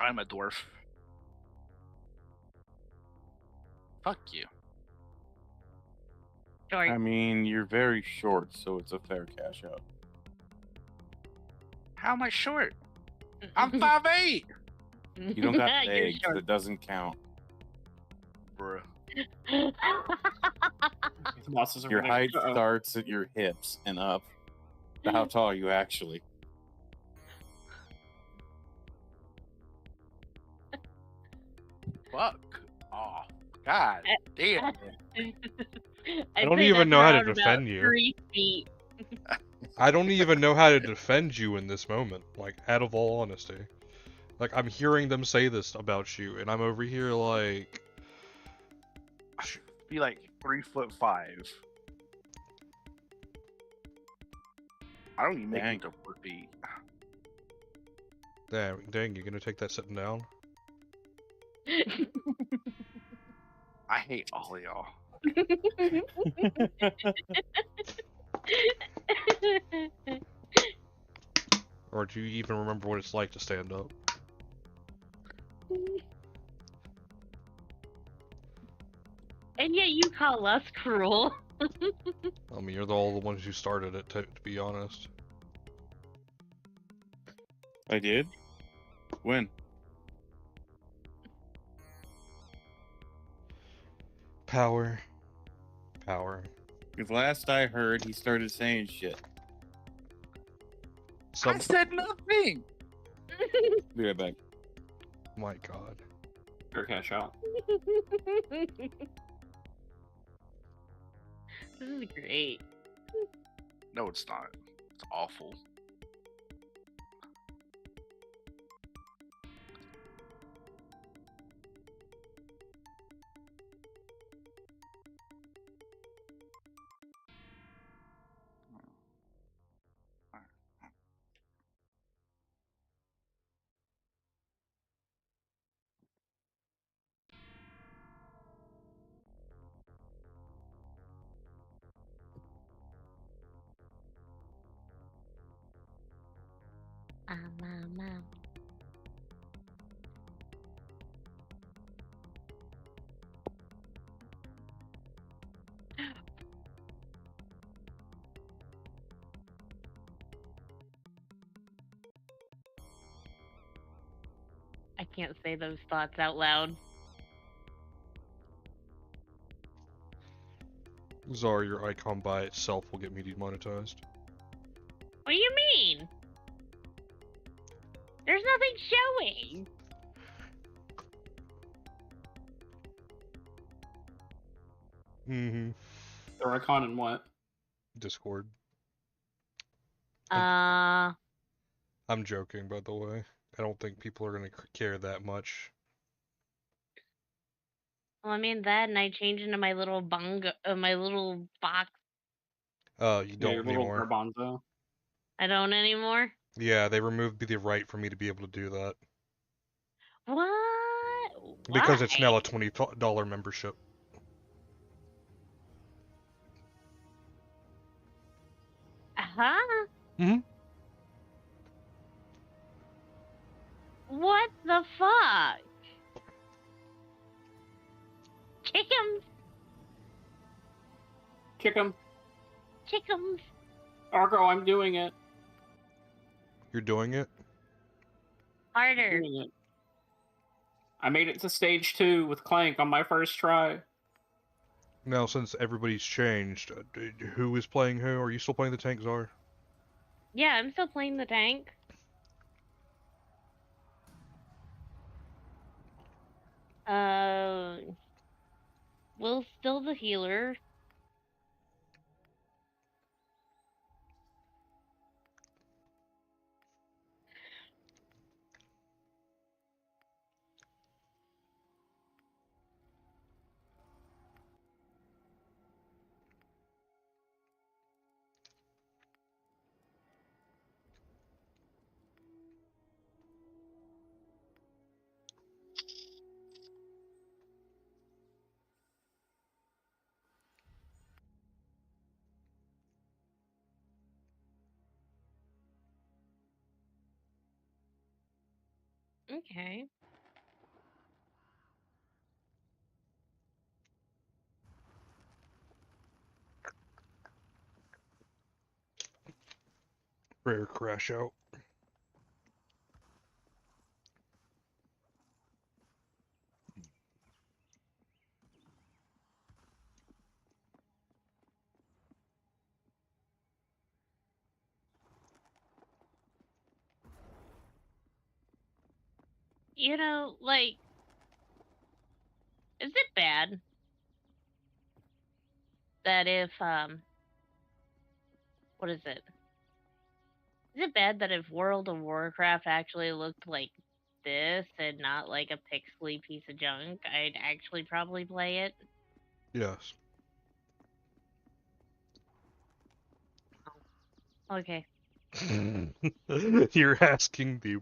I'm a dwarf. Fuck you. Short. I mean, you're very short, so it's a fair cash out. How am I short? I'm 5'8". You don't got You're legs. short. That doesn't count. Bruh. Bosses are Your ready. height Uh-oh. starts at your hips and up. How tall are you actually? Fuck. Oh, God damn. I don't even know how to about defend you. 3 feet. I don't even know how to defend you in this moment, like, out of all honesty. Like, I'm hearing them say this about you, and I'm over here like... I should be like 3'5". I don't even make Dang. it to 4 feet. Dang, you gonna take that sitting down? I hate all of y'all. Or do you even remember what it's like to stand up? And yet you call us cruel. I mean, you're all the ones who started it, to be honest. I did? When? Power. Power. Because last I heard, he started saying shit. I said nothing. Be right back. My god. Fair cash out. This is great. No, it's not. It's awful. I can't say those thoughts out loud. Zar, your icon by itself will get me demonetized. What do you mean? There's nothing showing. Mm-hmm. Their icon and what? Discord. Uh, I'm joking, by the way. I don't think people are gonna care that much. well, I mean that, and I changed into my little my little box. You Yeah, don't your little anymore. garbanzo. I don't anymore. Yeah, they removed the right for me to be able to do that. What? Because it's now Why? a $20 membership. Huh? Mhm. What the fuck? Chickums. Kick him. Chickums. Argo, I'm doing it. You're doing it? I'm Harder. doing it. I made it to stage 2 with Clank on my first try. Now, since everybody's changed, who is playing who? Are you still playing the tank, Zar? Yeah, I'm still playing the tank. Will's still the healer. Okay. Rare crash out. You know, like, is it bad that if what is it? Is it bad that if World of Warcraft actually looked like this and not like a pixely piece of junk, I'd actually probably play it? Yes. Okay. You're asking the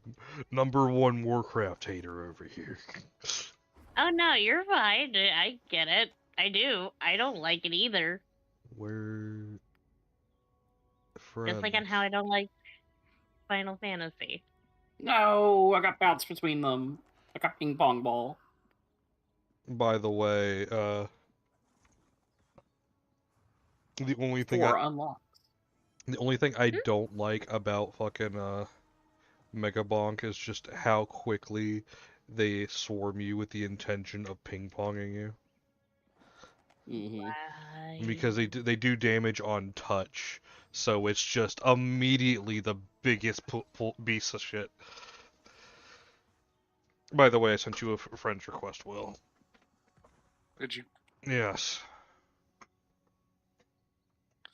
#1 Warcraft hater over here. Oh no, you're fine. I get it. I do. I don't like it either. We're Just like on friends. how I don't like Final Fantasy. No, I got bounced between them. I got ping pong ball. By the way, the only thing Four unlocks. I don't like about fucking Mega Bonk is just how quickly they swarm you with the intention of ping-ponging you. Mm-hmm. Because they do damage on touch, so it's just immediately the biggest piece of shit. By the way, I sent you a friend's request, Will. Did you? Yes.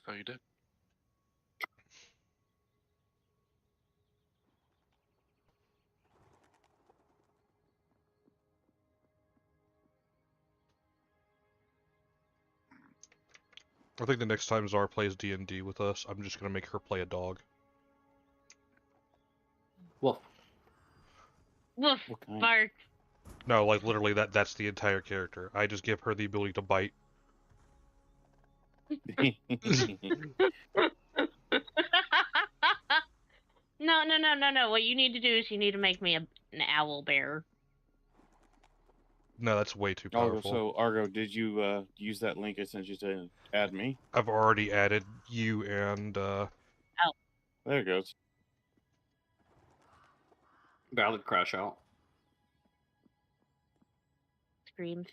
Oh, you did. I think the next time Zar plays D&D with us, I'm just gonna make her play a dog. Woof. Woof, What kind? bark. No, like literally that's the entire character. I just give her the ability to bite. No. What you need to do is you need to make me an owl bear. No, that's way too Argo, powerful. so Argo, did you use that link I sent you to add me? I've already added you and There it goes. Valid crash out. Scream.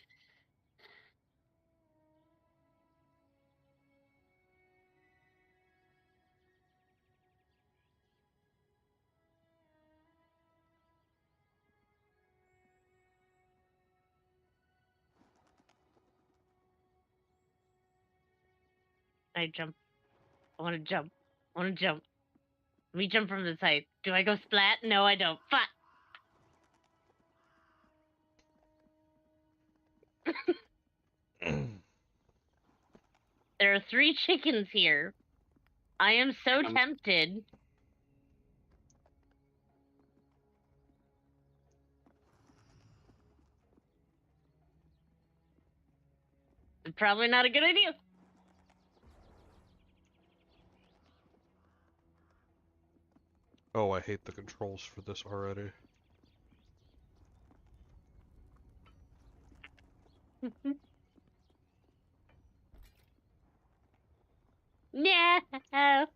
I jump. I want to jump. I want to jump. Let me jump from the side. Do I go splat? No, I don't. Fuck. There are 3 chickens here. I am so tempted. Probably not a good idea. oh, I hate the controls for this already. No. I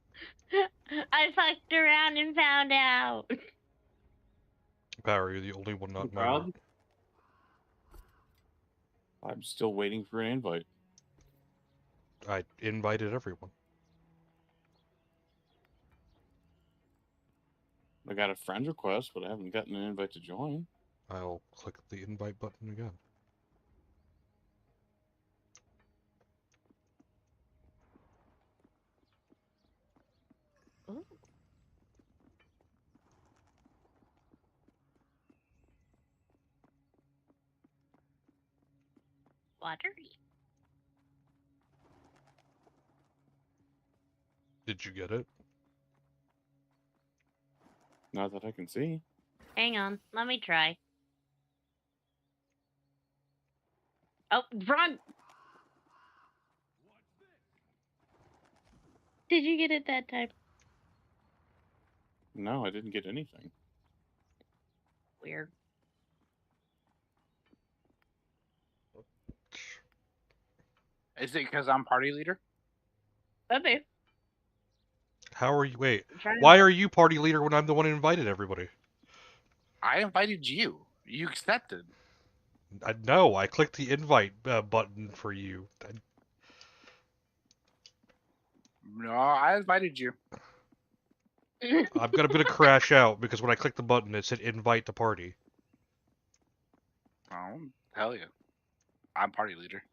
fucked around and found out. Barry, you're the only one You not proud? married. I'm still waiting for an invite. I invited everyone. I got a friend request, but I haven't gotten an invite to join. I'll click the invite button again. Ooh. Watery. Did you get it? Not that I can see. Hang on. Let me try. Oh, wrong. Did you get it that time? No, I didn't get anything. Weird. Is it because I'm party leader? Could be. How are you? Wait, Trying why are you party leader when I'm the one who invited everybody? I invited you. You accepted. No, I clicked the invite button for you. No, I invited you. I'm gonna crash out because when I clicked the button, it said invite to party. Oh, hell yeah. I'm party leader.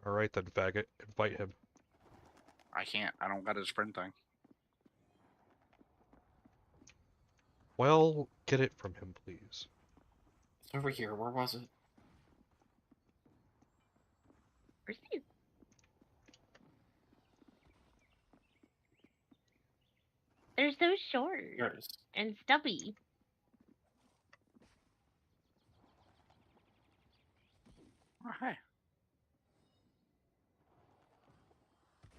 All right then, faggot, invite him. I can't. I don't got his friend thing. Well, get it from him, please. It's over here. Where was it? Where's he? They're so short There it is. and stubby. Oh, hey.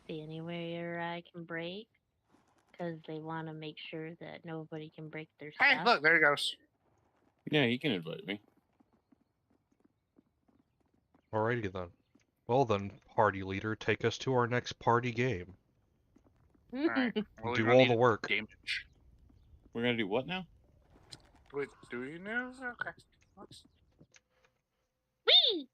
See anywhere I can break? Because they want to make sure that nobody can break their Hey, stuff. look, there he goes. Yeah, he can invite me. Alrighty then. Well then, party leader, take us to our next party game. Alright. Well, Do we're gonna all need the work. damage. We're gonna do what now? Wait, do we know? Okay. Let's... Whee!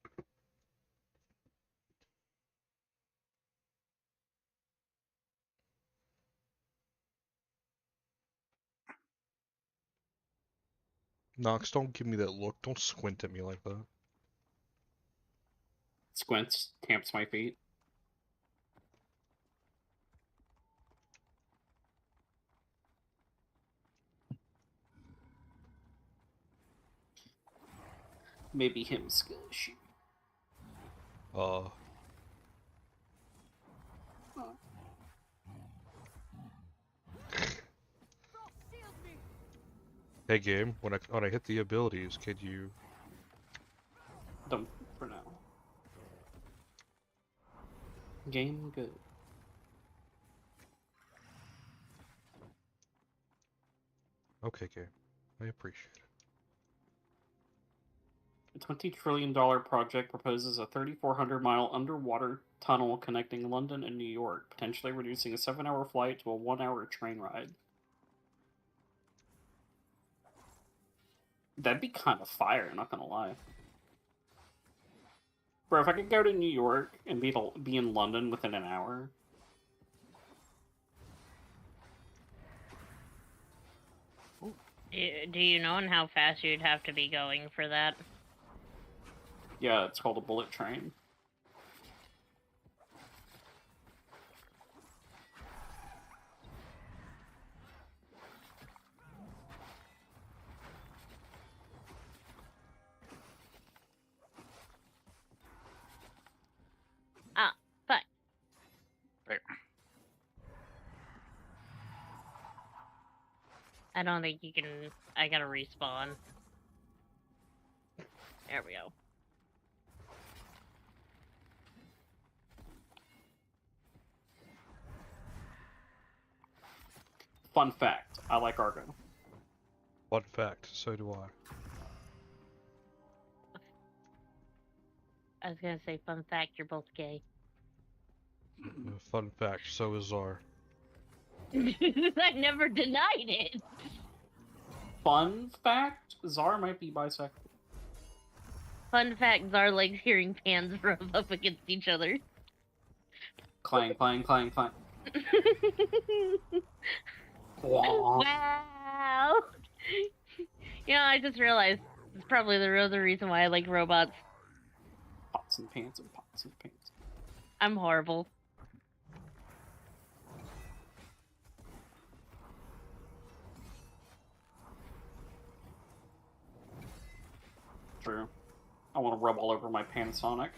Nox, don't give me that look. Don't squint at me like that. Squints, tamps my feet. Maybe him skill issue. Hey game, when I hit the abilities, could you? Don't for now. Game good. Okay, game. I appreciate it. A $20 trillion project proposes a 3,400-mile underwater tunnel connecting London and New York, potentially reducing a 7-hour flight to a 1-hour train ride. That'd be kind of fire, not gonna lie. Bro, if I could go to New York and be in London within an hour. Do you know how fast you'd have to be going for that? Yeah, it's called a bullet train. Ah, fuck. There. I don't think you can... I gotta respawn. There we go. Fun fact, I like Argo. Fun fact, so do I. I was gonna say, fun fact, you're both gay. Fun fact, so is Czar. I never denied it. Fun fact, Czar might be bisexual. Fun fact, Zarleg's hearing pans rub up against each other. Clang, clang, clang, clang. Wah. Wow! You know, I just realized it's probably the real reason why I like robots. Pots and pans and pots and pans. I'm horrible. True. I want to rub all over my Panasonic.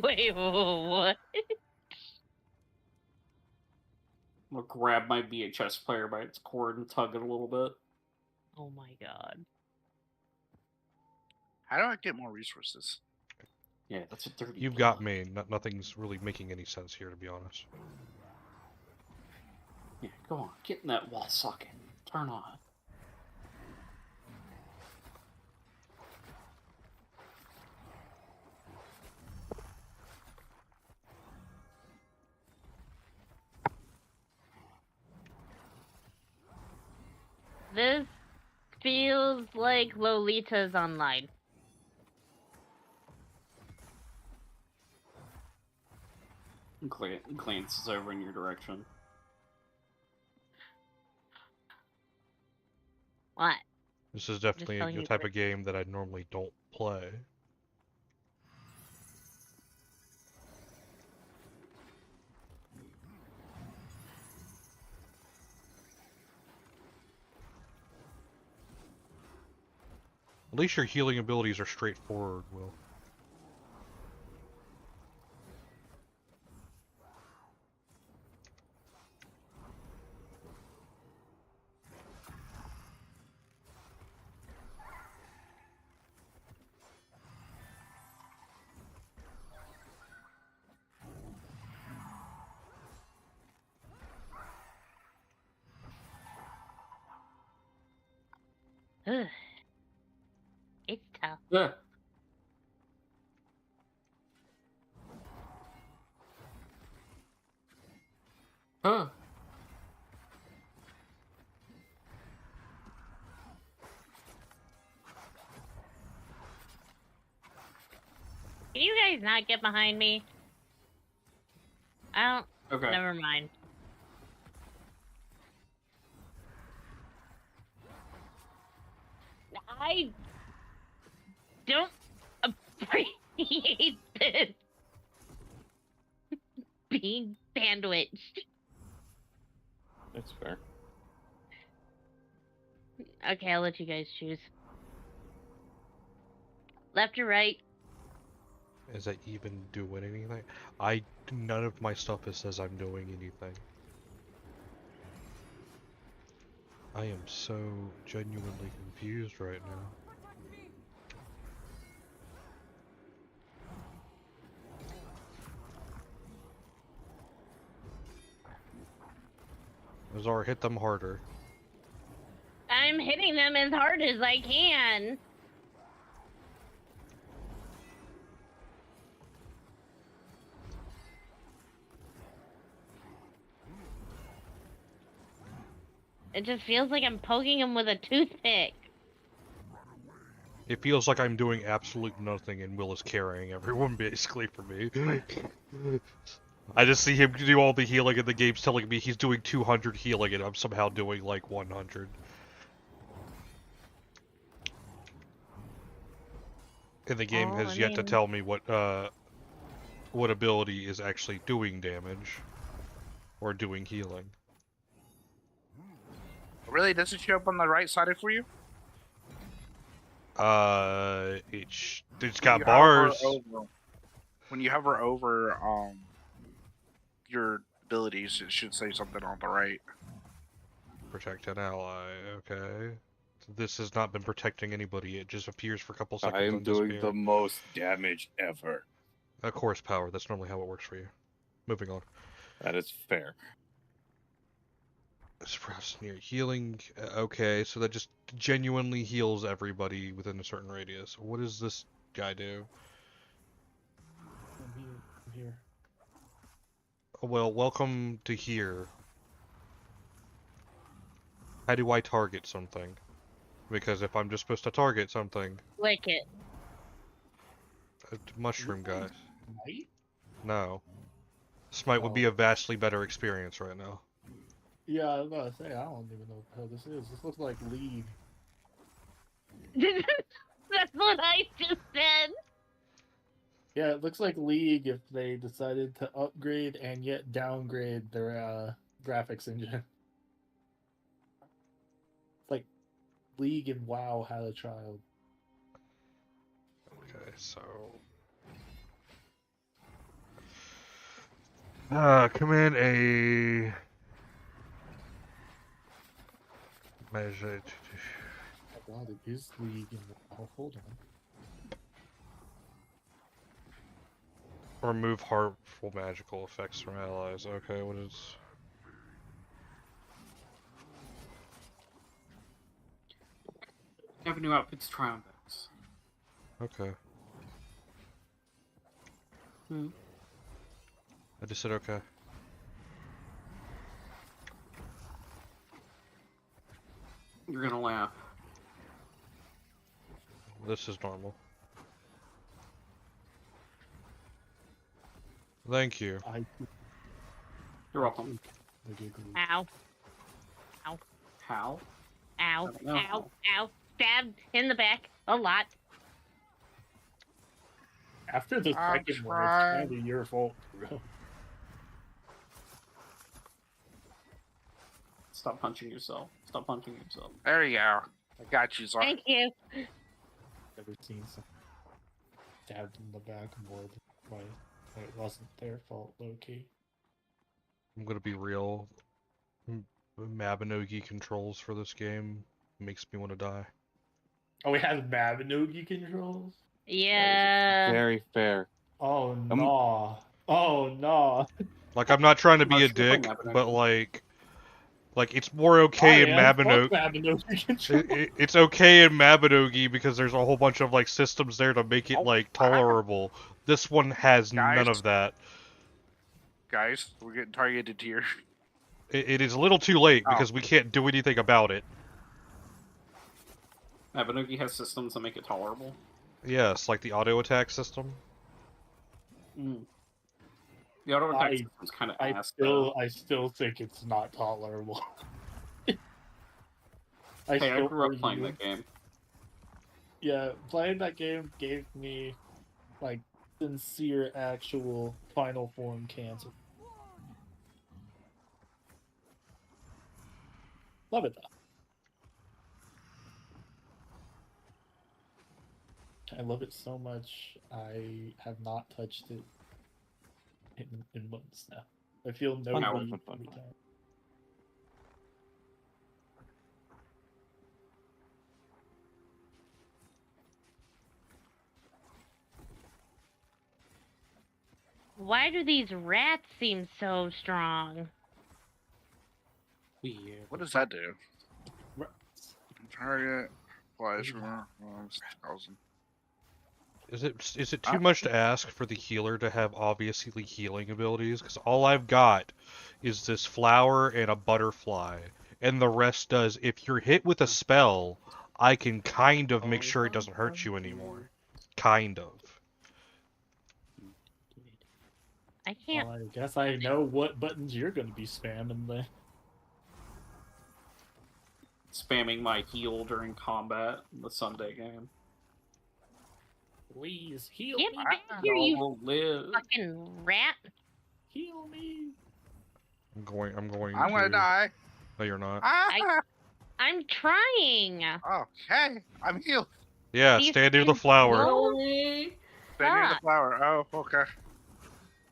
Wait, what? I'm gonna grab my VHS player by its cord and tug it a little bit. Oh my god. How do I get more resources? Yeah, that's a dirty. You've got me. Nothing's really making any sense here, to be honest. Yeah, go on. Get in that wall socket. Turn on. This feels like Lolita's online. Glances over in your direction. What? This is definitely telling a you type that- of game that I normally don't play. At least your healing abilities are straightforward, Will. Ugh. It's tough. Yeah. Huh. Can you guys not get behind me? I don't. Okay. Never mind. I don't appreciate this being sandwiched. That's fair. Okay, I'll let you guys choose. Left or right? Is that even doing anything? None of my stuff says I'm doing anything. I am so genuinely confused right now. Azar, hit them harder. I'm hitting them as hard as I can. It just feels like I'm poking him with a toothpick. It feels like I'm doing absolute nothing and Will is carrying everyone basically for me. I just see him do all the healing and the game's telling me he's doing 200 healing and I'm somehow doing like 100. And the game has yet to tell me what ability is actually doing damage or doing healing. Really? Does it show up on the right side for you? It's got bars. When you hover over your abilities, it should say something on the right. Protect an ally. Okay. This has not been protecting anybody. It just appears for a couple seconds. I am and doing the disappears. most damage ever. Of course, power. That's normally how it works for you. Moving on. That is fair. Suppress near healing. Okay, so that just genuinely heals everybody within a certain radius. What does this guy do? I'm here. Well, welcome to here. How do I target something? Because if I'm just supposed to target something... Lick it. Mushroom guy. Right? No. Smite would be a vastly better experience right now. Yeah, I was about to say, I don't even know what the hell this is. This looks like League. That's what I just said. Yeah, it looks like League if they decided to upgrade and yet downgrade their graphics engine. It's like League and WoW had a child. Okay, so... command a... measure... I wanted to use League and WoW. Hold on. Remove harmful magical effects from allies. Okay, what is... Have a new outfit to try on decks. Okay. Hmm. I just said okay. You're gonna laugh. This is normal. Thank you. You're welcome. Ow. How? Ow. don't know. Ow. Ow. Stabbed in the back. A lot. After the I'm second one, it's trying. kind of your fault, bro. Stop punching yourself. Stop punching yourself. There you go. I got you, sir. Thank you. Never seen some stabbed in the back more than why it wasn't their fault, low key. I'm gonna be real. Mabinogi controls for this game makes me want to die. Oh, we have Mabinogi controls? Yeah. Very fair. Oh, no. Oh, no. Like, I'm not trying to be a Let's go play dick, Mabinogi. but like it's more okay in Mabinogi. Mabinogi controls. It's okay in Mabinogi because there's a whole bunch of like systems there to make it Oh, like tolerable. This one has none Guys. of that. Guys, we're getting targeted here. It is a little too late Oh. because we can't do anything about it. Mabinogi has systems that make it tolerable. Yes, like the auto attack system. Mm. The auto attack I- system's kind of I ass. though. still think it's not tolerable. Hey, I grew up playing that game. Yeah, playing that game gave me like sincere, actual final form cancer. Love it though. I love it so much. I have not touched it in months now. I feel no Fun, need fun, fun, every fun. time. Why do these rats seem so strong? Weird. What does that do? Rats. Target flies from 1,000. Is it too much to ask for the healer to have obviously healing abilities? Because all I've got is this flower and a butterfly, and the rest does. If you're hit with a spell, I can kind of make sure it doesn't hurt you anymore. Kind of. I can't. Well, I guess I know what buttons you're going to be spamming then. Spamming my heal during combat in the Sunday game. Please heal Get me. me back here, you will live. fucking rat. Heal me. I'm going I'm to... gonna die. No, you're not. Ah! I'm trying. Okay, I'm healed. Yeah, These stand near the things flower. won't Stay near the Fuck. flower. Oh, okay.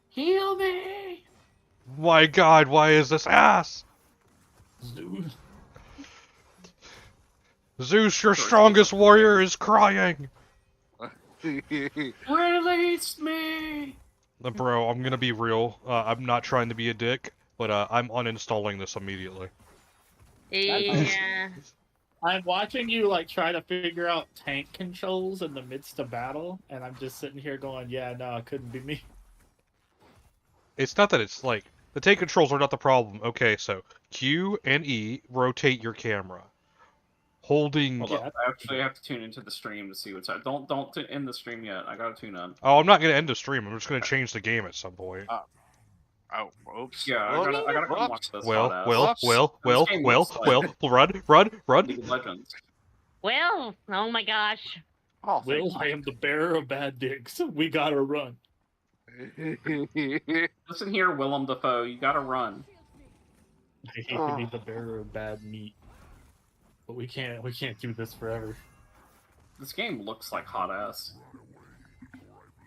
Heal me! My god, why is this ass? Zeus. Zeus, your strongest warrior, is crying! Release me! Bro, I'm gonna be real. I'm not trying to be a dick, but I'm uninstalling this immediately. Yeah. I'm watching you like try to figure out tank controls in the midst of battle, and I'm just sitting here going, "Yeah, no, it couldn't be me." It's not that it's like... The tank controls are not the problem. Okay, so Q and E rotate your camera. Holding... Hold up, I actually have to tune into the stream to see what's up. Don't end the stream yet. I gotta tune in. Oh, I'm not gonna end the stream. I'm just gonna change the game at some point. Oh, oops. Yeah, I gotta come watch this. Well, hot ass. well, Whoops. well, well, This game well, looks well, run! League of Legends. Well, oh my gosh. Oh, Will, I am the bearer of bad dicks. We gotta run. Listen here, Willem Dafoe. You gotta run. I hate to be the bearer of bad meat, but we can't do this forever. This game looks like hot ass.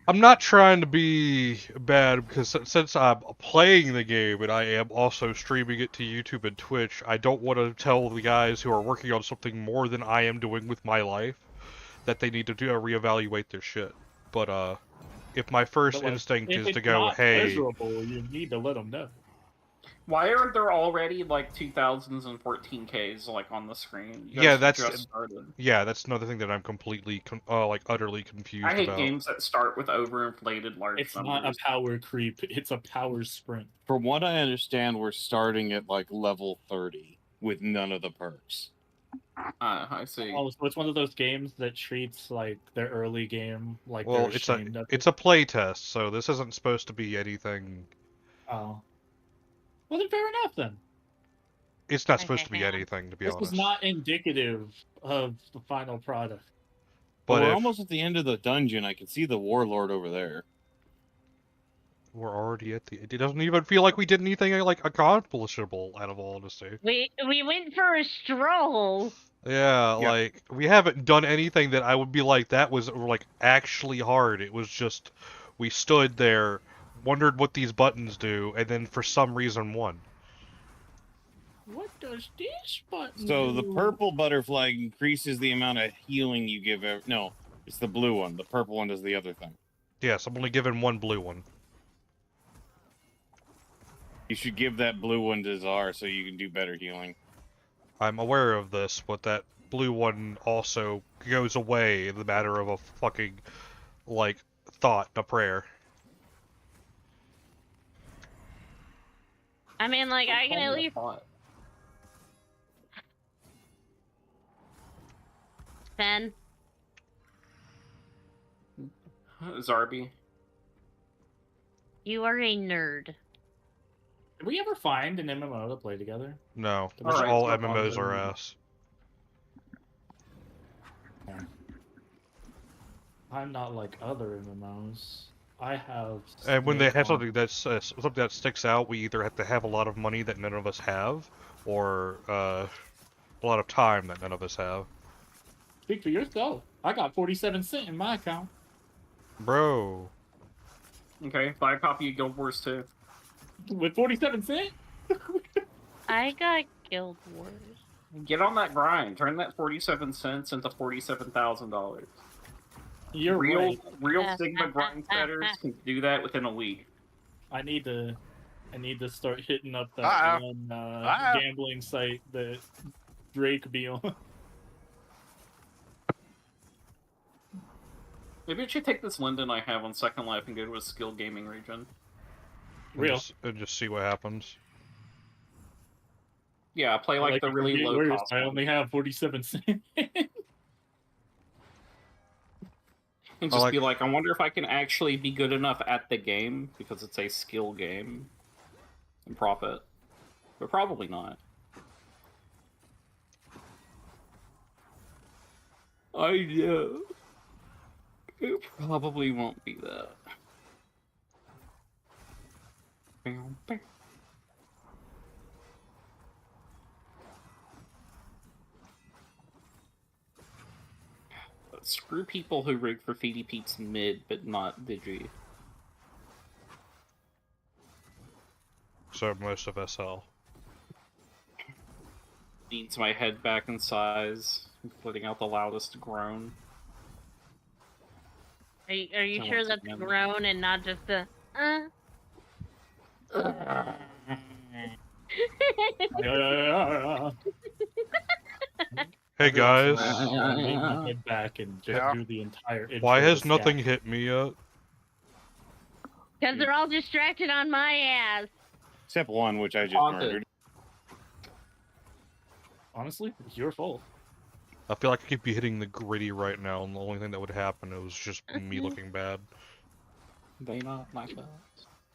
I'm not trying to be bad because since I'm playing the game and I am also streaming it to YouTube and Twitch, I don't want to tell the guys who are working on something more than I am doing with my life that they need to reevaluate their shit. But if my first But, like, instinct if is it's to go, not hey, pleasurable, you need to let them know. Why are there already like 2000s and 14Ks like on the screen? You Yeah, guys that's just started. yeah, that's another thing that I'm completely like utterly confused I hate about. games that start with overinflated large It's numbers. not a power creep, it's a power sprint. From what I understand, we're starting at like level 30 with none of the perks. I see. Oh, so it's one of those games that treats like their early game like Well, they're it's a ashamed of it's it. a play test, so this isn't supposed to be anything. Oh. Well, then fair enough then. It's not supposed to be Okay. anything, to be This honest. was not indicative of the final product. But But we're if almost at the end of the dungeon. I can see the warlord over there. we're already at the, it doesn't even feel like we did anything like accomplishable. Out of all honesty. We went for a stroll. Yeah, Yeah. like we haven't done anything that I would be like that was like actually hard. It was just we stood there, wondered what these buttons do, and then for some reason won. What does this button So the do? purple butterfly increases the amount of healing you give. No, it's the blue one. The purple one does the other thing. Yes, I'm only given one blue one. You should give that blue one to Czar so you can do better healing. I'm aware of this, but that blue one also goes away in the matter of a fucking like thought, a prayer. I mean, like, I can at least Ben. Zarby. You are a nerd. Did we ever find an MMO to play together? No, All right, all so MMOs are on ass. I'm not like other MMOs. I have. And when they have Snake on- something that sticks out, we either have to have a lot of money that none of us have, or a lot of time that none of us have. Speak for yourself. I got 47 cents in my account. Bro, Okay, buy a copy of Guild Wars 2. With 47 cents? I got Guild Wars. Get on that grind. Turn that 47 cents into $47,000. You're right. Real Sigma grind setters can do that within a week. I need to start hitting up that Uh-oh. one Uh-oh. gambling site that Drake be on. Maybe I should take this Linden I have on Second Life and go to a skill gaming region. Real. and just see what happens. Yeah, play like the really compete low worse. cost. I one. only have 47 cents. And I just like- be like, I wonder if I can actually be good enough at the game because it's a skill game and profit. But probably not. I know. It probably won't be that. Screw people who rig for Feedy Pete's mid, but not Digi. So most of SL. Needs my head back in size, letting out the loudest groan. Are you Someone sure said that's no. grown and not just a Hey guys, I made my head back and just Yeah. do the entire intro why has with nothing Scat. hit me yet? Because they're all distracted on my ass. Except one, which I just Haunted. murdered. Honestly, it's your fault. I feel like I could be hitting the gritty right now, and the only thing that would happen was just me looking bad. They not my fault.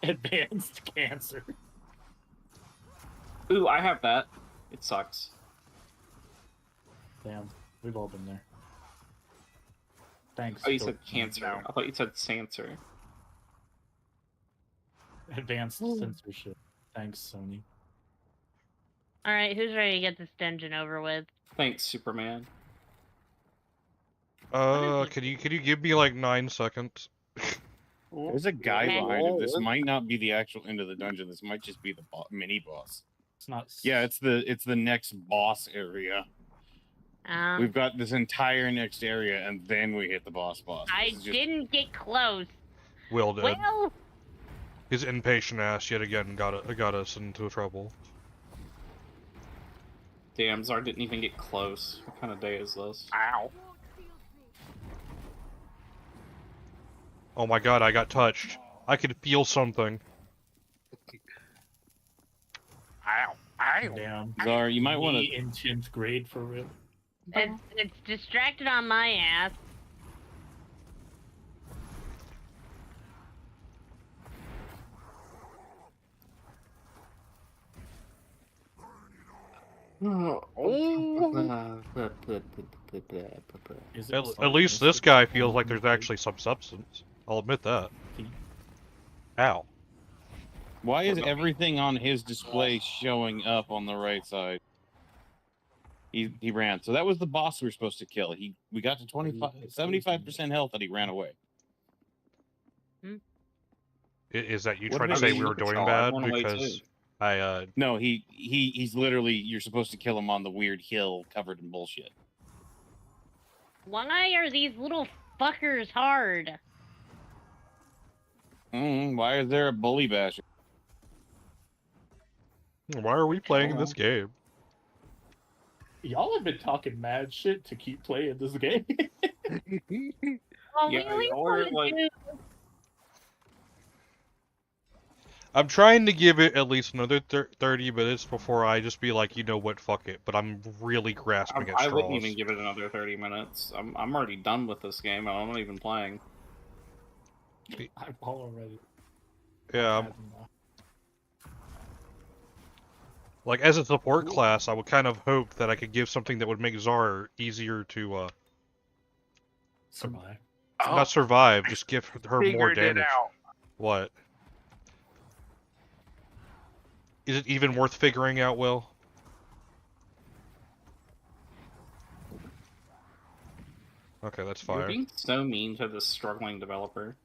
Advanced cancer. Ooh, I have that. It sucks. Damn, we've all been there. Thanks. Oh, you for- said cancer. I thought you said Sancer. Advanced censorship. Thanks, Sony. Alright, who's ready to get this dungeon over with? Thanks, Superman. Can you give me like 9 seconds? There's a guy Okay. behind it. This might not be the actual end of the dungeon. This might just be the mini boss. It's not. Yeah, it's the next boss area. We've got this entire next area, and then we hit the boss. I This is just- didn't get close. Will did. Well, His impatient ass yet again got us into trouble. Damn, Zard didn't even get close. What kind of day is this? Ow. Oh my god, I got touched. I could feel something. Ow. Ow. Damn. Zar, you might want Me to. in 10th grade for real. It's distracted on my ass. Is At least this guy feels like there's actually some substance. I'll admit that. Ow. Why is everything on his display showing up on the right side? He ran. So that was the boss we were supposed to kill. We got to 75% health and he ran away. Is that you What trying to about say you, we were doing Patrol? bad? I went away Because too. I, No, he's literally, you're supposed to kill him on the weird hill covered in bullshit. Why are these little fuckers hard? Why is there a bully basher? why are we playing this game? Y'all have been talking mad shit to keep playing this game. Well, Yeah, we at least y'all are, wanna like- do- I'm trying to give it at least another 30 minutes before I just be like, you know what, fuck it. But I'm really grasping at I straws. wouldn't even give it another 30 minutes. I'm already done with this game, and I'm not even playing. I'm already. Yeah, had enough. like as a support class, I would kind of hope that I could give something that would make Zar easier to, Survive. Oh, not survive, just give her more figured it damage. out. What? Is it even worth figuring out, Will? Okay, that's You're fire. being so mean to this struggling developer.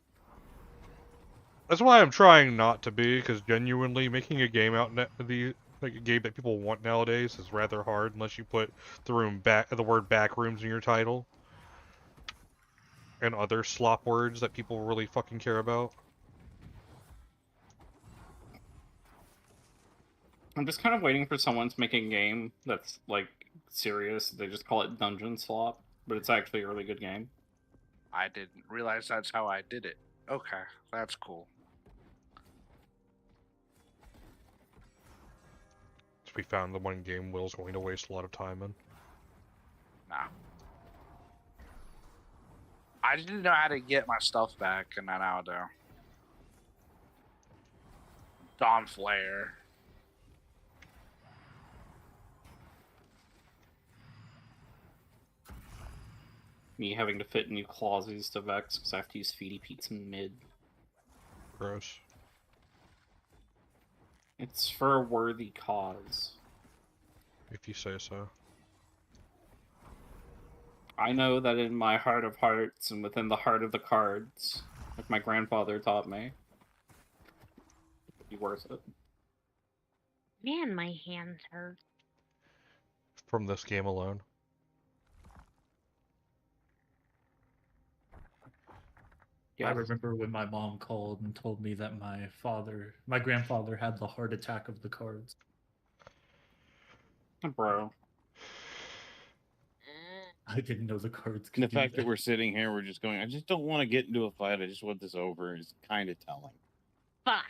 That's why I'm trying not to be, because genuinely making a game out like a game that people want nowadays is rather hard unless you put the word backrooms in your title. And other slop words that people really fucking care about. I'm just kind of waiting for someone to make a game that's, like, serious. They just call it Dungeon Slop, but it's actually a really good game. I didn't realize that's how I did it. Okay, that's cool. So we found the one game Will's going to waste a lot of time in. Nah. I didn't know how to get my stuff back, and I now do. Dawn Flare. Me having to fit new clauses to Vex because I have to use Feedy Pizza mid. Gross. It's for a worthy cause. If you say so. I know that in my heart of hearts and within the heart of the cards, like my grandfather taught me, it'd be worth it. Man, my hands hurt. From this game alone. I remember when my mom called and told me that my grandfather had the heart attack of the cards. Bro. I didn't know the cards could And the do fact that we're sitting here, we're just going, I just don't want to get into a fight. I just want this over is kind of telling. Fuck.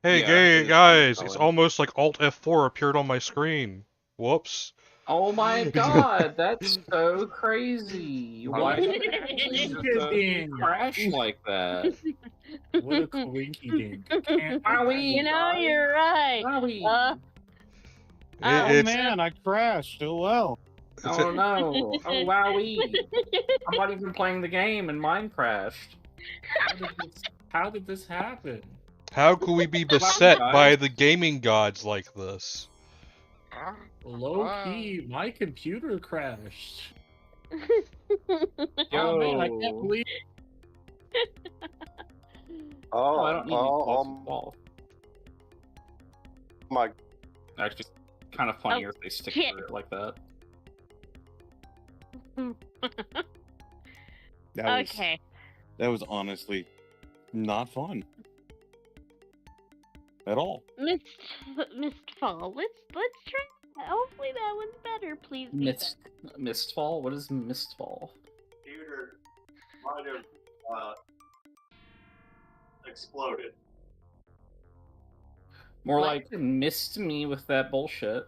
Hey, Yeah, it is guys, pretty it's solid. almost like Alt F4 appeared on my screen. Whoops. Oh my god, that's so crazy! Why What? did it actually just Ding. crash like that? What a coinky dink. Can't Wowie, You know, guys. you're right. Wowie. Oh, It's, man, I crashed. Oh well. Oh no! Oh wowie! I'm not even playing the game and mine crashed. How did this happen? how could we be Wow, beset guys. by the gaming gods like this? Low key, my computer crashed. Yo. Oh man, I can't believe. Oh, I don't need oh ball. my Actually, it's kind of funnier Oh, if they stick shit. to it like that. That okay. was honestly not fun. at all. Mistfall. Let's try. Hopefully that one's better. Please be better. Mistfall? What is Mistfall? Computer might have exploded. More What? like missed me with that bullshit.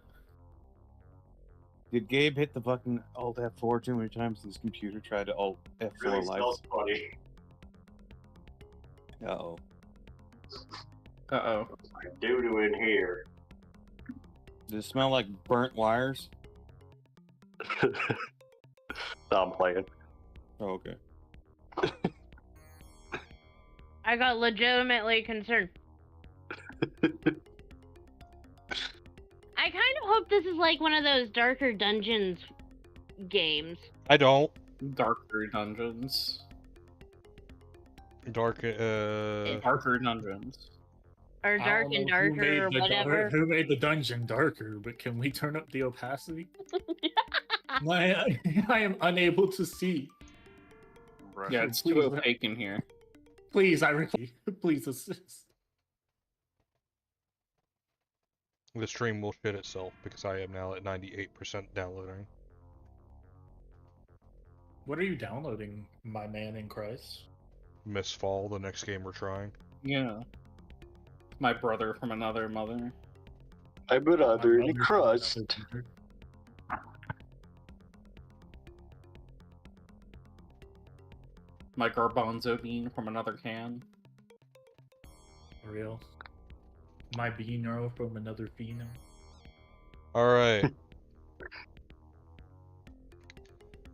Did Gabe hit the fucking Alt F4 too many times? His computer tried to Alt F4 Really live. smells funny. Uh-oh. Uh-oh. Like doo-doo in here. Does it smell like burnt wires? No, I'm playing. Oh, okay. I got legitimately concerned. I kind of hope this is like one of those Darker Dungeons games. I don't. Darker Dungeons. Darker Dungeons. Or I Dark don't and know who Darker, made or the whatever. Who made the dungeon darker? But can we turn up the opacity? I am unable to see. Right. Yeah, it's Please, too opaque in here. Please, please assist. The stream will shit itself because I am now at 98% downloading. What are you downloading, my man in Christ? Mistfall, the next game we're trying. Yeah. My brother from another mother. I'm another in crust. My garbanzo bean from another can. For real. My beano from another pheno. Alright.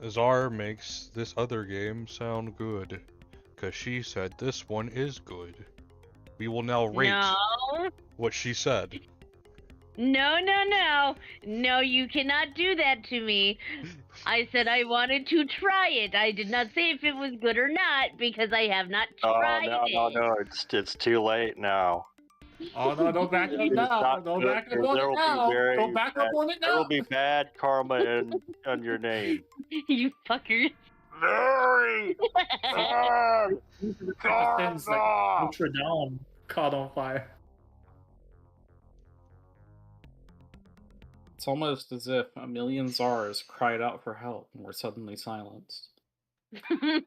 Azar makes this other game sound good. Because she said this one is good. We will now rate No. what she said. No, no, no. No, you cannot do that to me. I said I wanted to try it. I did not say if it was good or not because I have not tried it. No. It's too late now. Oh no, don't back up now. Don't back up on it now. Don't back up on it There will now. be bad karma on your name. You fuckers. Very bad Things like karma. Notre Dame caught on fire. It's almost as if a million czars cried out for help and were suddenly silenced. And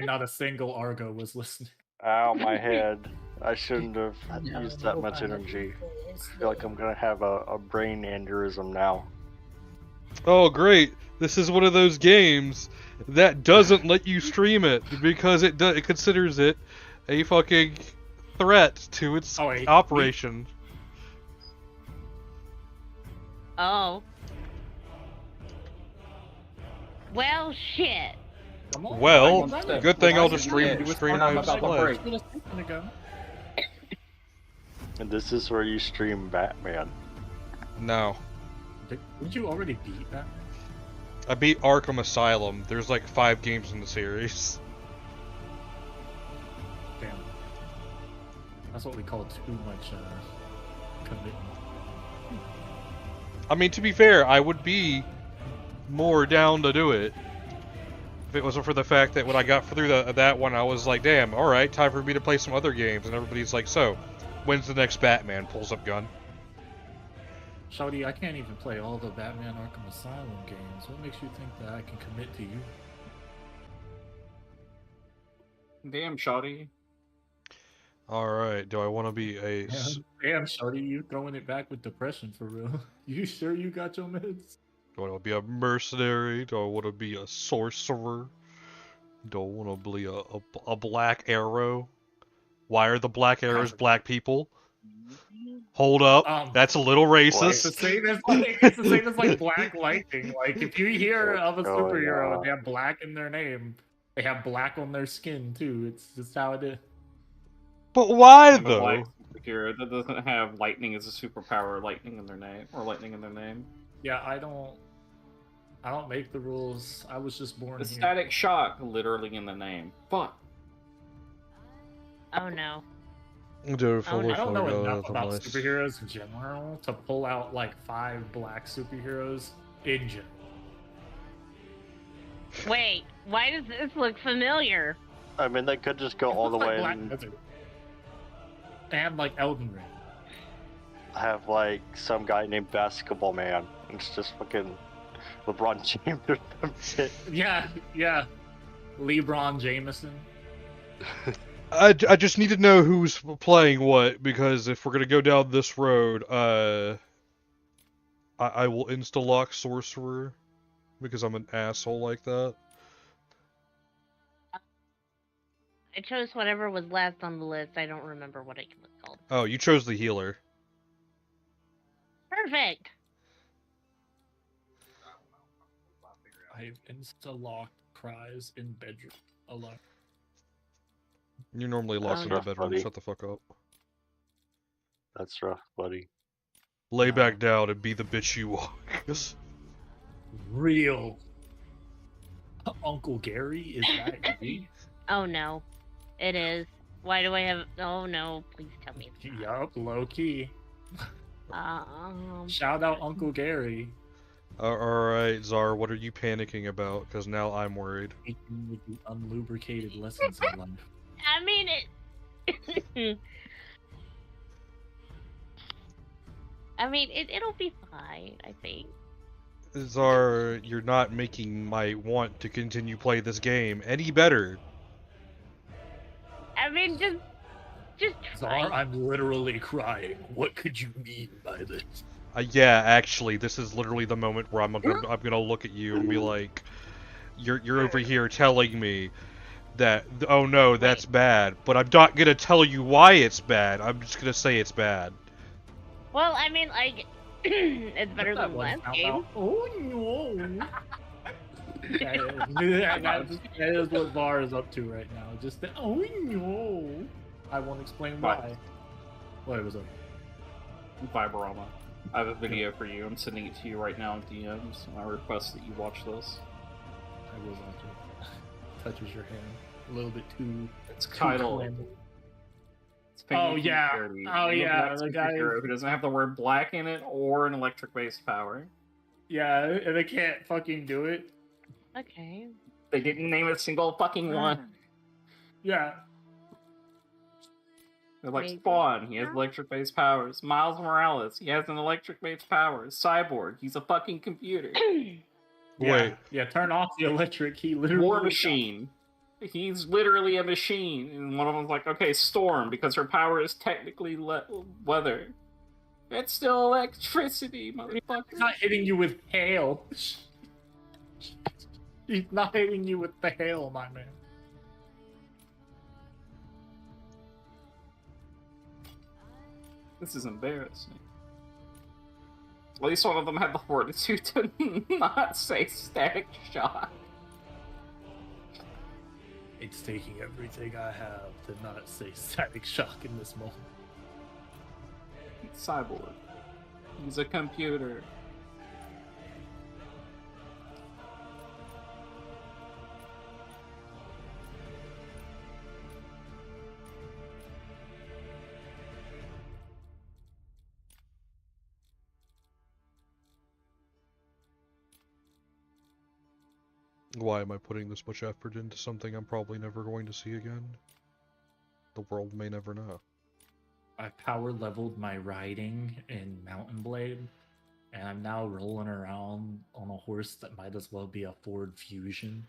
not a single Argo was listening. Ow, my head. I shouldn't have used that much energy. I feel like I'm gonna have a brain aneurysm now. Oh, great. This is one of those games that doesn't let you stream it because it considers it a fucking threat to its operation. Oh. Well, shit. Well, good thing I'll just stream my display. And this is where you stream Batman. No. Did you already beat that? I beat Arkham Asylum. There's like 5 games in the series. Damn. That's what we call too much commitment. I mean, to be fair, I would be more down to do it if it wasn't for the fact that when I got through that one, I was like, damn, alright, time for me to play some other games. And everybody's like, so, when's the next Batman? Pulls up gun. Shawty, I can't even play all the Batman Arkham Asylum games. What makes you think that I can commit to you? Damn, Shawty. Alright, do I want to be a... Damn, Shawty, you throwing it back with depression for real. You sure you got your meds? Do I want to be a mercenary? Do I want to be a sorcerer? Do I want to be a black arrow? Why are the black arrows black people? Hold up, that's a little racist. It's the same as like Black Lightning. Like if you hear of a superhero and they have black in their name, they have black on their skin too. It's just how it is. But why I'm a though? black superhero that doesn't have lightning as a superpower, lightning in their name, or lightning in their name. Yeah, I don't make the rules. I was just born The here. static shock, literally in the name. Fuck. Oh no. I don't know enough about superheroes in general to pull out like 5 black superheroes in general. Wait, why does this look familiar? I mean, they could just go all the way. And like Elden Ring. have like some guy named Basketball Man. It's just fucking LeBron James or some shit. Yeah. LeBron Jameson. I just need to know who's playing what, because if we're gonna go down this road, I will insta-lock Sorcerer, because I'm an asshole like that. I chose whatever was last on the list. I don't remember what it was called. Oh, you chose the healer. Perfect. I've insta-locked cries in bedroom alone. You're normally locked in no. the bedroom. Buddy. Shut the fuck up. That's rough, buddy. Lay back down and be the bitch you are. Real. Uncle Gary, is that you? Oh no, it is. Why do I have? Oh no! Please tell me. It's not. Yup, low key. Shout out Uncle Gary. Alright, Czar, what are you panicking about? Because now I'm worried. Speaking with the unlubricated lessons in life. I mean it. It'll be fine. I think. Czar, you're not making my want to continue play this game any better. I mean, just try. Czar, I'm literally crying. What could you mean by this? Yeah, actually, this is literally the moment where I'm gonna look at you and be like, you're over here telling me that, oh no, that's bad, but I'm not gonna tell you why it's bad. I'm just gonna say it's bad. Well, I mean, like, it's better than last game. Oh no! that is what VAR is up to right now. Just the, oh no! I won't explain why. What was it? Viberama. I have a video for you. I'm sending it to you right now in DMs. I request that you watch this. I will watch it. Touches your hand a little bit too. It's titled. Oh yeah. Oh yeah. The guy who doesn't have the word black in it or an electric-based power. Yeah, and they can't fucking do it. Okay. They didn't name a single fucking one. Yeah. They're like Spawn, he has electric-based powers. Miles Morales, he has an electric-based power. Cyborg, he's a fucking computer. Wait. Yeah, turn off the electric. He literally. War Machine. He's literally a machine. And one of them's like, okay, Storm, because her power is technically weather. It's still electricity, motherfucker. He's not hitting you with hail. He's not hitting you with the hail, my man. This is embarrassing. At least one of them had the fortitude to not say static shock. It's taking everything I have to not say static shock in this moment. Cyborg. He's a computer. Why am I putting this much effort into something I'm probably never going to see again? The world may never know. I power leveled my riding in Mountain Blade, and I'm now rolling around on a horse that might as well be a Ford Fusion.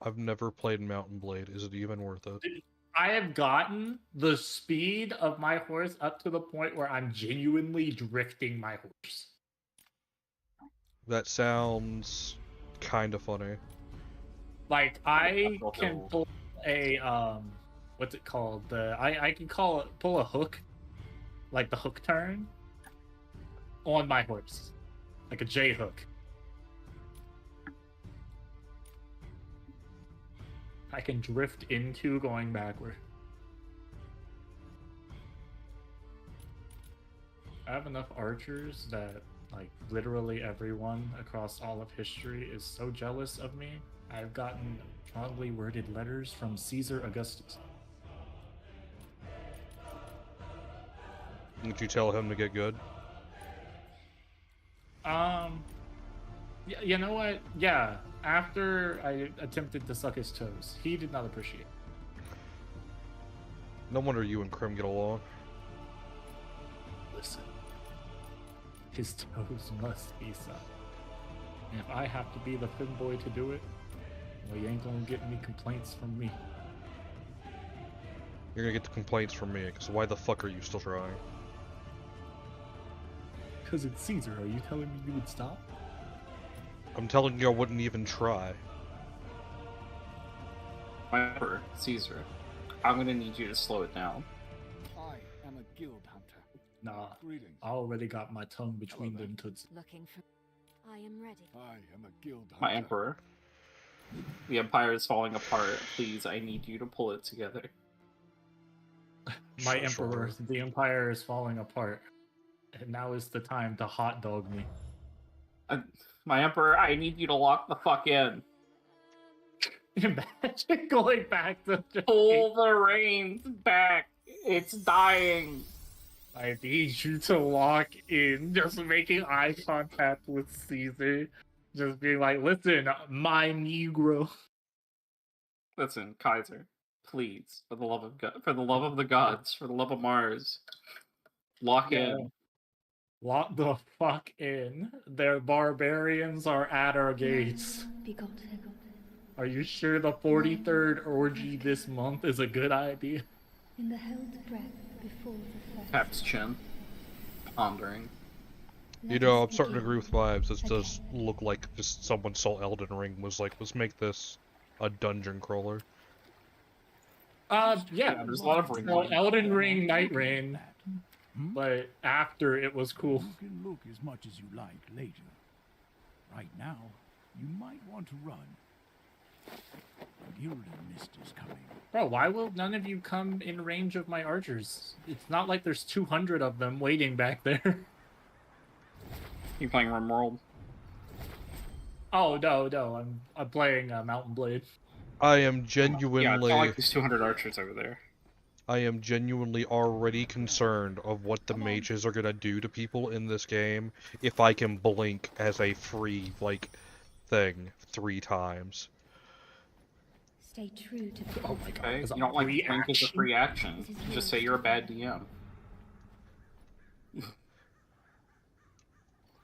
I've never played Mountain Blade. Is it even worth it? I have gotten the speed of my horse up to the point where I'm genuinely drifting my horse. That sounds kind of funny. Like, I can pull a, what's it called? I can pull a hook, like the hook turn, on my horse. Like a J hook. I can drift into going backward. I have enough archers that, like, literally everyone across all of history is so jealous of me. I've gotten strongly worded letters from Caesar Augustus. Did you tell him to get good? You know what? Yeah. After I attempted to suck his toes, he did not appreciate it. No wonder you and Krim get along. listen. His toes must be sucked. And if I have to be the fin boy to do it, well, you ain't gonna get any complaints from me. You're gonna get the complaints from me, because why the fuck are you still trying? Because it's Caesar. Are you telling me you would stop? I'm telling you I wouldn't even try. My Emperor, Caesar, I'm gonna need you to slow it down. I am a guild hunter. Nah, Greetings. I already got my tongue between Hello, them toots. Looking for. I am ready. I am a guild hunter. My Emperor, the Empire is falling apart. Please, I need you to pull it together. My Sure. Emperor, the Empire is falling apart. And now is the time to hot dog me. My Emperor, I need you to lock the fuck in. Imagine going back to Pull the reins back. It's dying. I need you to lock in, just making eye contact with Caesar. Just being like, listen, my Negro. Listen, Kaiser, please, for the love of God, for the love of the gods, for the love of Mars, lock in. Lock the fuck in. Their barbarians are at our gates. Are you sure the 43rd orgy this month is a good idea? In the held breath before the flesh. Cap's chin, pondering. You know, I'm starting to agree with vibes. This does look like just someone saw Elden Ring, was like, let's make this a dungeon crawler. Yeah, there's a lot of well, Elden Ring, Night Rain, but after it was cool. You can look as much as you like later. Right now, you might want to run. Guild mist is coming. Bro, why will none of you come in range of my archers? It's not like there's 200 of them waiting back there. You playing RimWorld? Oh, no, I'm playing Mountain Blade. I am Yeah, it's genuinely... not like there's 200 archers over there. I am genuinely already concerned of what the mages are gonna do to people in this game if I can blink as a free, like, thing 3 times. Stay true to the. Oh my god. Okay, Is you it don't like free blink as a action? free action. Just say you're a bad DM.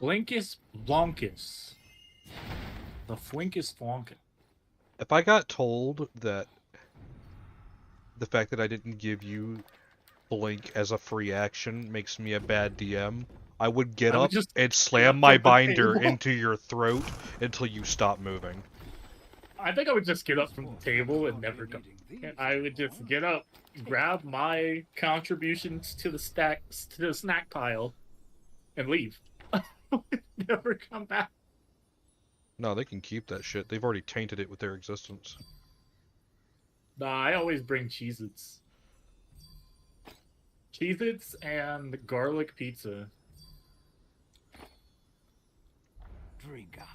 Blinkus Blonkus. The Flinkus Flonkus. If I got told that the fact that I didn't give you blink as a free action makes me a bad DM, I would get I would up just and get slam up my from the binder table. into your throat until you stop moving. I think I would just get up from the table and never go. I would just get up, grab my contributions to the snack pile, and leave. Never come back. No, they can keep that shit. They've already tainted it with their existence. Nah, I always bring Cheez-Its. Cheez-Its and garlic pizza. Drink up.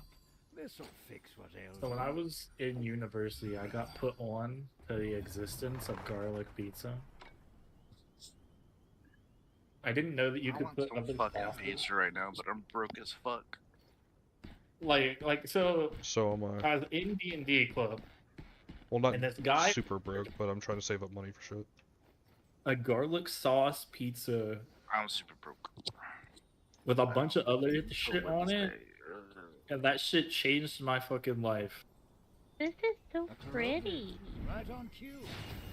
This'll fix what ails So when you. I was in university, I got put on to the existence of garlic pizza. I didn't know that you I could want put some other fucking sauces. pizza right now, but I'm broke as fuck. So So am I. I was in D&D club, Well, not and this guy, super broke, but I'm trying to save up money for shit. a garlic sauce pizza I'm super broke. with a bunch of other So shit on it, Wednesday, and that shit changed my fucking life. This is so pretty. Right on cue.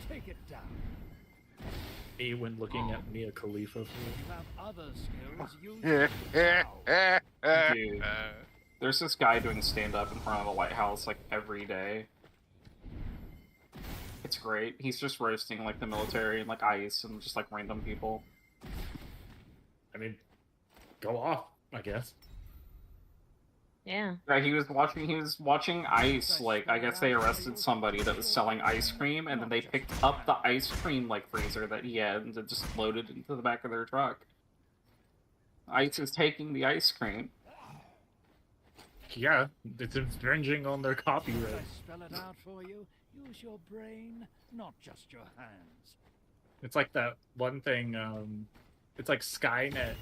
Take it down. Me when looking at Mia Khalifa. If you have other skills, use them now. Dude, there's this guy doing stand-up in front of the White House, like, every day. It's great. He's just roasting, like, the military and, like, ICE and just, like, random people. I mean, go off, I guess. Yeah. He was watching ICE, like, I guess they arrested somebody that was selling ice cream, and then they picked up the ice cream, like, freezer that he had and just loaded it into the back of their truck. ICE is taking the ice cream. Yeah, it's infringing on their Should copyright. I spell it out for you? Use your brain, not just your hands. It's like that one thing, it's like Skynet,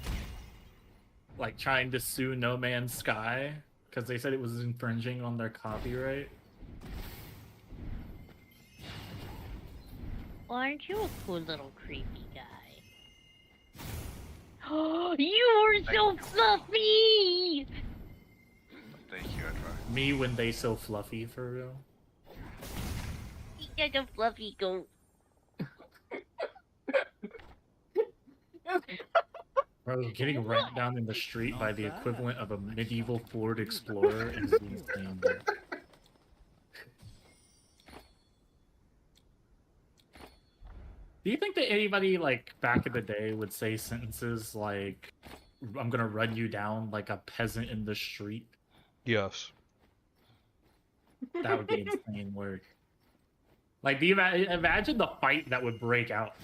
like trying to sue No Man's Sky because they said it was infringing on their copyright. Well, aren't you a cool little creepy guy? You were so fluffy! Thank you, Edward. Me when they so fluffy for real. You're a fluffy goat. Bro, getting ran down in the street by the equivalent of a medieval Ford Explorer is insane. Bro. Do you think that anybody, like, back in the day would say sentences like, I'm gonna run you down like a peasant in the street? Yes. That would be insane work. Like, do you imagine the fight that would break out?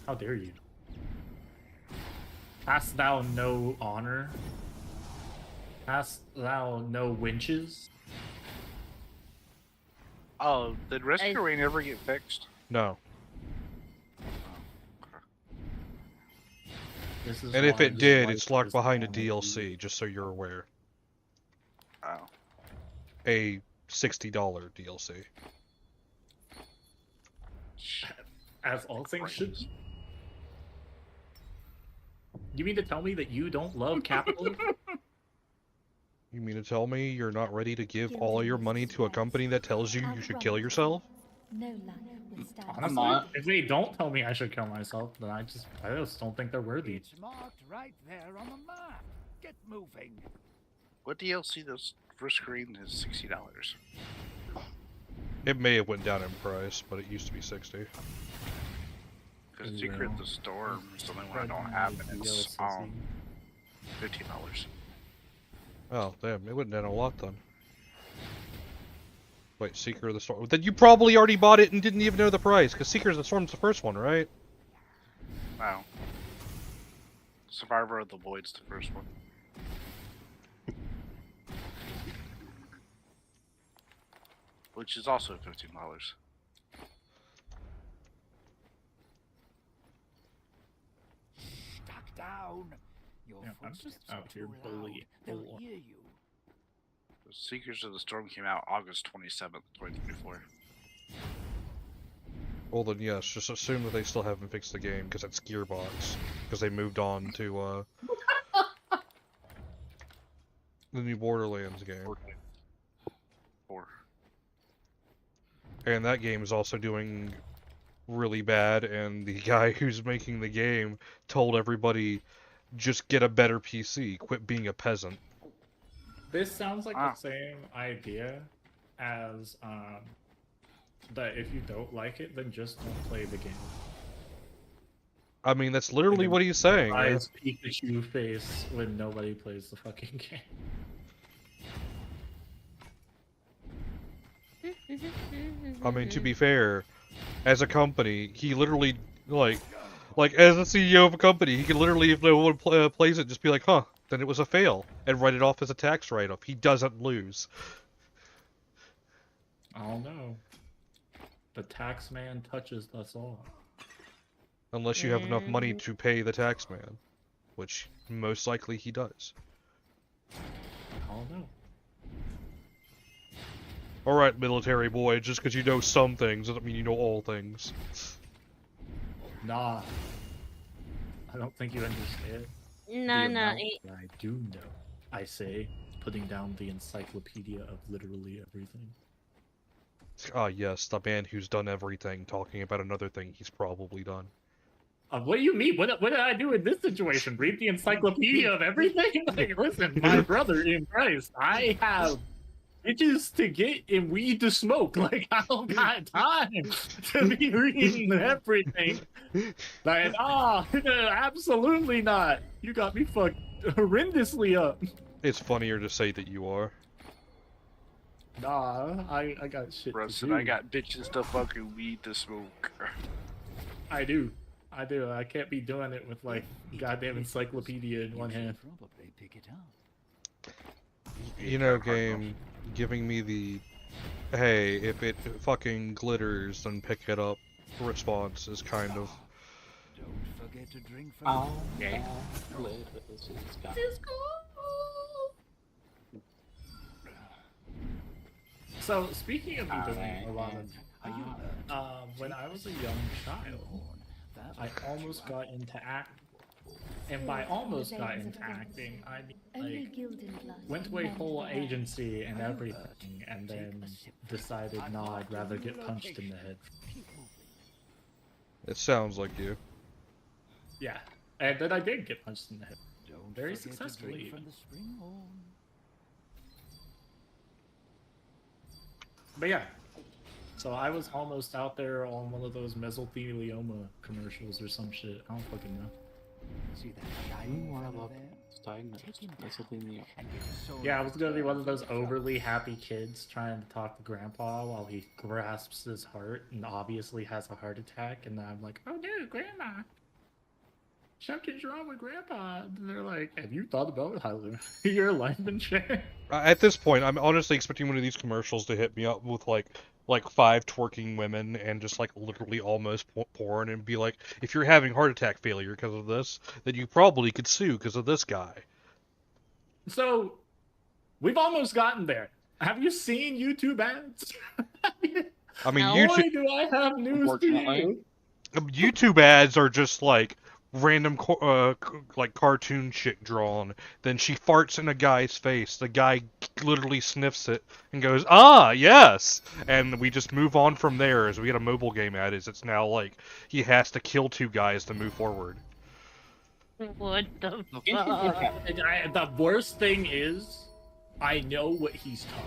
How dare you? Hast thou no honor? Hast thou no winches? Oh, did Rescue Rain ever get fixed? No. This is And if why it this did, life it's locked is behind a on the DLC, just so you're aware. Oh. A $60 DLC. As all things should be. You mean to tell me that you don't love capitalism? You mean to tell me you're not ready to give all your money to a company that tells you you should kill yourself? No luck will stand. Honestly, not. if they don't tell me I should kill myself, then I just don't think they're worthy. It's marked right there on the map. Get moving. What DLC does first screen is $60? It may have went down in price, but it used to be 60. Because Secret of the Storm is the only one I don't have, and it's $15. Oh, damn, it went down a lot then. Wait, Seeker of the Storm. Then you probably already bought it and didn't even know the price, because Seeker of the Storm's the first one, right? Wow. Survivor of the Void's the first one. Which is also $15. Duck down. Your Yeah, I'm just footsteps out are here too loud. bullying. They'll hear you. The Seekers of the Storm came out August 27th, 2024. Well then, yes, just assume that they still haven't fixed the game, because it's Gearbox. Because they moved on to, the new Borderlands game. 4. And that game is also doing really bad, and the guy who's making the game told everybody, just get a better PC, quit being a peasant. This sounds like the same idea as that if you don't like it, then just don't play the game. I mean, that's literally what he's saying. Eyes Pikachu face when nobody plays the fucking game. I mean, to be fair, as a company, he literally, like as a CEO of a company, he can literally, if no one plays it, just be like, huh, then it was a fail, and write it off as a tax write-off. He doesn't lose. I don't know. The tax man touches us all. Unless you have enough money to pay the tax man, which most likely he does. I don't know. Alright, military boy, just because you know some things doesn't mean you know all things. Nah. I don't think you understand. No, the no. amount that I do know. I say, putting down the encyclopedia of literally everything. Ah, yes, the man who's done everything, talking about another thing he's probably done. What do you mean? What did I do in this situation? Read the encyclopedia of everything? Like, listen, my brother in Christ, I have bitches to get and weed to smoke. Like, I don't got time to be reading everything. Like, absolutely not. You got me fucked horrendously up. It's funnier to say that you are. Nah, I got shit Russ to and do. I got bitches to fucking weed to smoke. I do. I can't be doing it with, like, goddamn encyclopedia in one hand. Probably pick it up. You know, game, giving me the, hey, if it fucking glitters, then pick it up response is kind of... Don't forget to drink from yeah. So, speaking of you doing a lot of When I was a young child, I almost got into acting. And by almost got into acting, I mean, like, went to a whole agency and everything, and then decided, no, I'd rather get punched in the head. It sounds like you. Yeah, and then I did get punched in the head. Very successfully. But yeah, so I was almost out there on one of those mesothelioma commercials or some shit. I don't fucking know. See that one about diagnosed mesothelioma. Yeah, I was gonna be one of those overly happy kids trying to talk to Grandpa while he grasps his heart and obviously has a heart attack, and I'm like, oh no, Grandma! Something's wrong with Grandpa. And they're like, have you thought about how your life insurance? At this point, I'm honestly expecting one of these commercials to hit me up with like 5 twerking women and just like literally almost porn and be like, if you're having heart attack failure because of this, then you probably could sue because of this guy. So, we've almost gotten there. Have you seen YouTube ads? I mean, Boy, do I have news for you. YouTube ads are just like random like cartoon shit drawn. Then she farts in a guy's face. The guy literally sniffs it and goes, "Ah, yes," and we just move on from there. As we get a mobile game ad, it's now like he has to kill 2 guys to move forward. What the fuck? The worst thing is, I know what he's talking.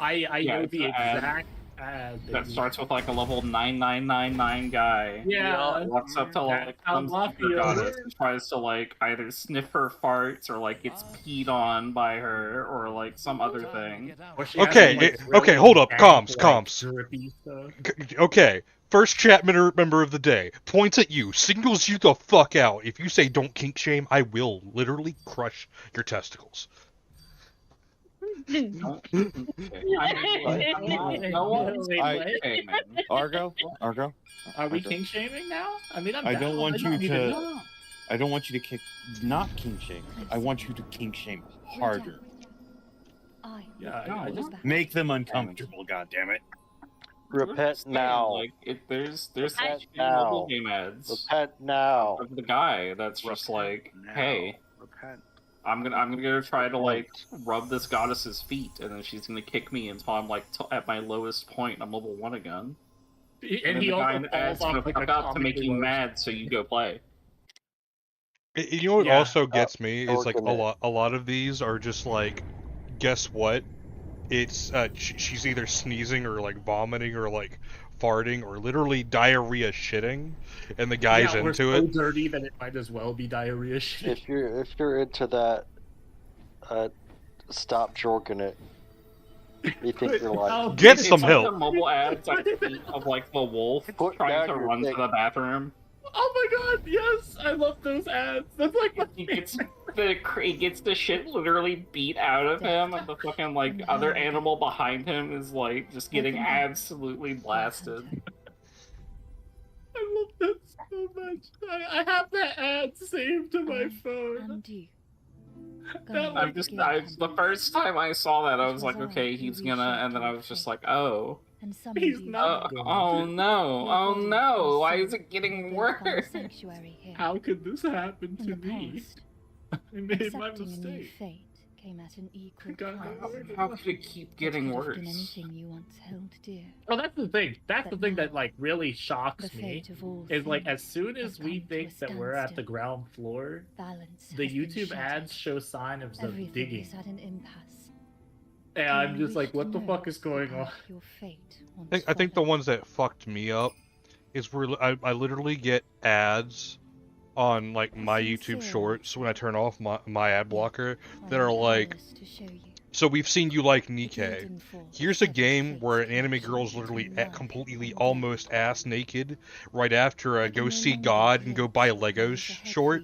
I know the exact ad that starts with like a level 9999 guy. Yeah, walks up to like some goddess and tries to like either sniff her farts or like gets peed on by her or like some other thing. Okay, okay, hold up, comms. Okay, first chat member of the day points at you, singles you the fuck out. If you say don't kink shame, I will literally crush your testicles. Argo. Are we kink shaming now? I mean, I don't want you to. I don't want you to kick. Not kink shame. I want you to kink shame harder. Yeah, Make them uncomfortable. God damn it. Repent now. Like there's now. game ads. Repent now. Of the guy that's just like, hey, I'm gonna go try to like rub this goddess's feet, and then she's gonna kick me until I'm like at my lowest point. I'm level 1 again. And he also adds to fuck up to make you mad, so you go play. You know what also gets me is like a lot of these are just like, guess what? It's she's either sneezing or like vomiting or like farting or literally diarrhea shitting, and the guy's into so it. Dirty that it might as well be diarrhea shit. If you're into that, stop jorking it. You think you're like get some help. The mobile ads I see of like the wolf trying to run to the bathroom. Oh my god, yes! I love those ads. That's like he gets the shit literally beat out of him, and the fucking like other animal behind him is like just getting absolutely blasted. I love that so much. I have that ad saved to my phone. The first time I saw that, I was like, okay, he's gonna, and then I was just like, oh. He's not. Oh no! Why is it getting worse? How could this happen to me? I made my mistake. How could it keep getting worse? Oh, that's the thing. That's the thing that like really shocks me. Is like as soon as we think that we're at the ground floor, the YouTube ads show signs of digging. And I'm just like, what the fuck is going on? I think the ones that fucked me up is where I literally get ads on like my YouTube Shorts when I turn off my ad blocker that are like, so we've seen you like Nikkei. Here's a game where an anime girl is literally completely almost ass naked right after a go see God and go buy Legos short.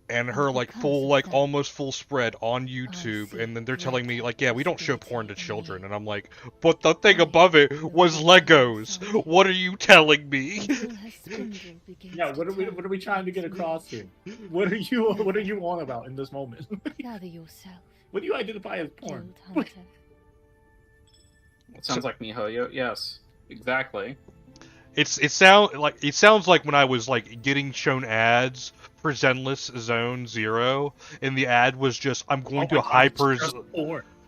And her like full like almost full spread on YouTube, and then they're telling me like, yeah, we don't show porn to children, and I'm like, but the thing above it was Legos. What are you telling me? Yeah, what are we trying to get across here? What are you on about in this moment? Gather yourself. What do you identify as porn? It sounds like MiHoYo. Yes, exactly. It sounds like when I was like getting shown ads for Zenless Zone Zero, and the ad was just I'm going to hyper.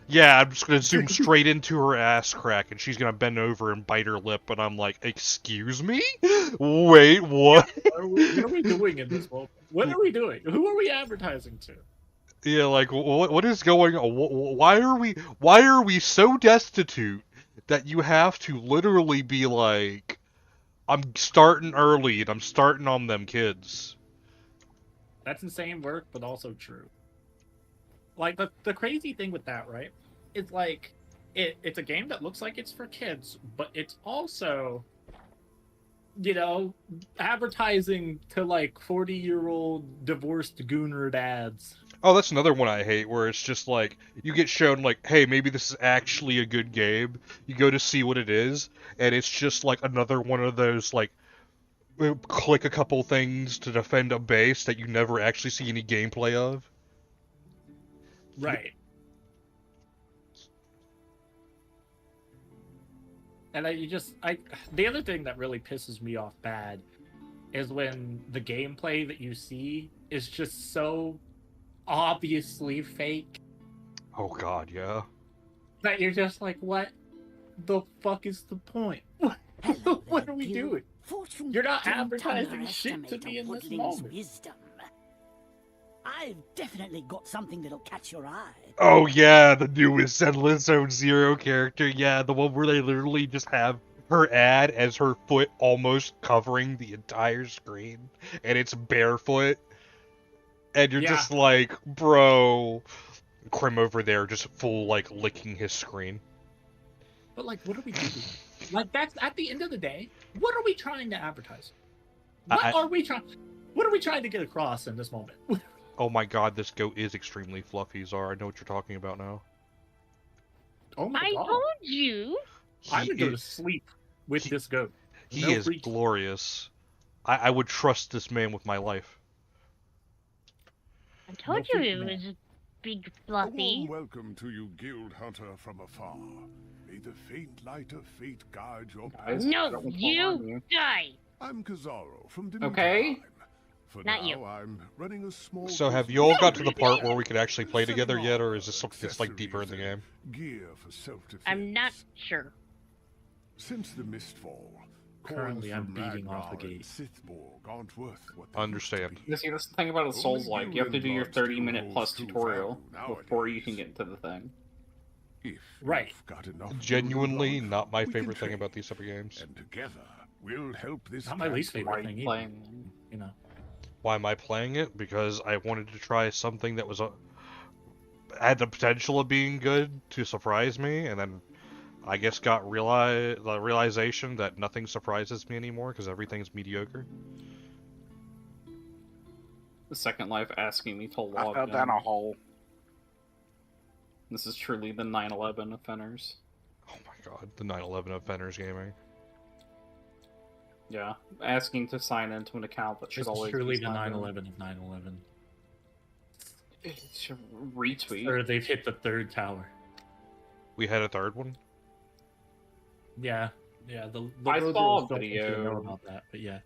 Yeah, I'm just gonna zoom straight into her ass crack, and she's gonna bend over and bite her lip, and I'm like, "Excuse me? Wait, what? What are we doing in this moment? What are we doing? Who are we advertising to?" Yeah, like what is going on? Why are we so destitute that you have to literally be like, I'm starting early and I'm starting on them kids. That's insane work, but also true. Like the crazy thing with that, right? It's like it's a game that looks like it's for kids, but it's also, you know, advertising to like 40-year-old divorced gooner dads. Oh, that's another one I hate, where it's just like, you get shown like, hey, maybe this is actually a good game. You go to see what it is, and it's just like another one of those like, click a couple things to defend a base that you never actually see any gameplay of. Right. And the other thing that really pisses me off bad is when the gameplay that you see is just so obviously fake. Oh god, yeah. That you're just like, what the fuck is the point? What are we doing? You're not advertising shit to me in this moment. Wisdom. I've definitely got something that'll catch your eye. Oh yeah, the newest Zenless Zone Zero character. Yeah, the one where they literally just have her ad as her foot almost covering the entire screen, and it's barefoot. And you're just like, bro. Krim over there just full, like, licking his screen. But, like, what are we doing? Like, that's, at the end of the day, what are we trying to advertise? What are we trying to get across in this moment? Oh my god, this goat is extremely fluffy, Zara. I know what you're talking about now. Oh my god. I told you. I would go to sleep with this goat. He is glorious. I would trust this man with my life. I told you it was big fluffy. A warm welcome to you, guild hunter from afar. May the faint light of fate guide your path. No, you die. I'm Kazaro from the For Not now, you. I'm running a small So have you all got to the part where we could actually play together yet, or is this something that's like deeper in the game? Gear for self-defense. I'm not sure. Since the Mistfall, currently I'm beating off the gate. Understand. You see, that's the thing about a Souls-like. You have to do your 30-minute plus tutorial before you can get to the thing. Right. Genuinely not my favorite thing about these type of games. And together, we'll help this. Not my least favorite thing either. You know. Why am I playing it? Because I wanted to try something that was had the potential of being good to surprise me, and then I guess got the realization that nothing surprises me anymore because everything's mediocre. The Second Life asking me to log I fell down a hole. This is truly the 9/11 offenders. Oh my god, the 9/11 offenders gaming. Yeah, asking to sign into an account that should This always is truly be the signed in. 9/11 of 9/11. It's a retweet. Or they've hit the third tower. We had a third one? Yeah, yeah. The I liberals saw a don't want you to video know about that, but yeah.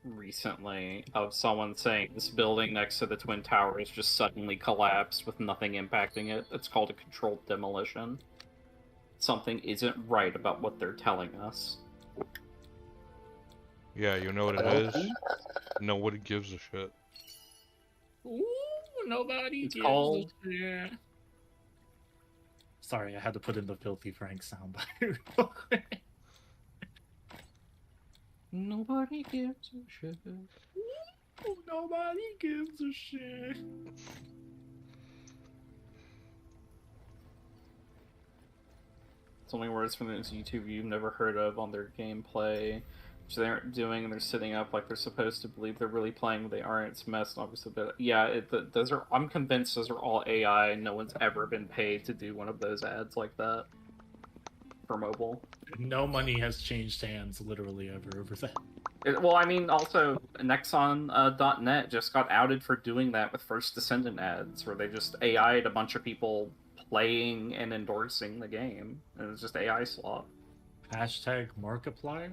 recently of someone saying this building next to the Twin Towers just suddenly collapsed with nothing impacting it. It's called a controlled demolition. Something isn't right about what they're telling us. Yeah, you know what it is? Nobody gives a shit. Ooh, nobody It's gives called- a shit. Sorry, I had to put in the Filthy Frank soundbite. Nobody gives a shit. Ooh, nobody gives a shit. It's only words from this YouTube you've never heard of on their gameplay, which they aren't doing, and they're sitting up like they're supposed to believe they're really playing, but they aren't. It's messed, obviously. But yeah, those are. I'm convinced those are all AI, and no one's ever been paid to do one of those ads like that for mobile. No money has changed hands literally ever over that. Well, I mean, also Nexon.net just got outed for doing that with First Descendant ads, where they just AI'd a bunch of people playing and endorsing the game. It was just AI slop. Hashtag Markiplier?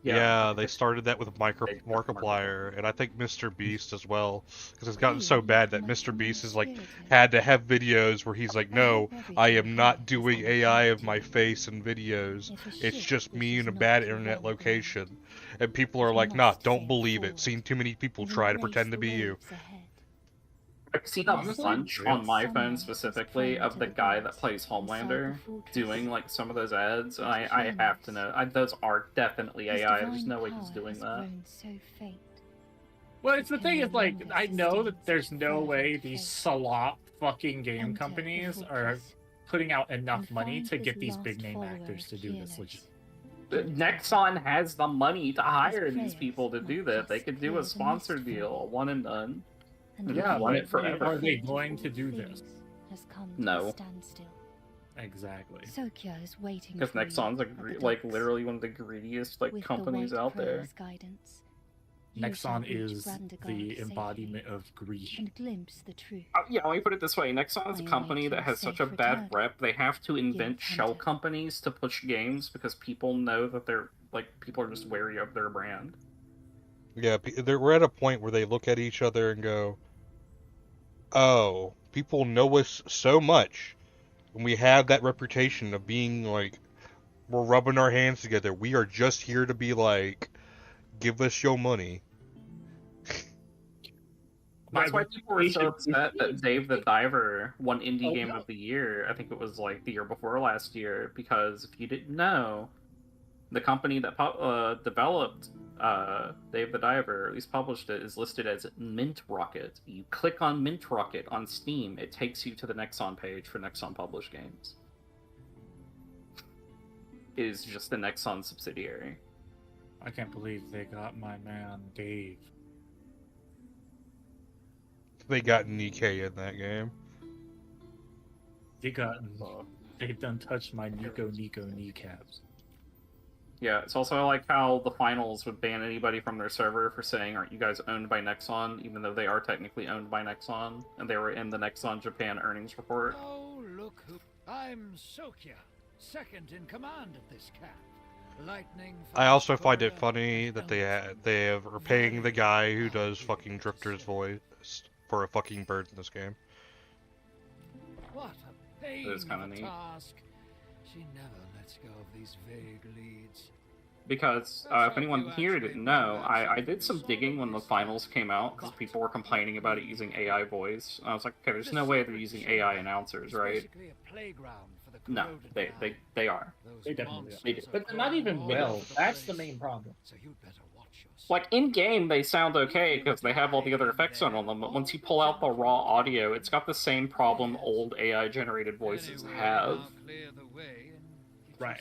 Yeah, they started that with Markiplier, and I think Mr. Beast as well, because it's gotten so bad that Mr. Beast is like had to have videos where he's like, no, I am not doing AI of my face in videos. It's just me in a bad internet location, and people are like, nah, don't believe it. Seen too many people try to pretend to be you. I've seen a bunch on my phone specifically of the guy that plays Homelander doing like some of those ads, and I have to know those are definitely AI. There's no way he's doing that. Well, it's the thing is, like, I know that there's no way these slop fucking game companies are putting out enough money to get these big name actors to do this legit. Nexon has the money to hire these people to do that. They could do a sponsor deal, one and done. Yeah, run but it forever. are they going to do this? No. Exactly. Because Nexon's like literally one of the greediest like companies out there. Nexon is the embodiment of greed. Yeah, let me put it this way. Nexon is a company that has such a bad rep, they have to invent shell companies to push games because people know that people are just wary of their brand. Yeah, we're at a point where they look at each other and go, oh, people know us so much, and we have that reputation of being like, we're rubbing our hands together. We are just here to be like, give us your money. That's why people were so upset that Dave the Diver won Indie Game of the Year. I think it was like the year before last year, because if you didn't know, the company that developed Dave the Diver, or at least published it, is listed as Mint Rocket. You click on Mint Rocket on Steam, it takes you to the Nexon page for Nexon published games. It is just the Nexon subsidiary. I can't believe they got my man Dave. They got Nikkei in that game. They done touched my Nico kneecaps. Yeah, it's also like how the finals would ban anybody from their server for saying, aren't you guys owned by Nexon, even though they are technically owned by Nexon, and they were in the Nexon Japan earnings report. Oh, look who... I'm Sokia, second in command of this camp. Lightning... I also find it funny that they are paying the guy who does fucking Drifter's voice for a fucking bird in this game. What a pain It is kind of neat. task. She never lets go of these vague leads. Because, if anyone here didn't know, I did some digging when the finals came out, because people were complaining about it using AI voice. And I was like, okay, there's no way they're using AI announcers, right? No, they are. They definitely are. They do. But not even well. That's the main problem. Like, in-game, they sound okay, because they have all the other effects on them, but once you pull out the raw audio, it's got the same problem old AI-generated voices have. Right.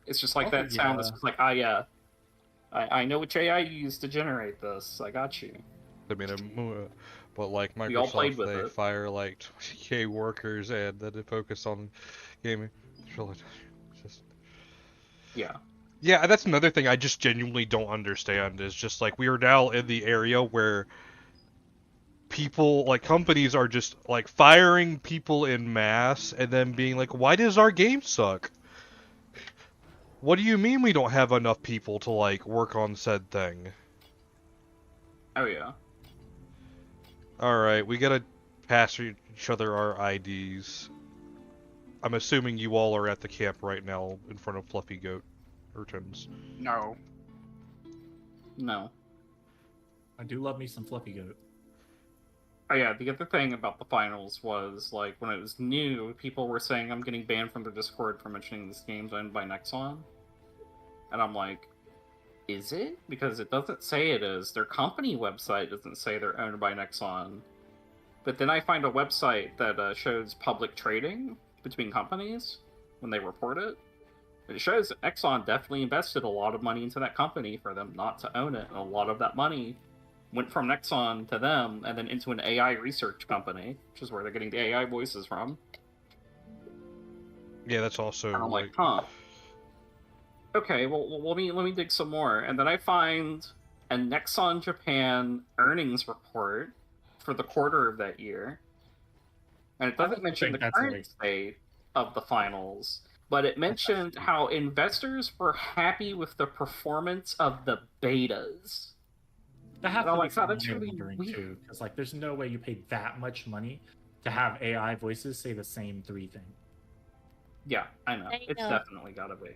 It's just like that sound that's just like, I know which AI you used to generate this. I got you. I mean, but like We all played Microsoft, with they it. fire like 20K workers and then they focus on gaming. It's really just... Yeah. Yeah, that's another thing I just genuinely don't understand, is just like we are now in the area where people, like companies are just like firing people in mass and then being like, why does our game suck? What do you mean we don't have enough people to like work on said thing? Oh yeah. Alright, we gotta pass each other our IDs. I'm assuming you all are at the camp right now in front of Fluffy Goat Urchins. No. No. I do love me some Fluffy Goat. Oh yeah, the other thing about the finals was, like, when it was new, people were saying I'm getting banned from their Discord for mentioning this game's owned by Nexon. And I'm like, is it? Because it doesn't say it is. Their company website doesn't say they're owned by Nexon. But then I find a website that shows public trading between companies when they report it. It shows that Exxon definitely invested a lot of money into that company for them not to own it. And a lot of that money went from Nexon to them and then into an AI research company, which is where they're getting the AI voices from. Yeah, that's also And I'm like, huh. Okay, well, let me dig some more. And then I find a Nexon Japan earnings report for the quarter of that year. And it doesn't mention the current state of the finals, but it mentioned how investors were happy with the performance of the betas. That has to be that's really wondering weird. too, because like, there's no way you paid that much money to have AI voices say the same 3 things. Yeah, I know. It's definitely gotta be.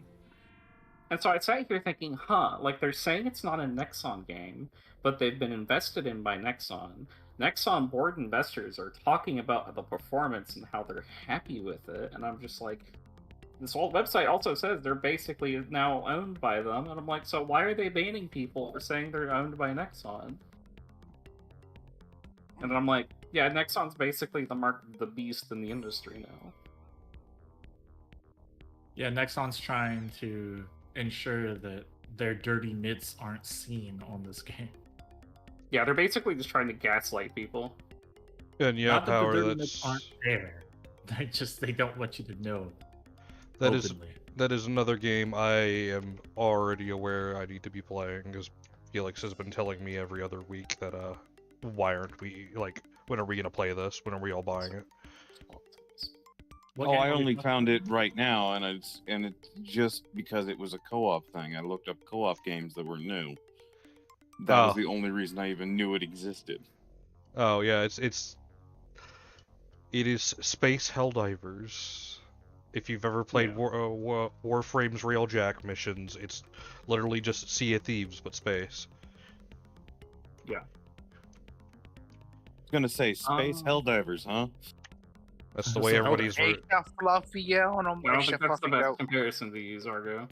And so I sat here thinking, like they're saying it's not a Nexon game, but they've been invested in by Nexon. Nexon board investors are talking about the performance and how they're happy with it, and I'm just like, this whole website also says they're basically now owned by them, and I'm like, so why are they banning people for saying they're owned by Nexon? And I'm like, yeah, Nexon's basically the mark of the beast in the industry now. Yeah, Nexon's trying to ensure that their dirty mitts aren't seen on this game. Yeah, they're basically just trying to gaslight people. And yeah, Not that Power, the dirty that's... mitts aren't there. They don't want you to know. That is another game I am already aware I need to be playing, because Felix has been telling me every other week that, why aren't we, like, when are we gonna play this? When are we all buying it? I only found it right now, and it's just because it was a co-op thing. I looked up co-op games that were new. That was the only reason I even knew it existed. Oh yeah, it is Space Helldivers. If you've ever played Warframe's Railjack missions, it's literally just Sea of Thieves but space. Yeah. I was gonna say Space Helldivers, huh? That's the way everybody's. I don't think that's the best comparison to use, Argo.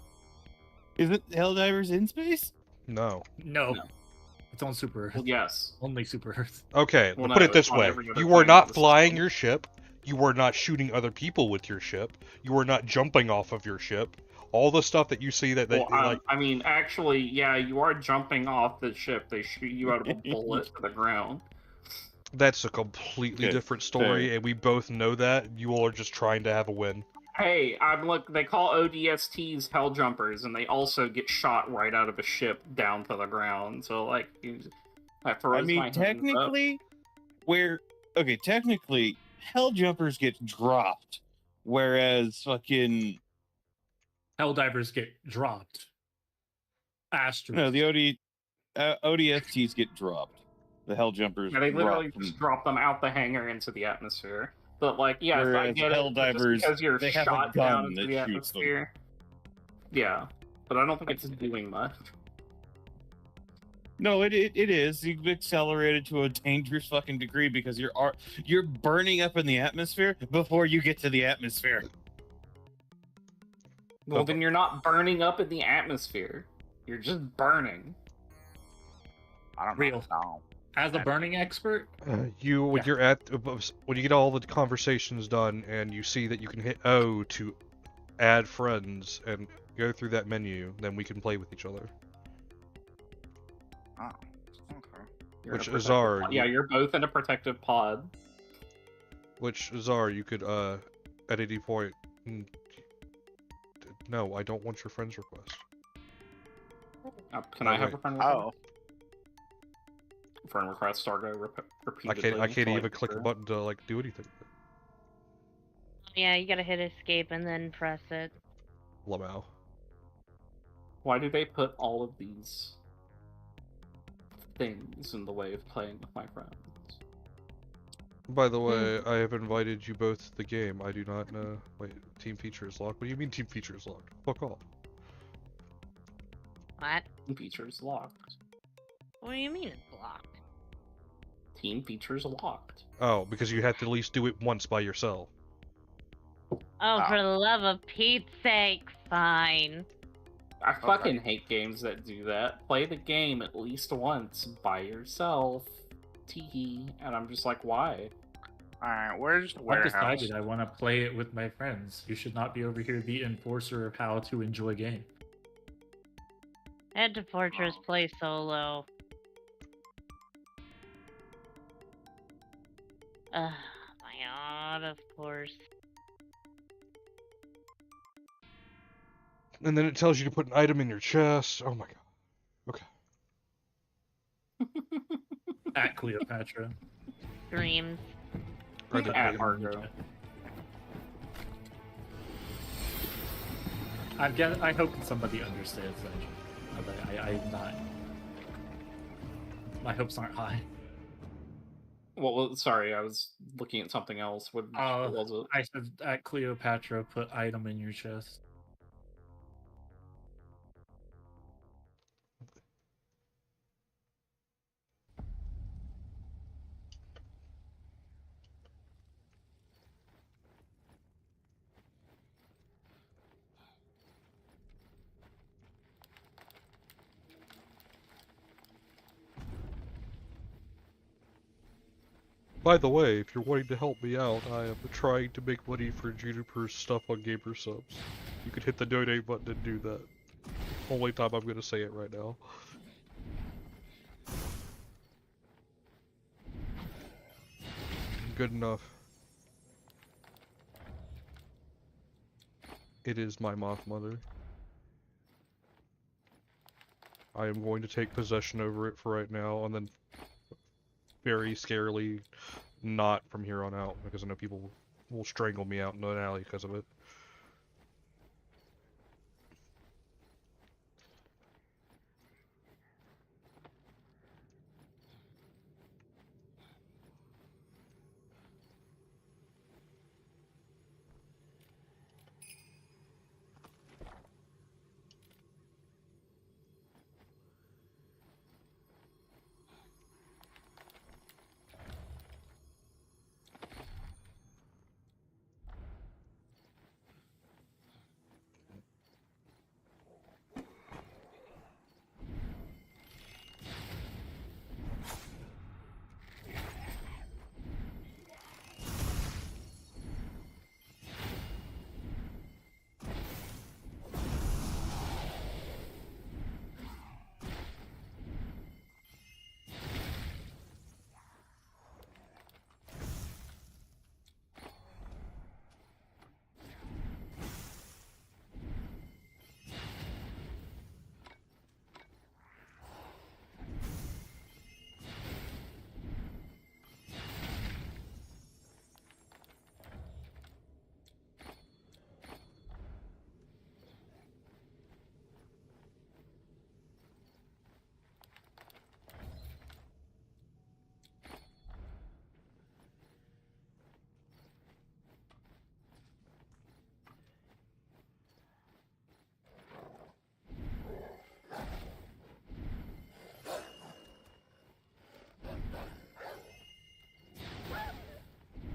Isn't Helldivers in space? No. No. It's on Super Earth. Well, yes. Only Super Earth. Okay, Well, put no, it this it's on way. every other You are planet not of the flying system. your ship. You are not shooting other people with your ship. You are not jumping off of your ship. All the stuff that you see that they like. I mean, actually, yeah, you are jumping off the ship. They shoot you out of a bullet to the ground. That's a completely different story, and we both know that. You all are just trying to have a win. Hey, they call ODSTs hell jumpers, and they also get shot right out of a ship down to the ground. So, like, I mean, technically, technically, hell jumpers get dropped, whereas fucking Helldivers get dropped. Asterisk. No, the ODSTs get dropped. The hell jumpers. Yeah, they literally just drop them out the hangar into the atmosphere. But like, yeah, I get hell it. Divers, because you're they have a shot gun down into that the shoots them. atmosphere. Yeah, but I don't think it's doing much. No, it is. You've accelerated to a dangerous fucking degree because you're burning up in the atmosphere before you get to the atmosphere. Well, then you're not burning up in the atmosphere. You're just burning. I don't Real. know. As a burning expert, When you get all the conversations done and you see that you can hit O to add friends and go through that menu, then we can play with each other. Oh, okay. Which Azar, you're both in a protective pod. Which Azar, you could at any point. No, I don't want your friend's request. Can I have a friend request? Oh. Friend request, Stargo repeatedly. I can't even click a button to like do anything. Yeah, you gotta hit escape and then press it. Lamau. Why do they put all of these things in the way of playing with my friends? By the way, I have invited you both to the game. I do not know. Wait, team feature is locked. What do you mean team feature is locked? Fuck off. What? Team feature is locked. What do you mean it's locked? Team features locked. Oh, because you have to at least do it once by yourself. Oh, for the love of Pete's sake, fine. I fucking hate games that do that. Play the game at least once by yourself. Teehee. And I'm just like, why? Alright, where's the I've warehouse? decided I want to play it with my friends. You should not be over here the enforcer of how to enjoy game. Head to Fortress, play solo. My god, of course. And then it tells you to put an item in your chest. Oh my god. Okay. At Cleopatra. Dreams. I didn't At make Argo. I hope somebody understands that. But I'm not. My hopes aren't high. Well, sorry, I was looking at something else. What was it? I said at Cleopatra, put item in your chest. By the way, if you're wanting to help me out, I am trying to make money for Juniper's stuff on Gamer Subs. You could hit the donate button and do that. Only time I'm gonna say it right now. Good enough. It is my moth mother. I am going to take possession over it for right now, and then very scarily not from here on out, because I know people will strangle me out in an alley because of it.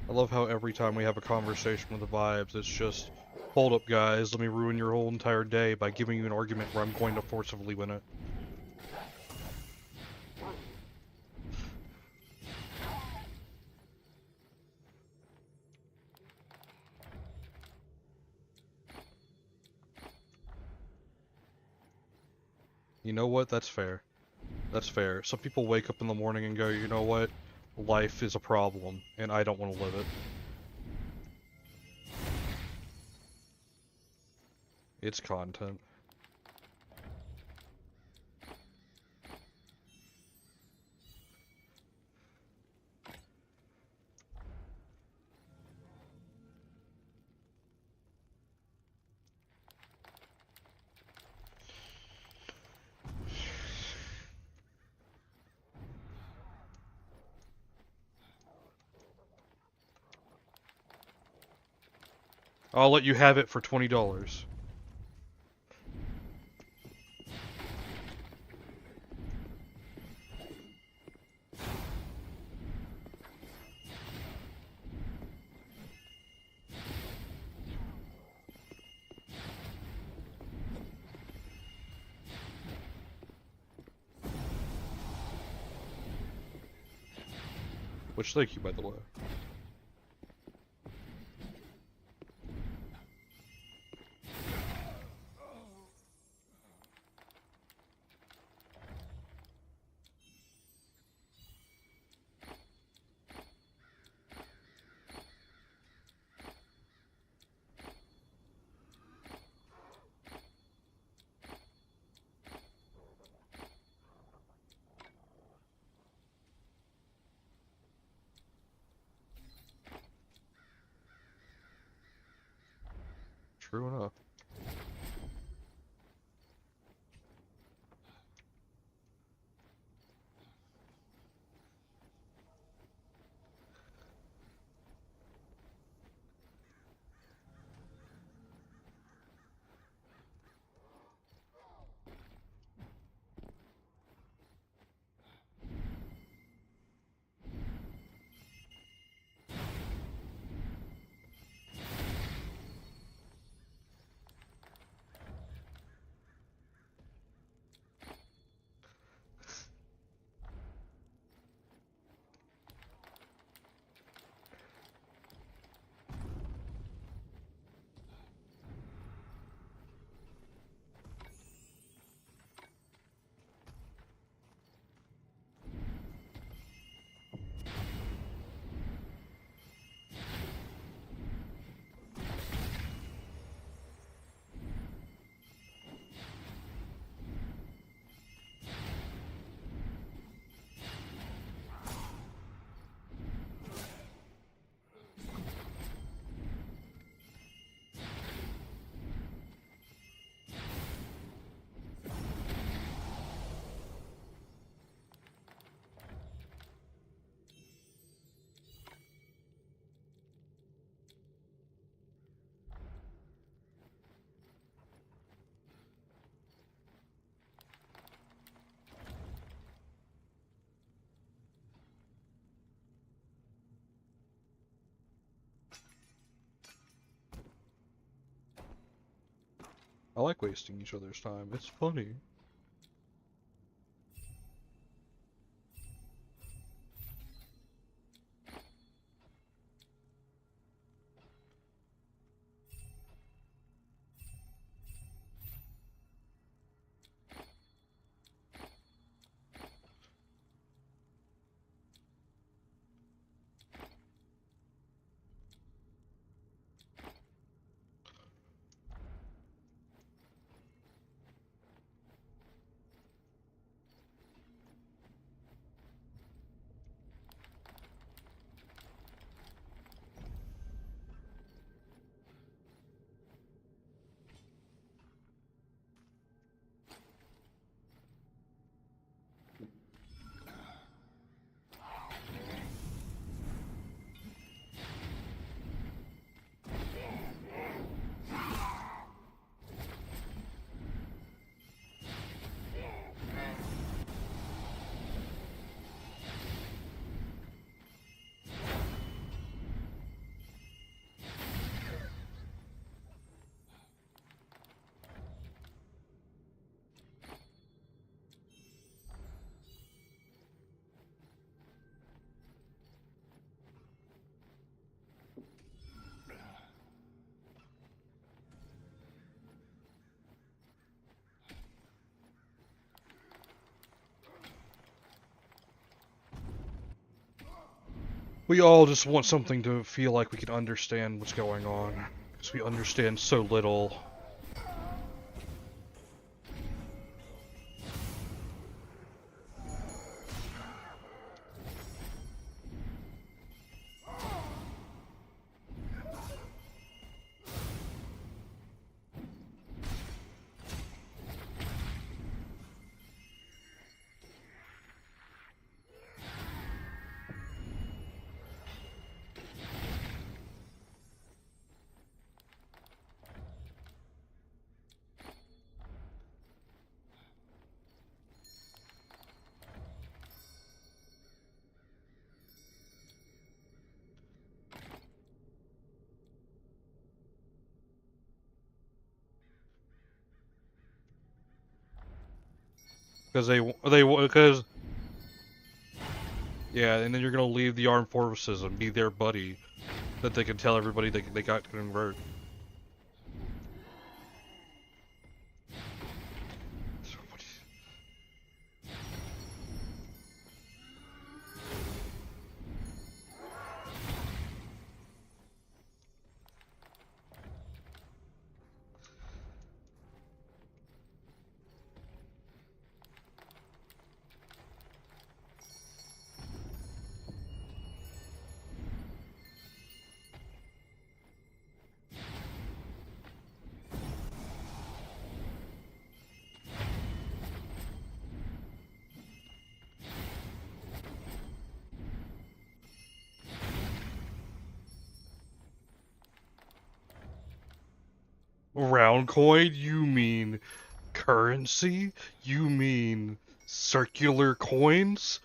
I love how every time we have a conversation with the vibes, it's just, hold up guys, let me ruin your whole entire day by giving you an argument where I'm going to forcibly win it. You know what? That's fair. That's fair. Some people wake up in the morning and go, you know what? Life is a problem, and I don't want to live it. It's content. I'll let you have it for $20. Which, thank you, by the way. true enough. I like wasting each other's time. It's funny. We all just want something to feel like we can understand what's going on, because we understand so little. Because yeah, and then you're gonna leave the armed forces and be their buddy, that they can tell everybody they got to convert. Round coin? You mean currency? You mean circular coins?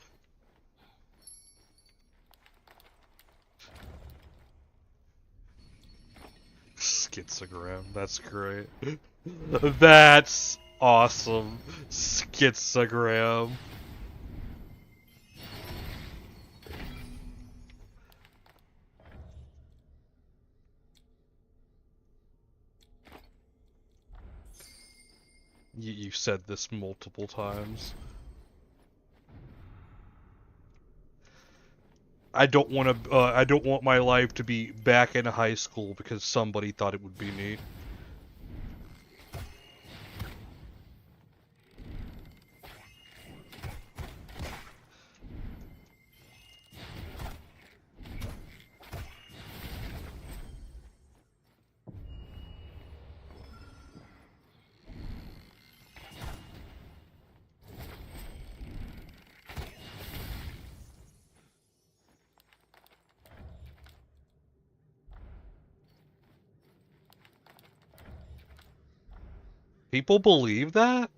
Schizogram, that's great. That's awesome. Schizogram. You've said this multiple times. I don't want my life to be back in high school because somebody thought it would be neat. People believe that?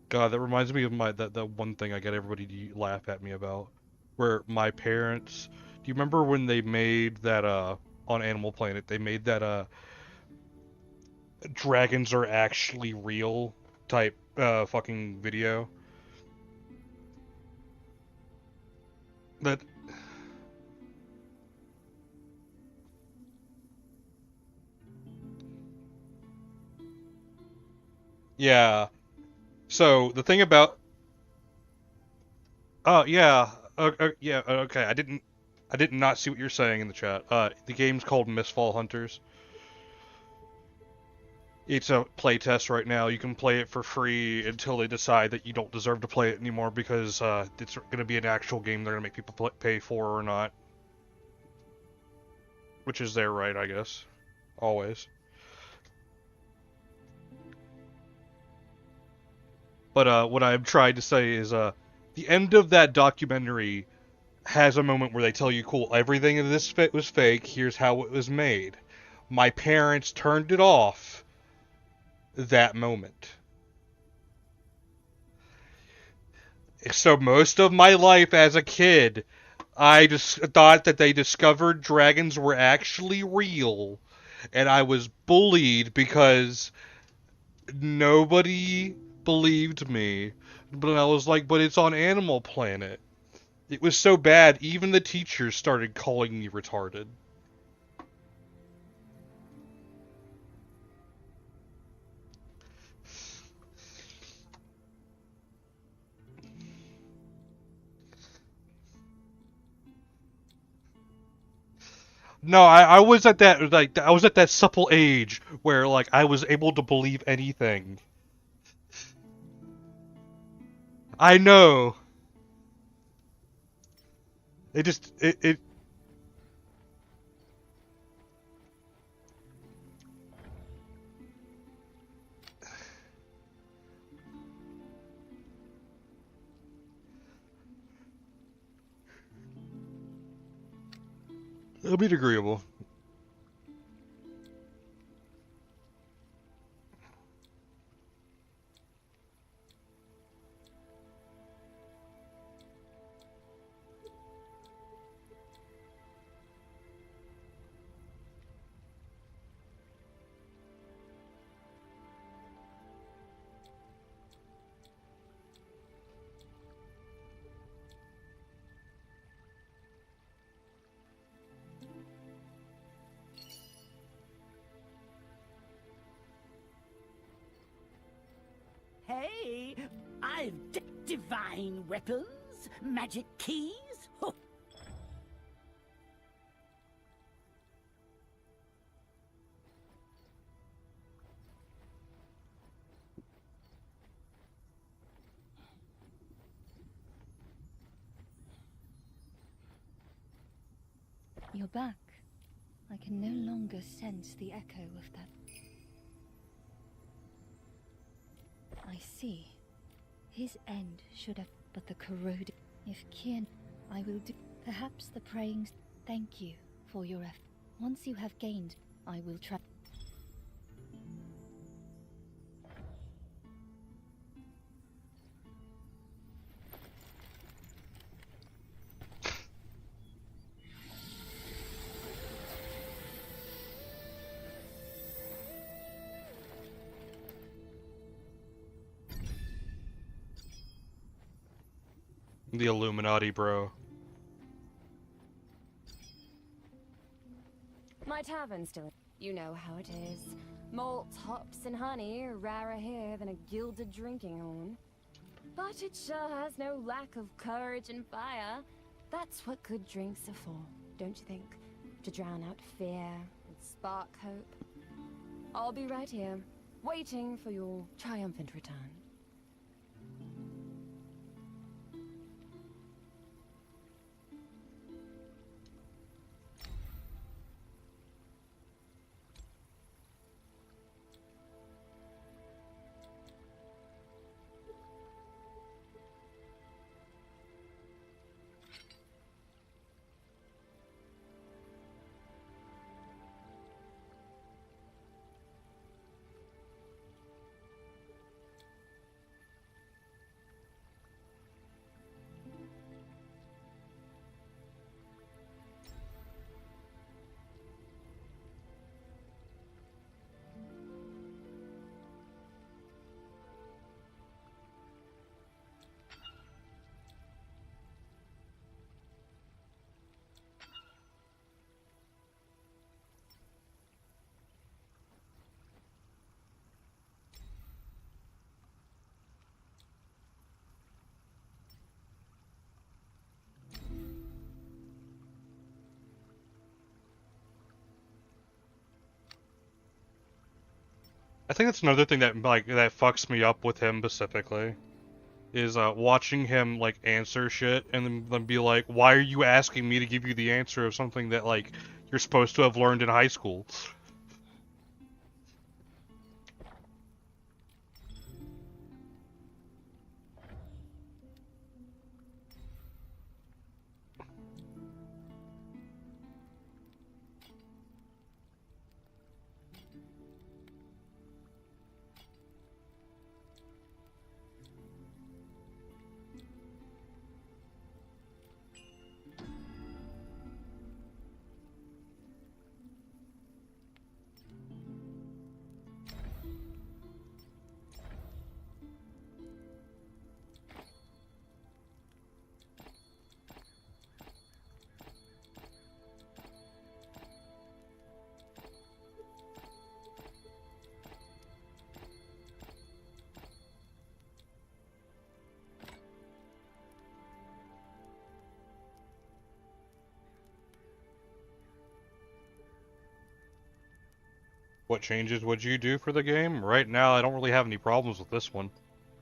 God, that reminds me of that one thing I get everybody to laugh at me about. Where my parents, do you remember when they made that on Animal Planet, they made that dragons are actually real type fucking video? That Yeah. So the thing about yeah, yeah, okay. I did not see what you're saying in the chat. The game's called Mistfall Hunters. It's a playtest right now. You can play it for free until they decide that you don't deserve to play it anymore because it's going to be an actual game they're going to make people pay for or not. Which is their right, I guess. Always. But what I'm trying to say is the end of that documentary has a moment where they tell you, cool, everything in this was fake, here's how it was made. My parents turned it off that moment. So most of my life as a kid, I just thought that they discovered dragons were actually real, and I was bullied because nobody believed me. But I was like, but it's on Animal Planet. It was so bad, even the teachers started calling me retarded. No, I was at that supple age where like I was able to believe anything. I know. It It'll be agreeable. Hey, I've divine weapons, magic keys. Ho. You're back. I can no longer sense the echo of that. I see. His end should have, but the corroded. If Kian, I will do. Perhaps the praying. Thank you for your effort. Once you have gained, I will try. The Illuminati, bro. My tavern still. You know how it is. Malt, hops, and honey are rarer here than a gilded drinking horn. But it sure has no lack of courage and fire. That's what good drinks are for, don't you think? To drown out fear and spark hope. I'll be right here, waiting for your triumphant return. I think that's another thing that that fucks me up with him specifically, is watching him like answer shit and then be like, "Why are you asking me to give you the answer of something that like you're supposed to have learned in high school?" What changes would you do for the game? Right now, I don't really have any problems with this one.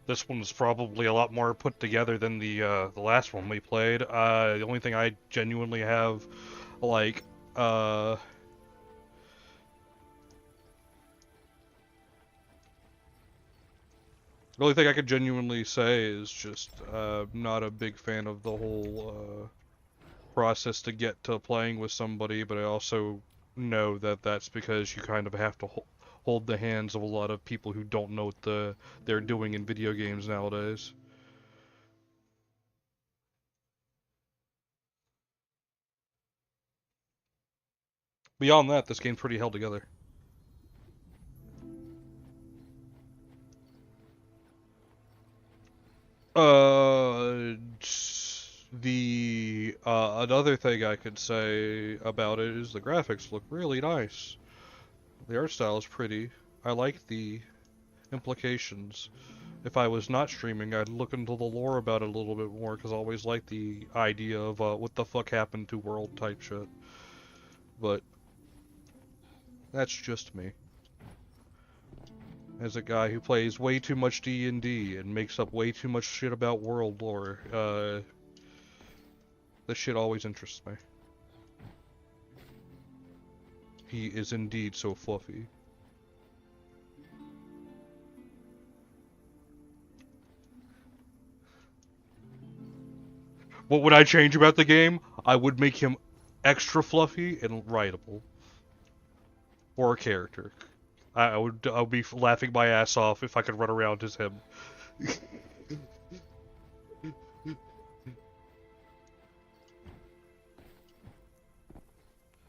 This one's probably a lot more put together than the last one we played. The only thing I genuinely have, like, the only thing I could genuinely say is just, not a big fan of the whole, process to get to playing with somebody, but I also know that that's because you kind of have to hold the hands of a lot of people who don't know what they're doing in video games nowadays. Beyond that, this game's pretty held together. Another thing I could say about it is the graphics look really nice. The art style is pretty. I like the implications. If I was not streaming, I'd look into the lore about it a little bit more, because I always like the idea of what the fuck happened to world type shit. But that's just me. As a guy who plays way too much D&D and makes up way too much shit about world lore, this shit always interests me. He is indeed so fluffy. What would I change about the game? I would make him extra fluffy and writable. Or a character. I would be laughing my ass off if I could run around as him.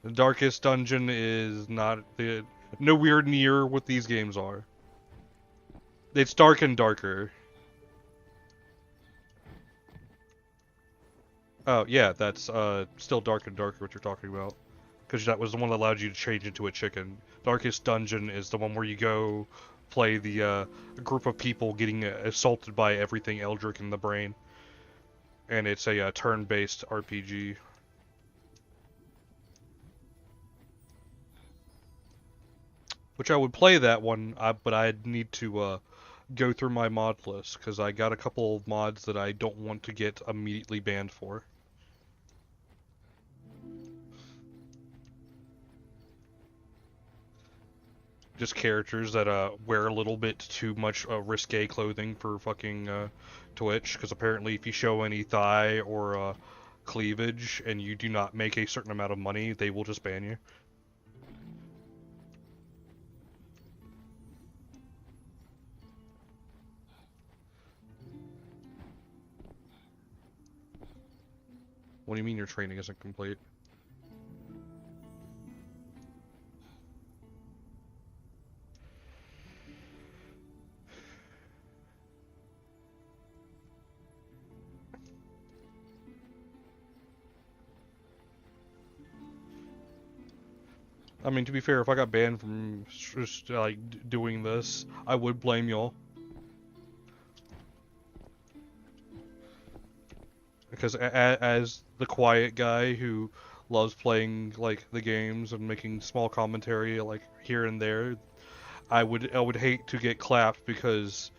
The Darkest Dungeon is nowhere near what these games are. It's dark and darker. Oh, yeah, that's still Dark and Darker what you're talking about. Because that was the one that allowed you to change into a chicken. Darkest Dungeon is the one where you go play the group of people getting assaulted by everything Eldritch in the brain. And it's a turn-based RPG. Which I would play that one, but I'd need to go through my mod list, because I got a couple of mods that I don't want to get immediately banned for. Just characters that wear a little bit too much risque clothing for fucking Twitch, because apparently if you show any thigh or cleavage and you do not make a certain amount of money, they will just ban you. What do you mean your training isn't complete? I mean, to be fair, if I got banned from just like doing this, I would blame y'all. Because as the quiet guy who loves playing like the games and making small commentary like here and there, I would hate to get clapped because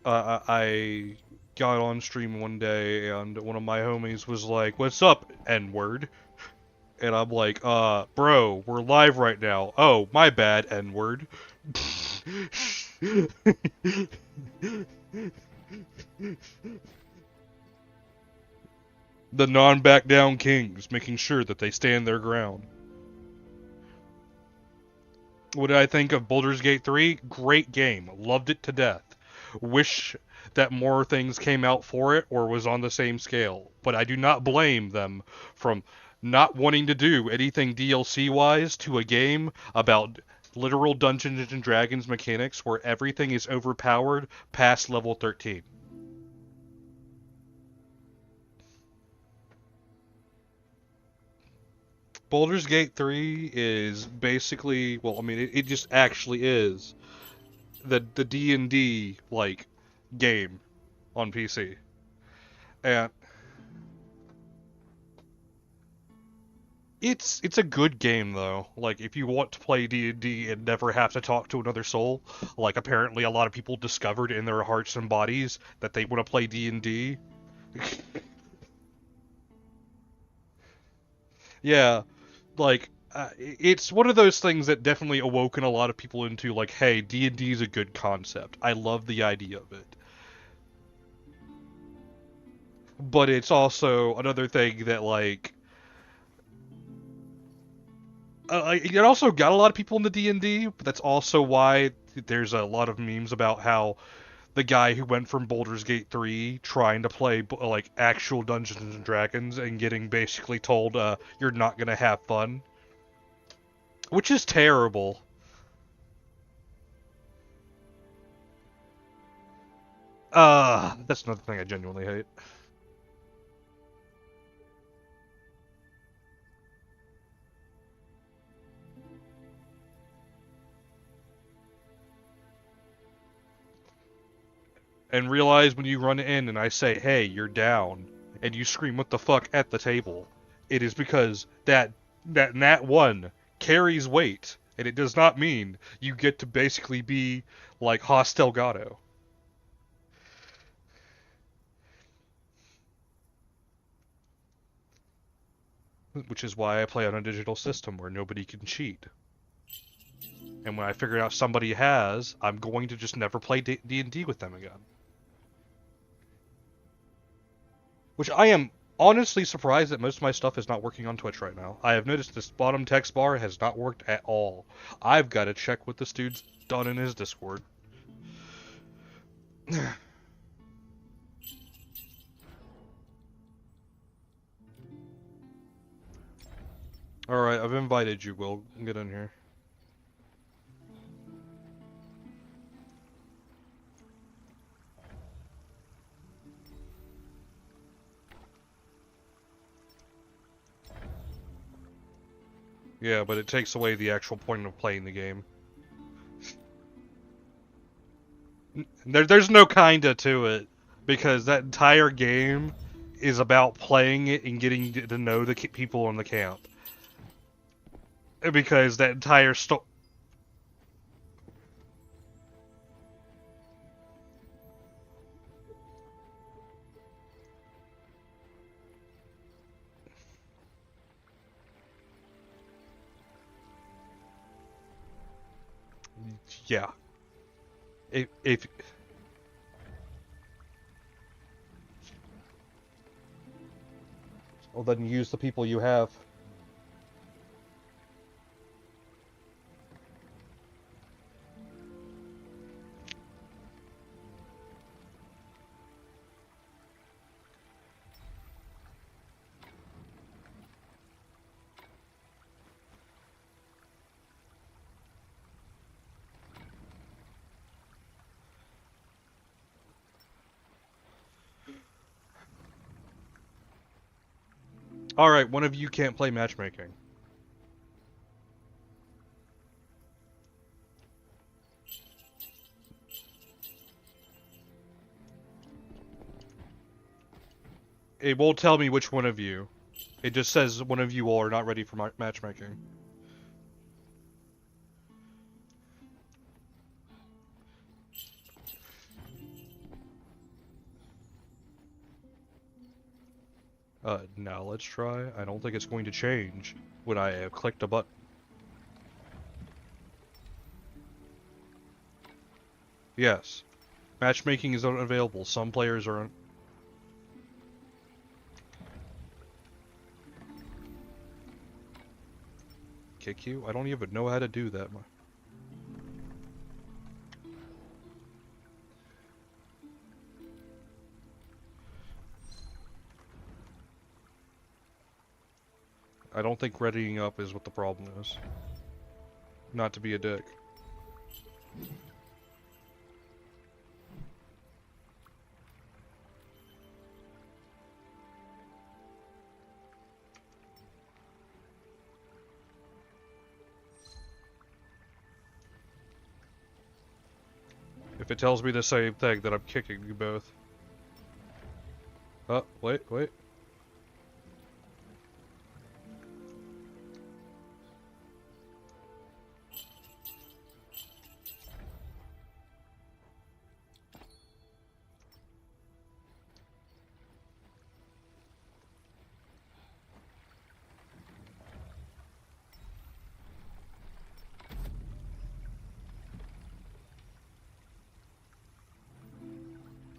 I got on stream one day and one of my homies was like, "What's up, N-word?" And I'm like, bro, we're live right now. Oh, my bad, N-word. The non-back down kings, making sure that they stand their ground. What did I think of Baldur's Gate 3? Great game. Loved it to death. Wish that more things came out for it or was on the same scale. But I do not blame them from not wanting to do anything DLC-wise to a game about literal Dungeons and Dragons mechanics where everything is overpowered past level 13. Baldur's Gate 3 is basically, well, I mean, it just actually is the D&D, like, game on PC. And it's a good game, though. Like, if you want to play D&D and never have to talk to another soul, like, apparently a lot of people discovered in their hearts and bodies that they want to play D&D. Yeah. Like, it's one of those things that definitely awoken a lot of people into, like, hey, D&D is a good concept. I love the idea of it. but it's also another thing that, like, it also got a lot of people into D&D, but that's also why there's a lot of memes about how the guy who went from Baldur's Gate 3 trying to play, like, actual Dungeons and Dragons and getting basically told, you're not gonna have fun. Which is terrible. That's another thing I genuinely hate. And realize when you run in and I say, hey, you're down, and you scream what the fuck at the table, it is because that nat 1 carries weight, and it does not mean you get to basically be like Hoss Delgado. Which is why I play on a digital system where nobody can cheat. And when I figure out somebody has, I'm going to just never play D&D with them again. Which I am honestly surprised that most of my stuff is not working on Twitch right now. I have noticed this bottom text bar has not worked at all. I've got to check what this dude's done in his Discord. Alright, I've invited you, Will. Get in here. Yeah, but it takes away the actual point of playing the game. There's no kinda to it, because that entire game is about playing it and getting to know the people in the camp. Because that entire yeah. If well, then use the people you have. Alright, one of you can't play matchmaking. It won't tell me which one of you. It just says one of you all are not ready for matchmaking. Now let's try. I don't think it's going to change when I have clicked a button. Yes. Matchmaking is unavailable. Some players are kick you? I don't even know how to do that. I don't think readying up is what the problem is. Not to be a dick. If it tells me the same thing, then I'm kicking you both. Oh, wait.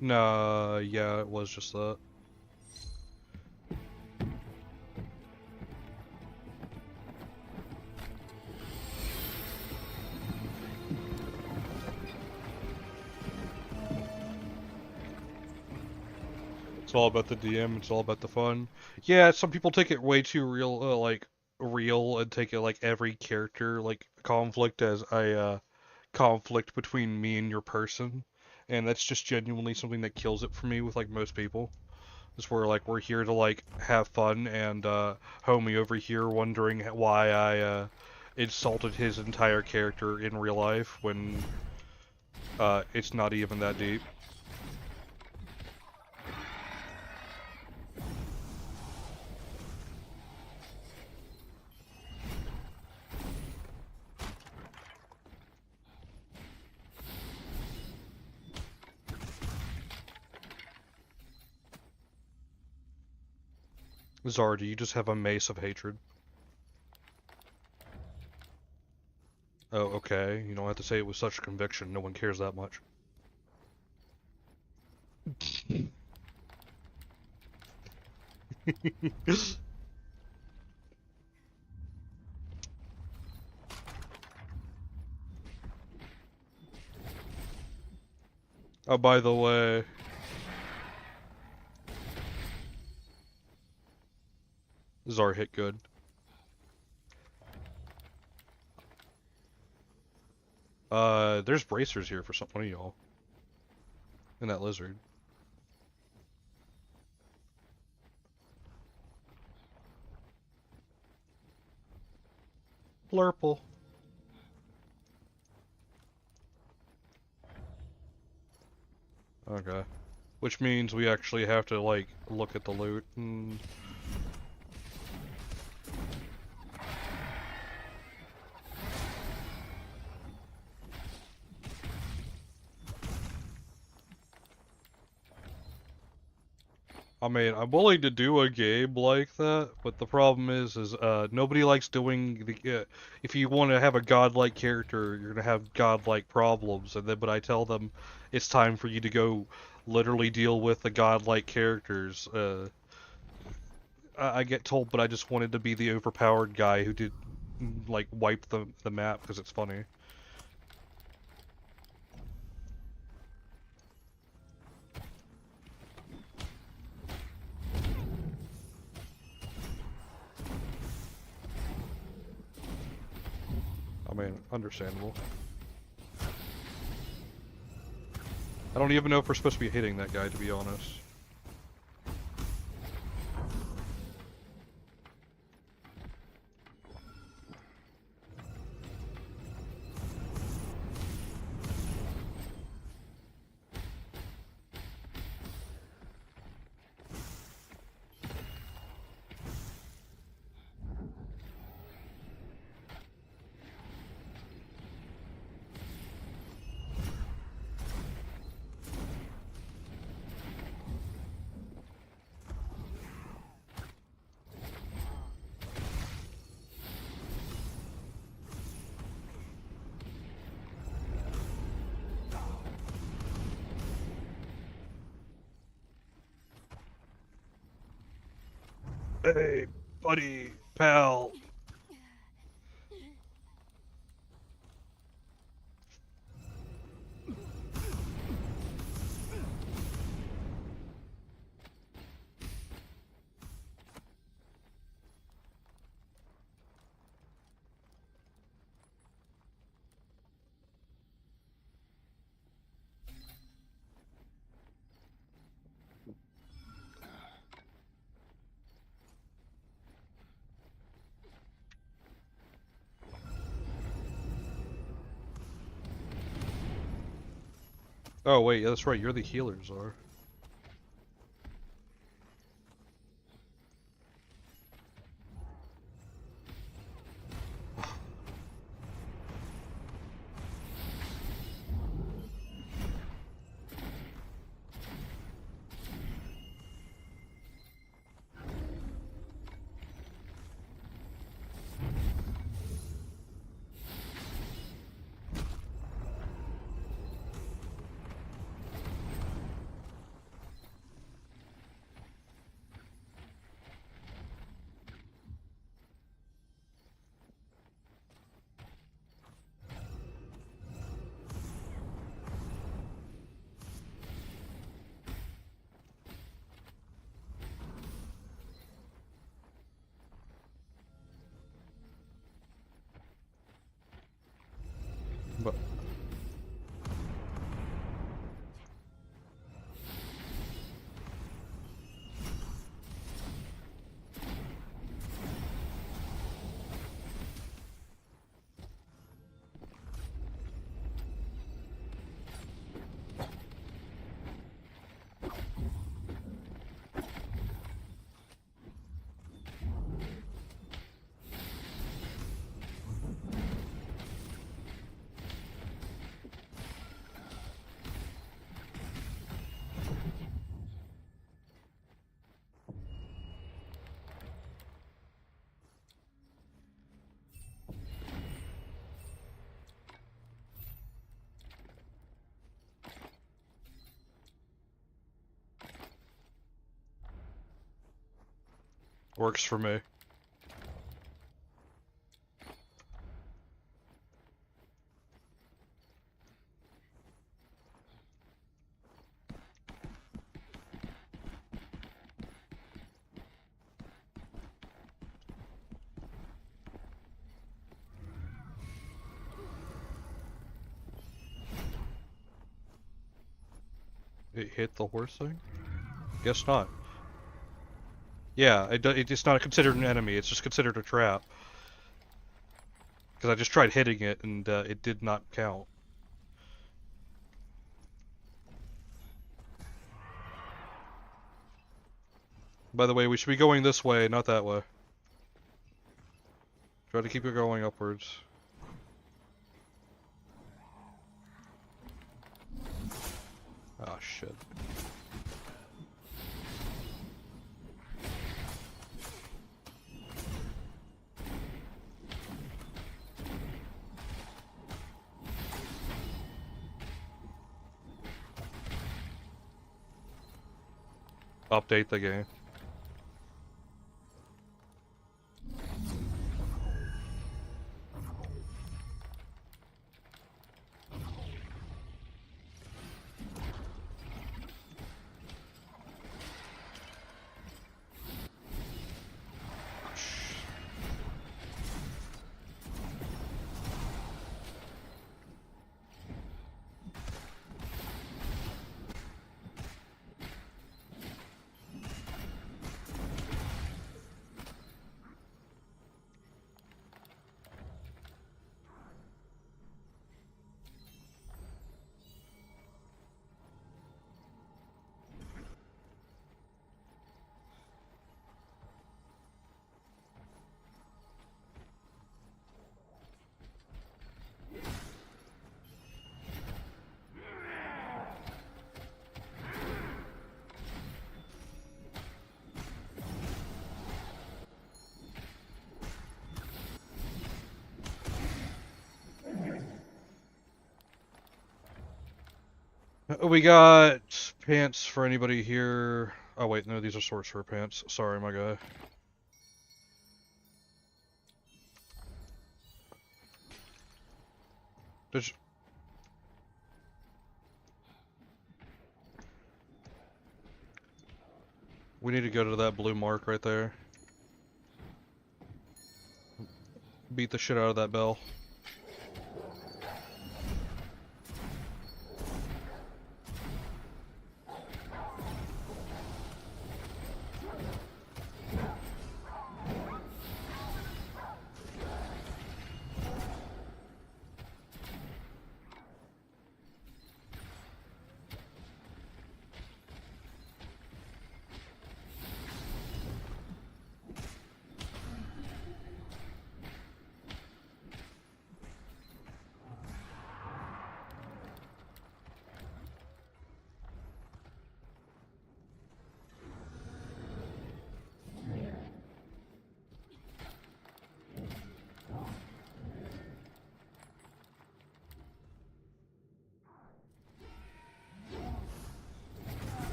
Nah, yeah, it was just that. It's all about the DM. It's all about the fun. Yeah, some people take it way too real, real, and take it like every character like conflict as a conflict between me and your person, and that's just genuinely something that kills it for me with like most people. Is where like we're here to like have fun, and homie over here wondering why I insulted his entire character in real life when it's not even that deep. Zara, do you just have a mace of hatred? Oh, okay. You don't have to say it with such conviction. No one cares that much. Oh, by the way... Zara hit good. There's bracers here for one of y'all. And that lizard. Blurple. Okay. Which means we actually have to, like, look at the loot and... I mean, I'm willing to do a game like that, but the problem is nobody likes doing the. If you want to have a godlike character, you're gonna have godlike problems, and then but I tell them it's time for you to go literally deal with the godlike characters. I get told, but I just wanted to be the overpowered guy who did like wipe the map because it's funny. I mean, understandable. I don't even know if we're supposed to be hitting that guy, to be honest. Hey, buddy, pal. Oh wait, yeah, that's right. You're the healers, are. But works for me. It hit the horse thing? Guess not. Yeah, it's not considered an enemy, it's just considered a trap. Because I just tried hitting it and it did not count. By the way, we should be going this way, not that way. Try to keep it going upwards. Ah, shit. Update the game. We got pants for anybody here. Oh wait, no, these are sorcerer pants. Sorry, my guy. Did you... We need to go to that blue mark right there. Beat the shit out of that bell.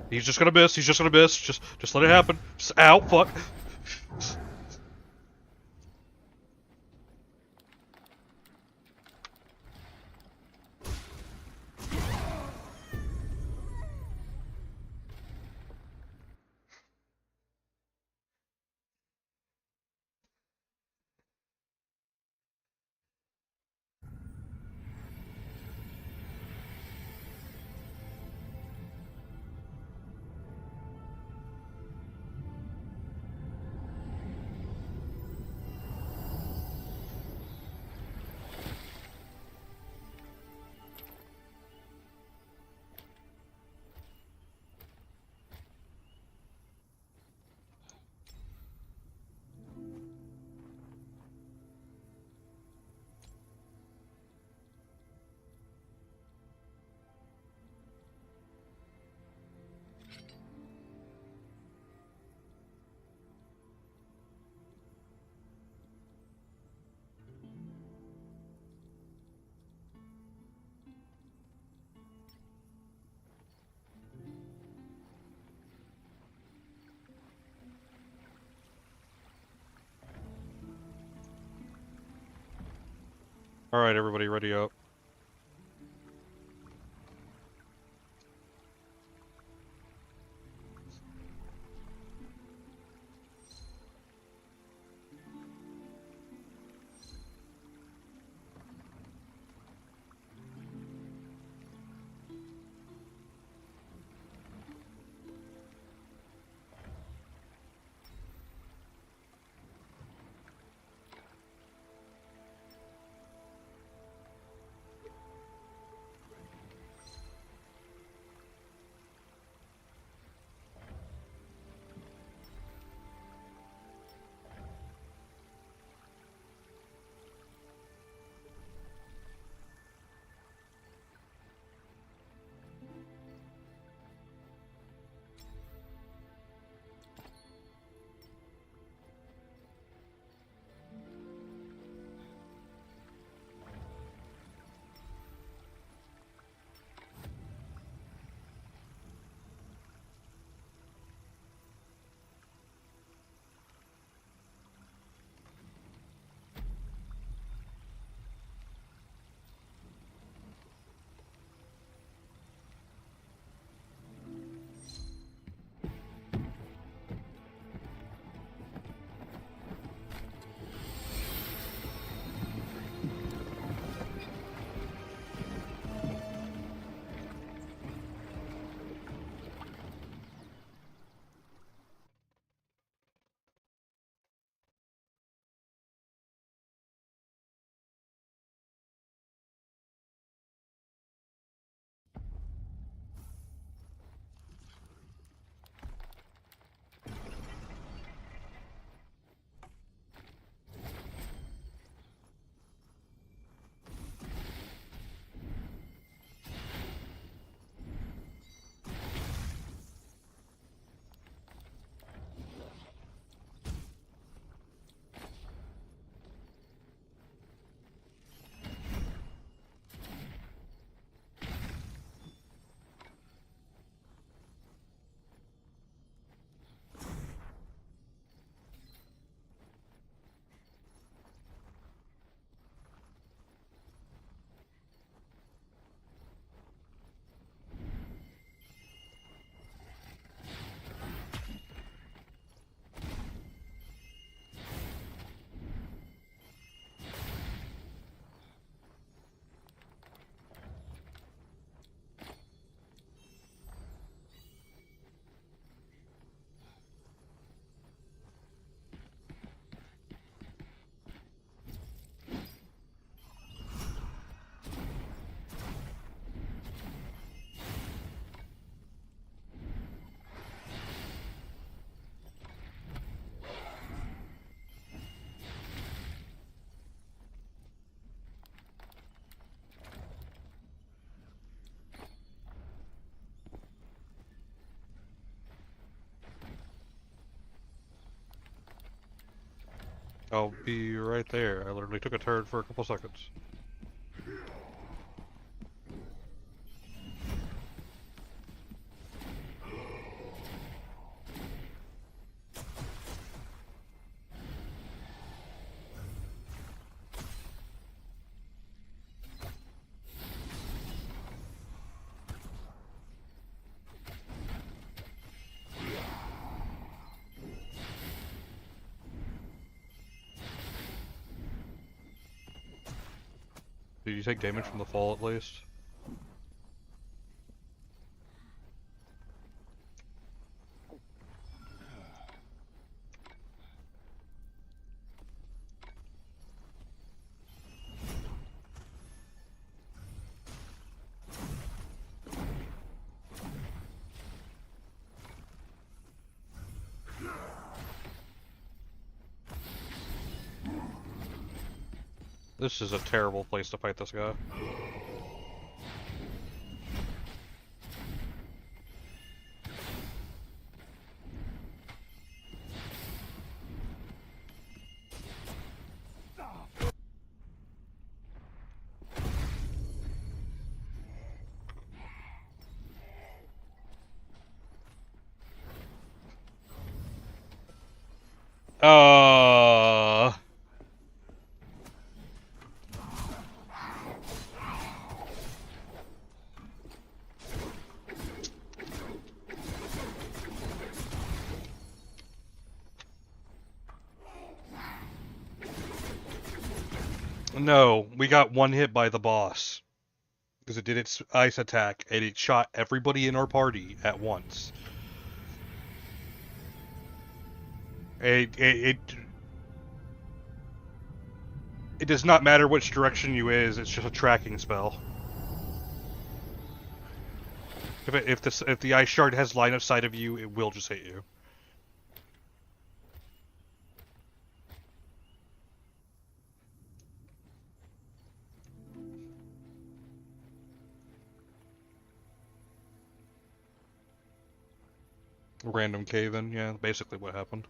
He's just gonna miss. He's just gonna miss. Just let it happen. Just ow, fuck. Alright, everybody, ready up. I'll be right there. I literally took a turn for a couple seconds. Did you take damage from the fall at least? This is a terrible place to fight this guy. No, we got one hit by the boss. Because it did its ice attack, and it shot everybody in our party at once. It does not matter which direction you is, it's just a tracking spell. If the ice shard has line of sight of you, it will just hit you. Random cave-in, yeah, basically what happened.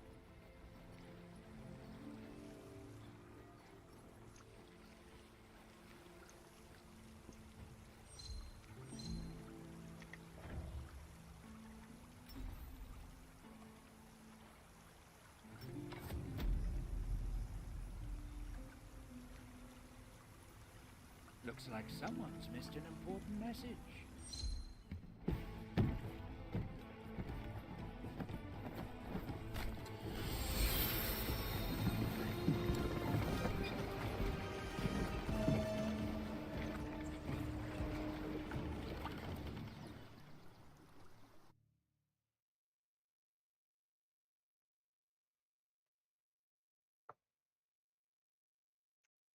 Looks like someone's missed an important message.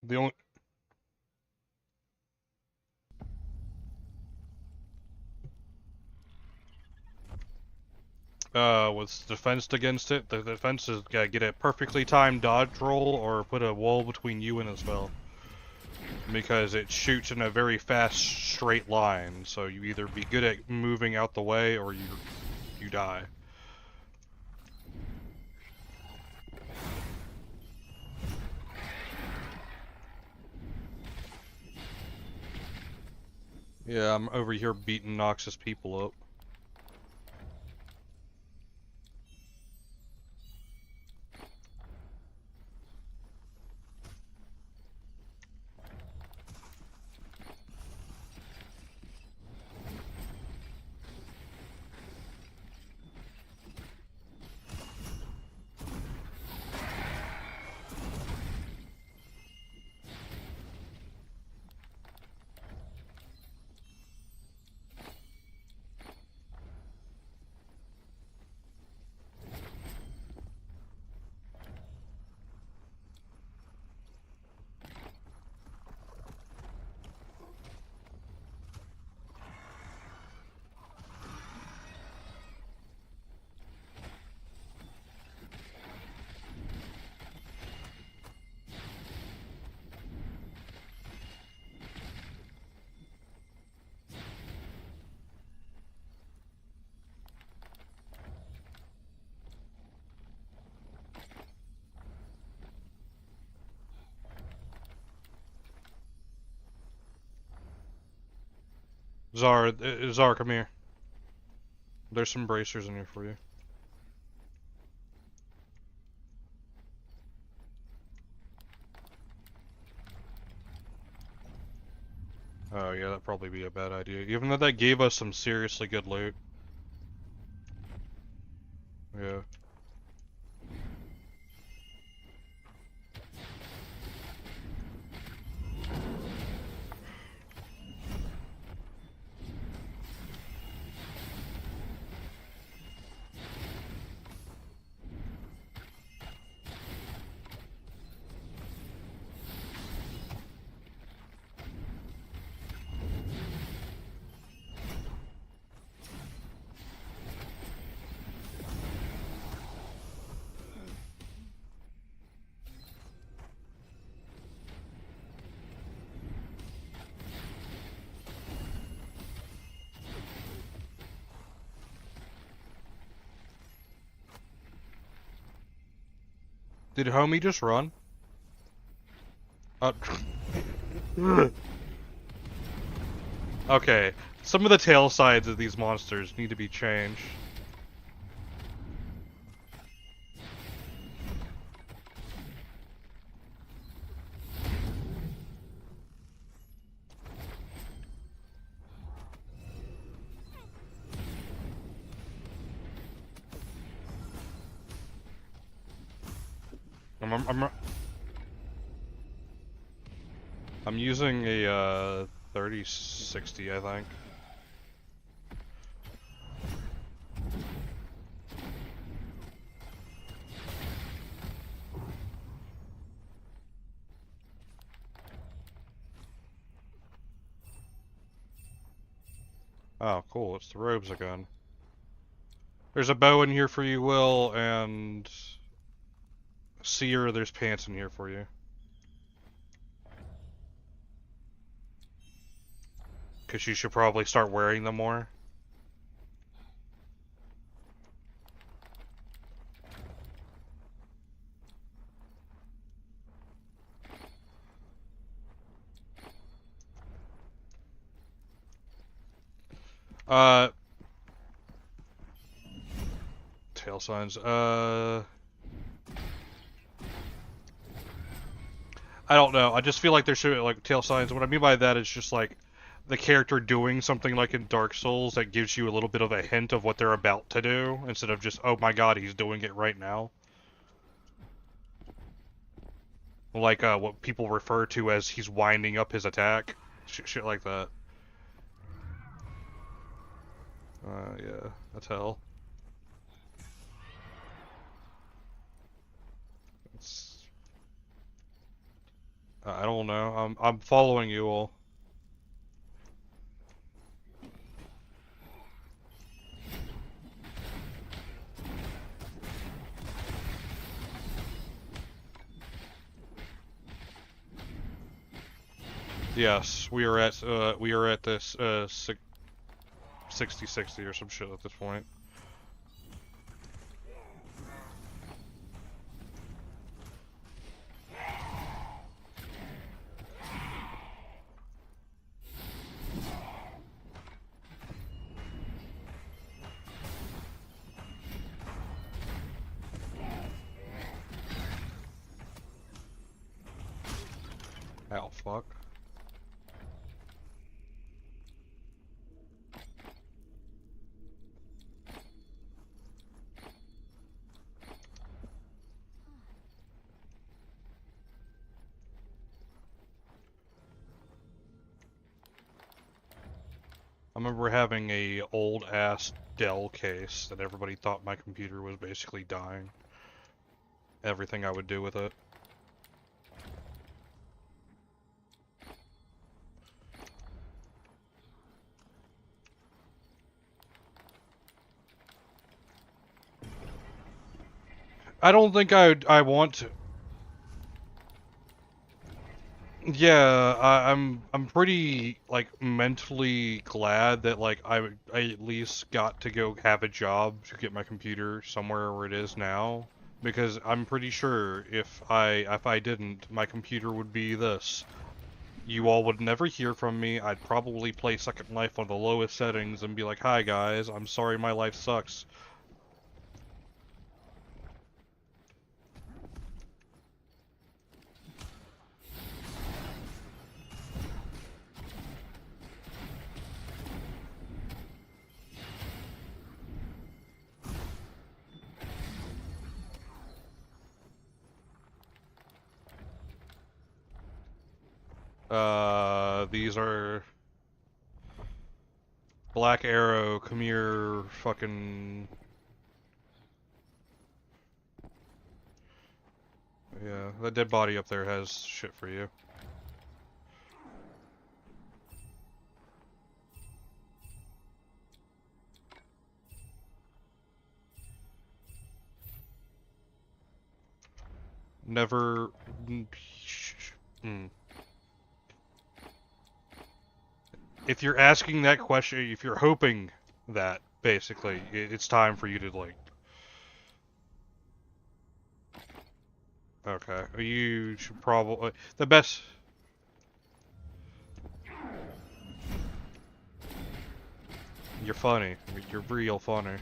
The only... was defensed against it. The defense is gotta get a perfectly timed dodge roll or put a wall between you and the spell. Because it shoots in a very fast, straight line, so you either be good at moving out the way or you die. Yeah, I'm over here beating Noxus people up. Zar, come here. There's some bracers in here for you. Oh yeah, that'd probably be a bad idea. Even though that gave us some seriously good loot. Yeah. Did homie just run? Okay, some of the tail sides of these monsters need to be changed. I'm using a 3060, I think. Oh, cool. It's the robes again. There's a bow in here for you, Will, and Seer, there's pants in here for you. Because you should probably start wearing them more. Tail signs. I don't know. I just feel like there should be, like, tail signs. What I mean by that is just, like, the character doing something like in Dark Souls that gives you a little bit of a hint of what they're about to do, instead of just, oh my god, he's doing it right now. Like, what people refer to as he's winding up his attack. Shit like that. Yeah, that's hell. I don't know. I'm following you all. Yes, we are at this 60-60 or some shit at this point. Ow, fuck. I remember having a old ass Dell case that everybody thought my computer was basically dying. Everything I would do with it. I don't think I want to. Yeah, I'm pretty, like, mentally glad that, like, I at least got to go have a job to get my computer somewhere where it is now, because I'm pretty sure if I didn't, my computer would be this. You all would never hear from me. I'd probably play Second Life on the lowest settings and be like, "Hi guys, I'm sorry my life sucks." These are Black Arrow, come here, fucking... Yeah, that dead body up there has shit for you. Never... If you're asking that question, if you're hoping that, basically, it's time for you to, like... Okay, you should probably... The best... You're funny. You're real funny.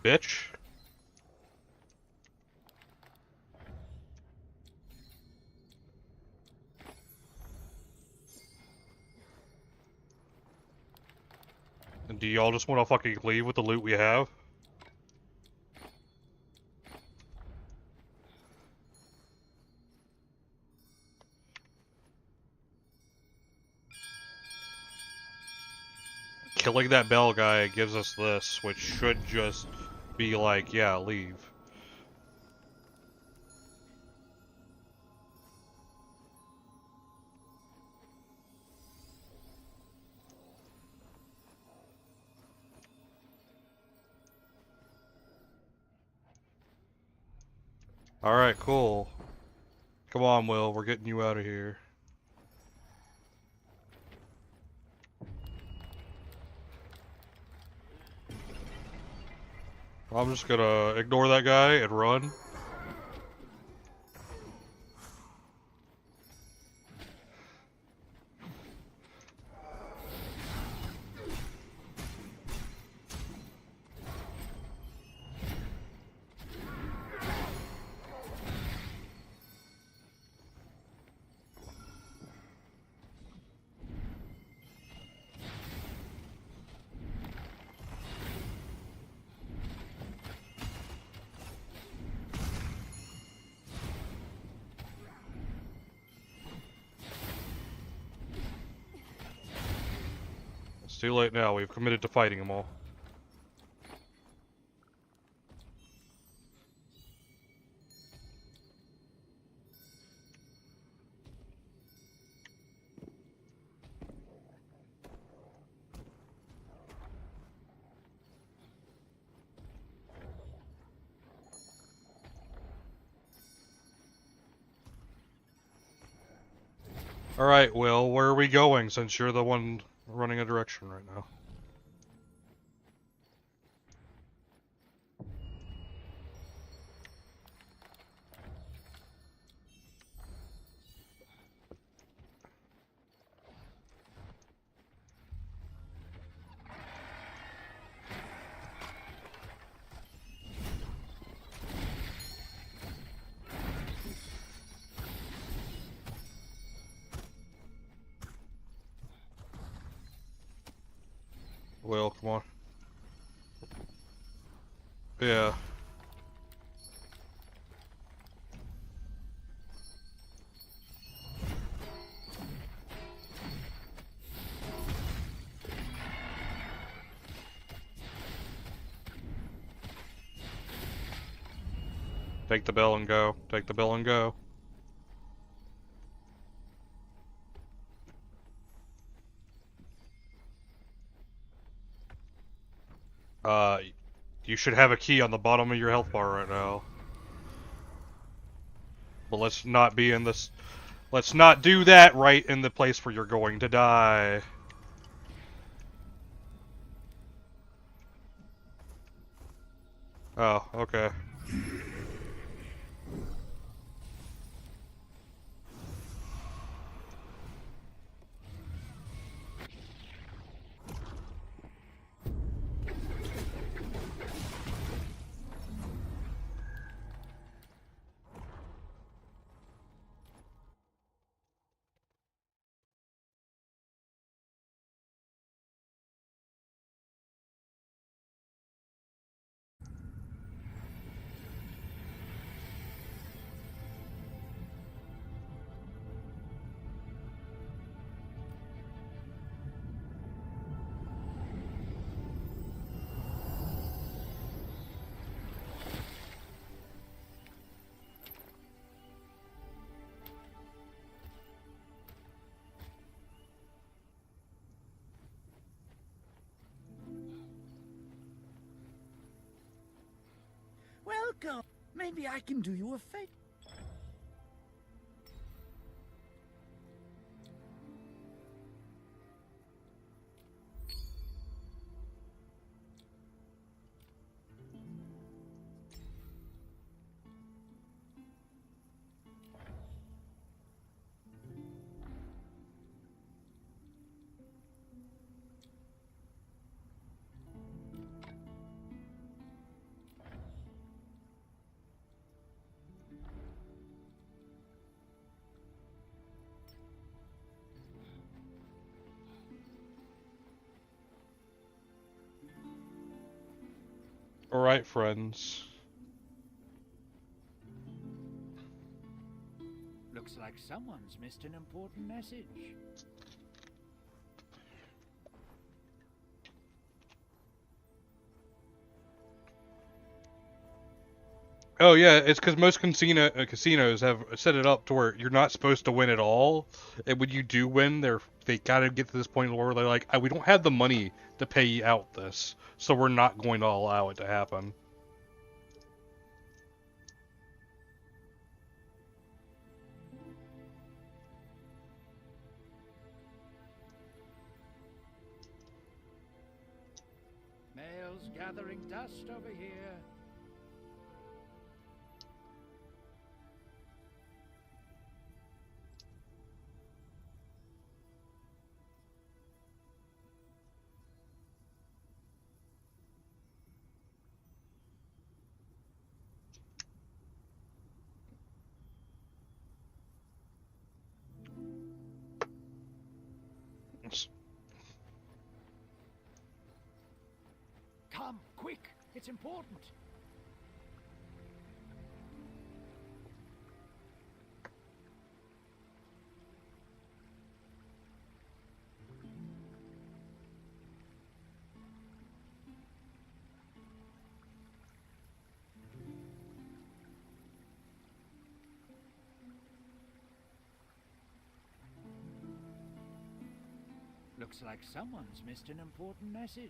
bitch. And do y'all just want to fucking leave with the loot we have? Killing that bell guy gives us this, which should just be like, yeah, leave. Alright, cool. Come on, Will, we're getting you out of here. I'm just gonna ignore that guy and run. It's too late now, we've committed to fighting them all. Alright, Will, where are we going since you're the one running a direction right now? Will, come on. Yeah. Take the bell and go. Take the bell and go. You should have a key on the bottom of your health bar right now. But let's not be in this... Let's not do that right in the place where you're going to die. Oh, okay. Welcome. Maybe I can do you a favor. Alright, friends. Looks like someone's missed an important message. Oh yeah, it's because most casinos have set it up to where you're not supposed to win at all, and when you do win, they gotta get to this point where they're like, we don't have the money to pay out this, so we're not going to allow it to happen. Males gathering dust over here. Come, quick! It's important! Looks like someone's missed an important message.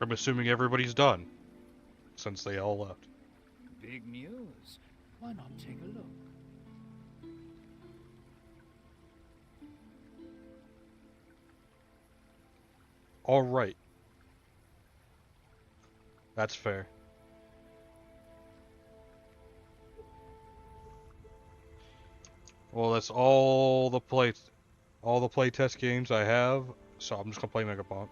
I'm assuming everybody's done, since they all left. Big news. Why not take a look? Alright. That's fair. Well, that's all the playtest games I have, so I'm just gonna play Megapunk.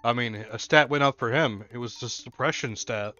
I mean, a stat went up for him. It was the suppression stat.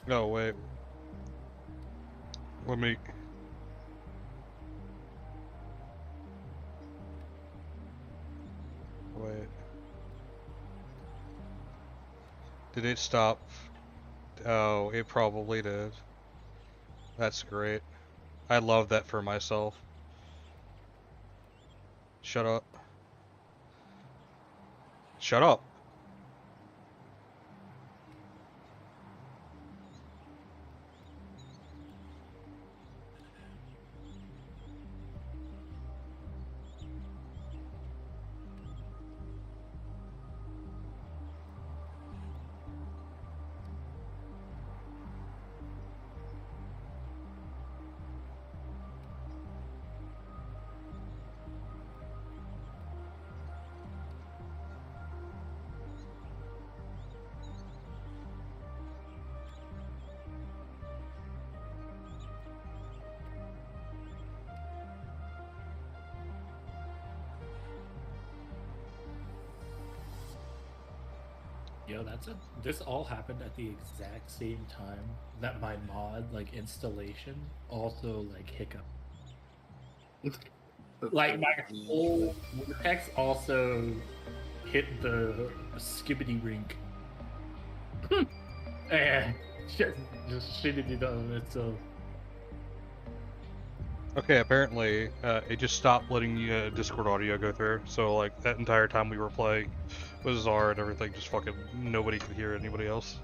No, wait. Let me... Wait. Did it stop? Oh, it probably did. That's great. I love that for myself. Shut up. Shut up. Yo, this all happened at the exact same time that my mod, like, installation also, like, hiccuped. Like, my whole vortex also hit the skibbity rink. And just shitted it on itself. Okay, apparently, it just stopped letting Discord audio go through, so, like, that entire time we were playing with Czar and everything, just fucking nobody could hear anybody else.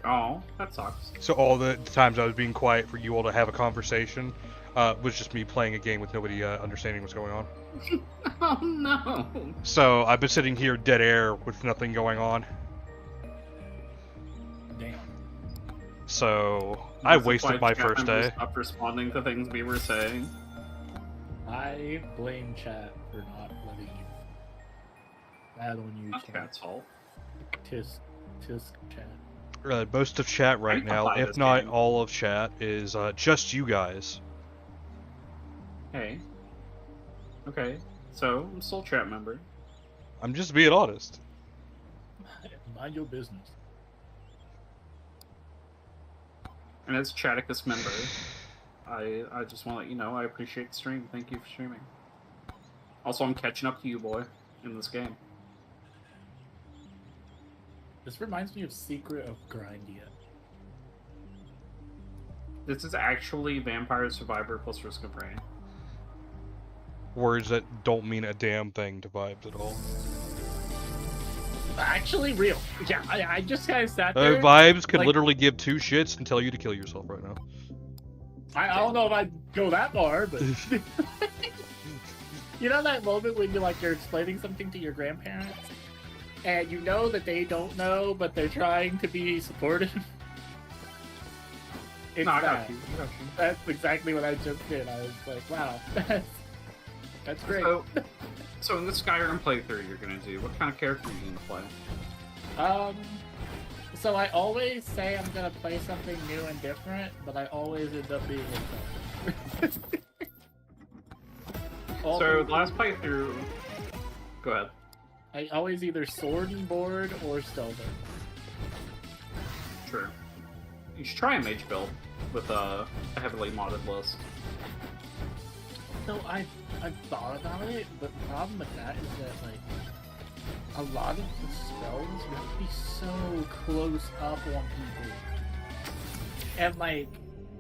Oh, that sucks. So all the times I was being quiet for you all to have a conversation, was just me playing a game with nobody understanding what's going on. Oh no! So I've been sitting here dead air with nothing going on. Damn. So I wasted my first day. Stopped responding to things we were saying. I blame chat for not letting you. Bad on you, That's chat. Cat's fault. Tisk chat. Most of chat right now, if not all of chat, is just you guys. Hey. Okay. So, I'm still a chat member. I'm just being honest. Mind your business. And as Chaticus member, I just want to let you know I appreciate the stream. Thank you for streaming. Also, I'm catching up to you, boy, in this game. This reminds me of Secret of Grindia. This is actually Vampire Survivor plus Risk of Rain. Words that don't mean a damn thing to vibes at all. Actually, real. Yeah, I just kind of sat there. Vibes could like, literally give two shits and tell you to kill yourself right now. I don't know if I'd go that far, but you know that moment when you're explaining something to your grandparents, and you know that they don't know, but they're trying to be supportive. It's No, I got that. you. I got you. That's exactly what I just did. I was like, wow, that's great. So in this Skyrim playthrough you're gonna do, what kind of character are you gonna play? So I always say I'm gonna play something new and different, but I always end up being a So last playthrough, go ahead. I always either sword and board or stealther. True. You should try a mage build with a heavily modded list. So I've thought about it, but the problem with that is that like a lot of the spells you have to be so close up on people. And like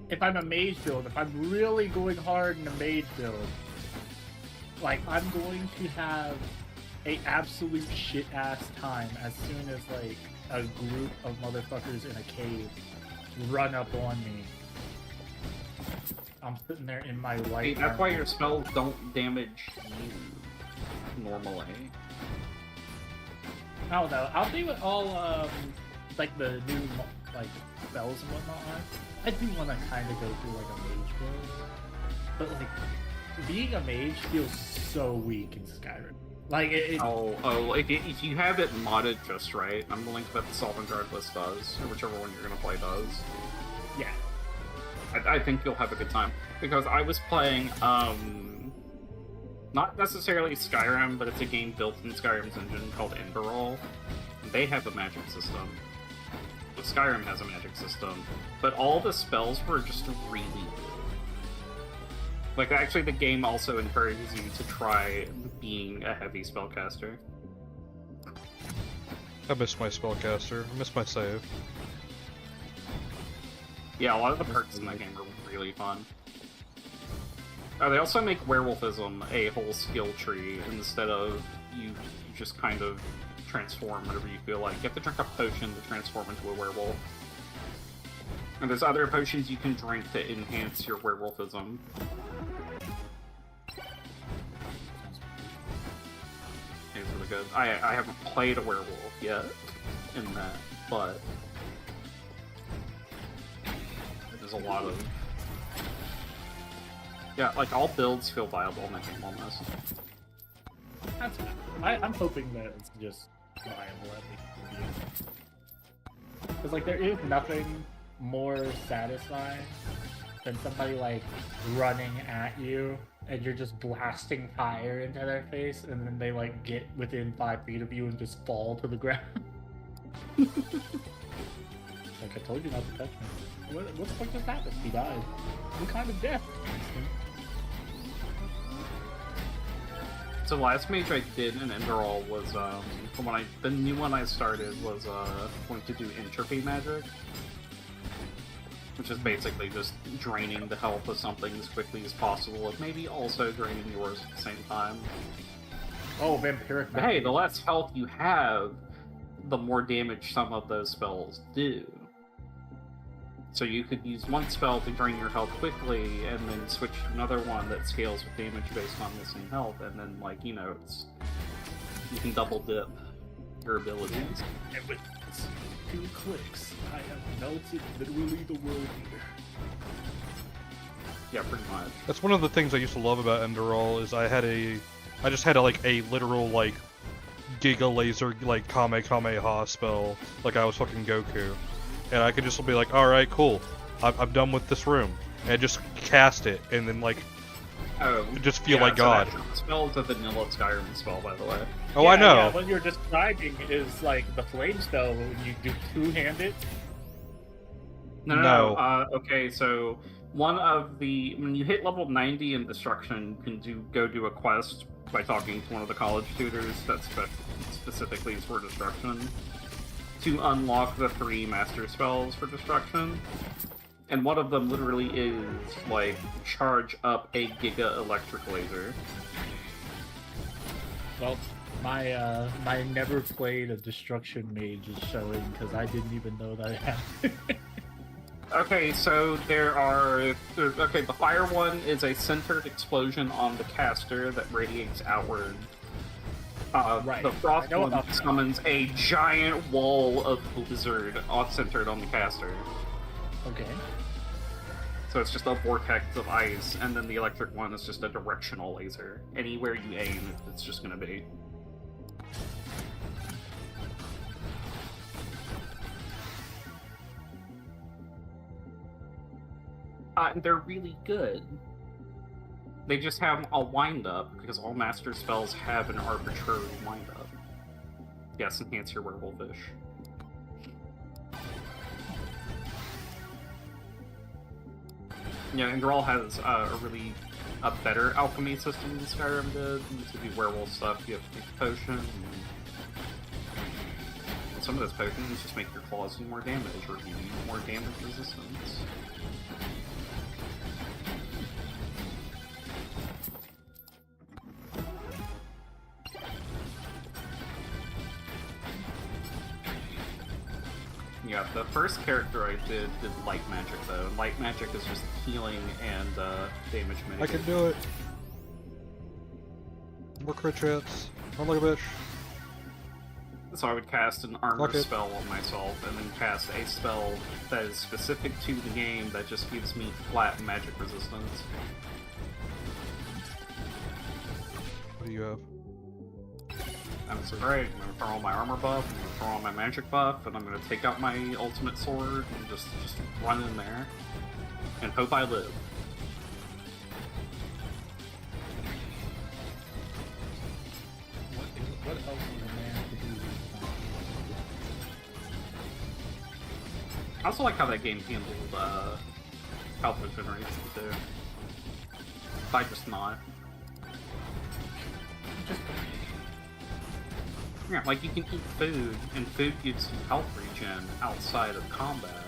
if I'm a mage build, if I'm really going hard in a mage build, like I'm going to have a absolute shit ass time as soon as like a group of motherfuckers in a cave run up on me. I'm sitting there in my light. Hey, that's why your spells don't damage you normally. I don't know. I'll see what all like the new like spells and whatnot are. I do want to kind of go through like a mage build, but like being a mage feels so weak in Skyrim. Like if you have it modded just right, I'm willing to bet the Solvent Guard list does, or whichever one you're gonna play does. Yeah. I think you'll have a good time. Because I was playing, not necessarily Skyrim, but it's a game built in Skyrim's engine called Enderall. They have a magic system. Skyrim has a magic system, but all the spells were just really good. Like, actually, the game also encourages you to try being a heavy spellcaster. I miss my spellcaster. I miss my save. Yeah, a lot of the perks in that game are really fun. They also make werewolfism a whole skill tree instead of you just kind of transform whenever you feel like. You have to drink a potion to transform into a werewolf. And there's other potions you can drink to enhance your werewolfism. It's really good. I haven't played a werewolf yet in that, but there's a lot of... Yeah, like, all builds feel viable in that game almost. That's good. I'm hoping that it's just viable at least. Because, like, there is nothing more satisfying than somebody, like, running at you and you're just blasting fire into their face and then they, like, get within 5 feet of you and just fall to the ground. Like, I told you not to touch me. What the fuck just happened? He died. What kind of death? So the last mage I did in Enderall was, the new one I started was, going to do entropy magic. Which is basically just draining the health of something as quickly as possible, and maybe also draining yours at the same time. Oh, vampiric magic. But hey, the less health you have, the more damage some of those spells do. So you could use one spell to drain your health quickly, and then switch to another one that scales with damage based on missing health, and then, like, you know, you can double dip your abilities. And with 2 clicks, I have melted literally the world here. Yeah, pretty much. That's one of the things I used to love about Enderall, is I just had a literal, like, Giga Laser, like, Kamehameha spell, like I was fucking Goku. And I could just be like, alright, cool, I'm done with this room. And just cast it, and then, like, just feel like God. That spell is a vanilla Skyrim spell, by the way. Oh, yeah, I know. Yeah, what you're describing is, like, the flame spell when you do two-handed. No. Okay, so one of the... When you hit level 90 in Destruction, you can go do a quest by talking to one of the college tutors that specifically is for Destruction, to unlock the 3 master spells for Destruction. And one of them literally is, like, charge up a Giga Electric Laser. Well, my never played a Destruction Mage is showing, because I didn't even know that I had it. Okay, so the fire one is a centered explosion on the caster that radiates outward. Right. The frost one summons a giant wall of blizzard centered on the caster. Okay. So it's just a vortex of ice, and then the electric one is just a directional laser. Anywhere you aim, it's just gonna be. And they're really good. They just have a wind-up, because all master spells have an arbitrary wind-up. Yes, enhance your werewolfish. Yeah, and Grawl has a better alchemy system than Skyrim did. To do werewolf stuff, you have to take a potion. And some of those potions just make your claws do more damage, or give you more damage resistance. Yeah, the first character I did light magic though. And light magic is just healing and damage mitigation. I can do it. More crit chance. Run like a bitch. So I would cast an armor spell on myself, and then cast a spell that is specific to the game that just gives me flat magic resistance. What do you have? And it's great. I'm gonna throw on my armor buff, I'm gonna throw on my magic buff, and I'm gonna take out my ultimate sword and just run in there and hope I live. What else is a man to do? I also like how that game handled health regeneration too. By just not. Yeah, like you can eat food, and food gives you health regen outside of combat.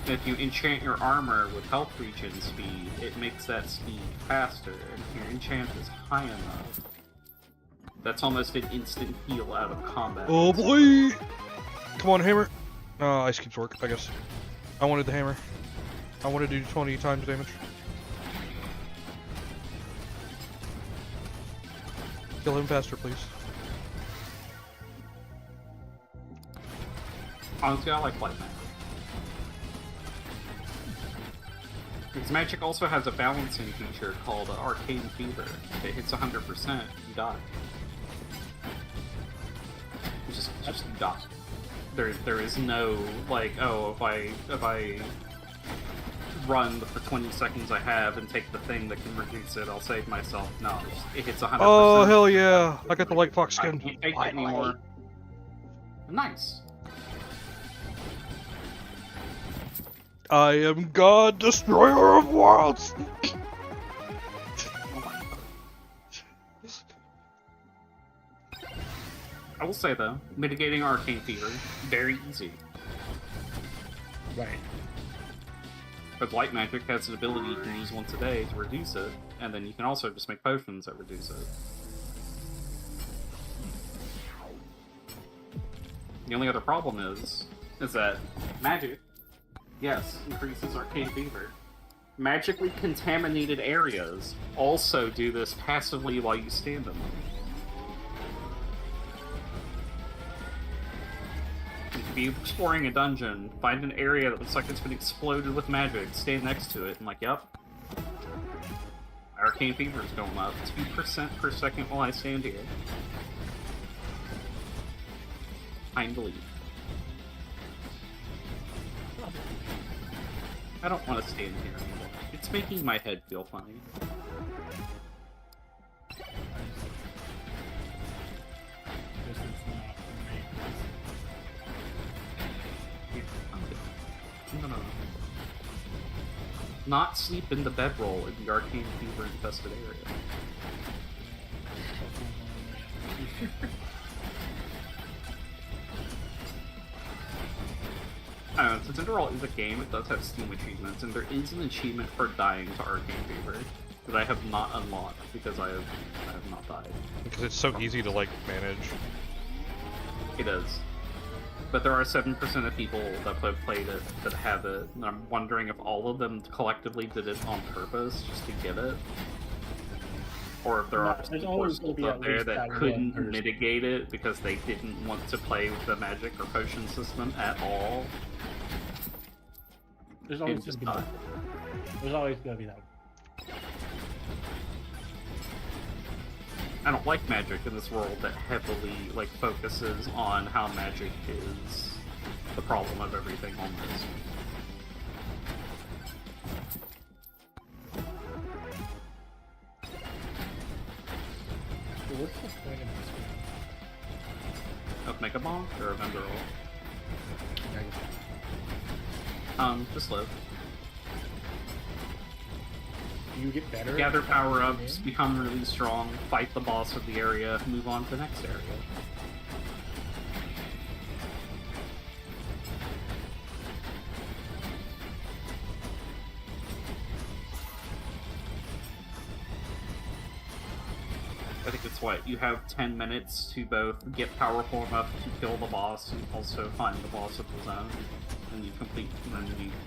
If you enchant your armor with health regen speed, it makes that speed faster, and if your enchant is high enough, that's almost an instant heal out of combat. Oh boy! Come on, hammer! Ice cubes work, I guess. I wanted the hammer. I want to do 20 times damage. Kill him faster, please. Honestly, I like light magic. Because magic also has a balancing feature called Arcane Fever. If it hits 100%, you die. Just you die. There is no like, oh, if I run for 20 seconds I have and take the thing that can reduce it, I'll save myself. No, it hits 100%. Oh hell yeah! I got the light fox skin. I can't take it anymore. Nice. I am God, Destroyer of Worlds! I will say though, mitigating Arcane Fever, very easy. Right. But light magic has an ability you can use once a day to reduce it, and then you can also just make potions that reduce it. The only other problem is that magic, yes, increases Arcane Fever. Magically contaminated areas also do this passively while you stand in them. You could be exploring a dungeon, find an area that looks like it's been exploded with magic, stand next to it, and like, yep. Arcane Fever is going up 2% per second while I stand here. Time to leave. I don't want to stand here anymore. It's making my head feel funny. No. Not sleep in the bedroll in the Arcane Fever infested area. I don't know, since Interroll is a game, it does have Steam achievements, and there is an achievement for dying to Arcane Fever that I have not unlocked because I have not died. Because it's so easy to, like, manage. It is. But there are 7% of people that have played it that have it, and I'm wondering if all of them collectively did it on purpose just to get it. Or if there are people out there that couldn't mitigate it because they didn't want to play with the magic or potion system at all. There's always going to be that. There's always going to be that. I don't like magic in this world that heavily focuses on how magic is the problem of everything almost. What's the point of this game? Of Mega Bonk or of Enderroll? Just live. You get better. Gather power-ups, become really strong, fight the boss of the area, move on to the next area. I think it's what, you have 10 minutes to both get powerful enough to kill the boss and also find the boss of the zone, and you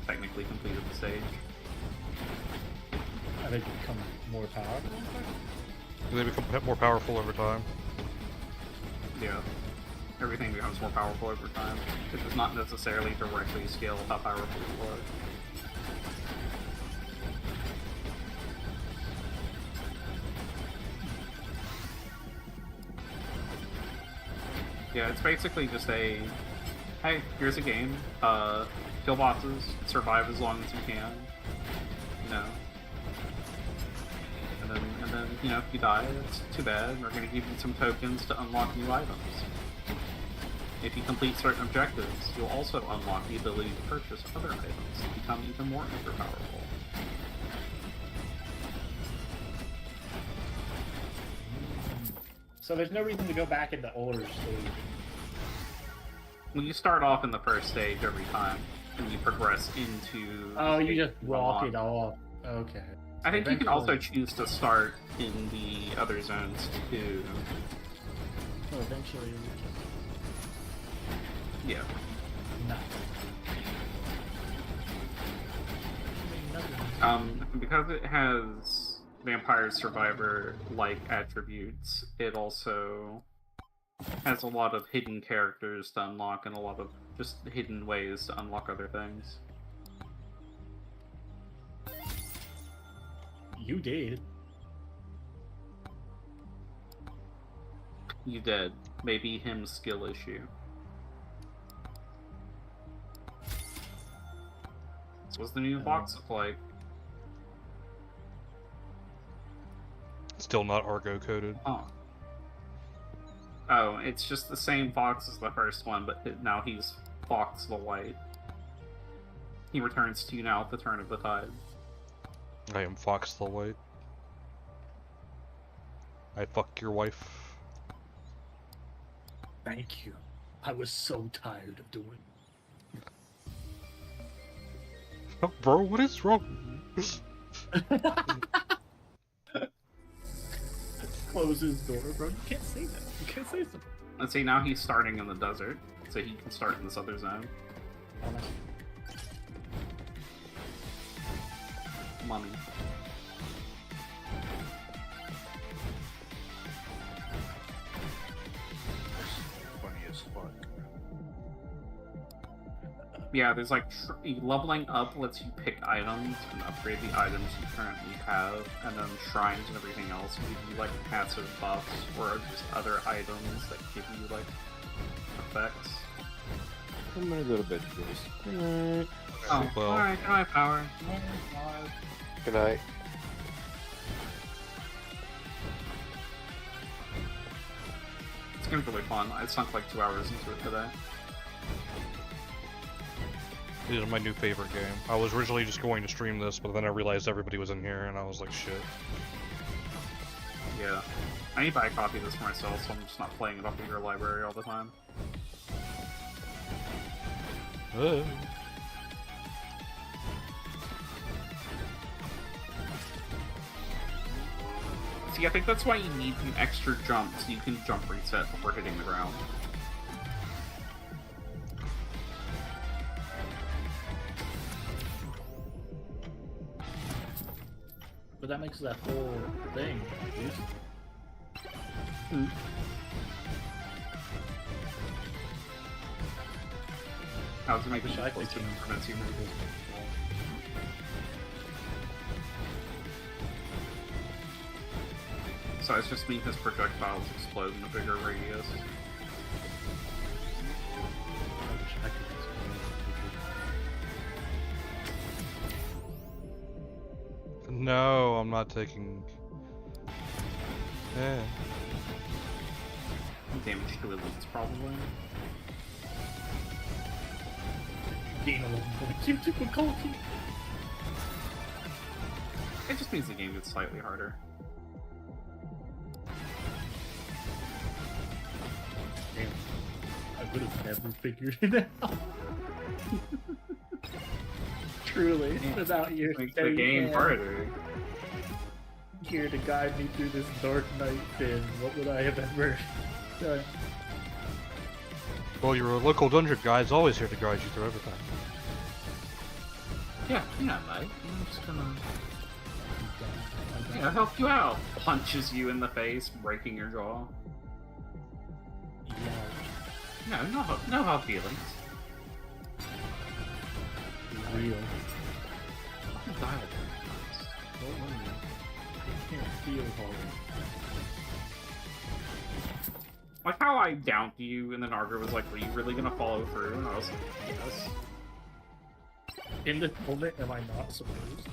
technically completed the stage. They become more powerful? They become more powerful over time. Yeah. Everything becomes more powerful over time. It does not necessarily directly scale how powerful you are. Yeah, it's basically just a, hey, here's a game, kill bosses, survive as long as you can, you know. And then, you know, if you die, it's too bad. We're gonna give you some tokens to unlock new items. If you complete certain objectives, you'll also unlock the ability to purchase other items to become even more powerful. So there's no reason to go back in the older stage. Well, you start off in the first stage every time, and you progress into... Oh, you just walk it off. Okay. I think you can also choose to start in the other zones, too. So eventually... Yeah. No. Because it has Vampire Survivor-like attributes, it also has a lot of hidden characters to unlock and a lot of just hidden ways to unlock other things. You did. You did. Maybe him's skill issue. What's the new box look like? Still not Argo coded. Oh. Oh, it's just the same Fox as the first one, but now he's Fox the White. He returns to you now at the turn of the tide. I am Fox the White. I fuck your wife. Thank you. I was so tired of doing it. Oh, bro, what is wrong? Close his door, bro. You can't say that. You can't say something. Let's see, now he's starting in the desert, so he can start in this other zone. Money. Funny as fuck. Yeah, there's like leveling up lets you pick items and upgrade the items you currently have, and then shrines and everything else give you like passive buffs or just other items that give you like effects. I'm gonna go to bed, please. Good night. Oh, well. alright, good night, Power. Good night. This game's really fun. I sunk like 2 hours into it today. This is my new favorite game. I was originally just going to stream this, but then I realized everybody was in here, and I was like, shit. Yeah. I need to buy a copy of this for myself, so I'm just not playing it off of your library all the time. See, I think that's why you need an extra jump, so you can jump reset before hitting the ground. But that makes that whole thing confusing. How does it make Wish I could close to prevents you from So it's just mean his projectiles explode in a bigger radius. I wish I could explain. No, I'm not taking... Yeah. Damage to elites, probably. Gain 11 points. You difficulty. It just means the game gets slightly harder. Damn. I would have never figured it out. Truly, without your Makes the game harder. Here to guide me through this dark night, Finn, what would I have ever done? Well, your local dungeon guide's always here to guide you through everything. Yeah, you know, mate. I'm just gonna... Yeah, help you out. Punches you in the face, breaking your jaw. Yeah. No hard feelings. Real. I'm dialed. Don't worry. I can't feel hard. Like how I downed you, and then Arger was like, were you really gonna follow through? And I was like, yes. In this moment, am I not supposed?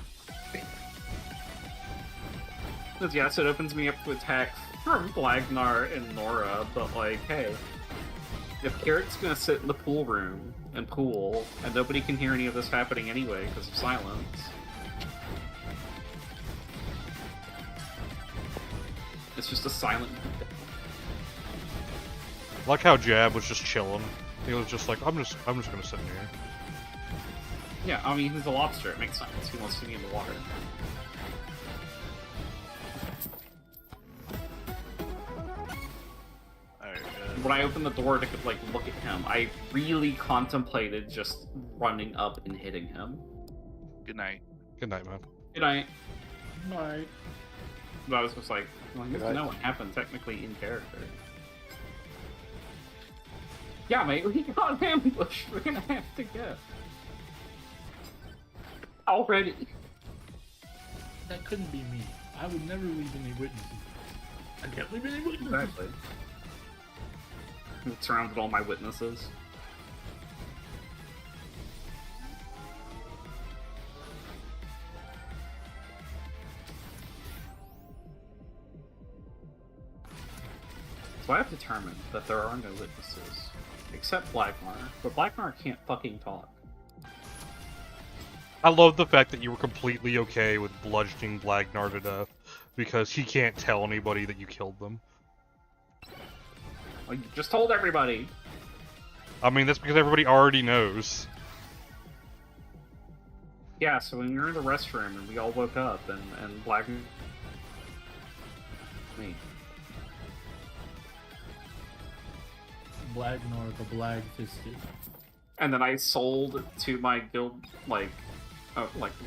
Because yes, it opens me up to attack from Blagnar and Nora, but like, hey. If Carrot's gonna sit in the pool room and pool, and nobody can hear any of this happening anyway because of silence. It's just a silent. Like how Jab was just chilling. He was just like, I'm just gonna sit in here. Yeah, I mean, he's a lobster. It makes sense. He wants to be in the water. When I opened the door to like look at him, I really contemplated just running up and hitting him. Good night. Good night, man. Good night. Night. But I was just like, well, I guess no what happened technically in character. Yeah, mate, we got ambushed. We're gonna have to go. Already. That couldn't be me. I would never leave any witnesses. I can't leave any witnesses. Exactly. It surrounded all my witnesses. So I have determined that there are no witnesses, except Blackmar, but Blackmar can't fucking talk. I love the fact that you were completely okay with bludgeoning Blagnar to death, because he can't tell anybody that you killed them. Well, you just told everybody! I mean, that's because everybody already knows. Yeah, so when you're in the restroom and we all woke up and Blagnar... Me. Blagnar the Blag-fisted. And then I sold to my guild,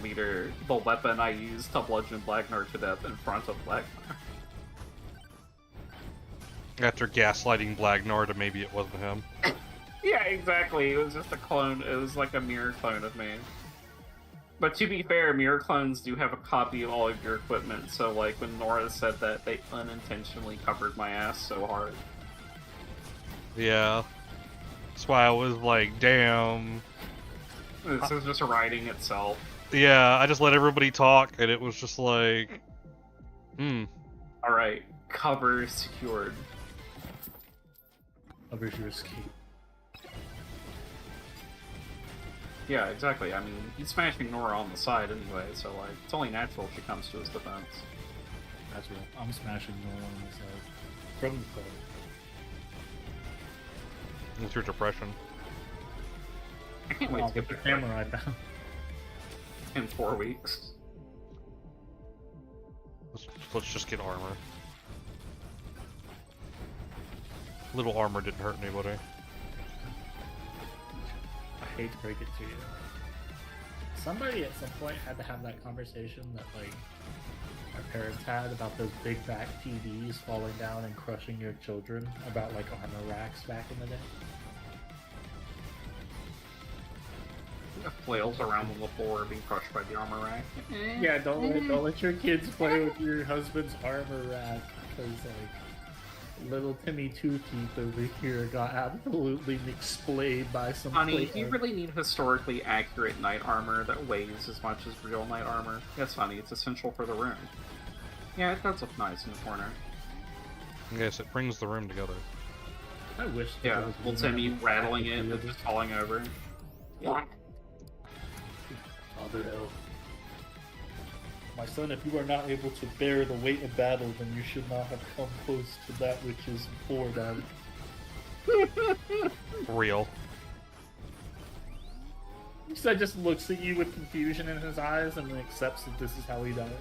leader the weapon I used to bludgeon Blagnar to death in front of Blagnar. After gaslighting Blagnar to maybe it wasn't him. Yeah, exactly. It was just a clone. It was like a mirror clone of me. But to be fair, mirror clones do have a copy of all of your equipment, so like when Nora said that, they unintentionally covered my ass so hard. Yeah. That's why I was like, damn. This is just writing itself. Yeah, I just let everybody talk, and it was just like... Alright, cover secured. Covers your escape. Yeah, exactly. I mean, he's smashing Nora on the side anyway, so like, it's only natural she comes to his defense. That's right. I'm smashing Nora on the side. From the side. What's your depression? I can't wait to get the camera I found. In 4 weeks. Let's just get armor. Little armor didn't hurt anybody. I hate to break it to you. Somebody at some point had to have that conversation that like our parents had about those big back TVs falling down and crushing your children, about like armor racks back in the day. Flails around on the floor being crushed by the armor rack. Yeah, don't let your kids play with your husband's armor rack, because like little Timmy Two Teeth over here got absolutely explayed by some. Honey, do you really need historically accurate knight armor that weighs as much as real knight armor? Yes, honey, it's essential for the room. Yeah, it does look nice in the corner. Yes, it brings the room together. I wish. Yeah, little Timmy rattling it and just falling over. Yeah. Other elf. My son, if you are not able to bear the weight of battle, then you should not have come close to that which is before that. Real. He just looks at you with confusion in his eyes and then accepts that this is how he died.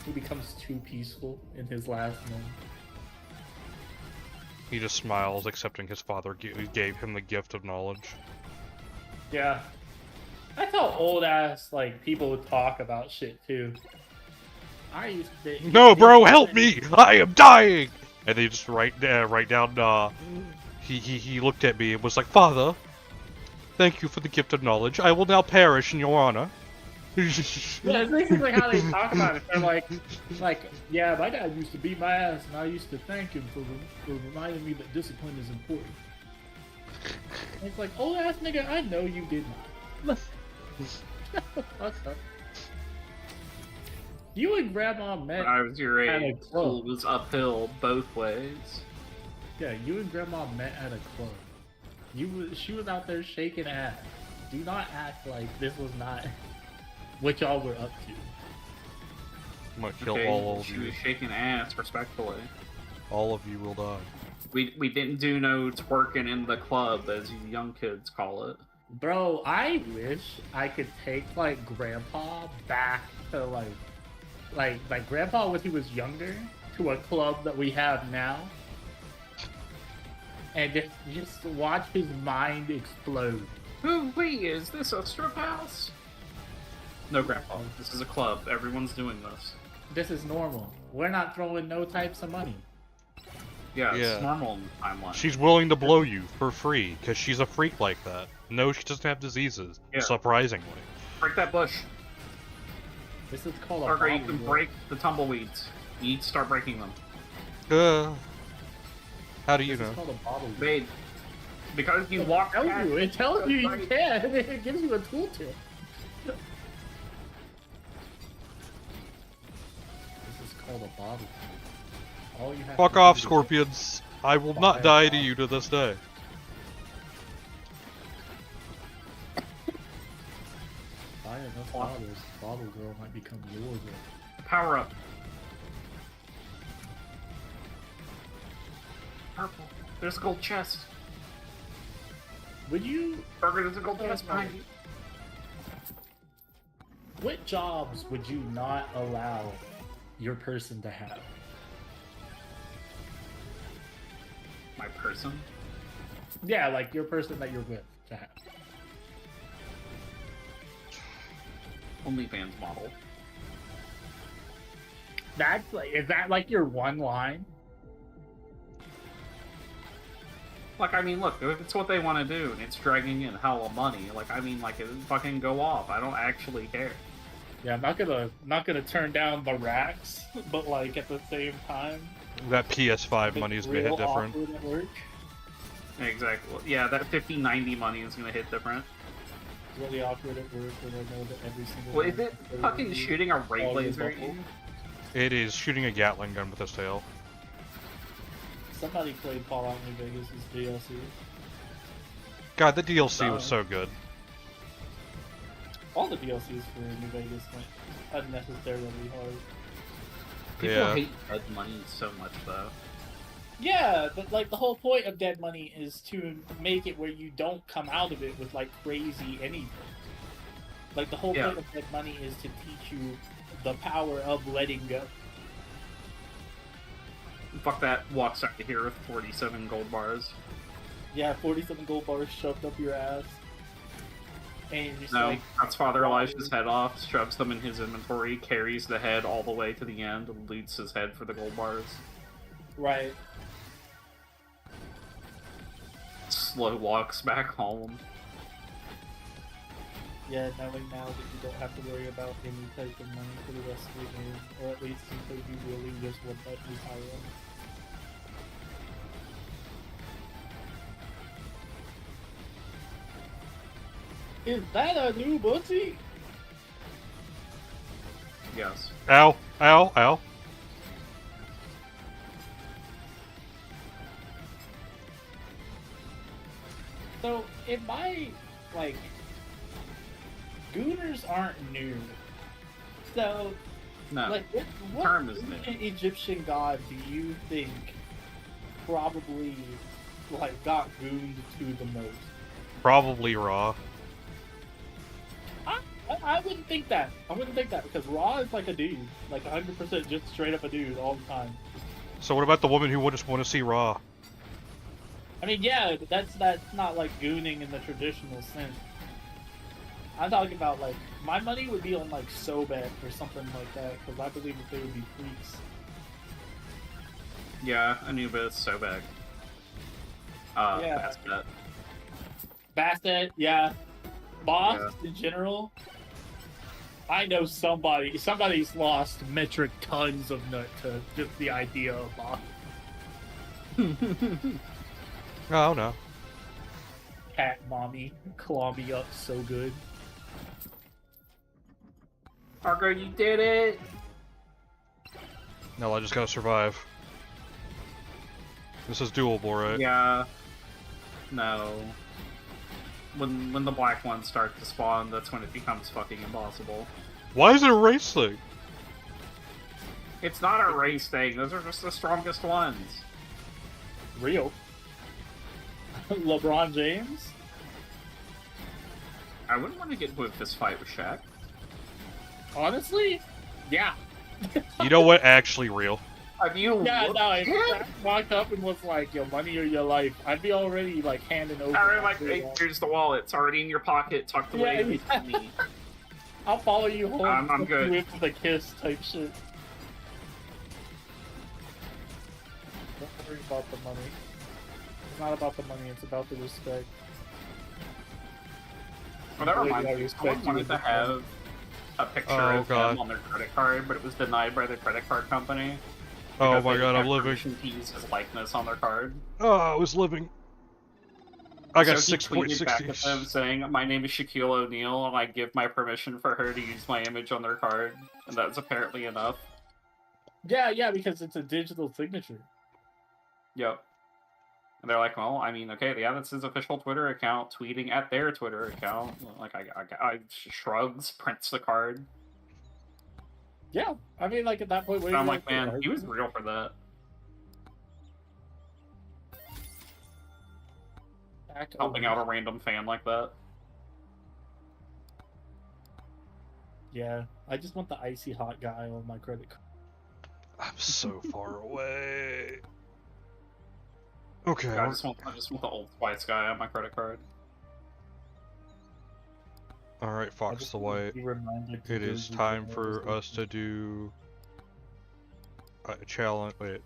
He becomes too peaceful in his last moment. He just smiles, accepting his father gave him the gift of knowledge. Yeah. That's how old ass like people would talk about shit too. I used to. No, bro, help me! I am dying! And they just write down. He looked at me and was like, "Father, thank you for the gift of knowledge. I will now perish in your honor." Yeah, it's basically how they talk about it. They're like, yeah, my dad used to beat my ass, and I used to thank him for reminding me that discipline is important. And it's like, old ass nigga, I know you did not. You and Grandma met. When I was your age, school was uphill both ways. Yeah, you and Grandma met at a club. She was out there shaking ass. Do not act like this was not what y'all were up to. I'm gonna kill Okay, all of she you. was shaking ass, respectfully. All of you will die. We didn't do no twerking in the club, as you young kids call it. Bro, I wish I could take like Grandpa back to like Grandpa when he was younger to a club that we have now, and just watch his mind explode. Ooh-wee, is this a strip house? No, Grandpa, this is a club. Everyone's doing this. This is normal. We're not throwing no types of money. Yeah, Yeah. it's normal in the timeline. She's willing to blow you for free because she's a freak like that. No, she doesn't have diseases. Yeah. Surprisingly. Break that bush. This is called a Or you bobble can roll. break the tumbleweeds. You need to start breaking them. How do you This know? is called a bobble roll. Made. Because you walk past... It tells you you can. It gives you a tooltip. This is called a bobble. All you have Fuck to off, do is scorpions. I will not die to you to this day. buy enough bottles. Bottle girl might become your girl. Power up. Purple. There's a gold chest. Would you... Burger, there's a gold chest behind you. What jobs would you not allow your person to have? My person? Yeah, like your person that you're with to have. OnlyFans model. That's like, is that like your one line? Like, I mean, look, if it's what they want to do and it's dragging in hella money, like, I mean, like, it fucking go off. I don't actually care. Yeah, I'm not gonna turn down the racks, but like at the same time, That PS5 money is gonna hit real different. awkward at work. Exactly. Yeah, that 50-90 money is gonna hit different. It's really awkward at work when I know that every single. Well, is one it of fucking you shooting a ray all laser your at you? buckles. It is shooting a Gatling gun with its tail. Somebody played Fallout New Vegas' DLC. God, the DLC was so good. All the DLCs for New Vegas went unnecessarily hard. People hate dead money so much, though. Yeah, but like the whole point of Dead Money is to make it where you don't come out of it with like crazy anything. Like the whole point of Dead Money is to teach you the power of letting go. Fuck that, walks out of here with 47 gold bars. Yeah, 47 gold bars shoved up your ass. And you're just No, like, cuts Father Elijah's head off, shoves them in his inventory, carries the head all the way to the end, and loots his head for the gold bars. right. Slow walks back home. Yeah, knowing now that you don't have to worry about any type of money for the rest of the game, or at least until you really just want that new power up. Is that a new booty? Yes. Ow, ow, ow. So, in my, like, Gooners aren't new. So, No. like, what Term is new. Egyptian god do you think probably, like, got gooned to the most? Probably Raw. I wouldn't think that. I wouldn't think that because Raw is like a dude, like 100% just straight up a dude all the time. So what about the woman who would just want to see Raw? I mean, yeah, but that's not like gooning in the traditional sense. I'm talking about like my money would be on like Sobek or something like that because I believe that they would be freaks. Yeah, Anubis, Sobek. Yeah. Bastet. Bastet, yeah. Boss in general. I know somebody's lost metric tons of nut to just the idea of boss. Oh no. Cat mommy claw me up so good. Argo, you did it! No, I just gotta survive. This is doable, right? Yeah. No. When the black ones start to spawn, that's when it becomes fucking impossible. Why is it a race thing? It's not a race thing. Those are just the strongest ones. Real. LeBron James? I wouldn't want to get into a fist fight with Shaq. Honestly? Yeah. You know what? Actually real. Have you? Yeah, no, if Shaq walked up and was like, your money or your life, I'd be already like handing over. Alright, like, hey, here's the wallet. It's already in your pocket, tucked away from me. I'll follow you home. I'm good. You into the kiss type shit. Don't worry about the money. It's not about the money, it's about the respect. Well, that reminds me, someone wanted to have a picture of him on their credit card, but it was denied by the credit card company. Oh my god, I'm living. To use his likeness on their card. Oh, I was living. I got so 6.60. back at them saying, "My name is Shaquille O'Neal, and I give my permission for her to use my image on their card," and that's apparently enough. Yeah, because it's a digital signature. Yep. And they're like, well, I mean, okay, yeah, that's his official Twitter account, tweeting at their Twitter account. Like, I shrugs, prints the card. Yeah, I mean, like, at that point... I'm like, man, he was real for that. Helping out a random fan like that. Yeah, I just want the icy hot guy on my credit card. I'm so far away. Okay. Yeah, I just want the Old Spice guy on my credit card. Alright, Fox the White. It is time for us to do a challenge. Wait.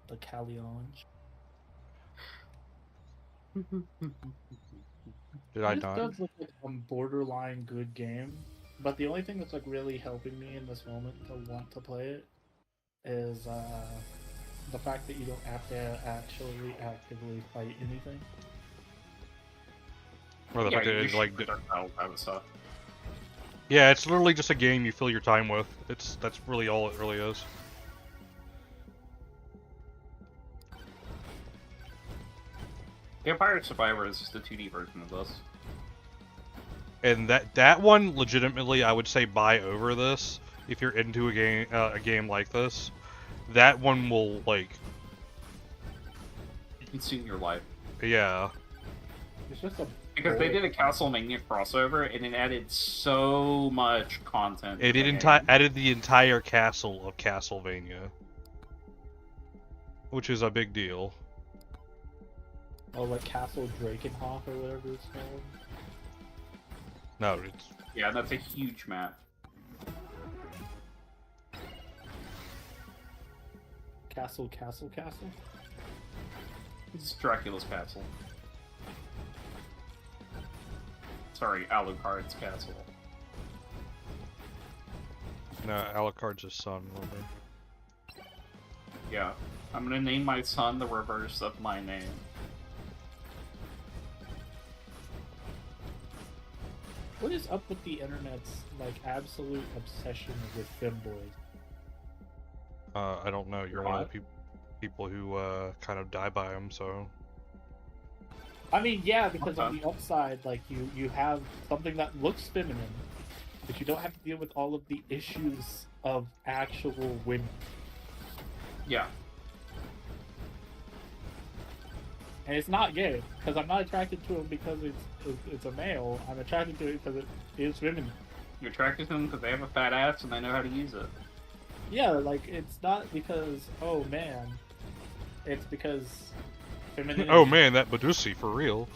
The challenge. Did I this not? does look like a borderline good game, but the only thing that's like really helping me in this moment to want to play it is the fact that you don't have to actually actively fight anything. Or the fact that it's like stuff. Yeah, it's literally just a game you fill your time with. That's really all it really is. Vampire Survivor is just a 2D version of this. And that one, legitimately, I would say buy over this if you're into a game like this. That one will like consume your life. Yeah. It's just a because they did a Castlevania crossover and it added so much content. It added the entire castle of Castlevania, which is a big deal. Oh, like Castle Drakenhof or whatever it's called. No, it's yeah, that's a huge map. Castle. It's Dracula's castle. Sorry, Alucard's castle. No, Alucard's his son, remember? Yeah. I'm gonna name my son the reverse of my name. What is up with the internet's like absolute obsession with femboys? I don't know. You're one of the people who kind of die by them, so. I mean, yeah, because on the upside, like you have something that looks feminine, but you don't have to deal with all of the issues of actual women. Yeah. And it's not gay, because I'm not attracted to him because it's a male. I'm attracted to it because it is feminine. You're attracted to them because they have a fat ass and they know how to use it. Yeah, like, it's not because, oh man, it's because femininity... Oh man, that Medusi, for real.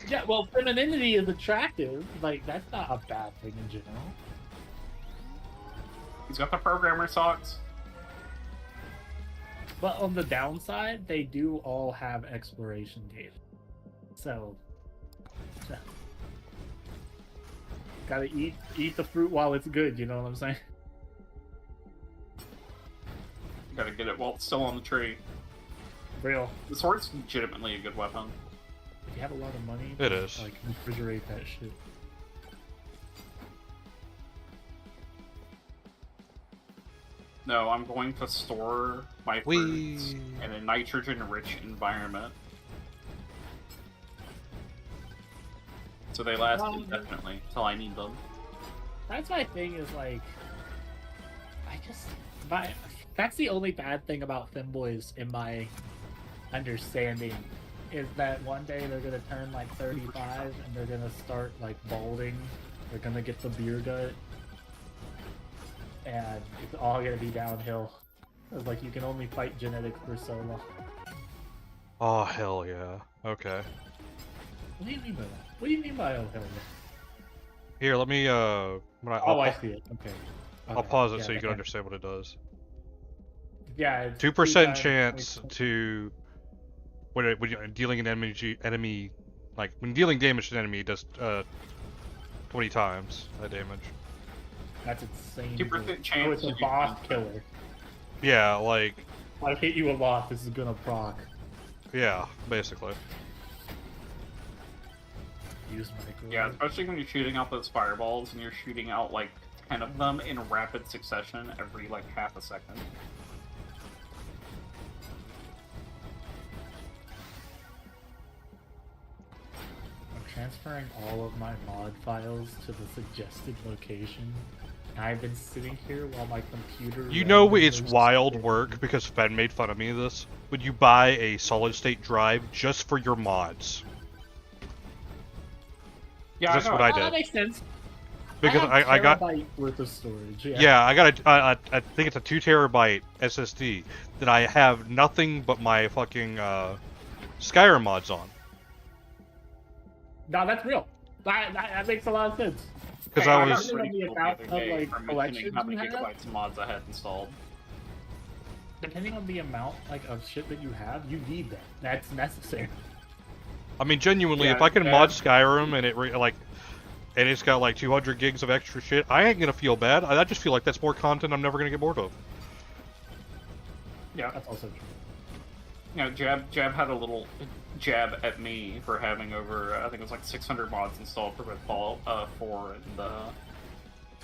Yeah, well, femininity is attractive. Like, that's not a bad thing in general. He's got the programmer socks. But on the downside, they do all have exploration data. So... gotta eat the fruit while it's good, you know what I'm saying? Gotta get it while it's still on the tree. Real. The sword's legitimately a good weapon. If you have a lot of money, it is. Like, refrigerate that shit. No, I'm going to store my fruits in a nitrogen-rich environment. So they last indefinitely, till I need them. That's my thing, is like... That's the only bad thing about femboys, in my understanding, is that one day they're gonna turn like 35 and they're gonna start like balding. They're gonna get the beer gut. And it's all gonna be downhill. It's like you can only fight genetics for so long. Oh, hell yeah. Okay. What do you mean by that? What do you mean by oh hell yeah? Here, let me, I see it. Okay. I'll pause it so you can understand what it does. Yeah, 2% chance to when you're dealing an enemy, like when dealing damage to an enemy, it does 20 times that damage. That's insane. 2% chance. Oh, it's a boss killer. Yeah, like. I hit you a lot. This is gonna proc. Yeah, basically. Use microwave. Yeah, especially when you're shooting out those fireballs and you're shooting out like 10 of them in rapid succession every like half a second. Transferring all of my mod files to the suggested location. And I've been sitting here while my computer... You know it's wild work, because Fen made fun of me of this, when you buy a solid-state drive just for your mods. Yeah, that's what I did. That makes sense. Because I got... worth of storage, yeah, I got I think it's a 2 terabyte SSD that I have nothing but my fucking Skyrim mods on. No, that's real. That makes a lot of sense. Because I was pretty cool the other day for mentioning collections how many you have? gigabytes of mods I had installed. Depending on the amount of shit that you have, you need that. That's necessary. I mean, genuinely, Yeah, if I can mod Skyrim and and it's got like 200 gigs of extra shit, I ain't gonna feel bad. I just feel like that's more content I'm never gonna get bored of. Yeah, that's also true. You know, Jab had a little jab at me for having over, I think it was like 600 mods installed for both Fallout 4 and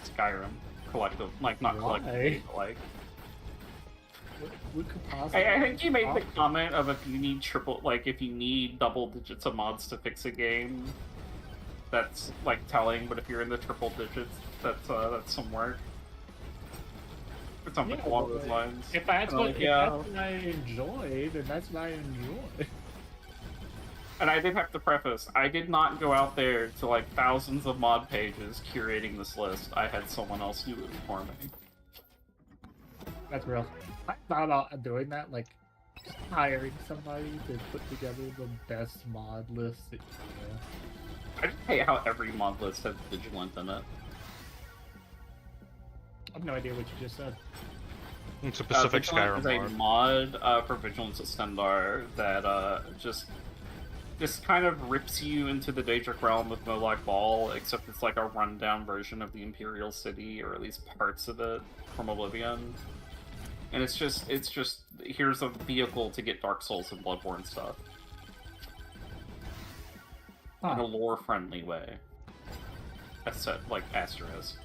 Skyrim collective, like not collectively, but like. What could possibly? I think you made the comment of if you need if you need double digits of mods to fix a game, that's like telling. But if you're in the triple digits, that's some work. Or something along those lines. If that's what I enjoy, then that's what I enjoy. And I did have to preface, I did not go out there to like thousands of mod pages curating this list. I had someone else do it for me. That's real. I thought about doing that, like just hiring somebody to put together the best mod list that you know. I just hate how every mod list has Vigilant in it. I have no idea what you just said. It's a Pacific Skyrim is a mod for Vigilance at Stendar that just kind of rips you into the Daedric realm with Moloch Ball, except it's like a rundown version of the Imperial City, or at least parts of it from Oblivion. And it's just here's a vehicle to get Dark Souls and Bloodborne stuff. In a lore-friendly way. That's like asterisk.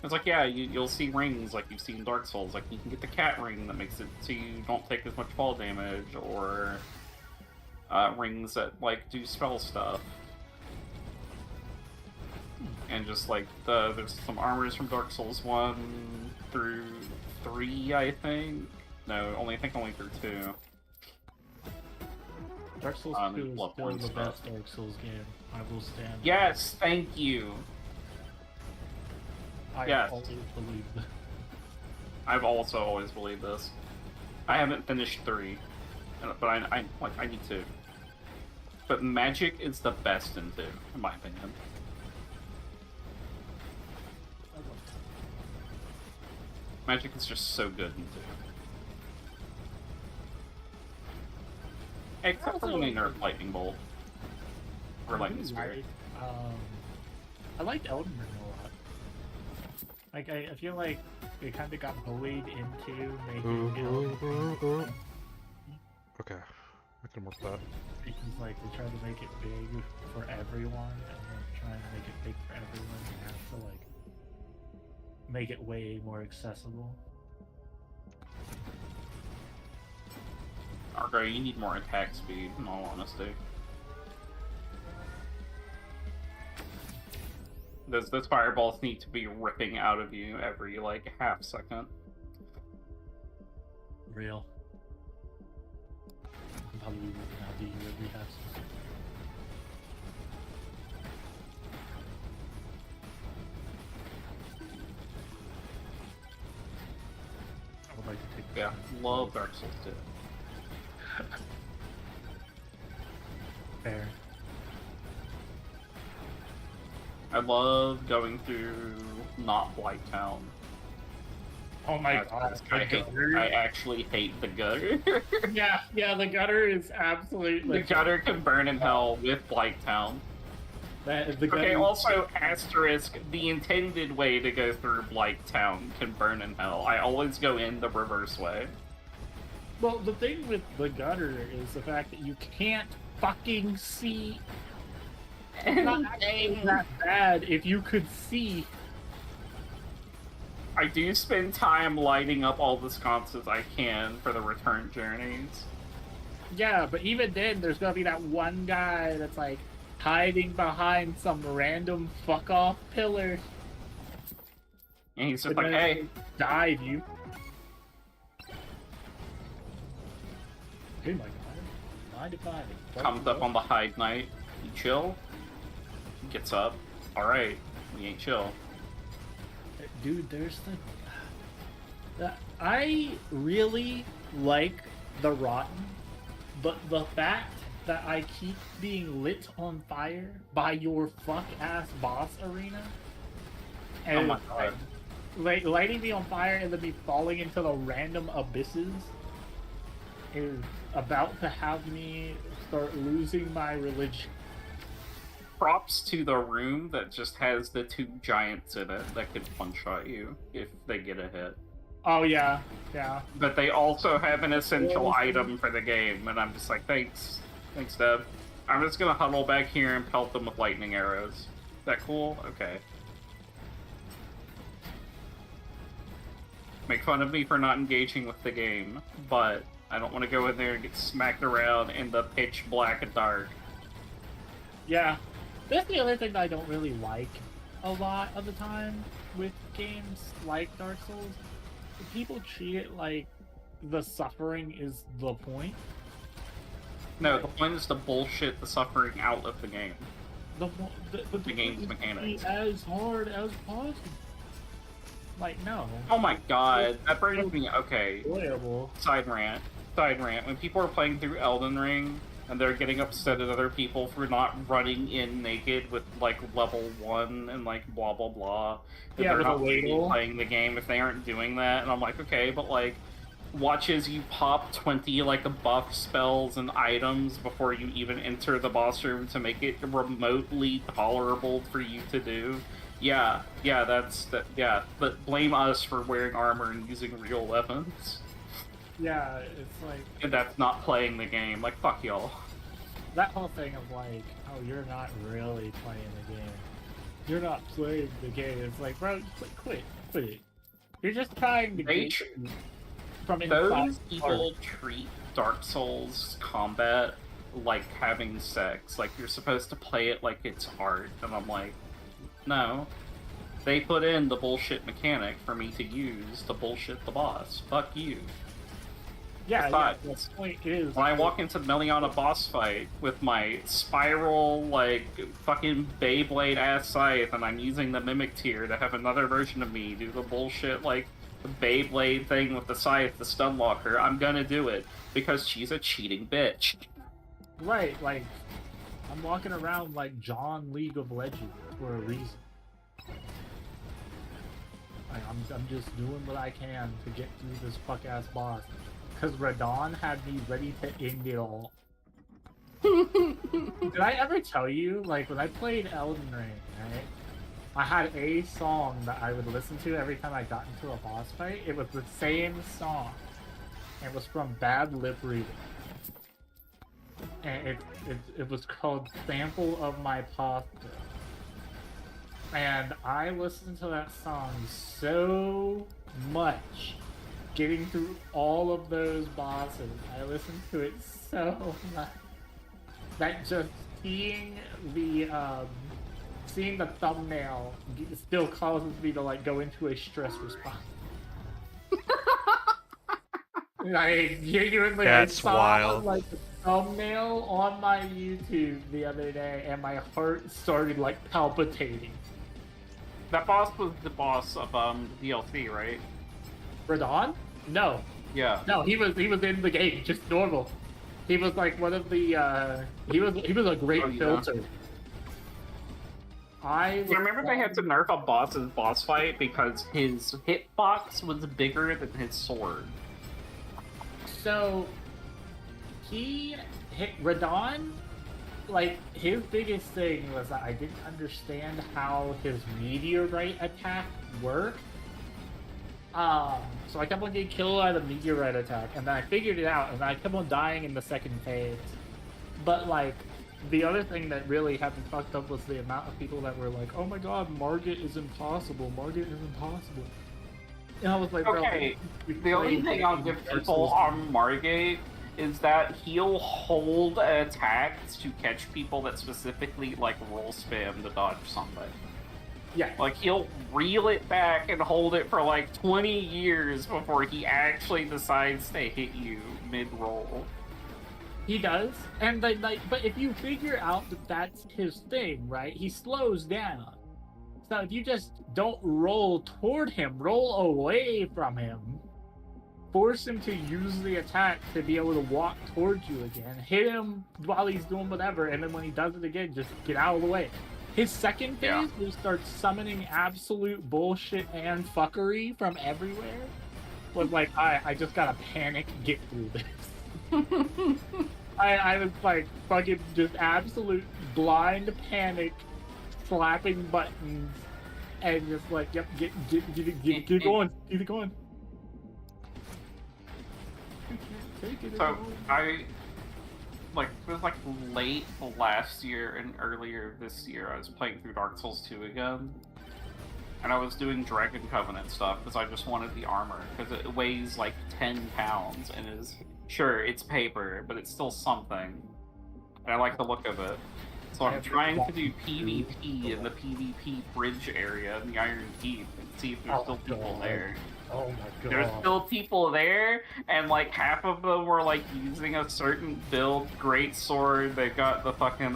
It's like, yeah, you'll see rings like you've seen in Dark Souls. Like, you can get the cat ring that makes it so you don't take as much fall damage, or rings that, like, do spell stuff. And just, like, there's some armors from Dark Souls 1 through 3, I think. No, I think only through 2. Dark Souls 2 is still the best Dark Souls game. I will stand. Yes, thank you. I always believe that. I've also always believed this. I haven't finished 3, but I need to. But Magic is the best in 2, in my opinion. Magic is just so good in 2. Except for when they nerf Lightning Bolt. Or Lightning Spirit. I liked Elden Ring a lot. Like, I feel like it kind of got bullied into making it. Okay, I can work that. Because, like, they try to make it big for everyone, and then trying to make it big for everyone, you have to, like, make it way more accessible. Argo, you need more attack speed, in all honesty. Those fireballs need to be ripping out of you every, like, half second. Real. I'm probably ripping out of you every half second. I would like to take Yeah, love Dark Souls 2. Fair. I love going through not Blighttown. Oh my god. I actually hate the gutter. yeah, the gutter is absolutely... The gutter can burn in hell with Blighttown. Okay, also, asterisk, the intended way to go through Blighttown can burn in hell. I always go in the reverse way. Well, the thing with the gutter is the fact that you can't fucking see. It's not actually that bad if you could see. I do spend time lighting up all the sconces I can for the return journeys. Yeah, but even then, there's gonna be that one guy that's like hiding behind some random fuck off pillar. And he's just like, hey, dive you. Oh my god. 9 to 5. Comes up on the hide night. You chill. Gets up. Alright, we ain't chill. Dude, there's the... I really like the Rotten, but the fact that I keep being lit on fire by your fuck-ass boss arena, and oh my god. Like, lighting me on fire and then me falling into the random abysses is about to have me start losing my religion. Props to the room that just has the 2 giants in it that can one-shot you if they get a hit. Oh yeah, yeah. But they also have an essential item for the game, and I'm just like, thanks. Thanks, Deb. I'm just gonna huddle back here and pelt them with lightning arrows. Is that cool? Okay. Make fun of me for not engaging with the game, but I don't want to go in there and get smacked around in the pitch black dark. Yeah. That's the other thing that I don't really like a lot of the time with games like Dark Souls. People treat it like the suffering is the point. No, the point is to bullshit the suffering out of the game. The game's mechanics. As hard as possible. Like, no. Oh my god, that brings me... Okay. Enjoyable. Side rant. When people are playing through Elden Ring, and they're getting upset at other people for not running in naked with, like, level 1 and, like, blah blah blah. Yeah, they're with not a really ladle. playing the game if they aren't doing that, and I'm like, okay, but, like, watch as you pop 20, like, buff spells and items before you even enter the boss room to make it remotely tolerable for you to do. Yeah, but blame us for wearing armor and using real weapons. Yeah, it's like... And that's not playing the game. Like, fuck y'all. That whole thing of like, oh, you're not really playing the game. You're not playing the game. It's like, bro, quit it. You're just trying to get from inside. Those people treat Dark Souls combat like having sex. Like, you're supposed to play it like it's art. And I'm like, no. They put in the bullshit mechanic for me to use to bullshit the boss. Fuck you. Yeah, the point is... When I walk into the Meliana boss fight with my spiral, like, fucking Beyblade-ass scythe, and I'm using the Mimic tier to have another version of me do the bullshit, like, Beyblade thing with the scythe, the stun locker, I'm gonna do it. Because she's a cheating bitch. Right, like, I'm walking around like John League of Legends for a reason. Like, I'm just doing what I can to get through this fuck-ass boss. Because Radon had me ready to end it all. Did I ever tell you, like, when I played Elden Ring, right? I had a song that I would listen to every time I got into a boss fight. It was the same song. It was from Bad Lip Reading. And it was called Sample of My Pasta. And I listened to that song so much getting through all of those bosses. I listened to it so much that just seeing the thumbnail still causes me to like go into a stress response. Like genuinely, That's I saw wild. like the thumbnail on my YouTube the other day, and my heart started like palpitating. That boss was the boss of DLC, right? Radon? No. Yeah. No, he was in the game, just normal. He was like one of the he was a great filter. I remember they had to nerf a boss's boss fight because his hitbox was bigger than his sword. So he hit Radon. Like his biggest thing was that I didn't understand how his meteorite attack worked. So I kept on getting killed by the meteorite attack, and then I figured it out, and I kept on dying in the second phase. But like, the other thing that really had me fucked up was the amount of people that were like, "Oh my god, Margit is impossible. Margit is impossible." And I was like, okay, bro, the only thing I'll give people on Margate is that he'll hold attacks to catch people that specifically like roll spam to dodge somebody. Yeah. Like he'll reel it back and hold it for like 20 years before he actually decides to hit you mid-roll. He does, and like, but if you figure out that that's his thing, right? He slows down. So if you just don't roll toward him, roll away from him, force him to use the attack to be able to walk towards you again, hit him while he's doing whatever, and then when he does it again, just get out of the way. His second phase, where he starts summoning absolute bullshit and fuckery from everywhere, was like, I just gotta panic, get through this. I was like fucking just absolute blind panic, slapping buttons, and just like, yep, get going, keep it going. So it was like late last year and earlier this year, I was playing through Dark Souls 2 again. And I was doing Dragon Covenant stuff because I just wanted the armor, because it weighs like 10 pounds and is, sure, it's paper, but it's still something. And I like the look of it. So I'm trying to do PvP in the PvP bridge area in the Iron Keep and see if there's still people there. Oh my god. There's still people there, and like half of them were like using a certain build, great sword. They've got the fucking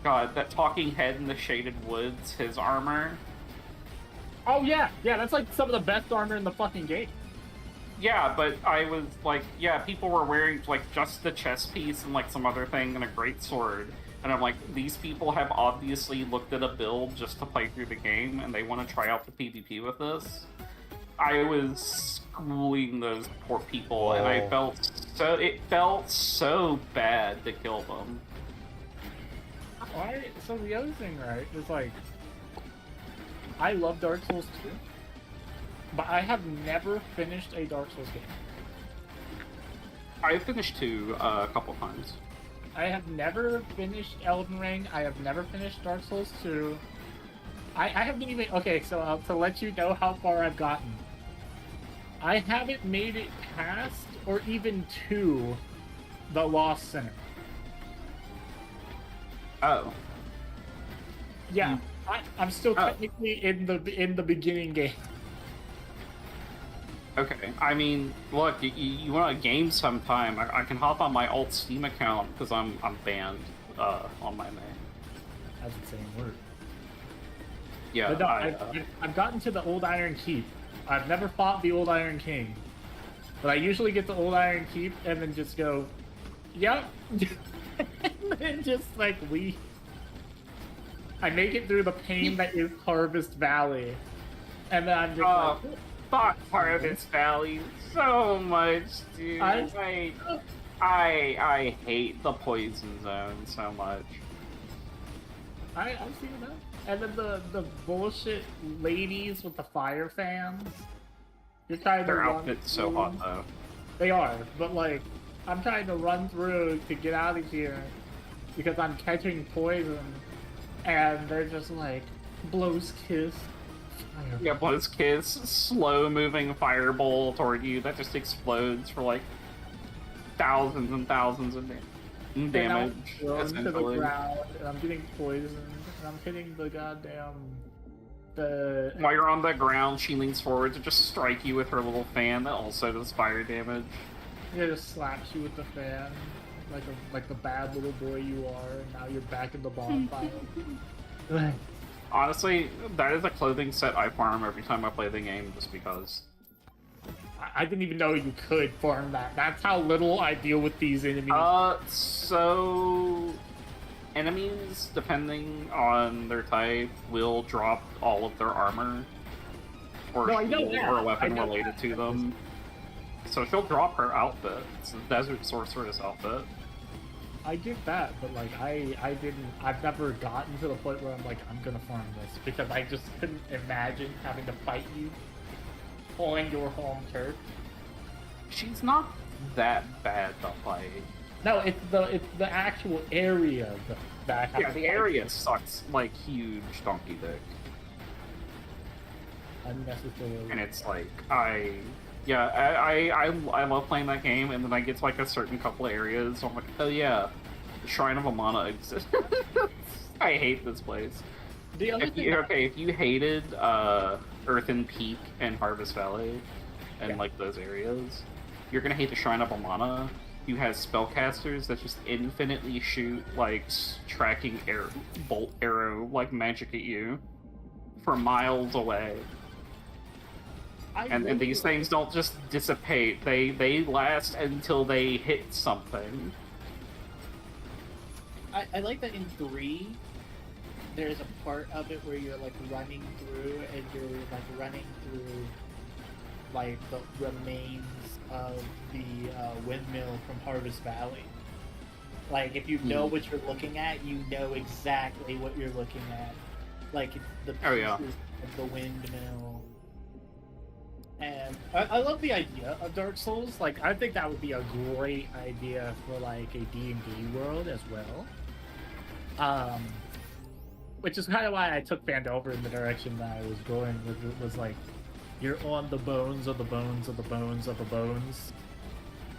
God, that talking head in the Shaded Woods, his armor. Oh yeah, that's like some of the best armor in the fucking game. Yeah, but I was like, yeah, people were wearing like just the chest piece and like some other thing and a great sword. And I'm like, these people have obviously looked at a build just to play through the game, and they want to try out the PvP with this. I was schooling those poor people, and it felt so bad to kill them. Alright, so the other thing, right, is like, I love Dark Souls 2, but I have never finished a Dark Souls game. I finished 2 a couple times. I have never finished Elden Ring. I have never finished Dark Souls 2. I haven't even... Okay, so to let you know how far I've gotten. I haven't made it past or even to the Lost Center. Oh. Yeah, I'm still technically in the beginning game. Okay, I mean, look, you want a game sometime? I can hop on my alt Steam account because I'm banned on my main. That's the same word. Yeah, but no, I've gotten to the Old Iron Keep. I've never fought the Old Iron King, but I usually get the Old Iron Keep and then just go, yep, and then just like I make it through the pain that is Harvest Valley, and then I'm just like. Fuck Harvest Valley so much, dude. I hate the poison zone so much. I've seen that. And then the bullshit ladies with the fire fans. You're trying Their to run outfit's so hot though. They are, but like, I'm trying to run through to get out of here because I'm catching poison, and they're just like, blows kiss, Yeah, Blitzkiss, slow-moving fireball toward you that just explodes for like thousands and thousands of damage. And I'm thrown to the essentially. ground, and I'm getting poisoned, and I'm hitting the goddamn... While you're on the ground, she leans forward to just strike you with her little fan that also does fire damage. Yeah, just slaps you with the fan, like the bad little boy you are, and now you're back in the bonfire. Honestly, that is a clothing set I farm every time I play the game, just because. I didn't even know you could farm that. That's how little I deal with these enemies. So... Enemies, depending on their type, will drop all of their armor. Or No, I know shield, that. or a weapon I know related that. to them. So she'll drop her outfit. It's a Desert Sorceress outfit. I get that, but like I've never gotten to the point where I'm like, I'm gonna farm this, because I just couldn't imagine having to fight you on your home turf. She's not that bad to fight. No, it's the actual area that I have to The fight area you. sucks like huge donkey dick. Unnecessarily. And it's like, I love playing that game, and then I get to like a certain couple of areas, so I'm like, oh yeah, the Shrine of Amana exists. I hate this place. If you hated Earthen Peak and Harvest Valley and like those areas, you're gonna hate the Shrine of Amana. You have spellcasters that just infinitely shoot like tracking bolt arrow like magic at you for miles away. And these things don't just dissipate, they last until they hit something. I like that in 3, there's a part of it where you're like running through, and you're like running through like the remains of the windmill from Harvest Valley. Like, if you know what you're looking at, you know exactly what you're looking at. Like, it's the pieces of the windmill. And I love the idea of Dark Souls. Like, I think that would be a great idea for like a D&D world as well. Which is kind of why I took Phandelver in the direction that I was going with. It was like, you're on the bones of the bones of the bones of the bones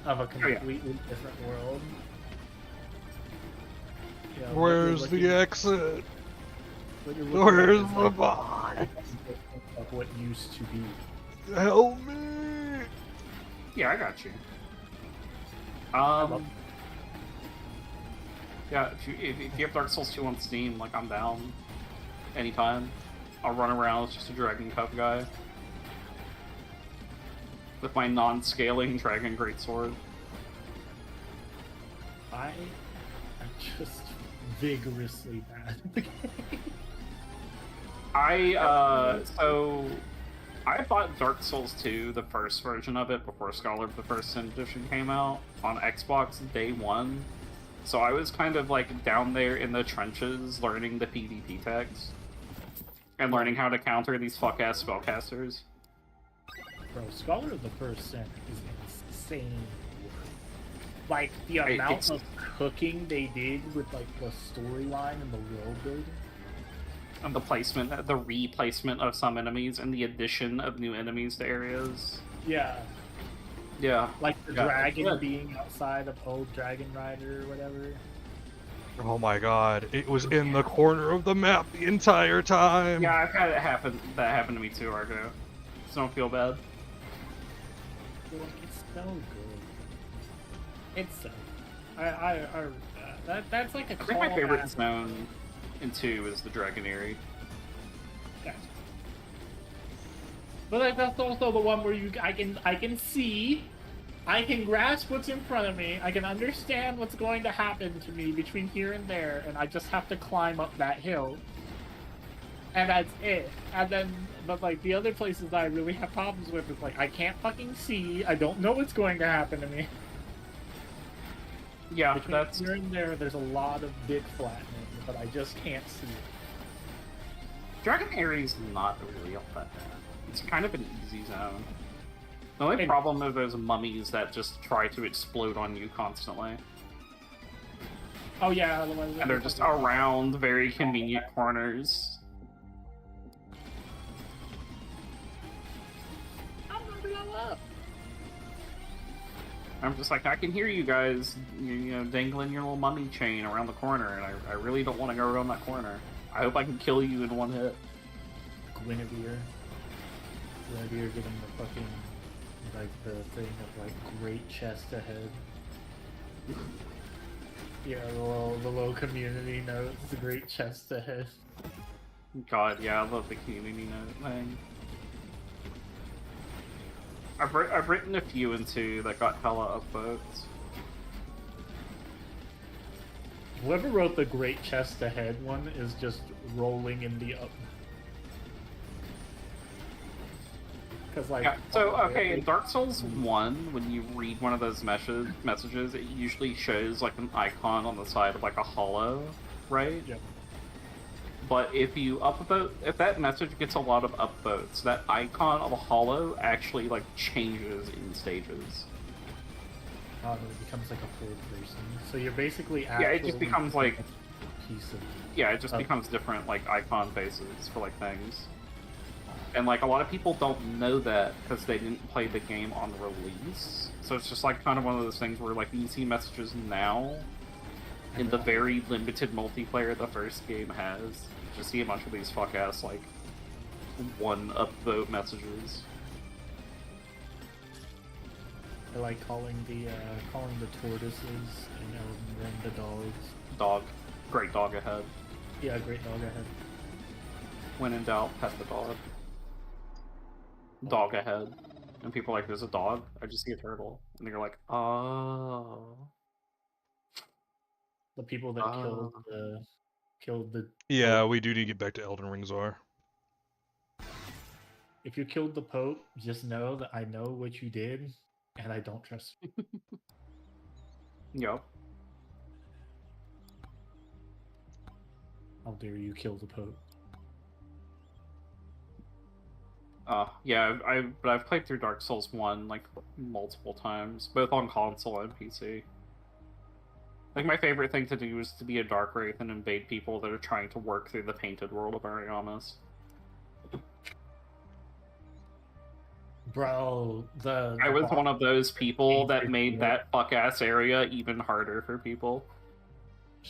of a completely different world. You know, Where's the exit? Where's the boss? Of what used to be. Help me! Yeah, I got you. Yeah, if you have Dark Souls 2 on Steam, like, I'm down. Anytime. I'll run around as just a Dragon Cup guy. With my non-scaling Dragon Greatsword. I am just vigorously bad. So I bought Dark Souls 2, the first version of it, before Scholar of the First Edition came out, on Xbox day 1. So I was kind of like down there in the trenches learning the PvP text. And learning how to counter these fuck-ass spellcasters. Bro, Scholar of the First Sin is insane. Like, the amount of cooking they did with like the storyline and the world building. And the placement, the replacement of some enemies, and the addition of new enemies to areas. Yeah. Yeah. Like the dragon being outside of Old Dragon Rider or whatever. Oh my god, it was in the corner of the map the entire time! Yeah, I've had it happen. That happened to me too, Argo. So don't feel bad. It's so good. It's so good. That's like a I think my favorite zone in 2 is the Dragonary. Gotcha. But like, that's also the one where I can see, I can grasp what's in front of me, I can understand what's going to happen to me between here and there, and I just have to climb up that hill. And that's it. And then, but like the other places that I really have problems with is like, I can't fucking see, I don't know what's going to happen to me. Yeah, between that's... here and there's a lot of big flattening, but I just can't see it. Dragonary is not really all that bad. It's kind of an easy zone. The only problem is there's mummies that just try to explode on you constantly. Oh yeah, otherwise... And they're just around very convenient corners. up. I'm just like, I can hear you guys, you know, dangling your little mummy chain around the corner, and I really don't want to go around that corner. I hope I can kill you in one hit. Guinevere getting the fucking, like, the thing of, like, great chest ahead. Yeah, the little community notes, the great chest ahead. God, yeah, I love the community note thing. I've written a few into that got hella upvotes. Whoever wrote the great chest ahead one is just rolling in the up. Cause like, yeah, so okay, in Dark Souls 1, when you read one of those messages, it usually shows like an icon on the side of like a hollow, right? Yep. But if you upvote, if that message gets a lot of upvotes, that icon of a hollow actually like changes in stages. Oh, it becomes like a full person. So you're basically yeah, it just becomes like a piece of. Yeah, it just becomes different like icon faces for like things. And like a lot of people don't know that because they didn't play the game on release. So it's just like kind of one of those things where like you can see messages now in the very limited multiplayer the first game has. You just see a bunch of these fuck ass like one upvote messages. I like calling the tortoises and Elden Ring the dogs. Dog. Great dog ahead. Yeah, great dog ahead. When in doubt, pet the dog. Dog ahead. And people are like, there's a dog? I just see a turtle. And they're like, oh. The people that killed the Yeah, Pope. we do need to get back to Elden Ring Czar. If you killed the Pope, just know that I know what you did, and I don't trust you. Yep. How dare you kill the Pope? Yeah, but I've played through Dark Souls 1 like multiple times, both on console and PC. Like my favorite thing to do is to be a Dark Wraith and invade people that are trying to work through the painted world of Ariamis. Bro, I was one of those people that made that fuck-ass area even harder for people.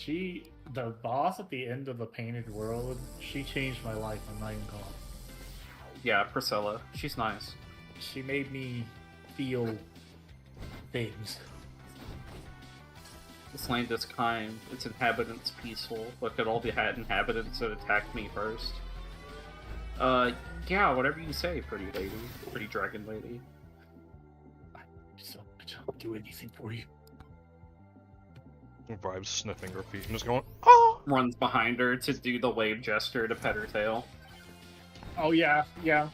The boss at the end of the painted world, she changed my life, I'm not even gonna. Yeah, Priscilla. She's nice. She made me feel things. This land is kind, its inhabitants peaceful. Look at all the inhabitants that attacked me first. Yeah, whatever you say, pretty lady. Pretty dragon lady. So much, I'll do anything for you. I'm sniffing her feet and just going, oh! Runs behind her to do the wave gesture to pet her tail. Oh yeah, yeah.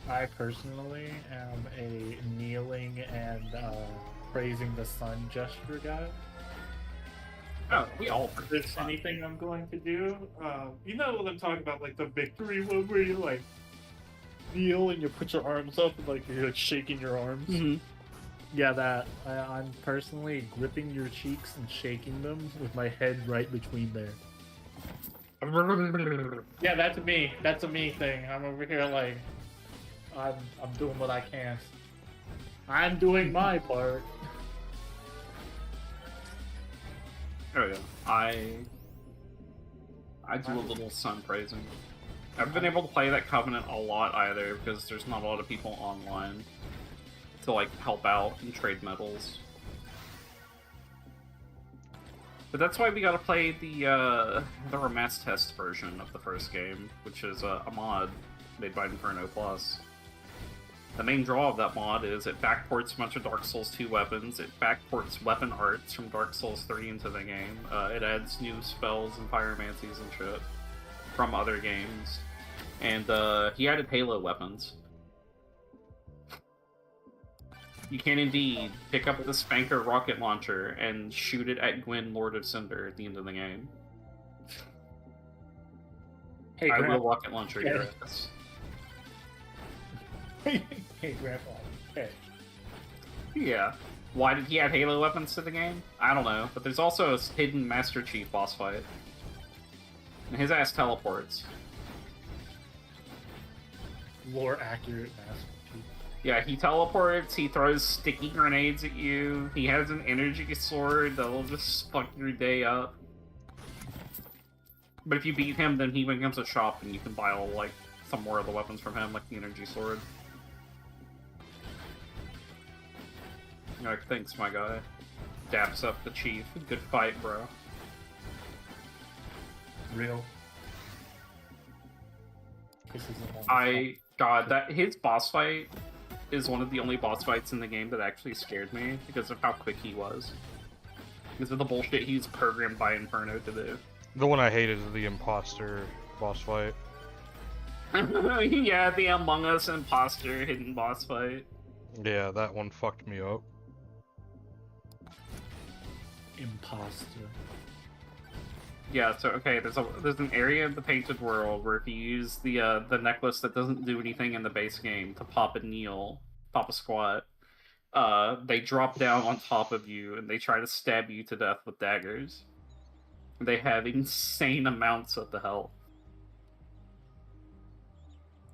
I personally am a kneeling and praising the sun gesture guy. Oh, we all. If there's anything I'm going to do, you know what I'm talking about, like the victory one where you like kneel and you put your arms up and like you're like shaking your arms. Mm-hmm. Yeah, that. I'm personally gripping your cheeks and shaking them with my head right between there. Yeah, that's me. That's a me thing. I'm over here like, I'm doing what I can. I'm doing my part. Oh yeah, I do a little sun praising. I haven't been able to play that Covenant a lot either because there's not a lot of people online to like help out and trade medals. But that's why we gotta play the Remastered Test version of the first game, which is a mod made by Inferno Plus. The main draw of that mod is it backports a bunch of Dark Souls 2 weapons, it backports weapon arts from Dark Souls 3 into the game, it adds new spells and pyromancies and shit from other games, and he added Halo weapons. You can indeed pick up the Spanker rocket launcher and shoot it at Gwyn, Lord of Cinder, at the end of the game. Hey, I Grandpa. will rocket launcher your ass. Hey, Grandpa. Hey. Yeah. Why did he add Halo weapons to the game? I don't know, but there's also a hidden Master Chief boss fight. And his ass teleports. lore accurate masterpiece. Yeah, he teleports, he throws sticky grenades at you, he has an energy sword that'll just fuck your day up. But if you beat him, then he becomes a shop and you can buy all, like, some more of the weapons from him, like the energy sword. You're like, thanks, my guy. Daps up the chief. Good fight, bro. Real. God, that his boss fight is one of the only boss fights in the game that actually scared me because of how quick he was. Because of the bullshit he's programmed by Inferno to do. The one I hated is the imposter boss fight. Yeah, the Among Us imposter hidden boss fight. Yeah, that one fucked me up. Imposter. Yeah, so okay, there's an area of the painted world where if you use the necklace that doesn't do anything in the base game to pop a squat, they drop down on top of you and they try to stab you to death with daggers. They have insane amounts of the health.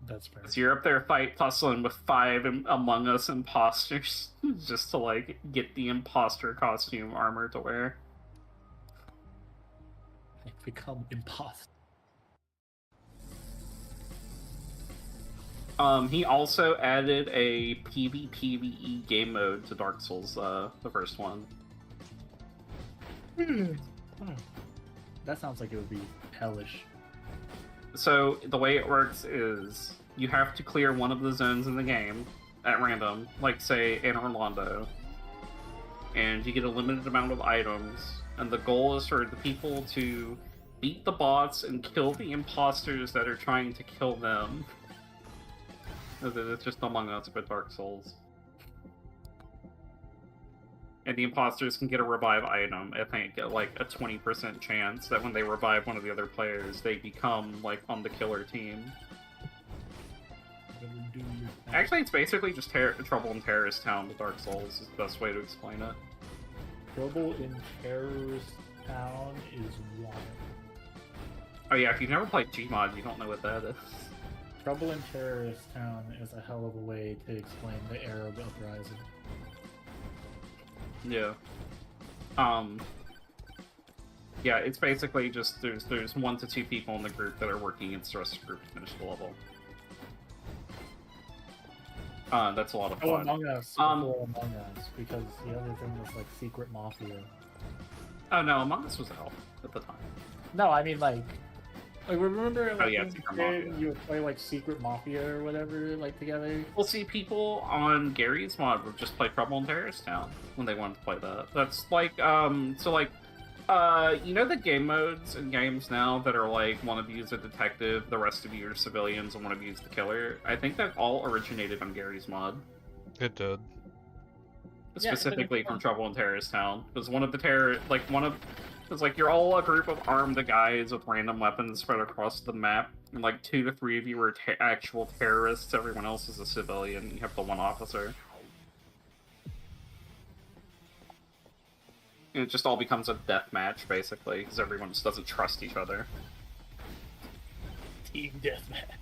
That's fair. So you're up there tussling with 5 Among Us imposters just to like get the imposter costume armor to wear. Become imposter. He also added a PvPvE game mode to Dark Souls, the first one. That sounds like it would be hellish. So the way it works is you have to clear one of the zones in the game at random, like say in Orlando, and you get a limited amount of items, and the goal is for the people to beat the bots and kill the imposters that are trying to kill them. It's just Among Us but Dark Souls. And the imposters can get a revive item, I think, at like a 20% chance that when they revive one of the other players, they become like on the killer team. Actually, it's basically just Trouble in Terrorist Town with Dark Souls is the best way to explain it. Trouble in Terrorist Town is wild. Oh yeah, if you've never played Gmod, you don't know what that is. Trouble in Terrorist Town is a hell of a way to explain the Arab uprising. Yeah. Yeah, it's basically just there's 1 to 2 people in the group that are working against the rest of the group to finish the level. That's a lot of fun. Oh, Among Us. Among Us, because the other thing was like Secret Mafia. Oh no, Among Us was a help at the time. No, I mean like remember like Secret Mafia. You would play like Secret Mafia or whatever like together. Well, see, people on Gary's mod would just play Trouble in Terrorist Town when they wanted to play that. That's like you know the game modes in games now that are like one of you is a detective, the rest of you are civilians, and one of you is the killer? I think that all originated on Gary's mod. It did. Specifically from Trouble in Terrorist Town. Because it's like you're all a group of armed guys with random weapons spread across the map, and like 2 to 3 of you are actual terrorists, everyone else is a civilian, you have the one officer. And it just all becomes a death match, basically, because everyone just doesn't trust each other. Team deathmatch.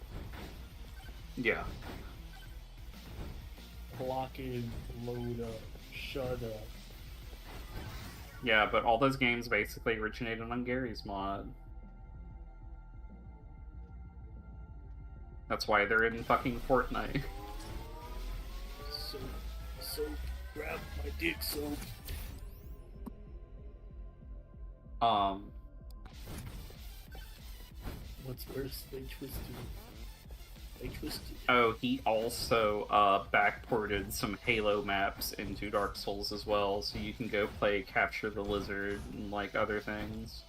Yeah. Block in, load up, shut up. Yeah, but all those games basically originated on Gary's mod. That's why they're in fucking Fortnite. Soap, grab my dick, soap. What's worse, they twisted. Oh, he also backported some Halo maps into Dark Souls as well, so you can go play Capture the Lizard and like other things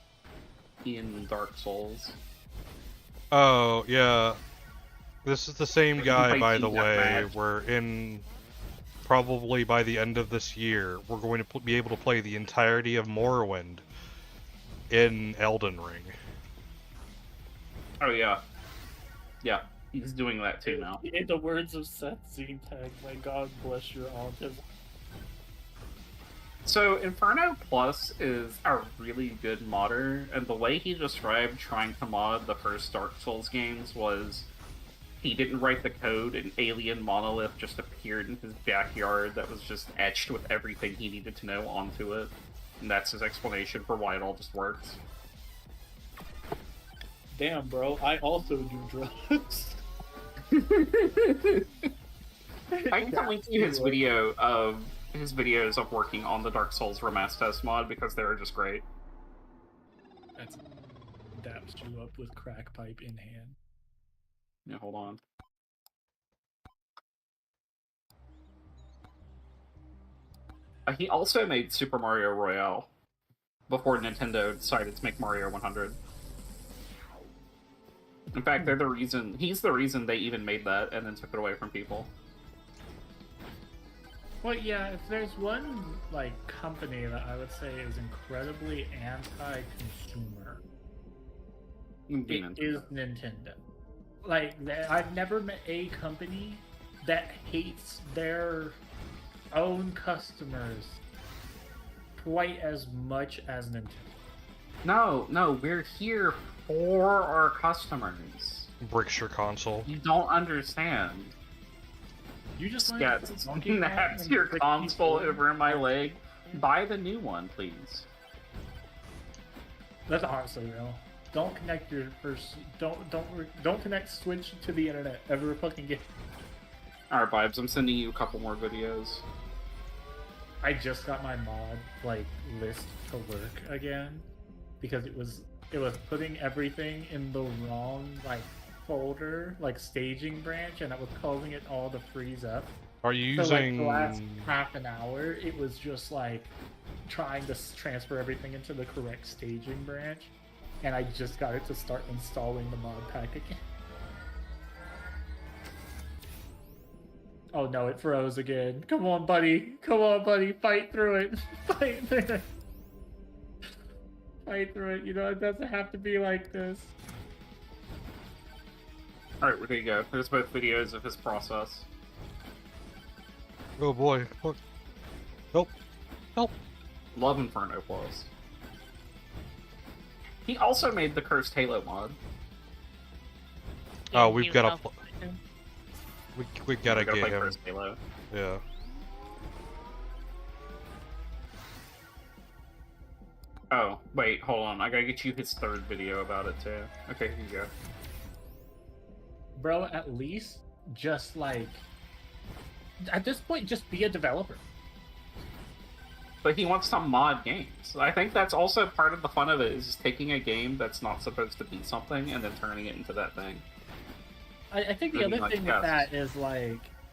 in Dark Souls. Oh, yeah. This is the same guy, by the way. We're in... Probably by the end of this year, we're going to be able to play the entirety of Morrowind in Elden Ring. Oh, yeah. Yeah. He's doing that too now. In the words of Seth Zentag, my God bless your autism. So Inferno Plus is a really good modder, and the way he described trying to mod the first Dark Souls games was he didn't write the code, an alien monolith just appeared in his backyard that was just etched with everything he needed to know onto it. And that's his explanation for why it all just works. Damn, bro, I also do drugs. I can link you his video of his videos of working on the Dark Souls Remaster Test mod because they're just great. That's daps you up with crack pipe in hand. Yeah, hold on. He also made Super Mario Royale before Nintendo decided to make Mario 100. In fact, they're the reason. He's the reason they even made that and then took it away from people. Well, yeah, if there's one like company that I would say is incredibly anti-consumer, it is Nintendo. Like, I've never met a company that hates their own customers quite as much as Nintendo. No, we're here for our customers. Breaks your console. You don't understand. You just snaps your console over my leg. Buy the new one, please. That's honestly real. Don't connect your first. Don't connect Switch to the internet ever fucking again. Alright, Vibes, I'm sending you a couple more videos. I just got my mod list to work again because it was putting everything in the wrong folder, staging branch, and it was causing it all to freeze up. Are you so, using the last half an hour? It was just trying to transfer everything into the correct staging branch, and I just got it to start installing the mod pack again. Oh no, it froze again. Come on, buddy. Come on, buddy. Fight through it. Fight through it. Fight through it. You know, it doesn't have to be like this. Alright, there you go. There's both videos of his process. Oh boy. Look. Help. Help. Love Inferno Plus. He also made the Cursed Halo mod. Oh, we've got to... We gotta get play him. Cursed Halo. Yeah. Oh, wait, hold on. I gotta get you his third video about it, too. Okay, here you go. Bro, at least just at this point, just be a developer. But he wants to mod games. I think that's also part of the fun of it, is taking a game that's not supposed to be something and then turning it into that thing. I think the other thing with that is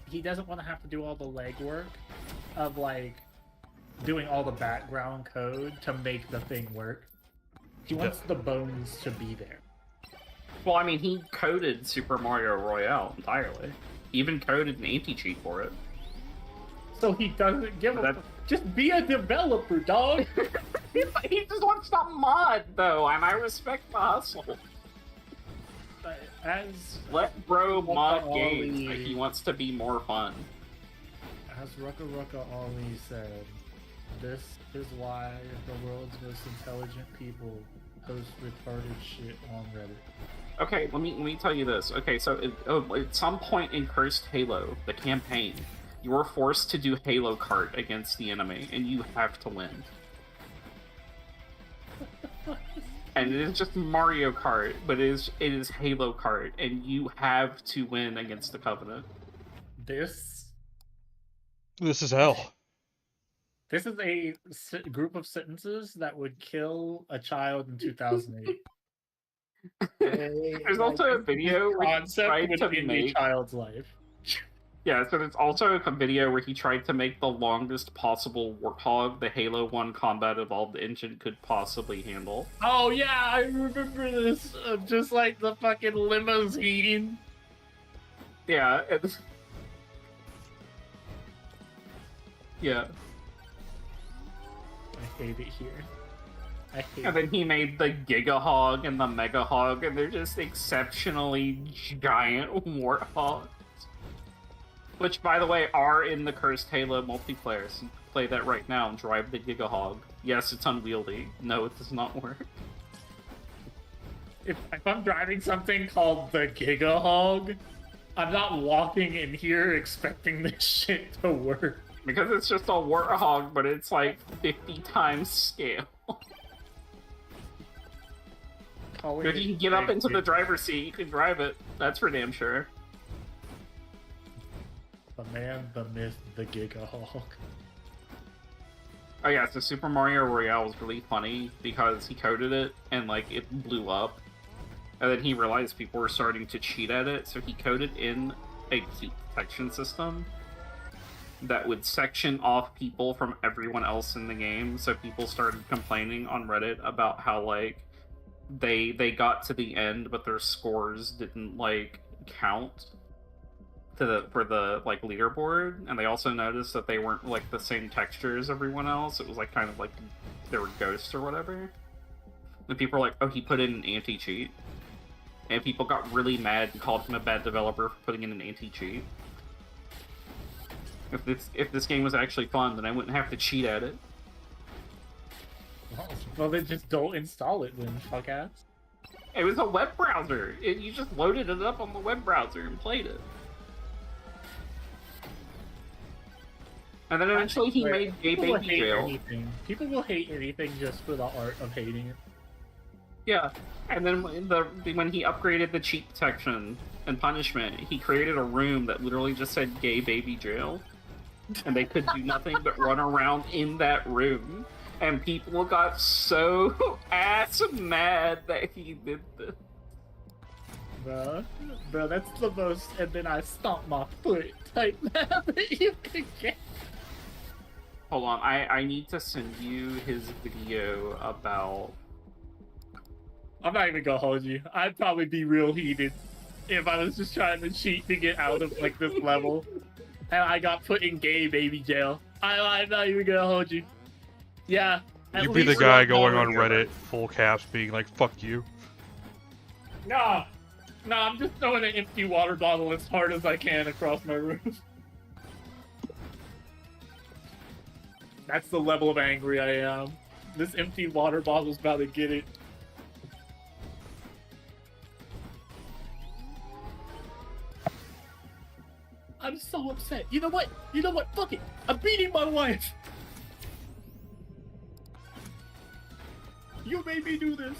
he doesn't want to have to do all the legwork of doing all the background code to make the thing work. He wants the bones to be there. Well, I mean, he coded Super Mario Royale entirely. He even coded an anti-cheat for it. So he doesn't give a... Just be a developer, dog! He just wants to mod, though, and I respect the hustle. Let bro mod games, but he wants to be more fun. As Rucka Rucka Ollie said, this is why the world's most intelligent people post retarded shit on Reddit. Okay, let me tell you this. Okay, so at some point in Cursed Halo, the campaign, you are forced to do Halo Kart against the enemy, and you have to win. And it is just Mario Kart, but it is Halo Kart, and you have to win against the Covenant. This is hell. This is a group of sentences that would kill a child in 2008. There's also a video where he tried to make a child's life. Yeah, so there's also a video where he tried to make the longest possible warthog the Halo 1 Combat Evolved engine could possibly handle. Oh yeah, I remember this. Just the fucking limousine. Yeah. Yeah. I hate it here. And then he made the Giga Hog and the Mega Hog, and they're just exceptionally giant warthogs. Which, by the way, are in the Cursed Halo multiplayer, so you can play that right now and drive the Giga Hog. Yes, it's unwieldy. No, it does not work. If I'm driving something called the Giga Hog, I'm not walking in here expecting this shit to work. Because it's just a warthog, but it's like 50 times scale. If you can get up into the driver's seat, you can drive it. That's for damn sure. The man, the myth, the Gigahawk. Oh yeah, so Super Mario Royale was really funny because he coded it and like it blew up. And then he realized people were starting to cheat at it, so he coded in a heat detection system that would section off people from everyone else in the game. So people started complaining on Reddit about how like they got to the end but their scores didn't like count for the like leaderboard, and they also noticed that they weren't like the same texture as everyone else. It was like kind of like they were ghosts or whatever. And people were like, oh, he put in an anti-cheat. And people got really mad and called him a bad developer for putting in an anti-cheat. If this game was actually fun, then I wouldn't have to cheat at it. Well, then just don't install it then, fuck ass. It was a web browser. You just loaded it up on the web browser and played it. And then eventually he made Gay Baby Jail. People will hate anything just for the art of hating it. Yeah, and then when he upgraded the cheat detection and punishment, he created a room that literally just said Gay Baby Jail. And they could do nothing but run around in that room. And people got so ass mad that he did this. Bro, that's the most and then I stomp my foot type map that you could get. Hold on, I need to send you his video about... I'm not even gonna hold you. I'd probably be real heated if I was just trying to cheat to get out of like this level. And I got put in Gay Baby Jail. I'm not even gonna hold you. Yeah. You'd be the guy going on Reddit, full caps, being like, fuck you. No, I'm just throwing an empty water bottle as hard as I can across my roof. That's the level of angry I am. This empty water bottle's about to get it. I'm so upset. You know what? Fuck it. I'm beating my wife. You made me do this.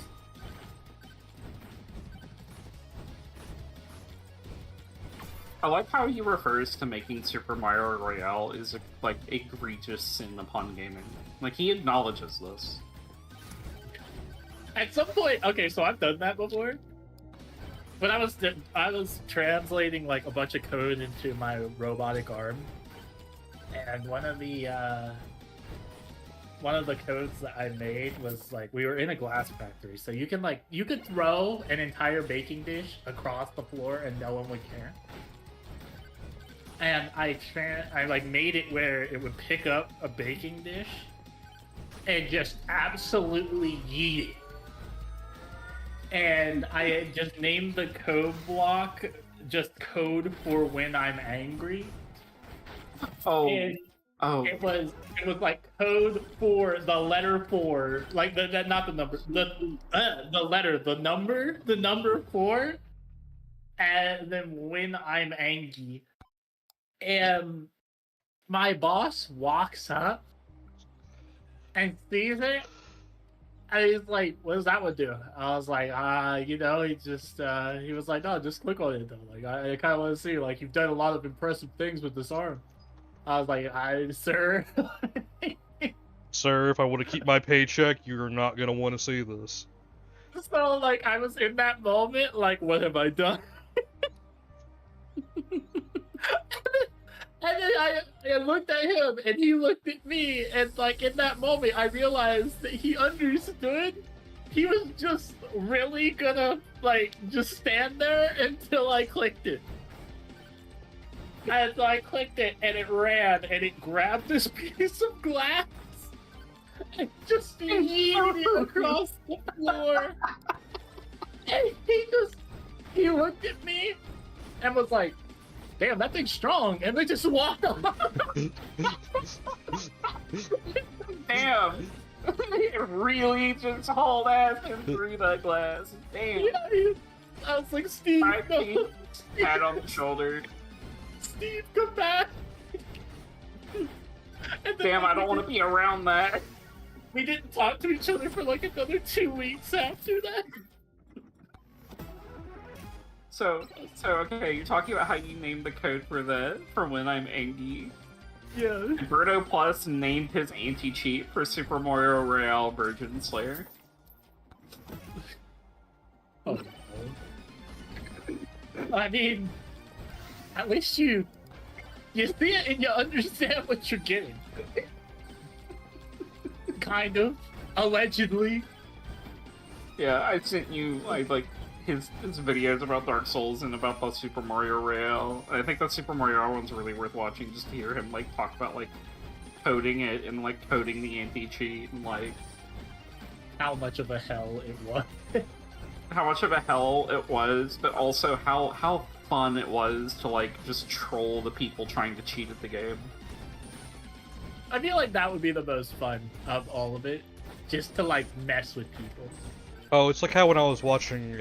I like how he refers to making Super Mario Royale is like egregious sin upon gaming. Like he acknowledges this. At some point, okay, so I've done that before. When I was translating like a bunch of code into my robotic arm, and one of the codes that I made was like we were in a glass factory, so you could throw an entire baking dish across the floor and no one would care. And I like made it where it would pick up a baking dish and just absolutely yeet it. And I just named the code block just code for when I'm angry. And it was like code for the letter 4, like not the number, the letter, the number 4, and then when I'm angry. And my boss walks up and sees it, and he's like, "What does that one do?" I was like, he just, he was like, "No, just click on it though. Like, I kind of want to see, like, you've done a lot of impressive things with this arm." I was like, "Sir." Sir, if I want to keep my paycheck, you're not gonna want to see this. So, like, I was in that moment, like, what have I done? And then I looked at him, and he looked at me, and like in that moment, I realized that he understood. He was just really gonna like just stand there until I clicked it. And so I clicked it, and it ran, and it grabbed this piece of glass, and just yeeted it across the floor. And he looked at me, and was like, "Damn, that thing's strong," and they just walked off. Damn. It really just hauled ass and through that glass. Damn. Yeah, I was like, Steve, no. Pat on the shoulder. Steve, come back. Damn, I don't want to be around that. We didn't talk to each other for like another 2 weeks after that. So okay, you're talking about how you named the code for when I'm angry. Yeah. Birdo Plus named his anti-cheat for Super Mario Royale Virgin Slayer. Oh, no. I mean, at least you see it and you understand what you're getting. Kind of. Allegedly. Yeah, I sent you like his videos about Dark Souls and about the Super Mario Royale. I think that Super Mario Royale one's really worth watching just to hear him like talk about like coding it and like coding the anti-cheat and like how much of a hell it was. How much of a hell it was, but also how fun it was to like just troll the people trying to cheat at the game. I feel like that would be the most fun of all of it, just to like mess with people. Oh, it's like how when I was watching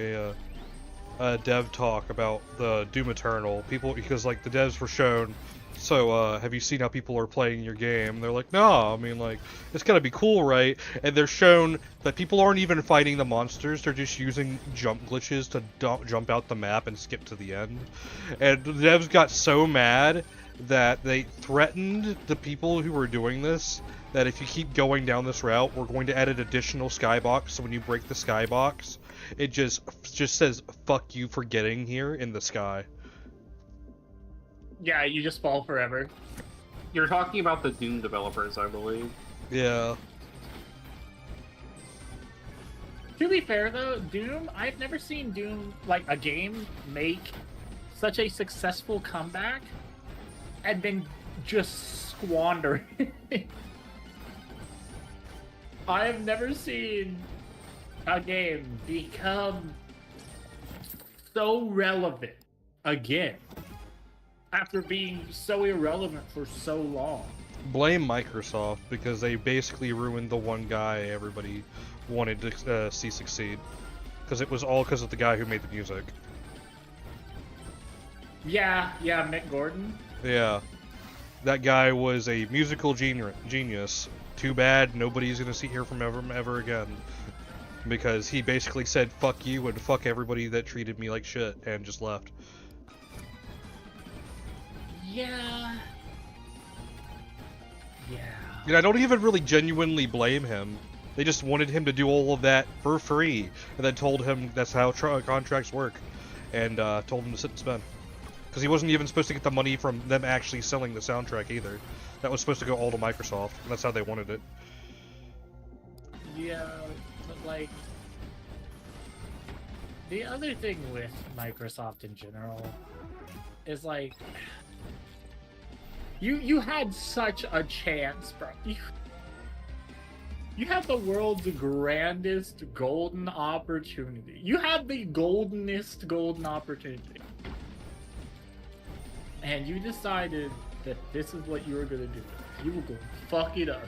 a dev talk about the Doom Eternal, because like the devs were shown, so have you seen how people are playing your game? And they're like, no, I mean like it's gotta be cool, right? And they're shown that people aren't even fighting the monsters; they're just using jump glitches to jump out the map and skip to the end. And the devs got so mad that they threatened the people who were doing this that if you keep going down this route, we're going to add an additional skybox, so when you break the skybox, it just says, fuck you for getting here in the sky. Yeah, you just fall forever. You're talking about the Doom developers, I believe. Yeah. To be fair though, Doom, I've never seen Doom, like a game, make such a successful comeback and then just squander it. I've never seen a game become so relevant again after being so irrelevant for so long. Blame Microsoft, because they basically ruined the one guy everybody wanted to see succeed. Because it was all because of the guy who made the music. Yeah, Mick Gordon. Yeah. That guy was a musical genius. Too bad nobody's gonna see hear from him ever again. Because he basically said fuck you and fuck everybody that treated me like shit and just left. Yeah. And I don't even really genuinely blame him. They just wanted him to do all of that for free, and then told him that's how contracts work, and told him to sit and spend. Because he wasn't even supposed to get the money from them actually selling the soundtrack either. That was supposed to go all to Microsoft, and that's how they wanted it. Yeah, but like, the other thing with Microsoft in general is like, you had such a chance, bro. You had the world's grandest golden opportunity. You had the goldenest golden opportunity. And you decided that this is what you were gonna do. You were gonna fuck it up.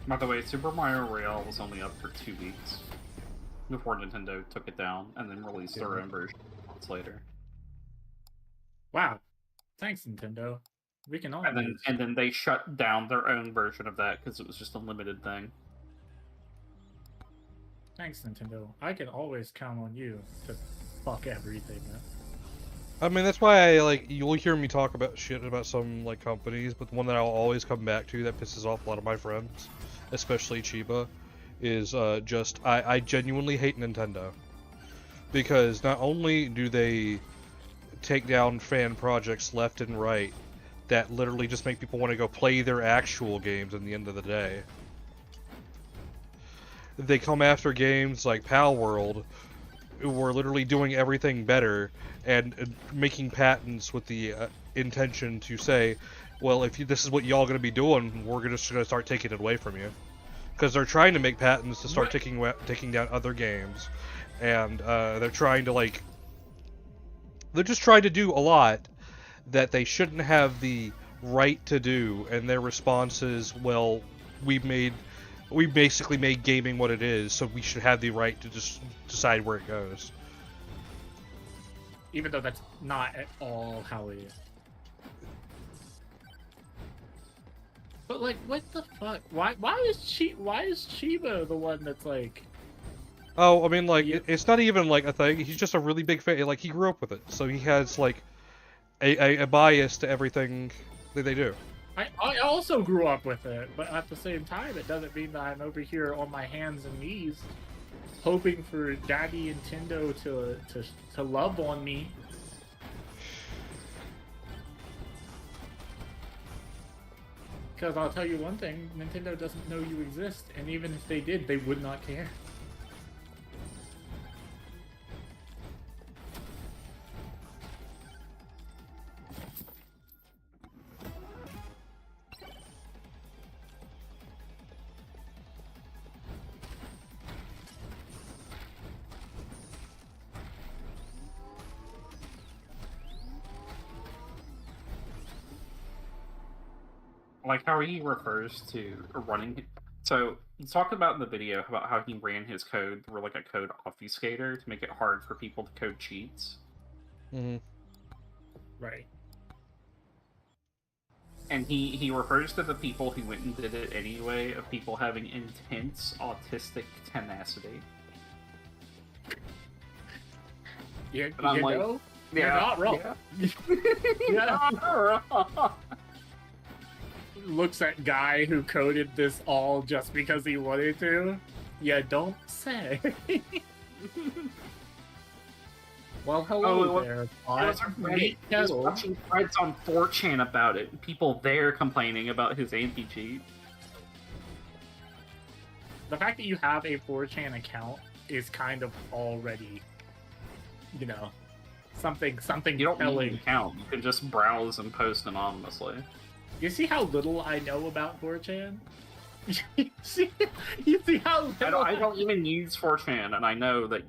By the way, Super Mario Royale was only up for 2 weeks before Nintendo took it down and then released their own version months later. Wow. Thanks, Nintendo. We can all and then they shut down their own version of that because it was just a limited thing. Thanks, Nintendo. I can always count on you to fuck everything up. I mean, that's why you'll hear me talk about shit about some, companies, but the one that I'll always come back to that pisses off a lot of my friends, especially Chiba, is I genuinely hate Nintendo. Because not only do they take down fan projects left and right that literally just make people want to go play their actual games in the end of the day, they come after games like Pal World, who are literally doing everything better and making patents with the intention to say, well, if this is what y'all gonna be doing, we're gonna start taking it away from you. Because they're trying to make patents to start taking down other games, and they're trying to they're just trying to do a lot that they shouldn't have the right to do, and their response is, well, we basically made gaming what it is, so we should have the right to just decide where it goes. Even though that's not at all how it is. But like, what the fuck? Why is Chiba the one that's like? Oh, I mean, like, it's not even like a thing. He's just a really big fan. Like, he grew up with it, so he has like a bias to everything that they do. I also grew up with it, but at the same time, it doesn't mean that I'm over here on my hands and knees, hoping for Daddy Nintendo to love on me. Because I'll tell you one thing, Nintendo doesn't know you exist, and even if they did, they would not care. Like how he refers to running. So he talked about in the video about how he ran his code through like a code obfuscator to make it hard for people to code cheats. Mm-hmm. Right. And he refers to the people who went and did it anyway of people having intense autistic tenacity. You're like, know? You're not wrong. Yeah. You're not wrong. Looks at guy who coded this all just because he wanted to. Yeah, don't say. Well, hello there. He's watching threads on 4chan about it. People there complaining about his anti-cheat. The fact that you have a 4chan account is kind of already, you know, something. You don't need an account. You can just browse and post anonymously. You see how little I know about 4chan? you see how little I don't even use 4chan, and I know that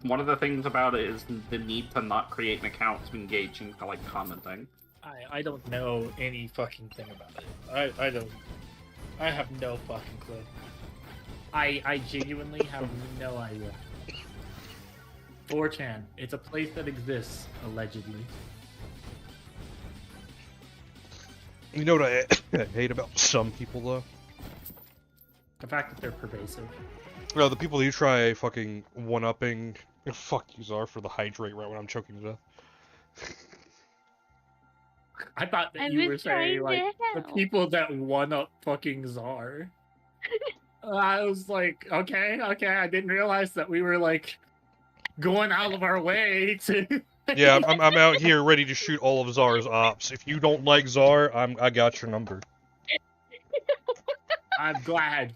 one of the things about it is the need to not create an account to engage in like commenting. I don't know any fucking thing about it. I have no fucking clue. I genuinely have no idea. 4chan, it's a place that exists, allegedly. You know what I hate about some people, though? The fact that they're pervasive. No, the people who try fucking one-upping... Fuck you, Czar, for the hydrate right when I'm choking to death. I thought that you were saying, like, the people that one-up fucking Czar. I was like, okay, I didn't realize that we were, like, going out of our way to... Yeah, I'm out here ready to shoot all of Czar's ops. If you don't like Czar, I got your number. I'm glad.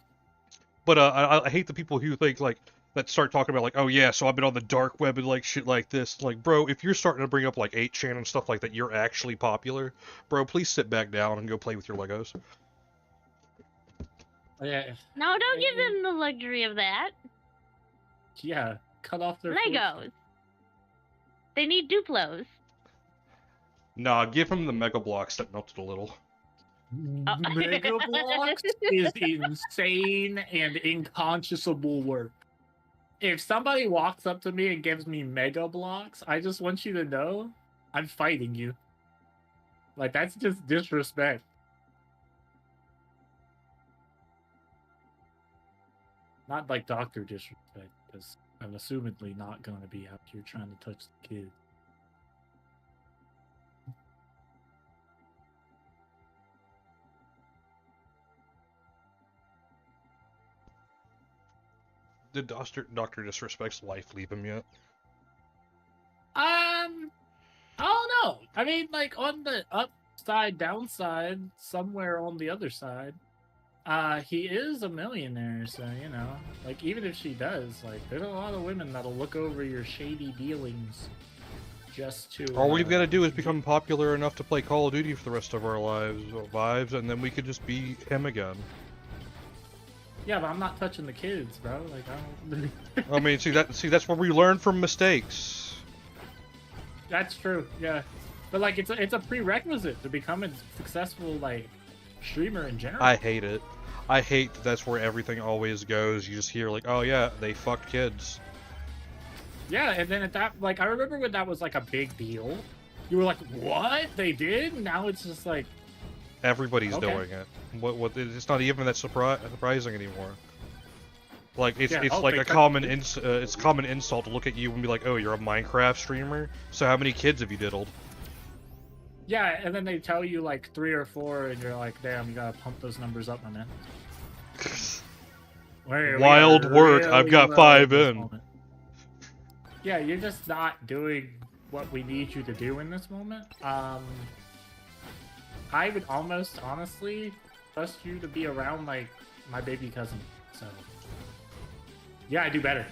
But I hate the people who think like that start talking about like, oh yeah, so I've been on the dark web and like shit like this. Like, bro, if you're starting to bring up like 8chan and stuff like that, you're actually popular. Bro, please sit back down and go play with your Legos. Yeah. No, don't give them the luxury of that. Yeah, cut off their Legos. They need Duplos. Nah, give him the Mega Blocks that melted a little. Mega Blocks is insane and inconscionable work. If somebody walks up to me and gives me Mega Blocks, I just want you to know I'm fighting you. Like, that's just disrespect. Not like Dr. Disrespect, because I'm assumedly not going to be out here trying to touch the kid. Did Dr. Disrespect's wife leave him yet? I don't know. I mean, like, on the upside, downside, somewhere on the other side, he is a millionaire, so, you know, like, even if she does, like, there's a lot of women that'll look over your shady dealings just to... All we've got to do is become popular enough to play Call of Duty for the rest of our lives, and then we could just be him again. Yeah, but I'm not touching the kids, bro. Like, I don't... I mean, see, that's where we learn from mistakes. That's true, yeah. But like, it's a prerequisite to become a successful like streamer in general. I hate it. I hate that that's where everything always goes. You just hear like, oh yeah, they fucked kids. Yeah, and then at that, like, I remember when that was like a big deal. You were like, what? They did? Now it's just like Everybody's okay. doing it. What? It's not even that surprising anymore. Like it's Yeah, like a common it's common insult to look at you and be like, oh, you're a Minecraft streamer. So how many kids have you diddled? Yeah, and then they tell you like 3 or 4, and you're like, damn, you gotta pump those numbers up, my man. Wild work. I've got 5 in. Yeah, you're just not doing what we need you to do in this moment. I would almost honestly trust you to be around like my baby cousin. So yeah, I do better.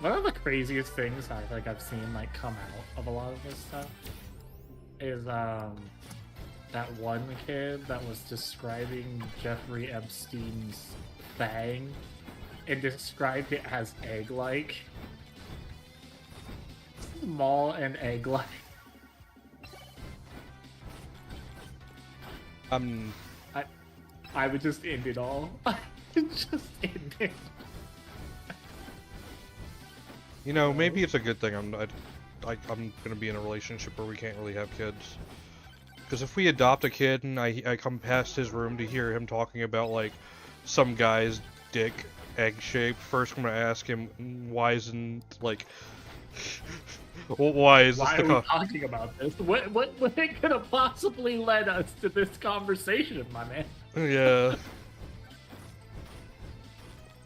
One of the craziest things I've seen like come out of a lot of this stuff is that one kid that was describing Jeffrey Epstein's fang and described it as egg-like. Small and egg-like. I would just end it all. Just end it. You know, maybe it's a good thing I'm gonna be in a relationship where we can't really have kids. Because if we adopt a kid and I come past his room to hear him talking about like some guy's dick egg-shaped, first I'm gonna ask him why isn't like why is why this are we talking about this? What could have possibly led us to this conversation, my man? Yeah.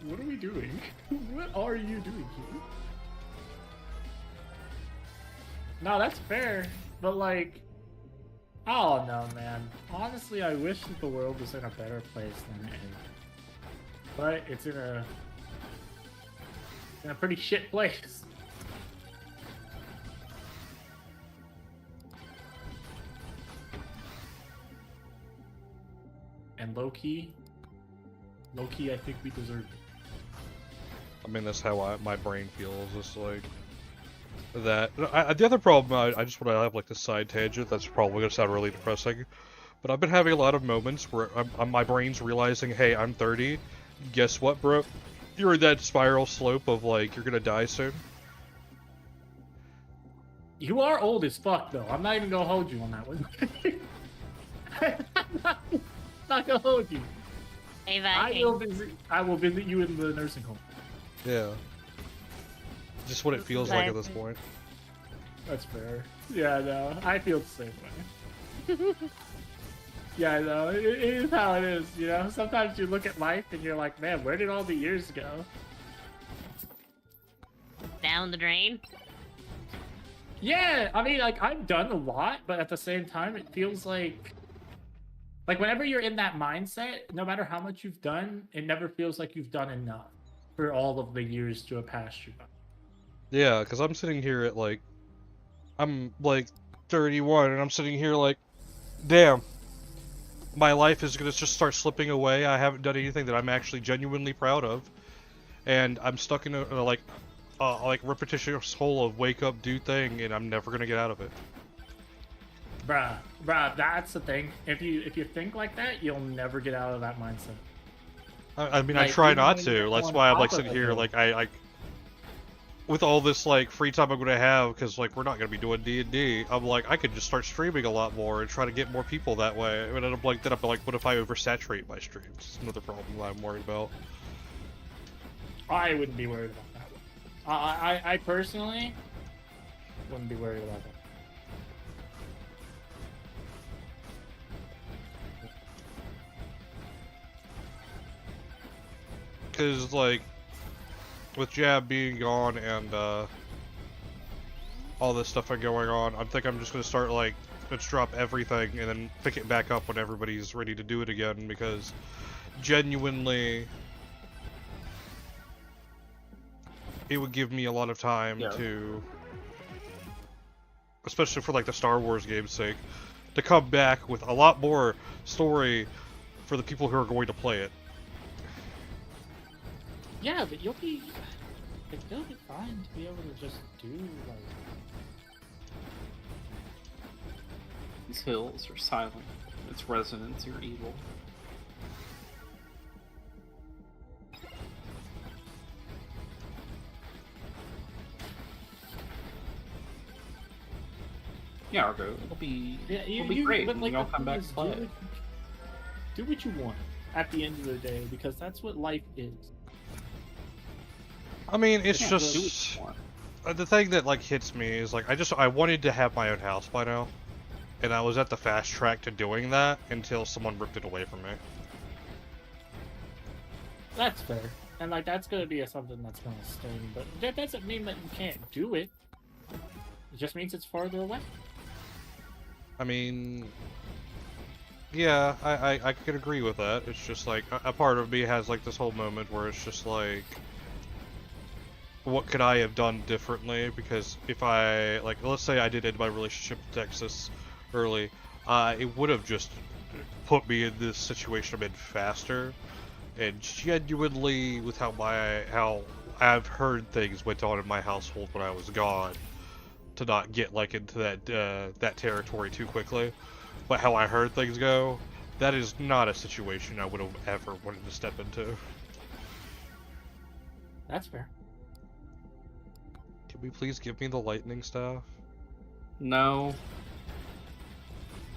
What are we doing? What are you doing here? No, that's fair, but like, I don't know, man. Honestly, I wish that the world was in a better place than it is. But it's in a pretty shit place. And low-key, I think we deserve it. I mean, that's how my brain feels. It's like that. The other problem, I just want to have like this side tangent. That's probably gonna sound really depressing, but I've been having a lot of moments where my brain's realizing, hey, I'm 30. Guess what, bro? You're in that spiral slope of like you're gonna die soon. You are old as fuck, though. I'm not even gonna hold you on that one. I'm not gonna hold you. Hey, I will visit you in the nursing home. Yeah. Just what it feels like at this point. That's fair. Yeah, no, I feel the same way. Yeah, no, it is how it is, you know? Sometimes you look at life and you're like, man, where did all the years go? Down the drain? Yeah, I mean, like, I've done a lot, but at the same time, it feels like whenever you're in that mindset, no matter how much you've done, it never feels like you've done enough for all of the years to have passed you by. Yeah, because I'm sitting here at like, I'm like 31, and I'm sitting here like, damn, my life is gonna just start slipping away. I haven't done anything that I'm actually genuinely proud of, and I'm stuck in a like repetitious hole of wake up, do thing, and I'm never gonna get out of it. Bruh, that's the thing. If you think like that, you'll never get out of that mindset. I mean, like, I try not when to. you're That's on why I'm top like of sitting it, here, though. like I with all this like free time I'm gonna have, because like we're not gonna be doing D&D. I'm like, I could just start streaming a lot more and try to get more people that way. And then I'm like, what if I oversaturate my streams? It's another problem I'm worried about. I wouldn't be worried about that. I personally wouldn't be worried about that. Because like with Jab being gone and all this stuff going on, I think I'm just gonna start like, let's drop everything and then pick it back up when everybody's ready to do it again, because genuinely it would give me a lot of time to, especially for like the Star Wars game's sake, to come back with a lot more story for the people who are going to play it. Yeah, but it'll be fine to be able to just do like. These hills are silent. Its residents are evil. Yeah, Argo, it'll be great but, when y'all the come thing back is, to play. Do what you want at the end of the day, because that's what life is. I mean, it's Yeah, just do what you want. the thing that like hits me is like I wanted to have my own house by now, and I was at the fast track to doing that until someone ripped it away from me. That's fair, and like that's gonna be something that's gonna sting. But that doesn't mean that you can't do it. It just means it's farther away. I mean, yeah, I could agree with that. It's just like a part of me has like this whole moment where it's just like, what could I have done differently? Because if I, like, let's say I did end my relationship with Texas early, it would have just put me in this situation a bit faster. And genuinely, with how I've heard things went on in my household when I was gone, to not get like into that territory too quickly, but how I heard things go, that is not a situation I would have ever wanted to step into. That's fair. Can we please give me the lightning staff? No.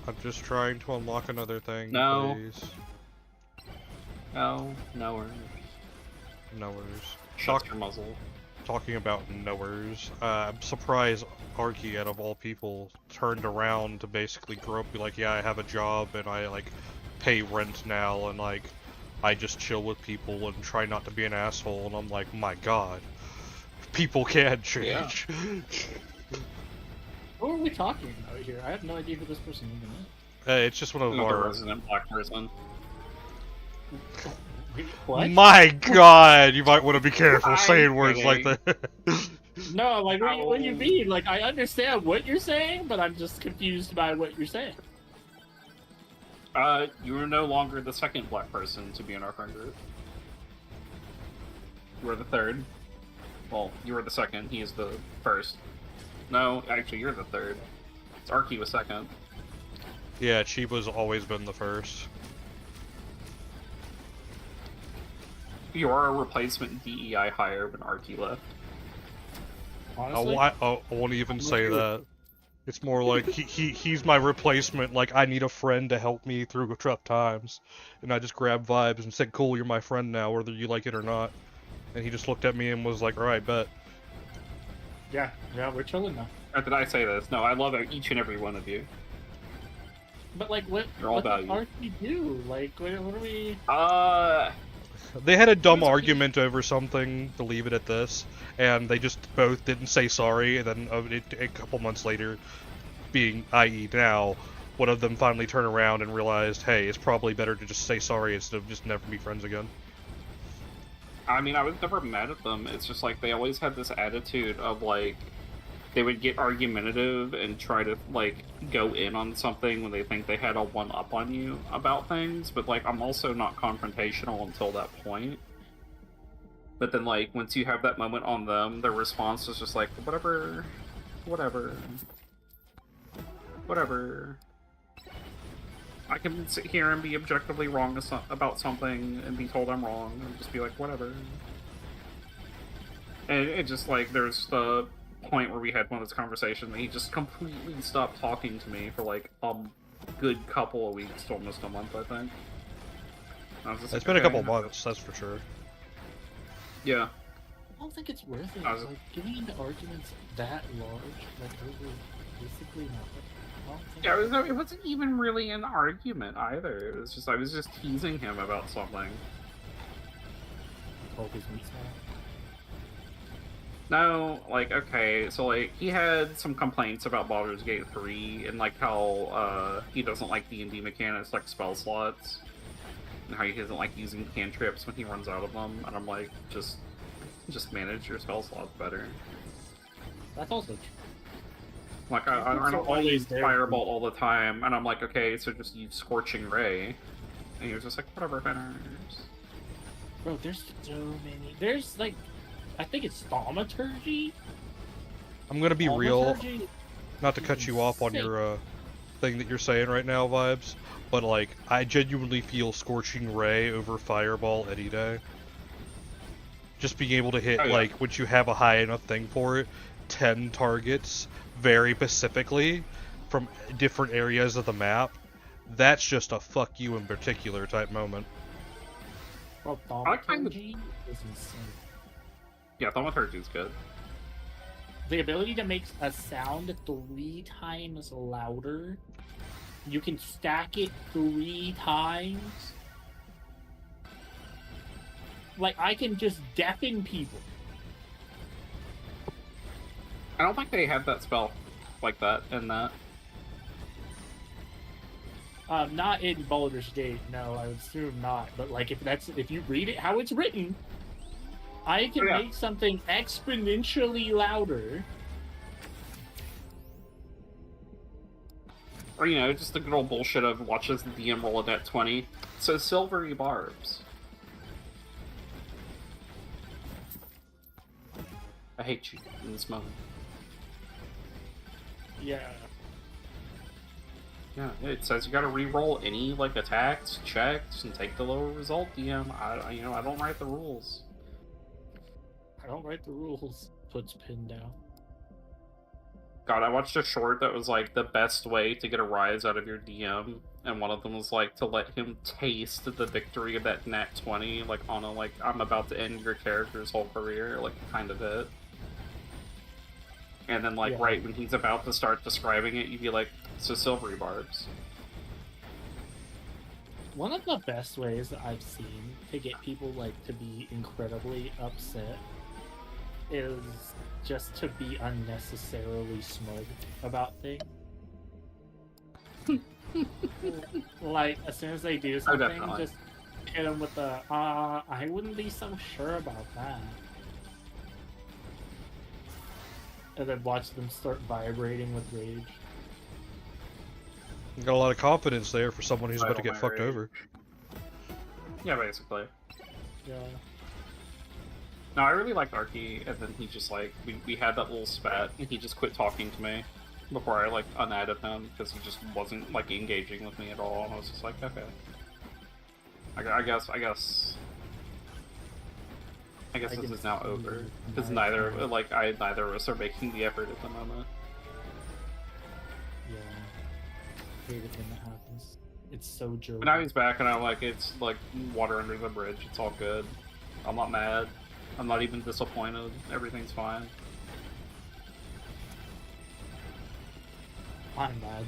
I'm just trying to unlock another thing, No. please. No. Nowhere. Knowers. Shut your muzzle. Talking about knowers, I'm surprised Arky, out of all people, turned around to basically grow up, be like, yeah, I have a job and I like pay rent now and like I just chill with people and try not to be an asshole, and I'm like, my god, people can change. Yeah. What are we talking about here? I have no idea who this person even is. It's just one of Another our resident black person. What? My god, you might want to be careful saying words like that. No, like, what do you mean? Like, I understand what you're saying, but I'm just confused by what you're saying. You are no longer the second black person to be in our friend group. You are the third. Well, you were the second, he is the first. No, actually, you're the third. It's Arky was second. Yeah, Chiba's always been the first. You are a replacement DEI hire when Arky left. Honestly? I won't even say that. It's more like he's my replacement. Like, I need a friend to help me through tough times, and I just grabbed vibes and said, "Cool, you're my friend now, whether you like it or not." And he just looked at me and was like, "All right, bet." Yeah, we're chilling now. Or did I say this? No, I love each and every one of you. But like, what all did about Arky do? Like, what are we? They had a dumb argument over something, to leave it at this, and they just both didn't say sorry, and then a couple months later, being i.e. now, one of them finally turned around and realized, hey, it's probably better to just say sorry instead of just never be friends again. I mean, I was never mad at them. It's just like they always had this attitude of like, they would get argumentative and try to like go in on something when they think they had a one-up on you about things, but like I'm also not confrontational until that point. But then like once you have that moment on them, their response is just like, whatever. I can sit here and be objectively wrong about something and be told I'm wrong and just be like, whatever. And it just like, there's the point where we had one of those conversations and he just completely stopped talking to me for like a good couple of weeks, almost a month, I think. It's been a couple months, that's for sure. Yeah. I don't think it's worth it. Like, getting into arguments that large, like over basically nothing. Yeah, it wasn't even really an argument either. It was just, I was just teasing him about something. No, like, okay, so, like, he had some complaints about Baldur's Gate 3, and, like, how, he doesn't like D&D mechanics, like spell slots, and how he doesn't like using cantrips when he runs out of them, and I'm like, just manage your spell slots better. That's also true. Like, I don't always Firebolt all the time, and I'm like, okay, so just use Scorching Ray. And he was just like, whatever, Fenners. Bro, there's so many. There's, like, I think it's thaumaturgy. I'm gonna be real, Thaumaturgy not to cut you off on insane. your thing that you're saying right now, Vibes, but like, I genuinely feel Scorching Ray over Fireball any day. Just being able to hit, like, once you have a high enough thing for it, 10 targets very specifically from different areas of the map, that's just a fuck you in particular type moment. Well, thaumaturgy is insane. Yeah, thaumaturgy is good. The ability to make a sound 3 times louder. You can stack it 3 times. Like, I can just deafen people. I don't think they have that spell like that in that. Not in Baldur's Gate, no, I would assume not. But like, if you read it how it's written, I can make something exponentially louder. Or, you know, just the good old bullshit of watches the DM roll a net 20. So silvery barbs. I hate you in this moment. Yeah. Yeah, it says you gotta re-roll any, like, attacks, checks, and take the lower result, DM. I don't write the rules. I don't write the rules. Puts pin down. God, I watched a short that was, like, the best way to get a rise out of your DM, and one of them was, like, to let him taste the victory of that nat 20, like, on a, like, I'm about to end your character's whole career, like, kind of hit. And then, like, right when he's about to start describing it, you'd be like, so silvery barbs. One of the best ways that I've seen to get people, like, to be incredibly upset is just to be unnecessarily smug about things. Like, as soon as they do something, just hit them with the, I wouldn't be so sure about that. And then watch them start vibrating with rage. You got a lot of confidence there for someone who's about to get fucked over. Yeah, basically. Yeah. No, I really liked Arky, and then he just, like, we had that little spat, and he just quit talking to me before I, like, unadded him, because he just wasn't, like, engaging with me at all, and I was just like, okay. I guess this is now over, because neither of us are making the effort at the moment. Yeah. I hate it when that happens. It's so joke. But now he's back, and I'm like, it's like water under the bridge. It's all good. I'm not mad. I'm not even disappointed. Everything's fine. I'm mad,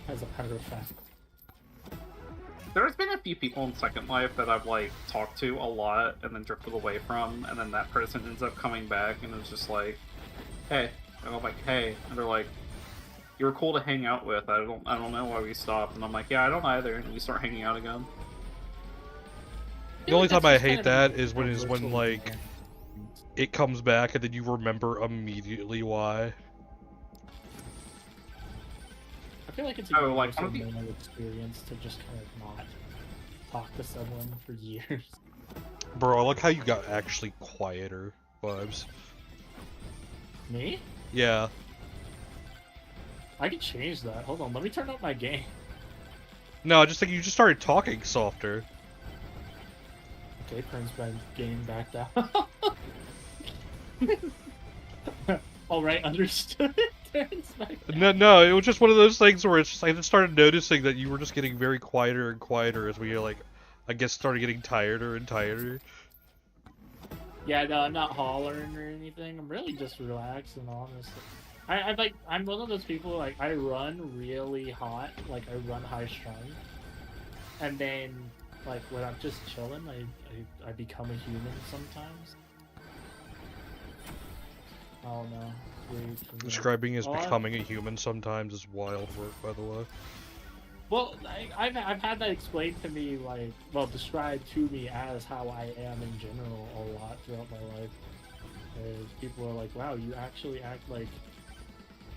as a matter of fact. There's been a few people in Second Life that I've, like, talked to a lot and then drifted away from, and then that person ends up coming back and is just like, hey. And I'm like, hey. And they're like, you were cool to hang out with. I don't know why we stopped. And I'm like, yeah, I don't either. And we start hanging out again. The only time I hate that is when like it comes back and then you remember immediately why. I feel like it's a universal experience to just kind of not talk to someone for years. Bro, I like how you got actually quieter vibes. Me? Yeah. I can change that. Hold on, let me turn up my game. No, I just think you just started talking softer. Okay, turns my game back down. Alright, understood. Turns back down. No, it was just one of those things where it's just, I just started noticing that you were just getting very quieter and quieter as we, like, I guess started getting tireder and tireder. Yeah, no, I'm not hollering or anything. I'm really just relaxing, honestly. I'm one of those people, like, I run really hot, like, I run high strung. And then, like, when I'm just chilling, I become a human sometimes. I don't know. Weird for me. Describing as becoming a human sometimes is wild work, by the way. Well, I've had that explained to me, like, well, described to me as how I am in general a lot throughout my life. People are like, wow, you actually act like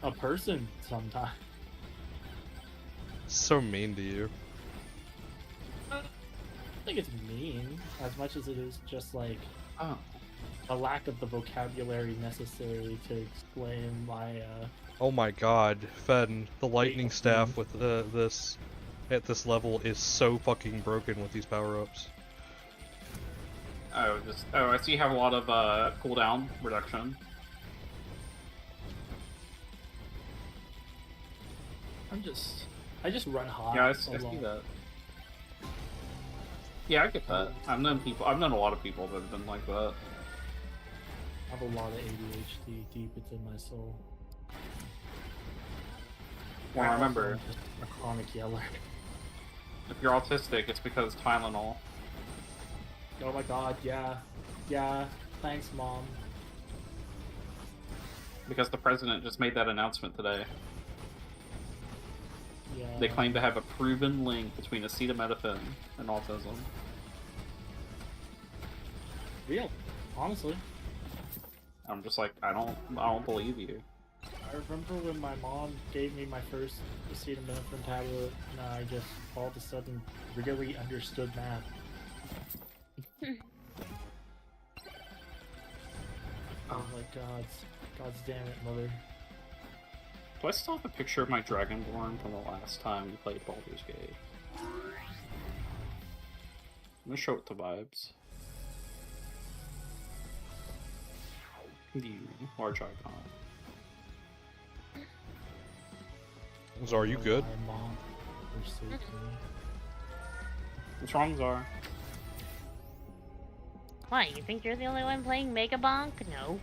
a person sometimes. So mean to you. I think it's mean as much as it is just like, a lack of the vocabulary necessary to explain my Oh my god, Fenn, the lightning staff with this at this level is so fucking broken with these power-ups. Oh, I see you have a lot of cooldown reduction. I just run hot. Yeah, I see that. Yeah, I get that. I've known a lot of people that have been like that. I have a lot of ADHD deep within my soul. Well, I remember, I'm just a chronic yeller. if you're autistic, it's because Tylenol. Oh my god, yeah. Yeah, thanks, Mom. Because the president just made that announcement today. Yeah. They claim to have a proven link between acetaminophen and autism. Real, honestly. I'm just like, I don't believe you. I remember when my mom gave me my first acetaminophen tablet, and I just all of a sudden really understood math. Oh my God's damn it, mother. Do I still have a picture of my Dragonborn from the last time we played Baldur's Gate? I'm gonna show it to Vibes. View, large icon. Zar, you good? My mom forsaken me. What's wrong, Zar? What, you think you're the only one playing Mega Bonk? No.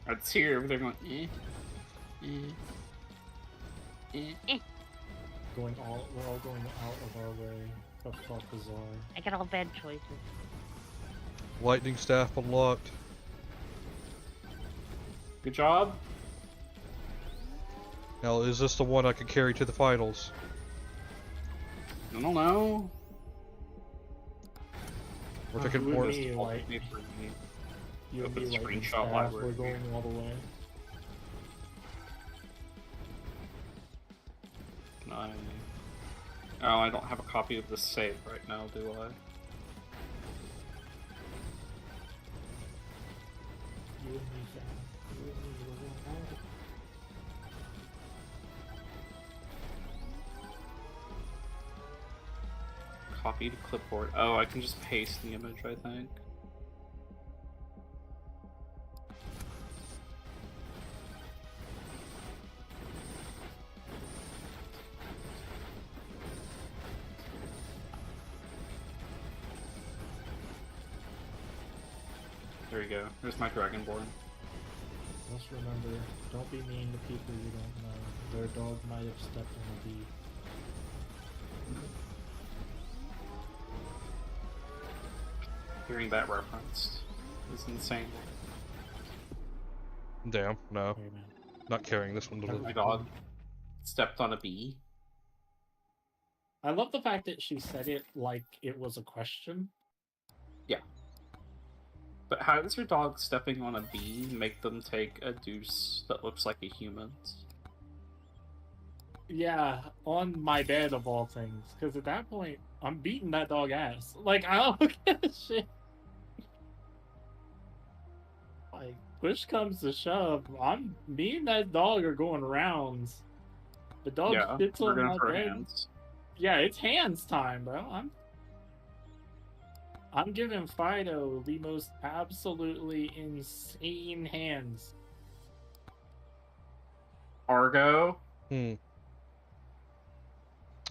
I'd see her over there going, eh. We're all going out of our way. Fuck bizarre. I got all bad choices. Lightning staff unlocked. Good job. Now, is this the one I can carry to the finals? I don't know. We're taking You more. and me, like, you and me, like, screenshot staff, library. we're going all the way. Oh, I don't have a copy of this save right now, do I? You and me, fam. You and me, we're going out. Copy to clipboard. Oh, I can just paste the image, I think. There you go. There's my Dragonborn. Just remember, don't be mean to people you don't know. Their dog might have stepped on a bee. Hearing that referenced is insane. Damn, no. Not carrying this one to My dog stepped on a bee. I love the fact that she said it like it was a question. Yeah. But how does your dog stepping on a bee make them take a deuce that looks like a human's? Yeah, on my bed of all things. Because at that point, I'm beating that dog ass. Like, I don't give a shit. Like, push comes to shove, me and that dog are going rounds. The dog sits we're on going my for bed. hands. Yeah, it's hands time, bro. I'm giving Fido the most absolutely insane hands. Argo?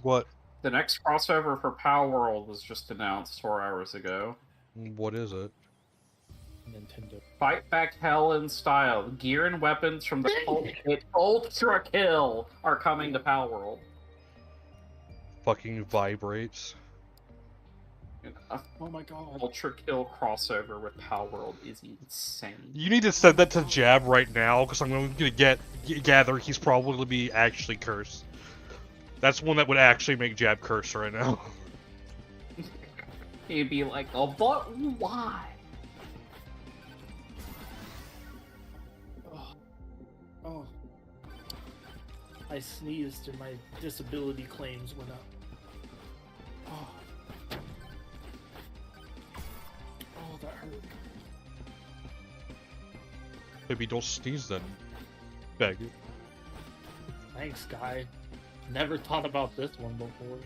What? The next crossover for Power World was just announced 4 hours ago. What is it? Nintendo. Fight back hell in style. Gear and weapons from the Ultra Kill are coming to Power World. Fucking vibrates. Oh my god. Ultra Kill crossover with Power World is insane. You need to send that to Jab right now, because I'm going to gather he's probably going to be actually cursed. That's one that would actually make Jab curse right now. He'd be like, oh, but why? Oh. I sneezed and my disability claims went up. Oh. Oh, that hurt. Maybe don't sneeze then. Beg. Thanks, guy. Never thought about this one before.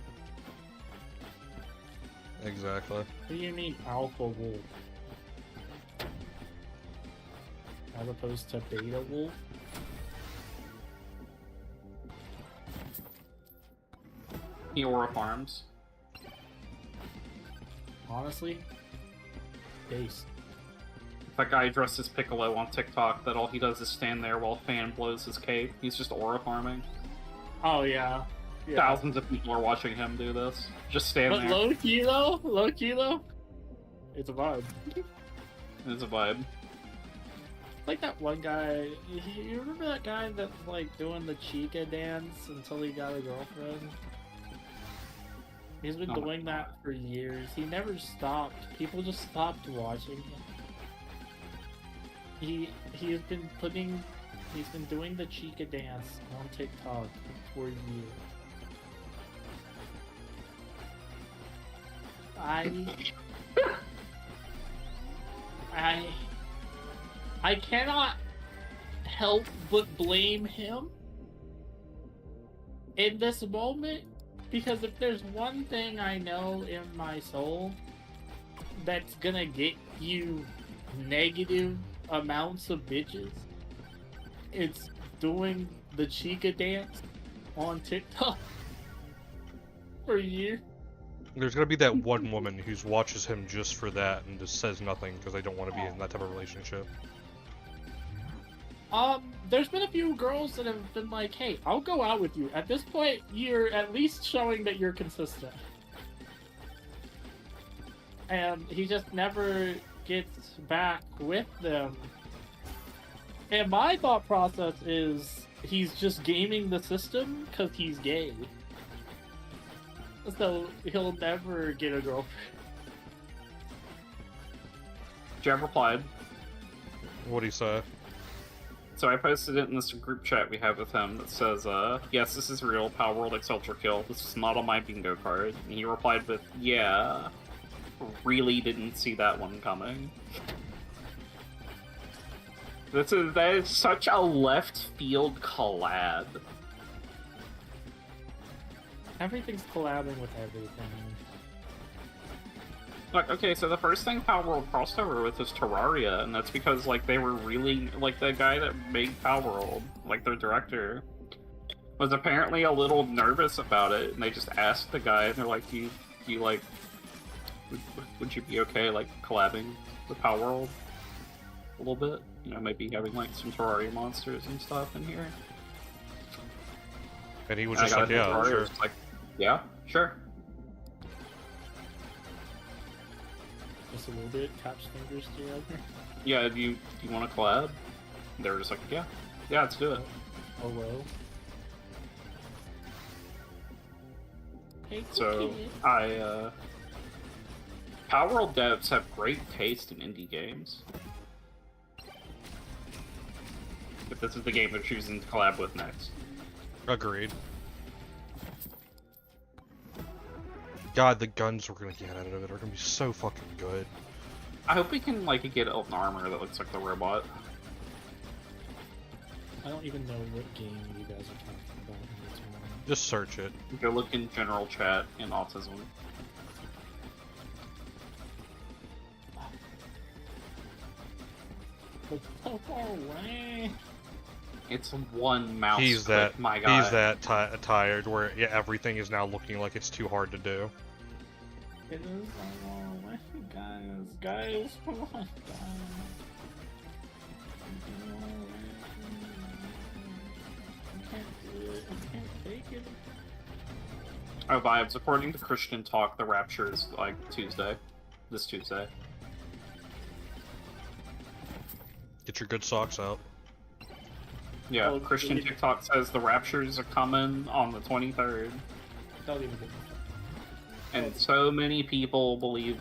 Exactly. What do you mean alpha wolf? As opposed to beta wolf? Eora Farms. Honestly, base. That guy dressed as Piccolo on TikTok that all he does is stand there while Fan blows his cape. He's just aura farming. Oh yeah. Thousands of people are watching him do this. Just stand But there. low key though, it's a vibe. It's a vibe. Like that one guy, you remember that guy that was like doing the Chica dance until he got a girlfriend? He's been Oh my doing that for years. He never stopped. People just stopped watching him. He's been doing the Chica dance on TikTok for years. I cannot help but blame him in this moment, because if there's one thing I know in my soul that's gonna get you negative amounts of bitches, it's doing the Chica dance on TikTok for years. There's gonna be that one woman who watches him just for that and just says nothing because they don't want to be in that type of relationship. There's been a few girls that have been like, hey, I'll go out with you. At this point, you're at least showing that you're consistent. And he just never gets back with them. And my thought process is he's just gaming the system because he's gay. So he'll never get a girlfriend. Jeff replied. What'd he say? So I posted it in this group chat we have with him that says, yes, this is real, Power World X Ultra Kill. This is not on my bingo card. And he replied with, yeah, really didn't see that one coming. That is such a left field collab. Everything's collabing with everything. Like, okay, so the first thing Power World crossed over with is Terraria, and that's because, like, they were really, like, the guy that made Power World, like, their director, was apparently a little nervous about it, and they just asked the guy, and they're like, do you like, would you be okay, like, collabing with Power World a little bit? You know, maybe having, like, some Terraria monsters and stuff in here? And he was just like, yeah, Terraria sure. was like, yeah, sure. Just a little bit, taps fingers together. Yeah, do you want to collab? They were just like, yeah, let's do it. Oh well. Hey, So, Power World devs have great taste in indie games. If this is the game they're choosing to collab with next. Agreed. God, the guns we're gonna get out of it are gonna be so fucking good. I hope we can, like, get Elton Armor that looks like the robot. I don't even know what game you guys are talking about in this moment. Just search it. Go look in general chat in Autism. It's so far away. It's one mouse He's click, that. my guy. He's that tired where everything is now looking like it's too hard to do. It is so far away, guys, come on, guys. I can't do it. I can't take it. Oh, vibes. According to Christian Talk, the Rapture is, like, Tuesday. This Tuesday. Get your good socks out. Yeah, Oh, Christian really? TikTok says the Raptures are coming on the 23rd. Don't even get me. And so many people believe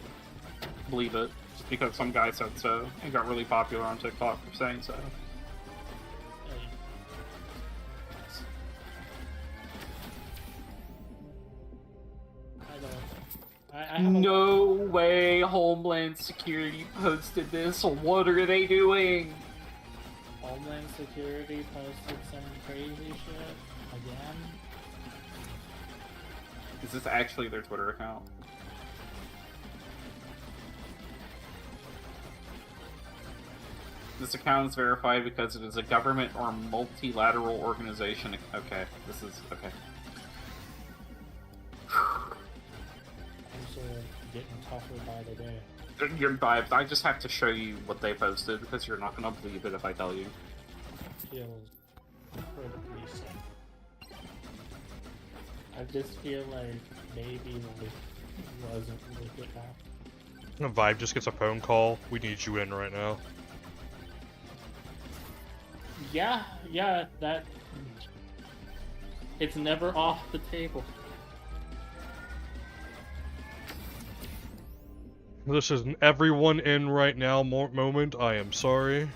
it just because some guy said so and got really popular on TikTok for saying so. I have No way Homeland Security posted this. What are they doing? Homeland Security posted some crazy shit again. Is this actually their Twitter account? This account is verified because it is a government or multilateral organization. Okay, this is okay. Things are getting tougher by the day. Your vibes. I just have to show you what they posted because you're not gonna believe it if I tell you. Feels incredibly sick. I just feel like maybe like it wasn't worth it now. Vibe just gets a phone call. We need you in right now. Yeah, that... It's never off the table. This is an everyone in right now moment. I am sorry.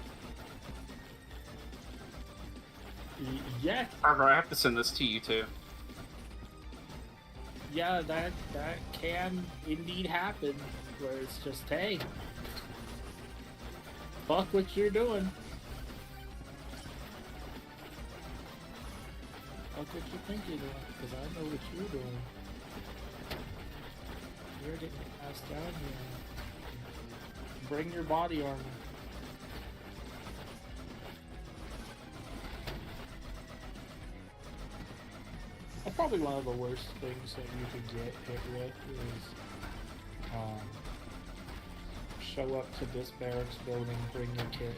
Yeah. Alright, I have to send this to you too. Yeah, that can indeed happen, where it's just, hey, fuck what you're doing. Fuck what you think you're doing, because I know what you're doing. You're getting passed down here. Bring your body armor. Probably one of the worst things that you could get hit with is show up to this barracks building, bring your kit.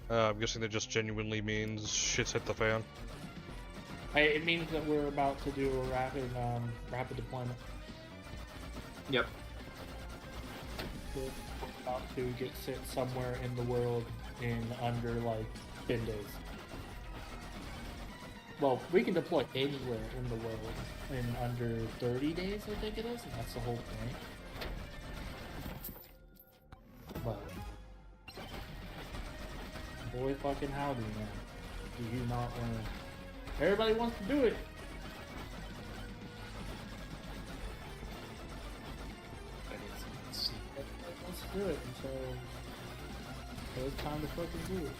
I'm guessing that just genuinely means shit's hit the fan. It means that we're about to do a rapid deployment. Yep. We're about to get sent somewhere in the world in under like 10 days. Well, we can deploy anywhere in the world in under 30 days, I think it is, and that's the whole point. But, boy fucking howdy, man. Do you not want to... Everybody wants to do it! Everybody wants to do it until it's time to fucking do it.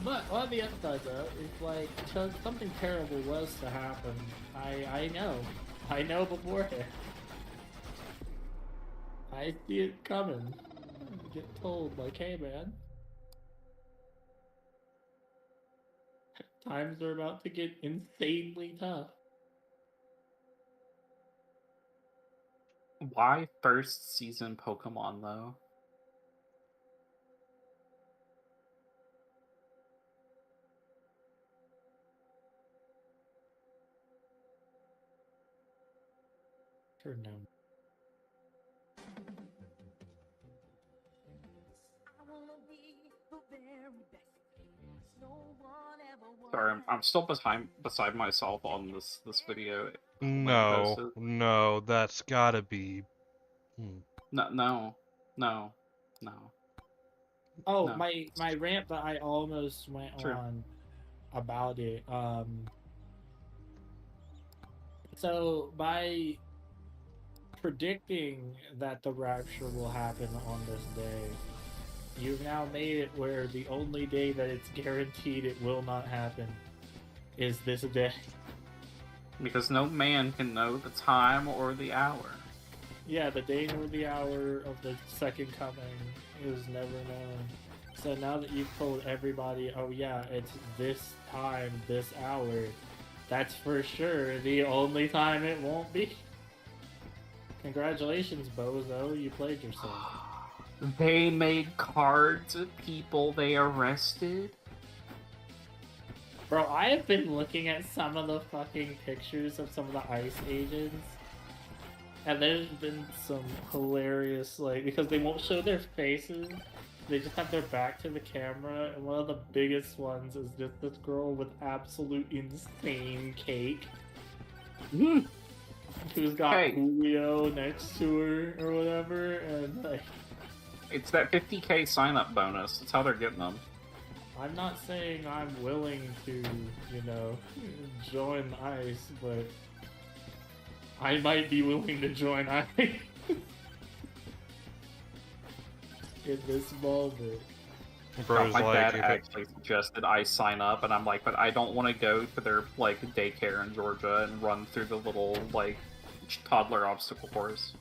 But on the upside though, if like something terrible was to happen, I know beforehand. I see it coming. Get told like, hey man, times are about to get insanely tough. Why first season Pokemon though? Sure, no. Sorry, I'm still beside myself on this video. No, that's gotta be. No. Oh, No. my rant that I almost went on about it. So by predicting that the rapture will happen on this day, you've now made it where the only day that it's guaranteed it will not happen is this day. Because no man can know the time or the hour. Yeah, the day nor the hour of the second coming is never known. So now that you've told everybody, oh yeah, it's this time, this hour, that's for sure the only time it won't be. Congratulations, bozo, you played yourself. They made cards of people they arrested? Bro, I have been looking at some of the fucking pictures of some of the ICE agents, and there's been some hilarious, like, because they won't show their faces, they just have their back to the camera, and one of the biggest ones is just this girl with absolute insane cake. Who's got Hey. Julio next to her or whatever, and like, It's that 50k sign-up bonus. That's how they're getting them. I'm not saying I'm willing to, join ICE, but I might be willing to join ICE in this moment. Bro's my like, dad if it- actually suggested I sign up, and I'm like, but I don't want to go to their like daycare in Georgia and run through the little like toddler obstacle course.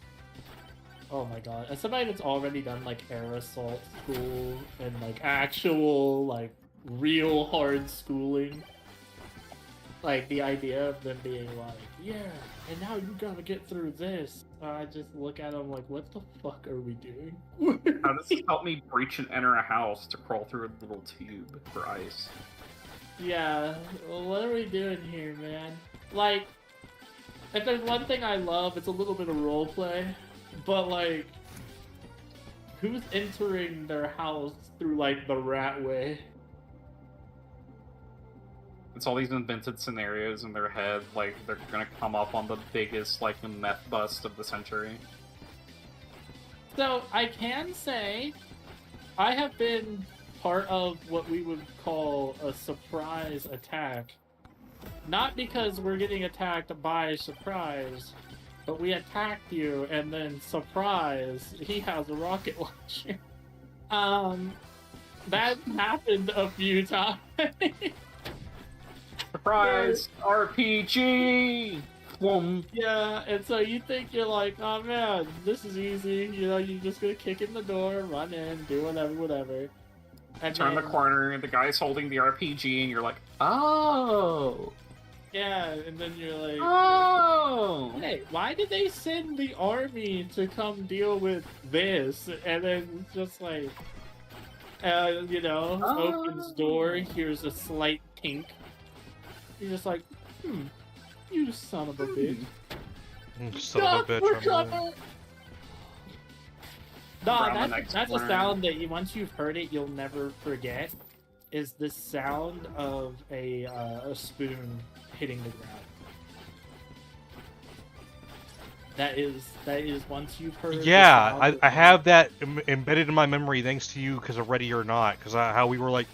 Oh my god. As somebody that's already done like air assault school and like actual like real hard schooling, like the idea of them being like, yeah, and now you gotta get through this. I just look at them like, what the fuck are we doing? How does this help me breach and enter a house to crawl through a little tube for ice? Yeah, well, what are we doing here, man? Like, if there's one thing I love, it's a little bit of roleplay. But, like, who's entering their house through, like, the rat way? It's all these invented scenarios in their head, like, they're gonna come up on the biggest, like, meth bust of the century. So, I can say, I have been part of what we would call a surprise attack. Not because we're getting attacked by surprise, but we attacked you, and then surprise, he has a rocket launcher. That happened a few times. Surprise! RPG! Whoom. Yeah, and so you think you're like, oh man, this is easy. You're just gonna kick in the door, run in, do whatever. And Turn the then- corner, and the guy's holding the RPG, and you're like, oh! Yeah, and then you're like, oh! Hey, why did they send the army to come deal with this? And then it's just like, opens door, here's a slight pink. You're just like, you son of a bitch. Son of a bitch. I'm really- No, that's a sound that once you've heard it, you'll never forget. Is the sound of a spoon hitting the ground. That is once you've heard. Yeah, the sound I have that embedded in my memory thanks to you because of Ready or Not. Because how we were like,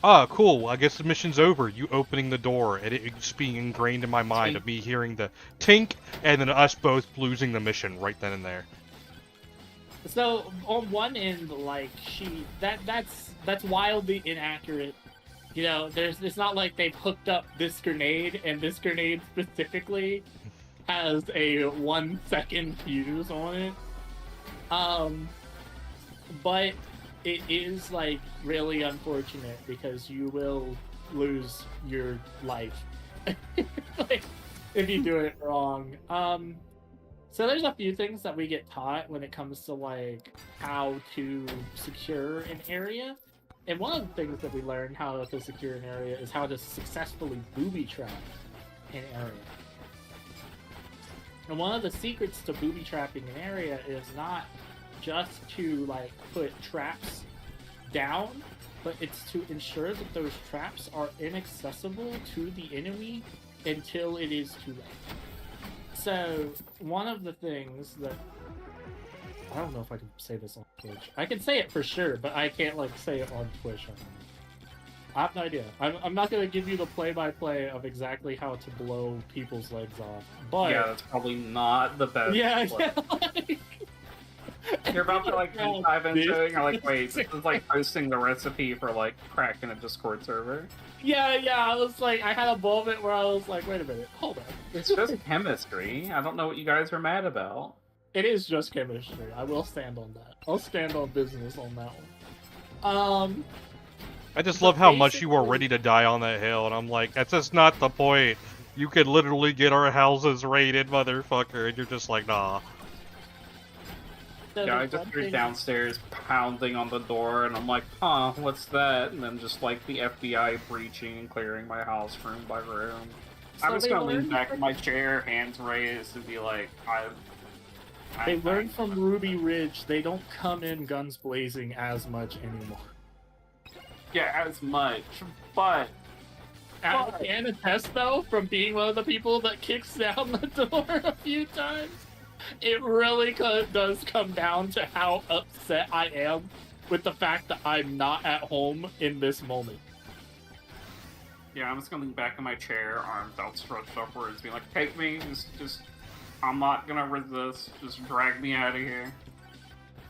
oh, cool, I guess the mission's over. You opening the door, and it just being ingrained in my mind of me hearing the tink, and then us both losing the mission right then and there. So on one end, like that's wildly inaccurate. It's not like they've hooked up this grenade, and this grenade specifically has a 1 second fuse on it. But it is like really unfortunate because you will lose your life like, if you do it wrong. So there's a few things that we get taught when it comes to like how to secure an area. And one of the things that we learn how to secure an area is how to successfully booby trap an area. And one of the secrets to booby trapping an area is not just to like put traps down, but it's to ensure that those traps are inaccessible to the enemy until it is too late. So, one of the things that... I don't know if I can say this on Twitch. I can say it for sure, but I can't, like, say it on Twitch. I have no idea. I'm not going to give you the play-by-play of exactly how to blow people's legs off, but... Yeah, that's probably not the best. Yeah, like... You're about to, like, dive into it, and you're like, wait, this is like posting the recipe for, like, cracking a Discord server. Yeah, I was like, I had a moment where I was like, wait a minute, hold on. It's just chemistry. I don't know what you guys are mad about. It is just chemistry. I will stand on that. I'll stand on business on that one. I just love how much you were ready to die on that hill, and I'm like, that's just not the point. You could literally get our houses raided, motherfucker, and you're just like, nah. Yeah, I just heard downstairs pounding on the door, and I'm like, huh, what's that? And then just like the FBI breaching and clearing my house room by room. I was gonna lean back in my chair, hands raised, and be like, They learned from Ruby Ridge. They don't come in guns blazing as much anymore. Yeah, as much, but I can attest, though, from being one of the people that kicks down the door a few times, it really does come down to how upset I am with the fact that I'm not at home in this moment. yeah, I'm just gonna lean back in my chair, arms outstretched upwards, being like, "Take me, just, I'm not gonna resist. Just drag me out of here."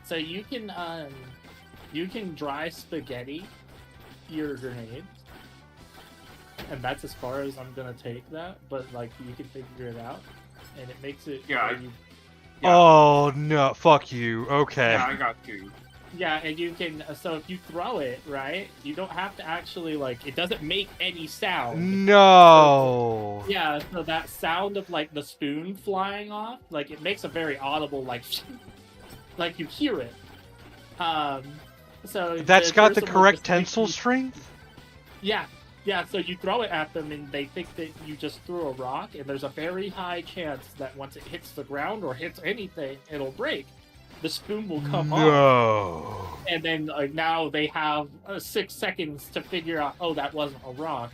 So you can dry spaghetti your grenades. And that's as far as I'm gonna take that, but like you can figure it out, and it makes it. Yeah. Oh no! Fuck you. Okay. Yeah, I got you. Yeah, and you can. So if you throw it right, you don't have to actually like. It doesn't make any sound. No. So, yeah, so that sound of like the spoon flying off, like it makes a very audible like, like you hear it. So That's got the person will correct just tensile think- strength. Yeah. Yeah, so you throw it at them and they think that you just threw a rock, and there's a very high chance that once it hits the ground or hits anything, it'll break. The spoon will come off. No. And then now they have 6 seconds to figure out, oh, that wasn't a rock.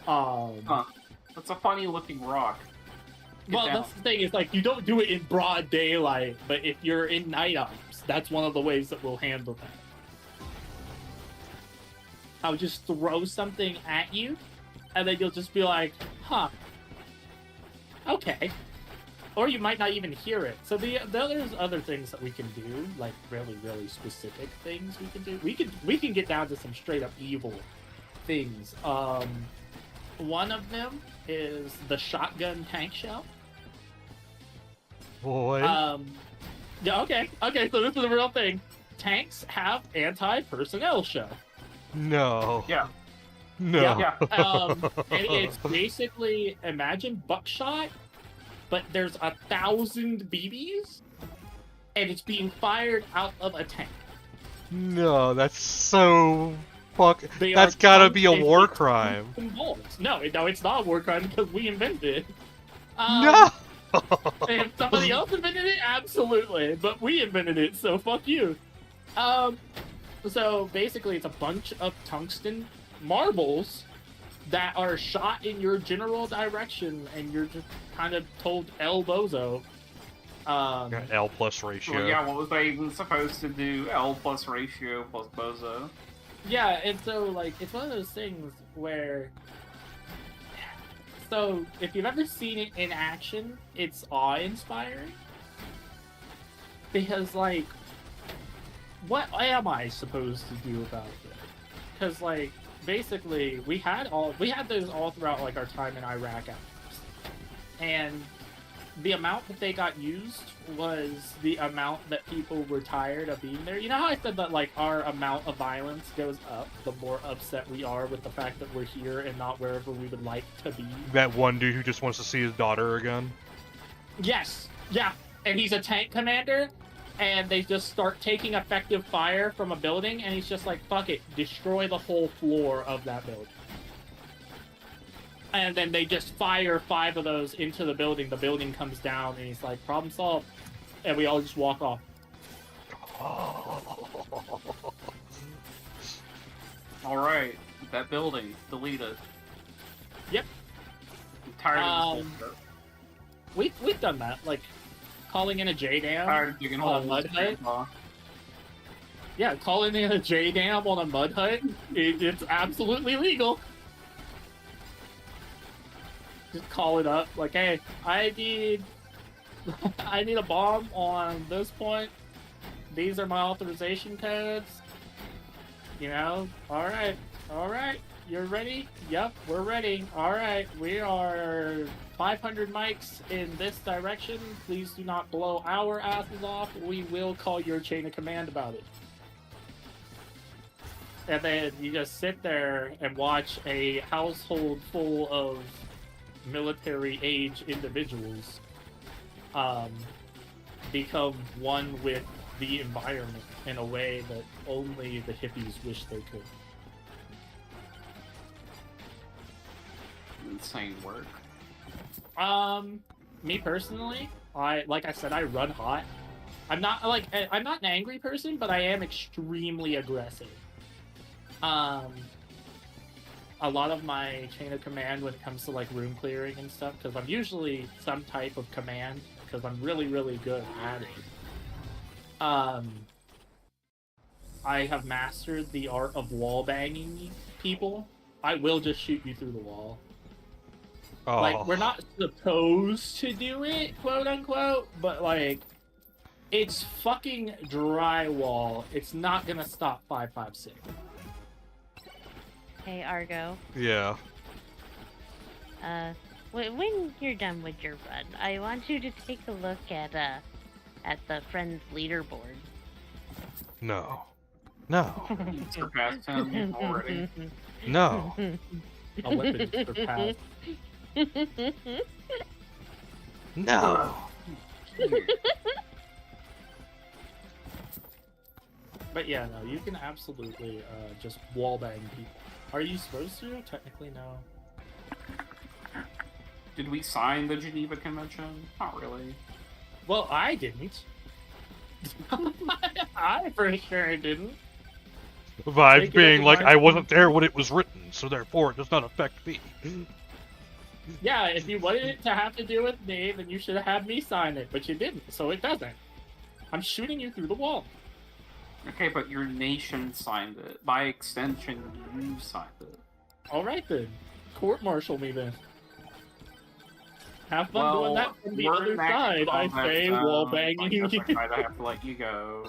That's a funny looking rock. Well, that's the thing, is like, you don't do it in broad daylight, but if you're in night ops, that's one of the ways that we'll handle that. I'll just throw something at you, and then you'll just be like, huh, okay. Or you might not even hear it. So there's other things that we can do, like really, really specific things we can do. We can get down to some straight up evil things. One of them is the shotgun tank shell. Boy. Yeah, okay, so this is a real thing. Tanks have anti-personnel shell. No. Yeah. No. Yeah. And it's basically, imagine buckshot, but there's 1,000 BBs, and it's being fired out of a tank. No, that's so They That's are gotta be a constantly war crime. bolts. No, it's not a war crime because we invented it. No. If somebody else invented it, absolutely. But we invented it, so fuck you. So basically, it's a bunch of tungsten marbles that are shot in your general direction, and you're just kind of told El Bozo. L plus ratio. Well, yeah, what was I even supposed to do? L plus ratio plus bozo. Yeah, and so, like, it's one of those things where... So, if you've ever seen it in action, it's awe-inspiring. Because, like, what am I supposed to do about it? Because, like, basically, we had those all throughout, like, our time in Iraq afterwards. And the amount that they got used was the amount that people were tired of being there. You know how I said that, like, our amount of violence goes up the more upset we are with the fact that we're here and not wherever we would like to be? That one dude who just wants to see his daughter again? Yes, yeah. And he's a tank commander, and they just start taking effective fire from a building, and he's just like, fuck it, destroy the whole floor of that building. And then they just fire 5 of those into the building comes down, and he's like, problem solved. And we all just walk off. Alright, that building, delete it. Yep. I'm tired of this bullshit. We've done that, like, calling in a J-Dam Tired of digging on a holes mud in hut. grandpa. Yeah, calling in a J-Dam on a mud hut, it's absolutely legal. Just call it up, like, hey, I need a bomb on this point. These are my authorization codes. You know, alright, you're ready? Yep, we're ready. Alright, we are 500 mics in this direction. Please do not blow our asses off. We will call your chain of command about it. And then you just sit there and watch a household full of military-age individuals become one with the environment in a way that only the hippies wish they could. Insane work. Me personally, like I said, I run hot. I'm not an angry person, but I am extremely aggressive. A lot of my chain of command when it comes to like room clearing and stuff, because I'm usually some type of command, because I'm really, really good at it. I have mastered the art of wall banging people. I will just shoot you through the wall. Oh. Like, we're not supposed to do it, quote unquote, but like, it's fucking drywall. It's not gonna stop 556. Hey, Argo. Yeah. When you're done with your run, I want you to take a look at the friends leaderboard. No. No. Surpassed him already. No. A weapon surpassed. No. But yeah, no, you can absolutely just wallbang people. Are you supposed to? Technically, no. Did we sign the Geneva Convention? Not really. Well, I didn't. I for sure didn't. Vibes Take it being as like, mine. I wasn't there when it was written, so therefore it does not affect me. Yeah, if you wanted it to have to do with me, then you should have had me sign it, but you didn't, so it doesn't. I'm shooting you through the wall. Okay, but your nation signed it. By extension, you signed it. Alright then. Court-martial me then. Have fun doing that from the we're other in that side, I combat say, zone. wall banging. I guess I might have to let you go.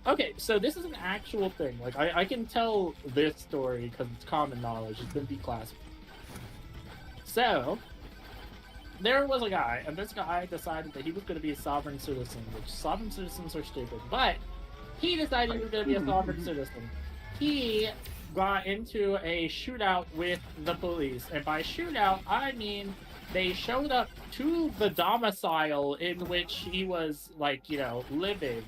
Okay, so this is an actual thing. Like, I can tell this story because it's common knowledge. It's been declassified. So, there was a guy, and this guy decided that he was going to be a sovereign citizen, which sovereign citizens are stupid, but he decided he was going to be a sovereign citizen. He got into a shootout with the police, and by shootout, I mean they showed up to the domicile in which he was, like, you know, living.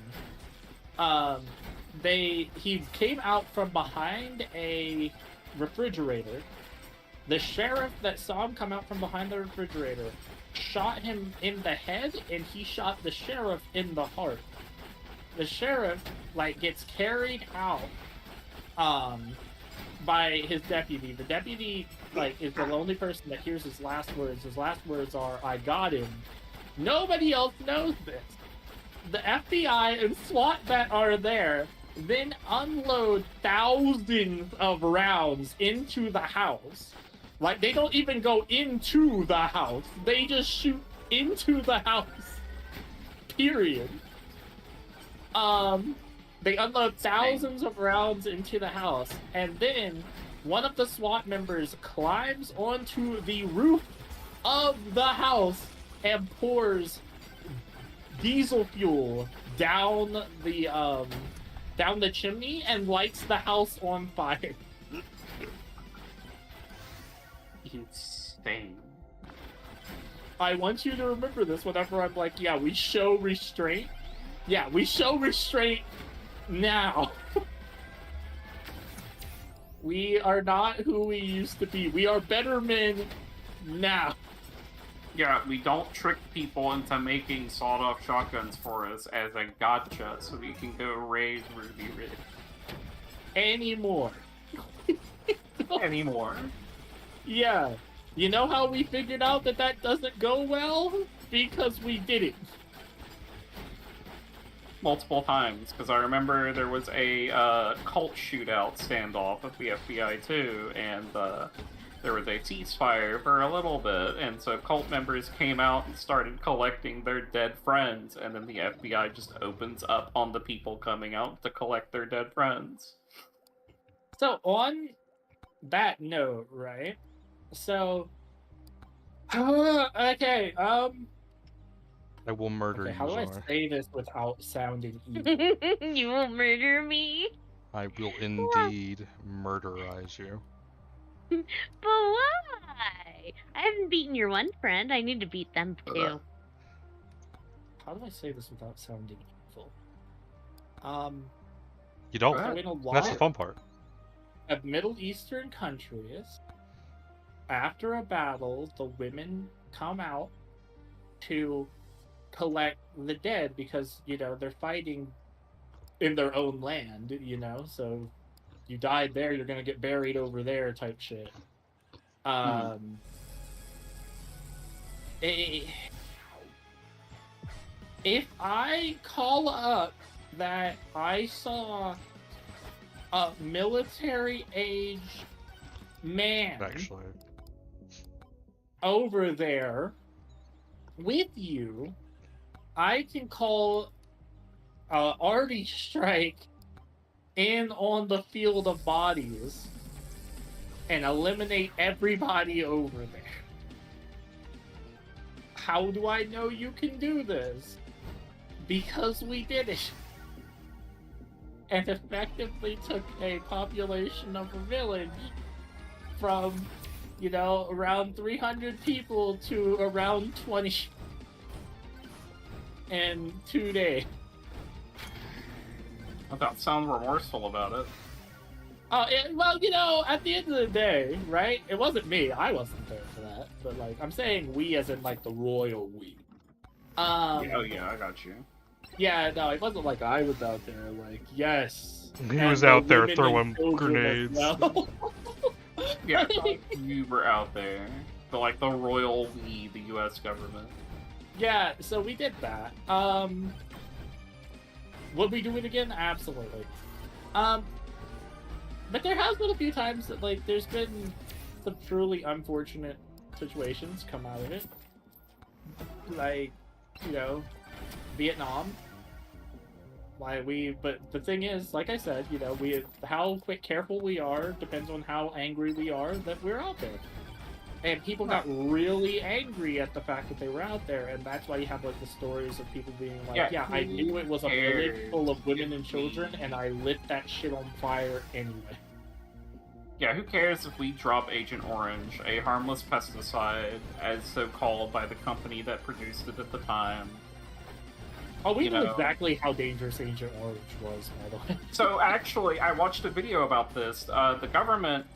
He came out from behind a refrigerator. The sheriff that saw him come out from behind the refrigerator shot him in the head, and he shot the sheriff in the heart. The sheriff, like, gets carried out, by his deputy. The deputy, like, is the only person that hears his last words. His last words are, "I got him." Nobody else knows this. The FBI and SWAT that are there then unload thousands of rounds into the house. Like, they don't even go into the house. They just shoot into the house. Period. They unload thousands of rounds into the house, and then one of the SWAT members climbs onto the roof of the house and pours diesel fuel down the chimney and lights the house on fire. Insane. I want you to remember this whenever I'm like, yeah, we show restraint. Yeah, we show restraint now. We are not who we used to be. We are better men now. Yeah, we don't trick people into making sawed-off shotguns for us as a gotcha so we can go raise Ruby Ridge. Anymore. Anymore. Yeah. You know how we figured out that that doesn't go well? Because we did it. Multiple times, because I remember there was a cult shootout standoff with the FBI too, and there was a ceasefire for a little bit, and so cult members came out and started collecting their dead friends, and then the FBI just opens up on the people coming out to collect their dead friends. So on that note, right? So, okay, I will murder you, how do I Czar. say this without sounding evil? You will murder me? I will indeed murderize you. But why? I haven't beaten your one friend. I need to beat them too. How do I say this without sounding evil? You don't. So in a lot That's the fun part. of Middle Eastern countries, after a battle, the women come out to collect the dead because, you know, they're fighting in their own land, you know, so you died there, you're gonna get buried over there type shit. If I call up that I saw a military age man Actually, over there with you, I can call Artie Strike in on the field of bodies and eliminate everybody over there. How do I know you can do this? Because we did it. And effectively took a population of a village from, you know, around 300 people to around 20 in 2 days. I don't sound remorseful about it. Well, you know, at the end of the day, right? It wasn't me. I wasn't there for that. But, like, I'm saying we as in, like, the royal we. Yeah, I got you. Yeah, no, it wasn't like I was out there, like, yes. he and was the out there women throwing and children grenades. as well. Yeah, you were out there. But, like, the royal we, the U.S. government. Yeah, so we did that. Would we do it again? Absolutely. But there has been a few times that, like, there's been some truly unfortunate situations come out of it. Like, you know, Vietnam. But the thing is, like I said, you know, how careful we are depends on how angry we are that we're out there. And people got really angry at the fact that they were out there, and that's why you have, like, the stories of people being like, yeah I knew it was a village full of women and children, and I lit that shit on fire anyway. Yeah, who cares if we drop Agent Orange, a harmless pesticide, as so called by the company that produced it at the time. Oh, we know exactly how dangerous Agent Orange was, by the way. So, actually, I watched a video about this. The government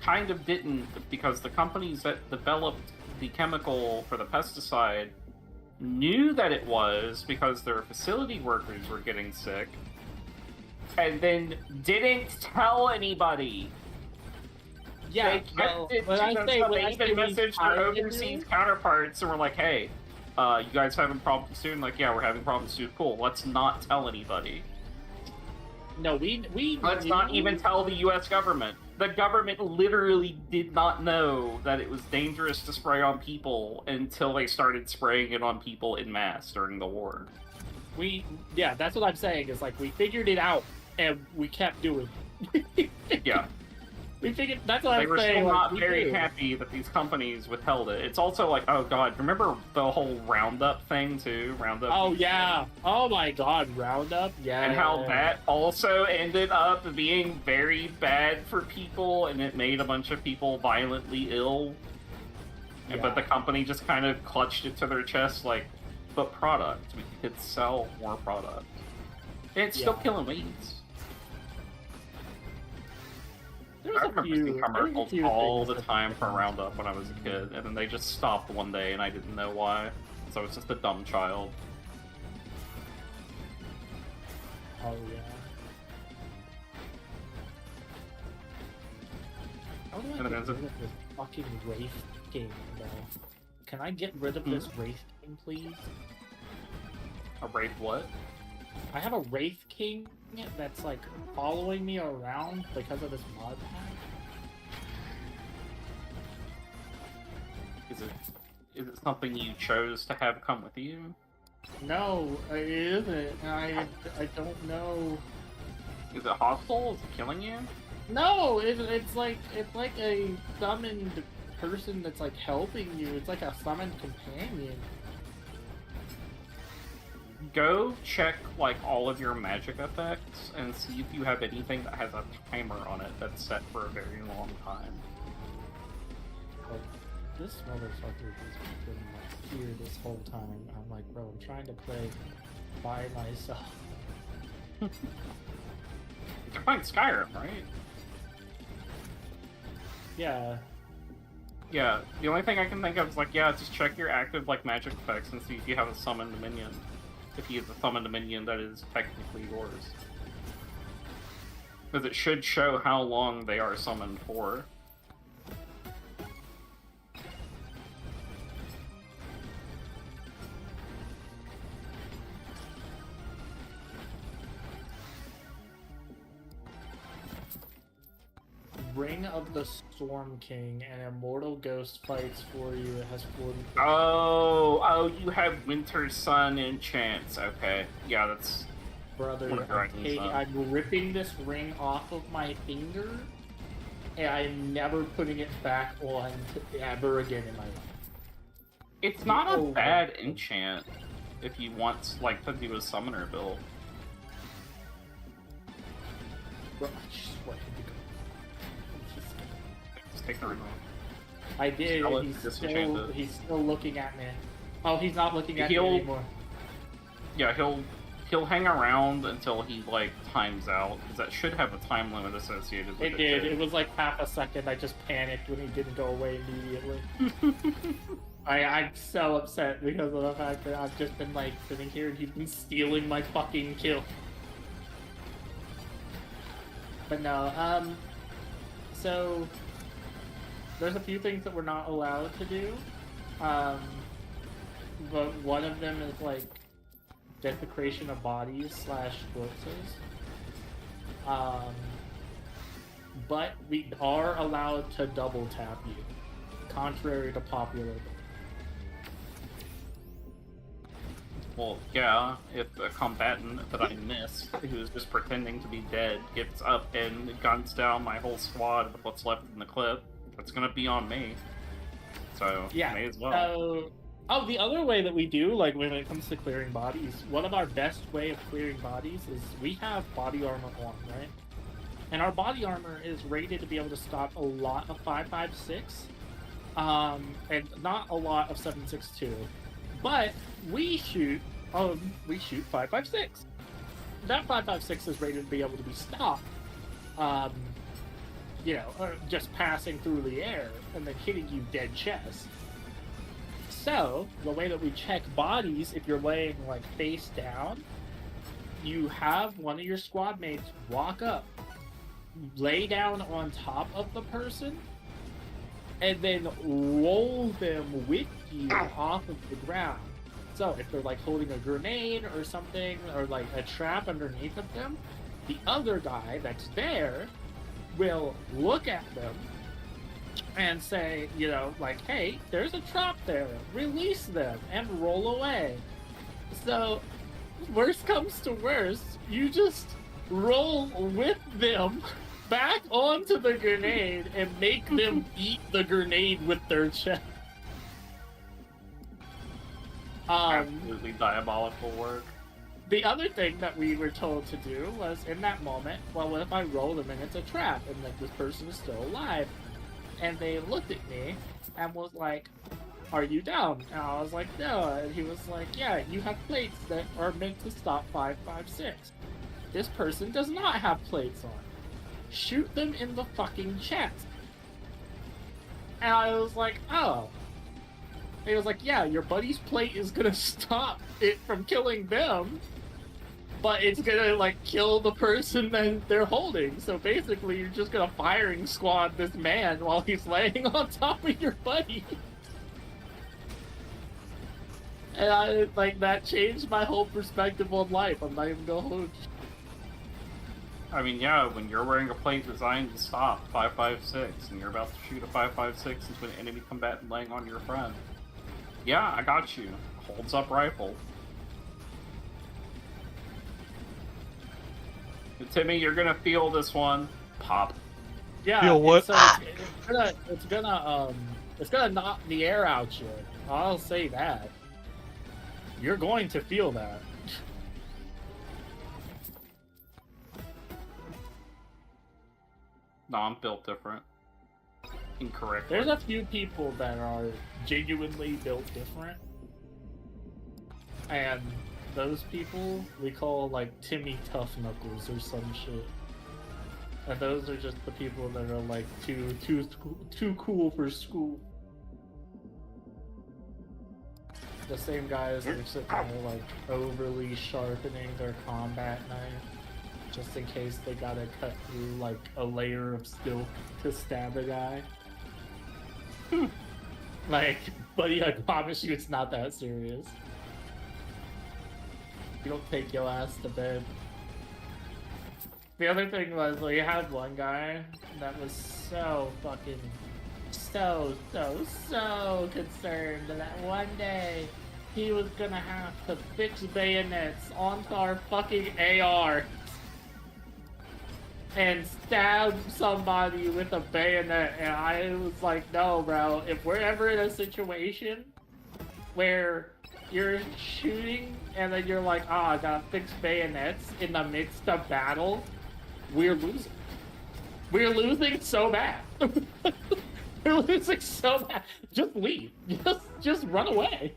kind of didn't, because the companies that developed the chemical for the pesticide knew that it was because their facility workers were getting sick, and then didn't tell anybody. Yeah, they even messaged their overseas counterparts and were like, hey, you guys having problems soon? Like, yeah, we're having problems soon. Cool, let's not tell anybody. No, let's not even tell the U.S. government. The government literally did not know that it was dangerous to spray on people until they started spraying it on people en masse during the war. Yeah, that's what I'm saying, is like, we figured it out, and we kept doing it. Yeah. We figured, that's what I'm saying. They were still not very happy that these companies withheld it. It's also like, oh god, remember the whole Roundup thing too? Roundup. Oh yeah. Oh my god, Roundup. Yeah. And how that also ended up being very bad for people, and it made a bunch of people violently ill. Yeah. But the company just kind of clutched it to their chest, like, but product. We could sell more product. And it's still killing weeds. I remember seeing commercials all the time for Roundup when I was a kid, and then they just stopped one day, and I didn't know why. So I was just a dumb child. Oh yeah. How do I get rid of this fucking Wraith King, though? Can I get rid of this Wraith King, please? A Wraith what? I have a Wraith King that's, like, following me around because of this mod pack. Is it something you chose to have come with you? No, it isn't. I don't know. Is it hostile? Is it killing you? No, it's like a summoned person that's, like, helping you. It's like a summoned companion. Go check, like, all of your magic effects and see if you have anything that has a timer on it that's set for a very long time. Like, this motherfucker has been, like, here this whole time. I'm like, bro, I'm trying to play by myself. You're playing Skyrim, right? Yeah. Yeah, the only thing I can think of is like, yeah, just check your active like magic effects and see if you have a summoned minion. If you have a summoned minion that is technically yours. Because it should show how long they are summoned for. Ring of the Storm King, an immortal ghost fights for you. It has 40. Oh, you have Winter Sun enchants. Okay, yeah, that's Brother, one of your items, I'm ripping this ring off of my finger, and I'm never putting it back on ever again in my life. It's not a bad enchant if you want like to do a summoner build. Bro, I just want him to go. Just take the ring off. I did. He's still looking at me. Oh, he's not looking at me anymore. Yeah, he'll hang around until he like times out, because that should have a time limit associated with it. It did. It was like half a second. I just panicked when he didn't go away immediately. I'm so upset because of the fact that I've just been like sitting here and he's been stealing my fucking kill. But no, so there's a few things that we're not allowed to do. But one of them is like desecration of bodies / corpses. But we are allowed to double tap you, contrary to popular. Well, yeah, if a combatant that I missed, who is just pretending to be dead, gets up and guns down my whole squad with what's left in the clip, that's gonna be on me. So, yeah, may as well. Oh, the other way that we do, like when it comes to clearing bodies, one of our best way of clearing bodies is we have body armor on, right? And our body armor is rated to be able to stop a lot of 5.56, and not a lot of 7.62. But we shoot 5.56. That 5.56 is rated to be able to be stopped. Just passing through the air and then hitting you dead chest. So, the way that we check bodies, if you're laying like face down, you have one of your squad mates walk up, lay down on top of the person, and then roll them with you off of the ground. So, if they're like holding a grenade or something, or like a trap underneath of them, the other guy that's there will look at them and say, hey, there's a trap there, release them, and roll away. So, worst comes to worst, you just roll with them back onto the grenade and make them eat the grenade with their chest. Absolutely diabolical work. The other thing that we were told to do was, in that moment, well, what if I roll them and it's a trap, and that this person is still alive? And they looked at me and was like, are you down? And I was like, no. And he was like, yeah, you have plates that are meant to stop 5.56. This person does not have plates on. Shoot them in the fucking chest. And I was like, oh. And he was like, yeah, your buddy's plate is gonna stop it from killing them, but it's gonna, like, kill the person that they're holding. So basically, you're just gonna firing squad this man while he's laying on top of your buddy. And that changed my whole perspective on life. I'm not even gonna hold you. I mean, yeah, when you're wearing a plate designed to stop 5.56, and you're about to shoot a 5.56 into an enemy combatant laying on your friend. Yeah, I got you. Holds up rifle. Timmy, you're gonna feel this one. Pop. Yeah. Feel what? It's gonna knock the air out you. I'll say that. You're going to feel that. No, I'm built different. Incorrect. There's a few people that are genuinely built different. And those people we call like Timmy Tough Knuckles or some shit. And those are just the people that are like too cool for school. the same guys that are sitting there like overly sharpening their combat knife, just in case they gotta cut through like a layer of silk to stab a guy. Like, buddy, I promise you, it's not that serious. You don't take your ass to bed. The other thing was, we had one guy that was so fucking, so concerned that one day he was gonna have to fix bayonets onto our fucking AR and stab somebody with a bayonet, and I was like, no, bro, if we're ever in a situation where you're shooting and then you're like, I gotta fix bayonets in the midst of battle, we're losing. We're losing so bad. We're losing so bad. Just leave. Just run away.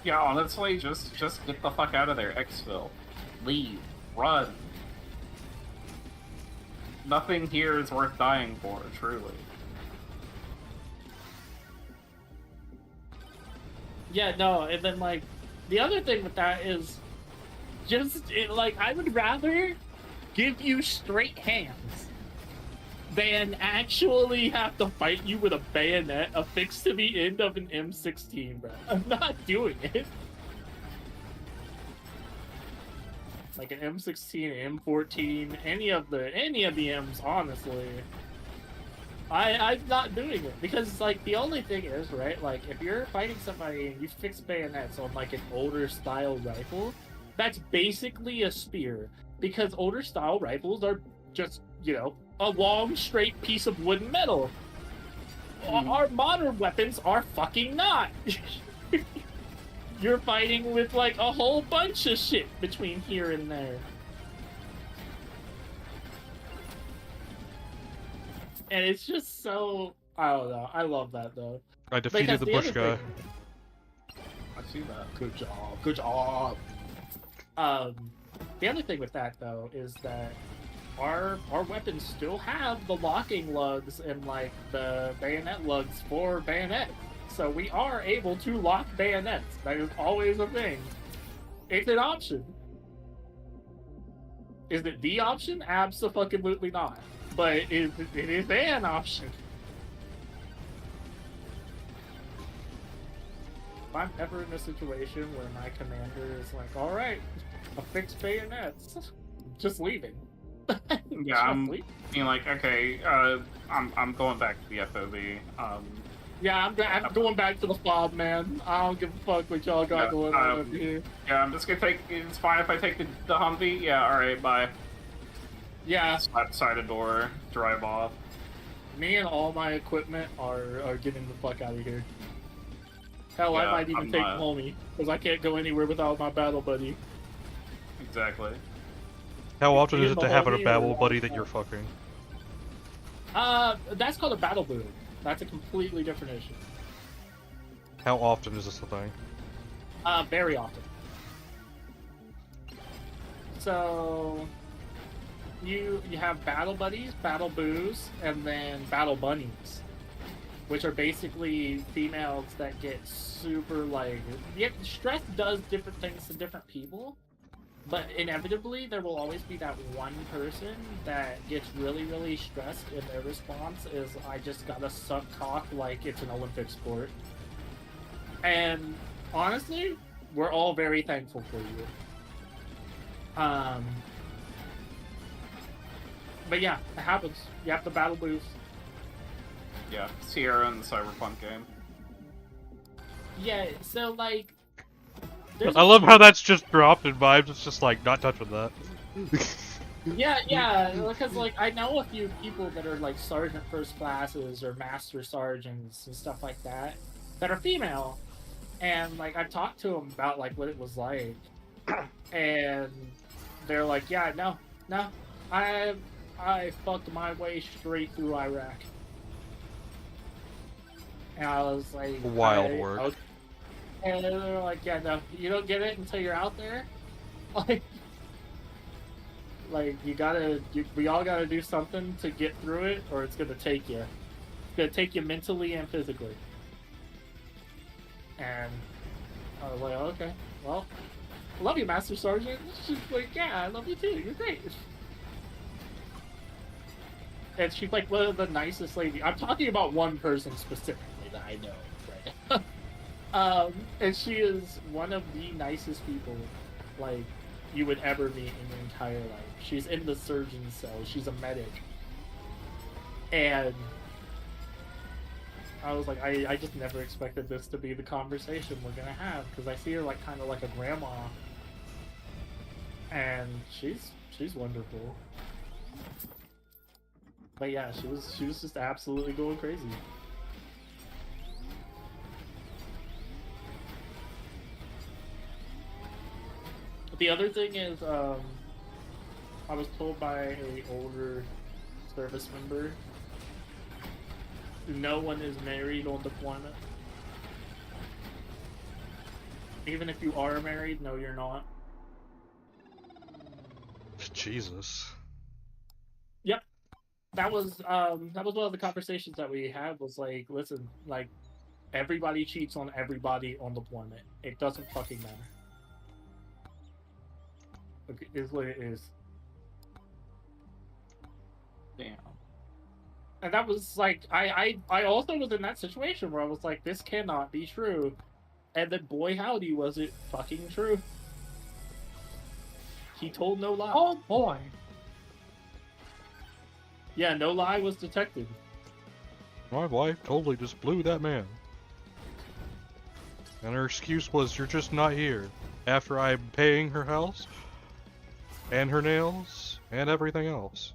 Yeah, honestly, just get the fuck out of there, exfil. Leave. Run. Nothing here is worth dying for, truly. Yeah, no, and then, like, the other thing with that is I would rather give you straight hands than actually have to fight you with a bayonet affixed to the end of an M16, bro. I'm not doing it. Like an M16, M14, any of the M's, honestly. I'm not doing it because, like, the only thing is, right, like, if you're fighting somebody and you fix bayonets on, like, an older style rifle, that's basically a spear, because older style rifles are just, you know, a long straight piece of wooden metal. Our modern weapons are fucking not. You're fighting with, like, a whole bunch of shit between here and there. And it's just so... I don't know. I love that, though. I defeated the bush guy. I see that. Good job. Good job. The other thing with that, though, is that our weapons still have the locking lugs and, like, the bayonet lugs for bayonets. So we are able to lock bayonets. That is always a thing. It's an option. Is it the option? Abso-fucking-lutely not. But it is an option. If I'm ever in a situation where my commander is like, alright, affix bayonets, just leaving. Yeah, I mean, like, okay, I'm going back to the FOB. Yeah, I'm going back to the fob, man. I don't give a fuck what y'all got going on over here. Yeah, I'm just gonna take. It's fine if I take the Humvee. Yeah, all right, bye. Yeah. Side of door, drive off. Me and all my equipment are getting the fuck out of here. Hell, yeah, I might even take homie, because I can't go anywhere without my battle buddy. Exactly. How often is it to have a battle buddy that you're fucking? That's called a battle boon. That's a completely different issue. How often is this a thing? Very often. So you have battle buddies, battle boos, and then battle bunnies, which are basically females that get super, like, stress does different things to different people, but inevitably there will always be that one person that gets really, really stressed, and their response is, I just gotta suck cock like it's an Olympic sport. And honestly, we're all very thankful for you. But yeah, it happens. You have to battle boost. Yeah, Sierra in the Cyberpunk game. Yeah, so, like... I love how that's just dropped in vibes. It's just like, not touching that. Yeah, because, like, I know a few people that are, like, sergeant first classes or master sergeants and stuff like that are female. And, like, I've talked to them about, like, what it was like. And they're like, yeah, no, I fucked my way straight through Iraq. And I was like... Wild work. Okay. And they're like, yeah, no, you don't get it until you're out there. Like we all gotta do something to get through it, or it's gonna take you. It's gonna take you mentally and physically. And I was like, okay, well, I love you, Master Sergeant. She's like, yeah, I love you too. You're great. And she's like one of the nicest lady. I'm talking about one person specifically that I know, right? And she is one of the nicest people, like, you would ever meet in your entire life. She's in the surgeon's cell. She's a medic. And I was like, I just never expected this to be the conversation we're gonna have, because I see her like kind of like a grandma. And she's wonderful. But yeah, she was just absolutely going crazy. The other thing is, I was told by an older service member, no one is married on deployment. Even if you are married, no, you're not. Jesus. Yep. That was one of the conversations that we had, was like, listen, like, everybody cheats on everybody on deployment. It doesn't fucking matter. It is what it is. Damn. And that was like, I also was in that situation where I was like, this cannot be true. And then boy howdy was it fucking true. He told no lie. Oh boy. Yeah, no lie was detected. My wife totally just blew that man. And her excuse was, you're just not here. After I'm paying her house, and her nails, and everything else.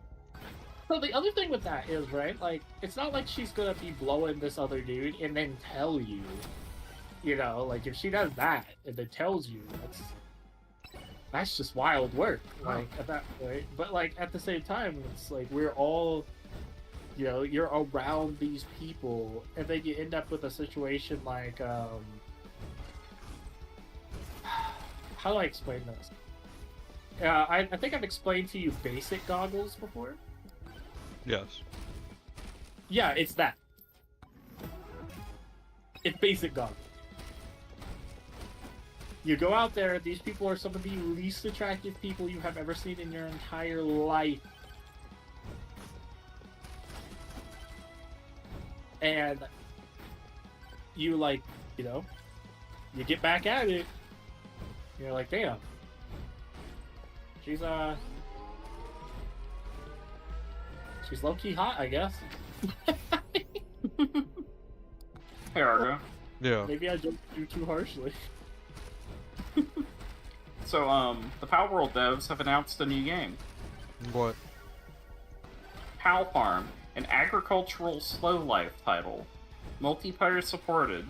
So the other thing with that is, right, like, it's not like she's gonna be blowing this other dude and then tell you. You know, like, if she does that and then tells you, that's just wild work, like, at that point. But, like, at the same time, it's like, we're all, you know, you're around these people, and then you end up with a situation like, how do I explain this? I think I've explained to you basic goggles before. Yes. Yeah, it's that. It's basic goggles. You go out there, these people are some of the least attractive people you have ever seen in your entire life. And you, like, you know, you get back at it, you're like, damn. She's low-key hot, I guess. Hey, Argo. Yeah. Maybe I jumped you too harshly. So, the Pal World devs have announced a new game. What? Pal Farm, an agricultural slow life title. Multiplayer supported.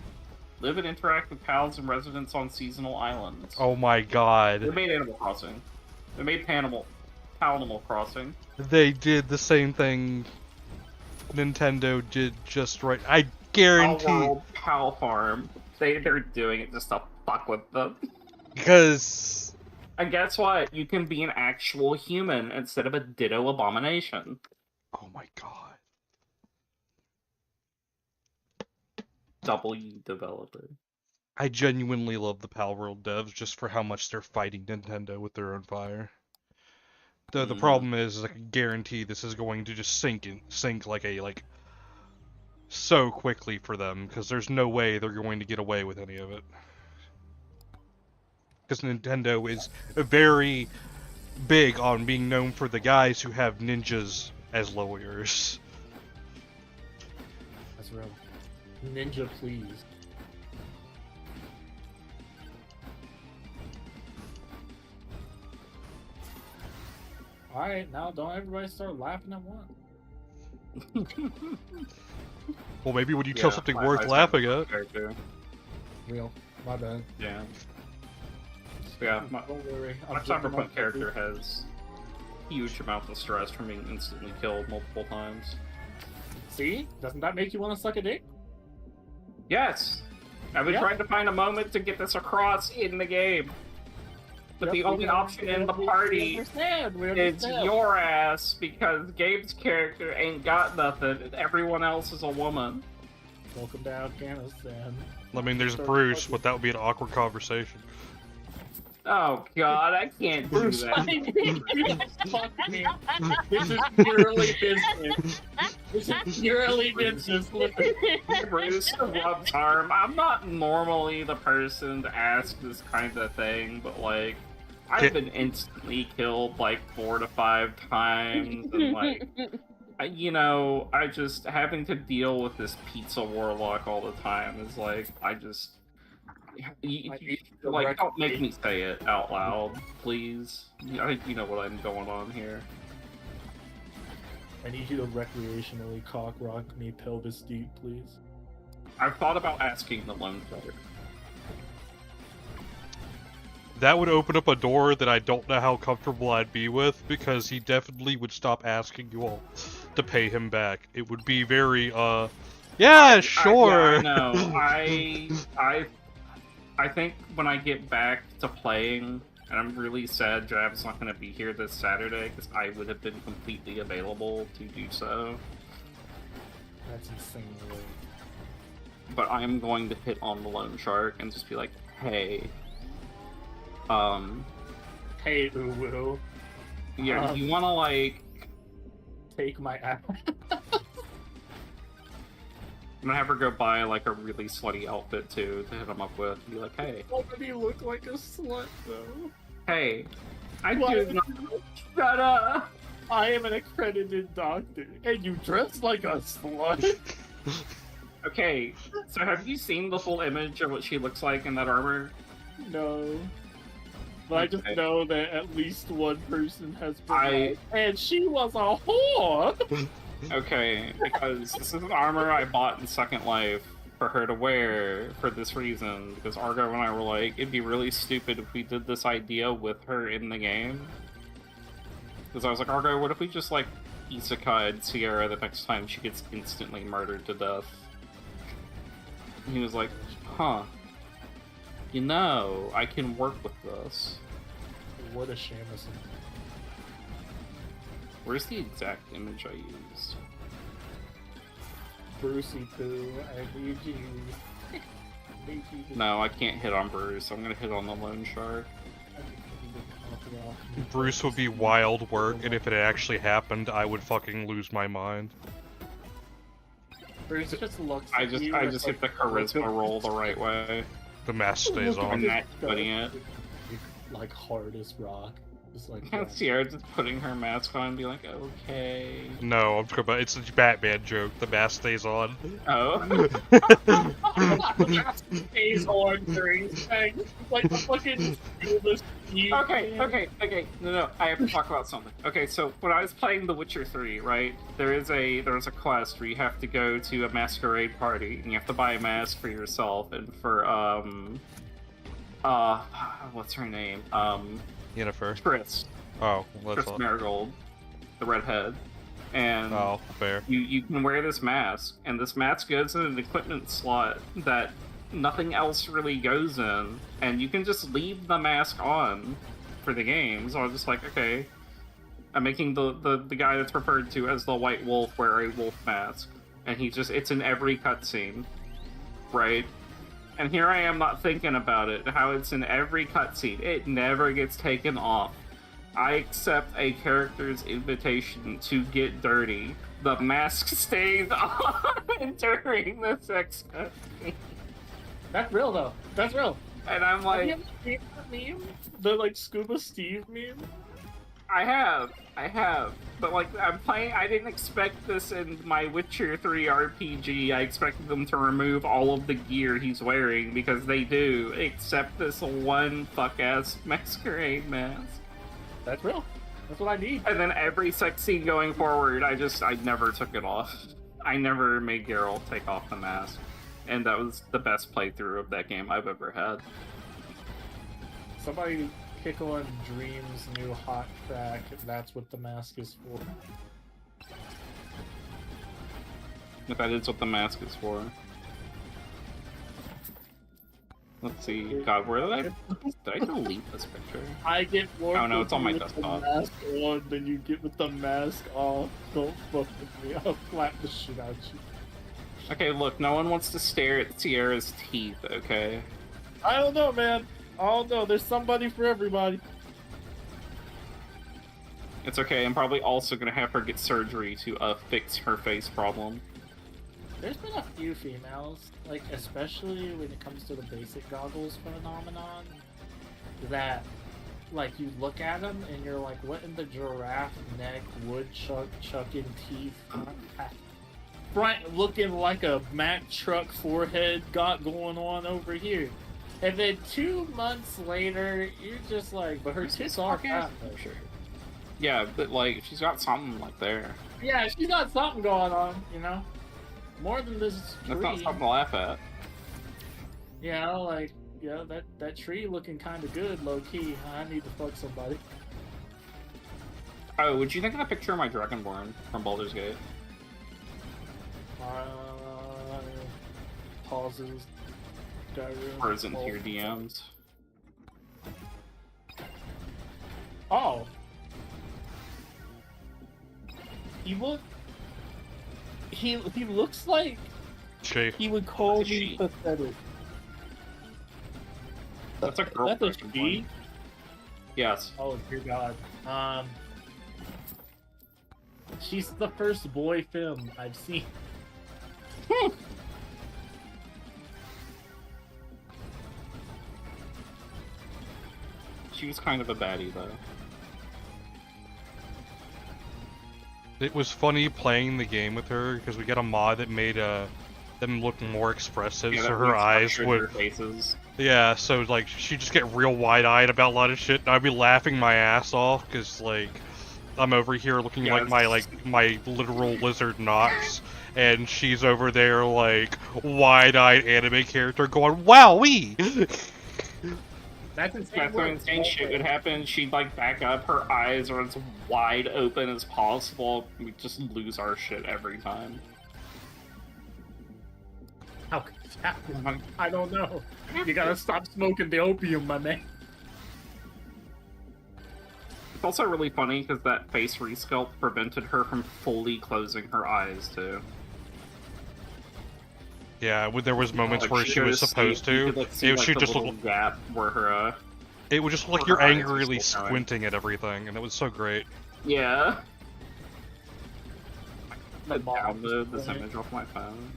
Live and interact with pals and residents on seasonal islands. Oh my god. They made Animal Crossing. They made Animal Crossing. They did the same thing Nintendo did just right. I guarantee. Pal World, Pal Farm. They're doing it just to fuck with them. Because. And guess what? You can be an actual human instead of a ditto abomination. Oh my god. W developer. I genuinely love the Pal World devs just for how much they're fighting Nintendo with their own fire. The problem is, I can guarantee this is going to just sink like so quickly for them, because there's no way they're going to get away with any of it. Because Nintendo is very big on being known for the guys who have ninjas as lawyers. That's real. Ninja, please. Alright, now don't everybody start laughing at once. Well, maybe when you tell something worth laughing at. Real. My bad. Yeah. Yeah, my Cyberpunk character has huge amounts of stress from being instantly killed multiple times. See? Doesn't that make you want to suck a dick? Yes! I've been trying to find a moment to get this across in the game. But the only option in the party is your ass, because Gabe's character ain't got nothing and everyone else is a woman. Welcome to Afghanistan. I mean, there's Bruce, but that would be an awkward conversation. Oh God, I can't do Bruce, that. fuck me. This is purely business. This is purely business. Bruce rubs arm. I'm not normally the person to ask this kind of thing, but like, I've been instantly killed like 4 to 5 times, and like, I just having to deal with this pizza warlock all the time is like, like, don't make me say it out loud, please. I think you know what I'm going on here. I need you to recreationally cock rock me pelvis deep, please. I've thought about asking the lone player. That would open up a door that I don't know how comfortable I'd be with, because he definitely would stop asking you all to pay him back. It would be very, yeah, sure. I know. I think when I get back to playing, and I'm really sad Jav's not going to be here this Saturday, because I would have been completely available to do so. That's insane. But I'm going to hit on the Lone Shark and just be like, hey, hey, Uwu. Yeah, you wanna, like... Take my ass. I'm gonna have her go buy, like, a really slutty outfit, too, to hit him up with, and be like, hey. Why would he look like a slut, though? Hey, I do not... Shut up! I am an accredited doctor, and you dress like a slut? Okay, so have you seen the full image of what she looks like in that armor? No. But I just know that at least one person has been and she was a whore! Okay, because this is an armor I bought in Second Life for her to wear for this reason, because Argo and I were like, it'd be really stupid if we did this idea with her in the game. Because I was like, Argo, what if we just, like, isekai'd Sierra the next time she gets instantly murdered to death? And he was like, huh. You know, I can work with this. What a Shamison. Where's the exact image I used? Brucey Poo, I need you. No, I can't hit on Bruce. I'm gonna hit on the Lone Shark. Bruce would be wild work, and if it actually happened, I would fucking lose my mind. Bruce just looks I just hit the charisma roll the right way. The mask stays on. I'm not putting it. Like hard as rock. Just like Sierra just putting her mask on and be like, okay. No, I'm talking about it's a Batman joke. The mask stays on. Oh. The mask stays on during things. Like the fucking Okay. No, I have to talk about something. Okay, so when I was playing The Witcher 3, right, there's a quest where you have to go to a masquerade party and you have to buy a mask for yourself and for what's her name? Yennefer. Triss. Oh, that's Triss Marigold, the redhead. And fair. You can wear this mask, and this mask goes in an equipment slot that nothing else really goes in, and you can just leave the mask on for the game. So I was just like, okay, I'm making the guy that's referred to as the White Wolf wear a wolf mask, and it's in every cutscene, right? And here I am not thinking about it, how it's in every cutscene. It never gets taken off. I accept a character's invitation to get dirty. The mask stays on during the sex cutscene. That's real, though. That's real. And I'm like... Have you ever seen that meme? The, like, Scuba Steve meme? I have. But, like, I'm playing... I didn't expect this in my Witcher 3 RPG. I expected them to remove all of the gear he's wearing, because they do, except this one fuck-ass masquerade mask. That's real. That's what I need. And then every sex scene going forward, I never took it off. I never made Geralt take off the mask. And that was the best playthrough of that game I've ever had. Somebody kick on Dream's new hot track, That's What the Mask Is For. If that is what the mask is for. Let's see. God, where did I delete this picture? I get more. Oh no, it's on my with desktop. The mask on than you get with the mask off. Don't fuck with me. I'll slap the shit out of you. Okay, look, no one wants to stare at Sierra's teeth, okay? I don't know, man. I don't know. There's somebody for everybody. It's okay, I'm probably also gonna have her get surgery to fix her face problem. There's been a few females, like especially when it comes to the basic goggles phenomenon, that like you look at them and you're like, what in the giraffe neck woodchuck chucking teeth front looking like a Mack truck forehead got going on over here? And then 2 months later, you're just like, but her tits are fat for sure. Yeah, but like she's got something like there. Yeah, she's got something going on, you know. More than this tree. That's not something to laugh at. Yeah, like, yeah, that tree looking kind of good, low key. I need to fuck somebody. Oh, would you think of the picture of my Dragonborn from Baldur's Gate? Pauses. Or is it into your DMs? Oh. He looks like he would call me pathetic. That's a girl. That's a she? Yes. Oh dear God. She's the first boy film I've seen. She was kind of a baddie though. It was funny playing the game with her because we got a mod that made them look more expressive, Yeah, so that her really eyes structured would. their faces. Yeah, so like she'd just get real wide-eyed about a lot of shit, and I'd be laughing my ass off because like I'm over here looking like my literal lizard Nox, and she's over there like wide-eyed anime character going, "Wowee!" That's insane. That's when insane shit would happen. She'd like back up, her eyes are as wide open as possible. We just lose our shit every time. How could that happen? I don't know. You gotta stop smoking the opium, my man. It's also really funny because that face resculpt prevented her from fully closing her eyes too. Yeah, there was moments where she was supposed to. She just looked gap where her. It would just look like you're angrily squinting at everything, and it was so great. Yeah. I download this image off my phone.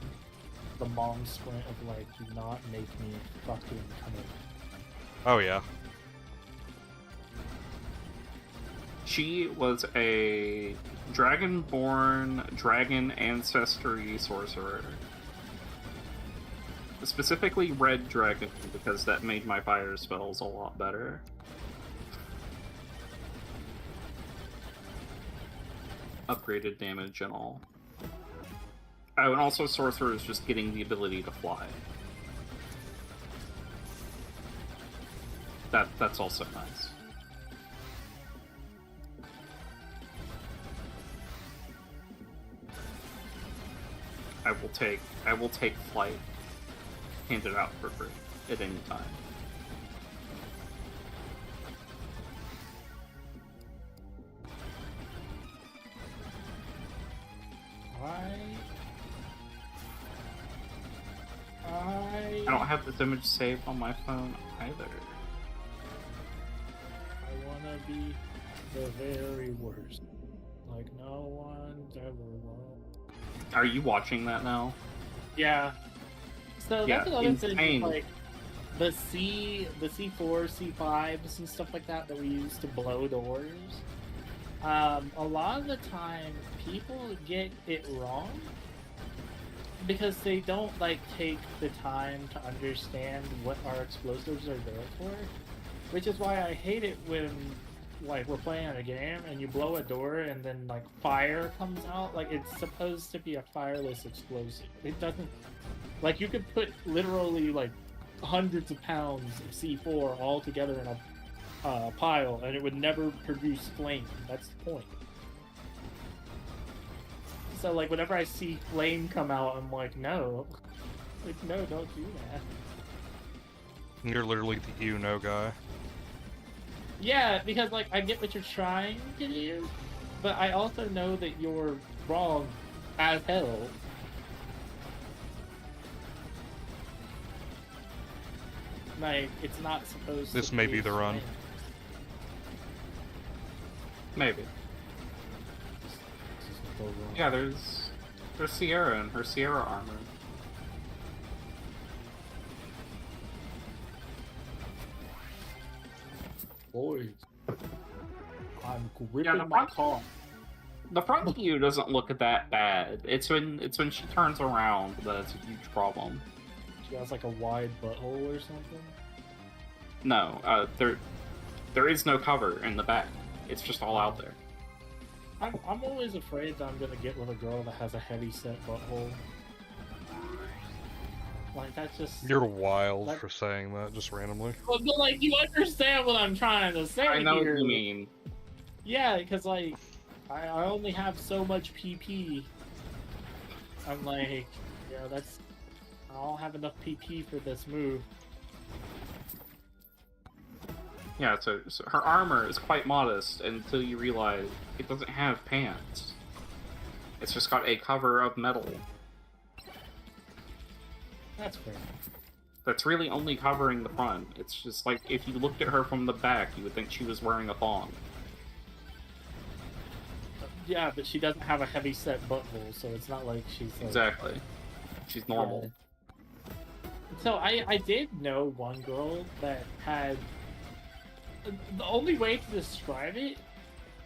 The mom squint of like, do not make me fucking come in. Oh yeah. She was a Dragonborn dragon ancestry sorcerer. Specifically red dragon, because that made my fire spells a lot better. Upgraded damage and all. Oh, and also sorcerer is just getting the ability to fly. That's also nice. I will take flight. Hand it out for free at any time. I don't have this image saved on my phone either. I wanna be the very worst. Like no one's ever won. Are you watching that now? Yeah. So Yeah, that's another insane. thing, like the C4, C5s and stuff like that we use to blow doors. A lot of the time, people get it wrong because they don't like take the time to understand what our explosives are there for. Which is why I hate it when like we're playing a game and you blow a door and then like fire comes out. Like it's supposed to be a fireless explosive. It doesn't. Like, you could put literally, like, hundreds of pounds of C4 all together in a pile, and it would never produce flame. That's the point. So, like, whenever I see flame come out, I'm like, no. Like, no, don't do that. You're literally the guy. Yeah, because, like, I get what you're trying to do, but I also know that you're wrong as hell. Like, it's not supposed This to may be the run. Maybe. Yeah, there's Sierra and her Sierra armor. Boys, I'm gripping Yeah, the my front, car. the front view doesn't look that bad. It's when she turns around that it's a huge problem. She has like a wide butthole or something. No, there is no cover in the back. It's just all out there. I'm always afraid that I'm gonna get with a girl that has a heavy set butthole. Like, that's just... You're wild for saying that, just randomly. But, like, you understand what I'm trying to say I know here. what you mean. Yeah, because, like, I only have so much PP. I'm like, yeah, that's... I don't have enough PP for this move. Yeah, so her armor is quite modest until you realize it doesn't have pants. It's just got a cover of metal. That's fair. That's really only covering the front. It's just like, if you looked at her from the back, you would think she was wearing a thong. Yeah, but she doesn't have a heavy set butthole, so it's not like she's like... Exactly. She's normal. Yeah. So I did know one girl that had... The only way to describe it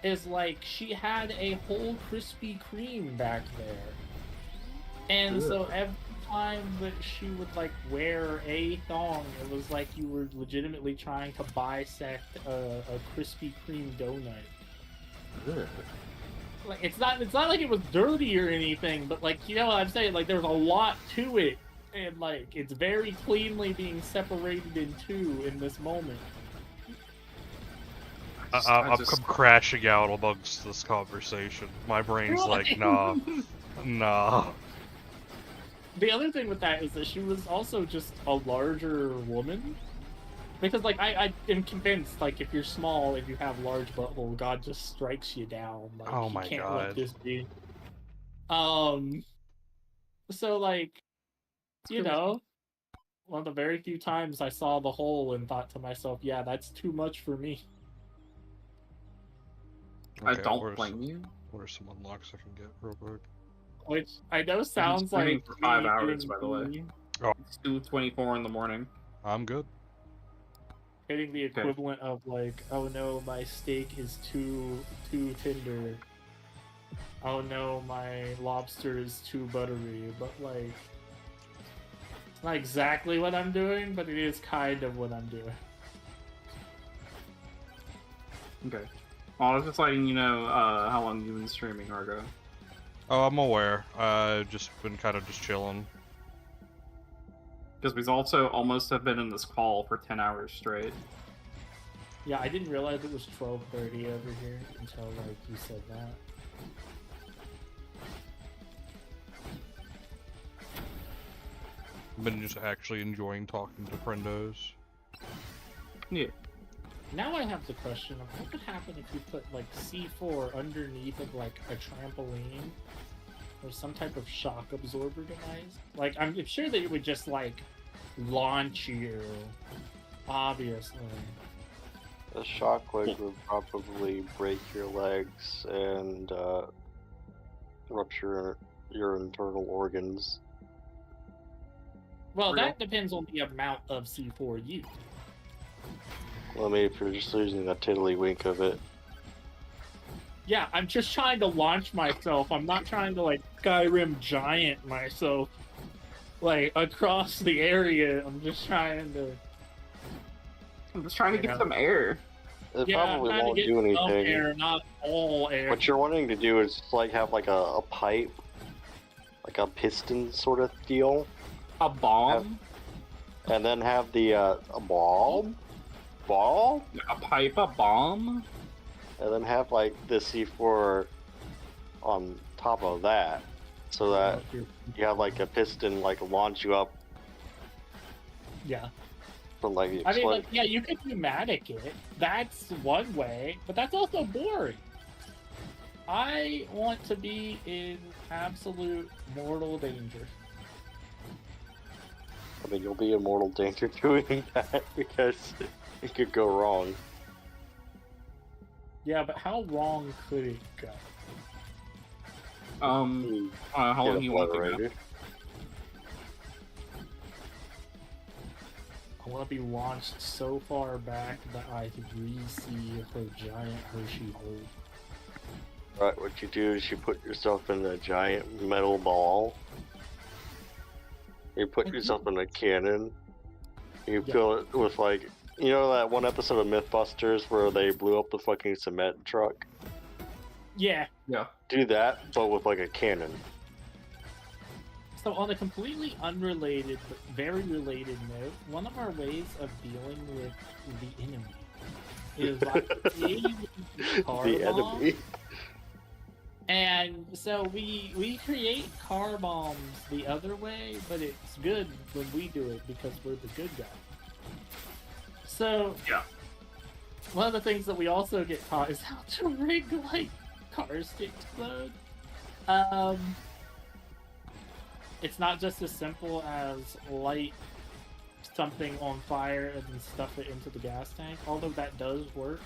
is like she had a whole Krispy Kreme back there. And so every time that she would like wear a thong, it was like you were legitimately trying to bisect a Krispy Kreme donut. Like it's not like it was dirty or anything, but like, you know what I'm saying, like there's a lot to it, and like it's very cleanly being separated in two in this moment. I'm crashing out amongst this conversation. My brain's like, nah. Nah. The other thing with that is that she was also just a larger woman. Because, like, I am convinced, like, if you're small and you have large butthole, God just strikes you down. Like, Oh my can't God. let this be. So, like, you know, one of the very few times I saw the hole and thought to myself, yeah, that's too much for me. I don't blame you. What are some unlocks I can get real quick? Which I know sounds like for 5 me hours, getting by the way. the- Oh. It's 2:24 in the morning. I'm good. Getting the equivalent of like, oh no, my steak is too tender. Oh no, my lobster is too buttery. But like, it's not exactly what I'm doing, but it is kind of what I'm doing. Okay. Well, I was just letting you know how long you've been streaming, Argo. Oh, I'm aware. I've just been kind of just chilling. Because we've also almost have been in this call for 10 hours straight. Yeah, I didn't realize it was 12:30 over here until like you said that. I've been just actually enjoying talking to friendos. Yeah. Now I have the question of what would happen if you put like C4 underneath of like a trampoline or some type of shock absorber device. Like I'm sure that it would just like launch you, obviously. The shockwave would probably break your legs and rupture your internal organs. Well, that depends on the amount of C4 used. Well, I mean, if you're just using a tiddlywink of it. Yeah, I'm just trying to launch myself. I'm not trying to, like, Skyrim giant myself, like, across the area. I'm just trying to... I'm just trying to get some air. It Yeah, probably I'm trying won't to get do some anything. air, not all air. What you're wanting to do is, like, have, like, a pipe, like a piston sort of deal. A bomb? And then have the, a ball? Ball? A pipe, a bomb? And then have, like, the C4 on top of that. So that you have, like, a piston, like, launch you up Yeah. from, like, the I mean, like, explosion. yeah, you could pneumatic it. That's one way, but that's also boring. I want to be in absolute mortal danger. I mean, you'll be in mortal danger doing that because it could go wrong. Yeah, but how wrong could it go? How long you want to go? I want to be launched so far back that I could re-see her giant Hershey hole. Right, what you do is you put yourself in a giant metal ball. You put yourself in a cannon. You fill it with, like, you know that one episode of Mythbusters where they blew up the fucking cement truck? Yeah. Yeah. Do that, but with, like, a cannon. So on a completely unrelated but very related note, one of our ways of dealing with the enemy is by creating car The bombs. enemy. And so we create car bombs the other way, but it's good when we do it because we're the good guy. So yeah, one of the things that we also get taught is how to rig like cars to explode. It's not just as simple as light something on fire and then stuff it into the gas tank, although that does work.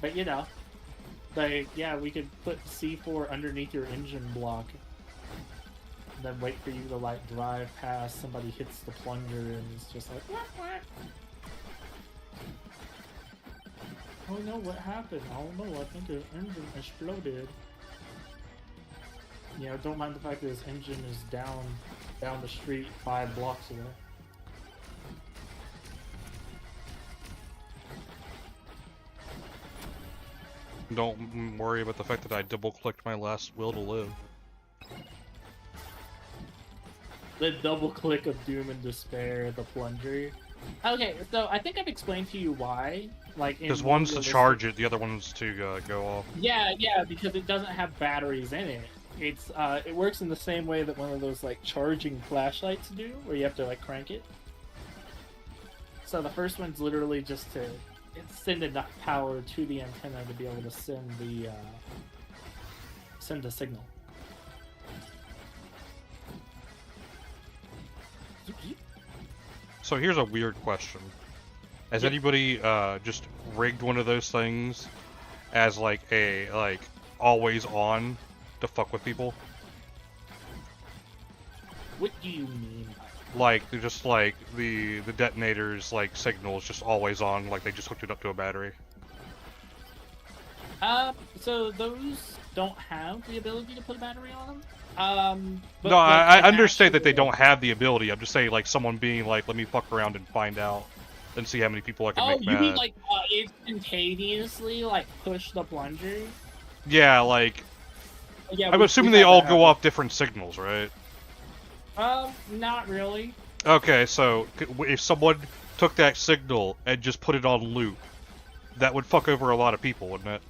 But you know, like, yeah, we could put C4 underneath your engine block, and then wait for you to like drive past, somebody hits the plunger, and it's just like, whack, whack. Oh no, what happened? I don't know, I think the engine exploded. You know, don't mind the fact that his engine is down the street 5 blocks away. Don't worry about the fact that I double-clicked my last will to live. The double click of doom and despair, the plunger. Okay, so I think I've explained to you why. Like, Because one's to charge it, the other one's to go off. Yeah, because it doesn't have batteries in it. It's it works in the same way that one of those like charging flashlights do, where you have to like crank it. So the first one's literally just to send enough power to the antenna to be able to send the signal. So here's a weird question. Has anybody just rigged one of those things as like a always on to fuck with people? What do you mean? Like they're just like the detonator's like signal is just always on, like they just hooked it up to a battery. So those don't have the ability to put a battery on them. But No, I understand that they don't have the ability. I'm just saying, like, someone being like, let me fuck around and find out and see how many people I can make mad. Oh, you mean like instantaneously like push the plunger? Yeah, like, Yeah, I'm assuming they all go off different signals, right? Not really. Okay, so if someone took that signal and just put it on loop, that would fuck over a lot of people, wouldn't it?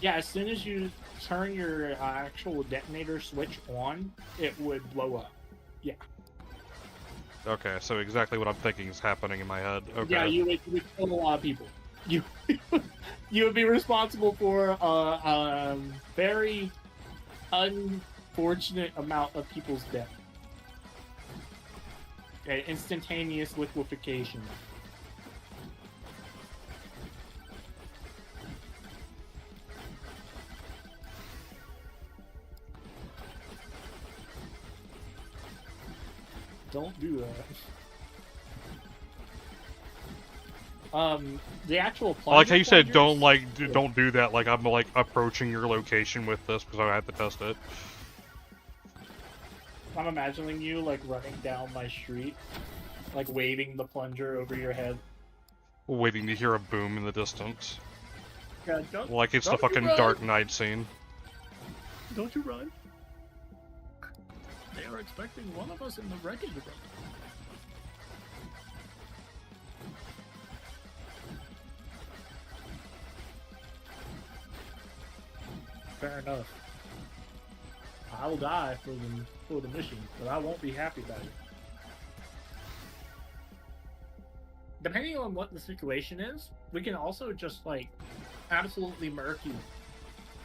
Yeah, as soon as you turn your actual detonator switch on, it would blow up. Yeah. Okay, so exactly what I'm thinking is happening in my head. Okay. Yeah, you would kill a lot of people. You would be responsible for a very unfortunate amount of people's death. Okay, instantaneous liquefaction. Don't do that. The actual I like how you said don't do that. Like I'm like approaching your location with this because I have to test it. I'm imagining you like running down my street, like waving the plunger over your head. Waiting to hear a boom in the distance. Yeah, like it's the fucking Dark Knight scene. Don't you run. They are expecting one of us in the wreckage to run. Fair enough. I'll die for the mission, but I won't be happy about it. Depending on what the situation is, we can also just like absolutely murk you.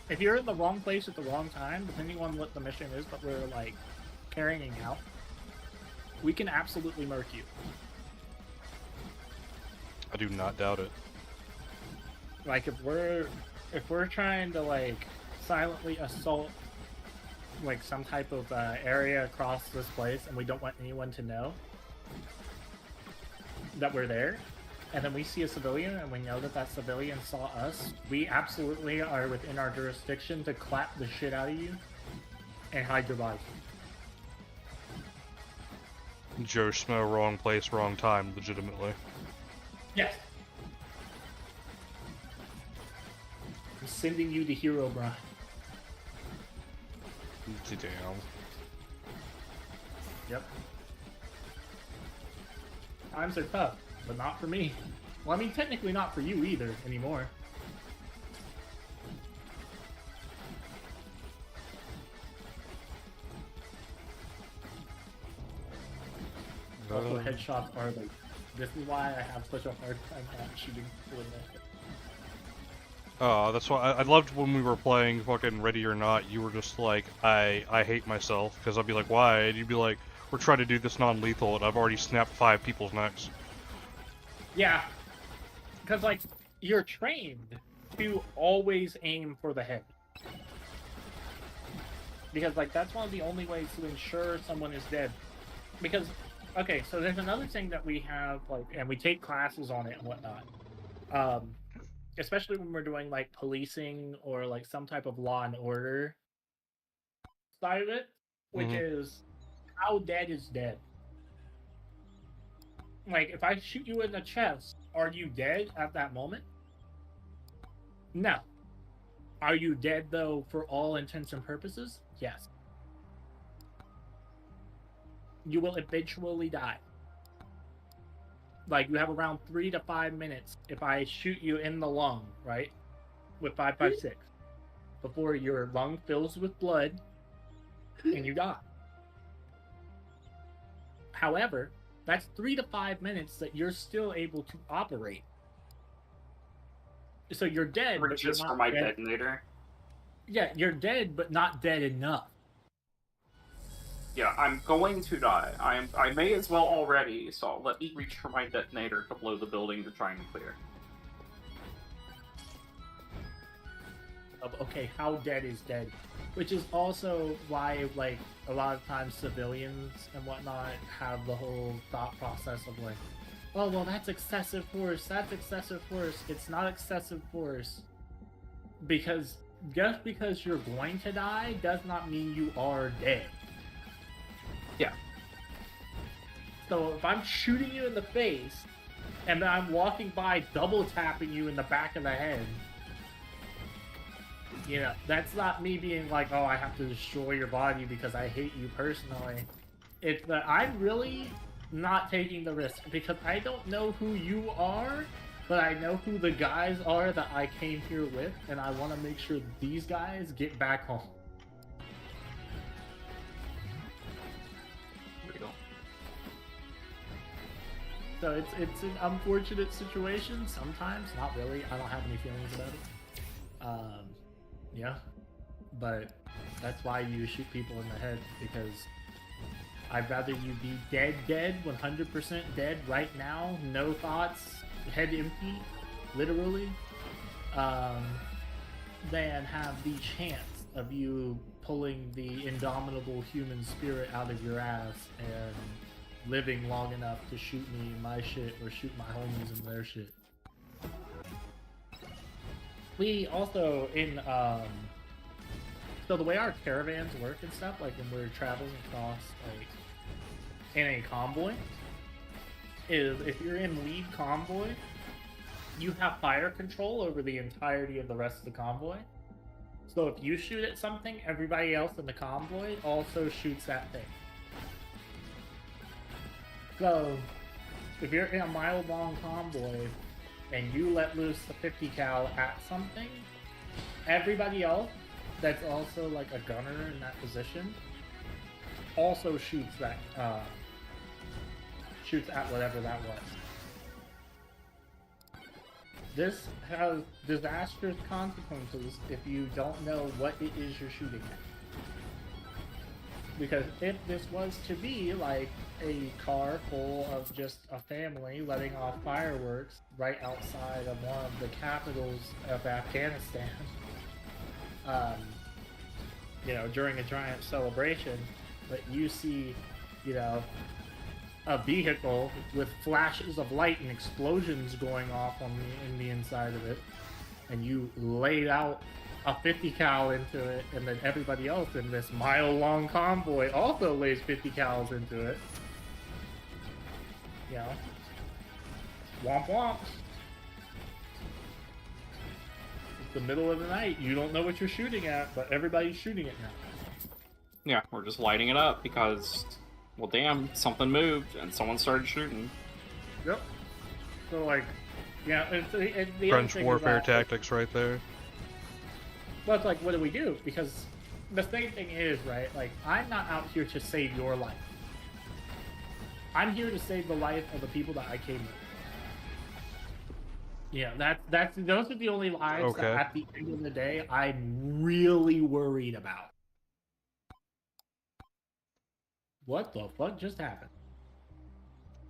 if you're in the wrong place at the wrong time, depending on what the mission is that we're like carrying out, we can absolutely murk you. I do not doubt it. Like if we're trying to like silently assault like some type of area across this place and we don't want anyone to know that we're there, and then we see a civilian and we know that that civilian saw us, we absolutely are within our jurisdiction to clap the shit out of you and hide your body. Joe Schmo, wrong place, wrong time, legitimately. Yes. I'm sending you to Hero Brian. Damn. Yep. Times are tough, but not for me. Well, I mean, technically not for you either anymore. Also, headshots are like... This is why I have such a hard time not shooting people in the head. Oh, that's why I loved when we were playing fucking Ready or Not. You were just like, I hate myself, because I'd be like, why? And you'd be like, we're trying to do this non-lethal, and I've already snapped 5 people's necks. Yeah, because like you're trained to always aim for the head, because like that's one of the only ways to ensure someone is dead. Because okay, so there's another thing that we have, like, and we take classes on it and whatnot. Especially when we're doing like policing or like some type of law and order side of it, which is how dead is dead. Like, if I shoot you in the chest, are you dead at that moment? No. Are you dead, though, for all intents and purposes? Yes. You will eventually die. Like, you have around 3 to 5 minutes if I shoot you in the lung, right? With 5.56. Before your lung fills with blood and you die. However, that's 3 to 5 minutes that you're still able to operate. So you're dead, but you're Reaches not for my dead. detonator. Yeah, you're dead, but not dead enough. Yeah, I'm going to die. I may as well already, so let me reach for my detonator to blow the building to try and clear. Okay, how dead is dead? Which is also why, like, a lot of times civilians and whatnot have the whole thought process of like, oh, well, that's excessive force, that's excessive force. It's not excessive force. Because just because you're going to die does not mean you are dead. Yeah. So if I'm shooting you in the face, and then I'm walking by double tapping you in the back of the head, you know, that's not me being like, oh, I have to destroy your body because I hate you personally. It's that I'm really not taking the risk because I don't know who you are, but I know who the guys are that I came here with, and I want to make sure these guys get back home. There we go. So it's an unfortunate situation sometimes, not really. I don't have any feelings about it. Yeah, but that's why you shoot people in the head, because I'd rather you be dead, 100% dead right now, no thoughts, head empty, literally, than have the chance of you pulling the indomitable human spirit out of your ass and living long enough to shoot me in my shit or shoot my homies in their shit. We also, so the way our caravans work and stuff, like when we're traveling across, like, in a convoy, is if you're in lead convoy, you have fire control over the entirety of the rest of the convoy. So if you shoot at something, everybody else in the convoy also shoots that thing. So, if you're in a mile-long convoy, and you let loose the 50 cal at something, everybody else that's also like a gunner in that position also shoots that, shoots at whatever that was. this has disastrous consequences if you don't know what it is you're shooting at. Because if this was to be like a car full of just a family letting off fireworks right outside of one of the capitals of Afghanistan, you know, during a giant celebration, but you see, you know, a vehicle with flashes of light and explosions going off on in the inside of it, and you laid out a 50 cal into it, and then everybody else in this mile-long convoy also lays 50 cals into it. You know, womp womp. It's the middle of the night. You don't know what you're shooting at, but everybody's shooting it now. Yeah, we're just lighting it up because, well, damn, something moved and someone started shooting. Yep. So like, yeah, it's the French warfare tactics right there. Well, it's like, what do we do? Because the same thing is, right, like, I'm not out here to save your life. I'm here to save the life of the people that I came with. Yeah, those are the only lives that at the end of the day I'm really worried about. What the fuck just happened?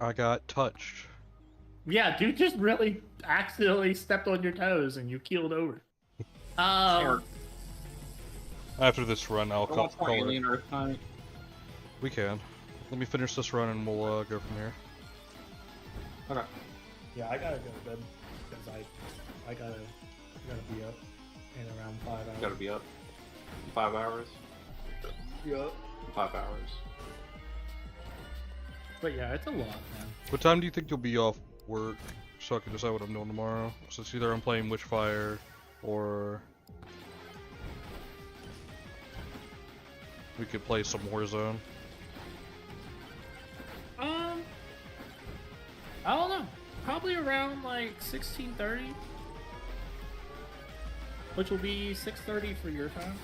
I got touched. Yeah, dude just really accidentally stepped on your toes and you keeled over. After this run, I'll call Alien it. Earth Night. We can. Let me finish this run and we'll go from here. Okay. Yeah, I gotta go to bed because I gotta be up in around 5 hours. You gotta be up in 5 hours. Yep. 5 hours. But yeah, it's a lot, man. What time do you think you'll be off work so I can decide what I'm doing tomorrow? So it's either I'm playing Witchfire or we could play some Warzone. I don't know. Probably around like 16:30, which will be 6:30 for your time.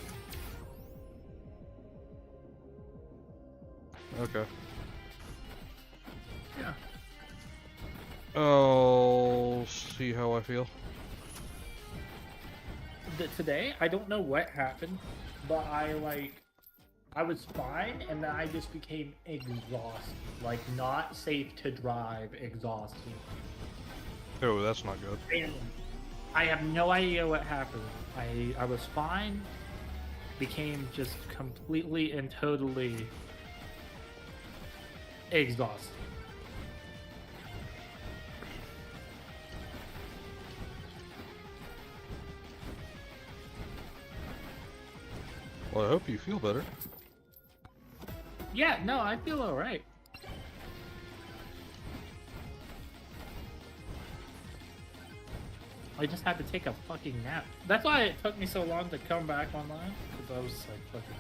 Okay. Yeah. I'll see how I feel. Today, I don't know what happened, but I was fine, and then I just became exhausted. Like, not safe to drive, exhausted. Oh, that's not good. And I have no idea what happened. I was fine, became just completely and totally exhausted. Well, I hope you feel better. Yeah, no, I feel alright. I just had to take a fucking nap. That's why it took me so long to come back online. Because I was like fucking...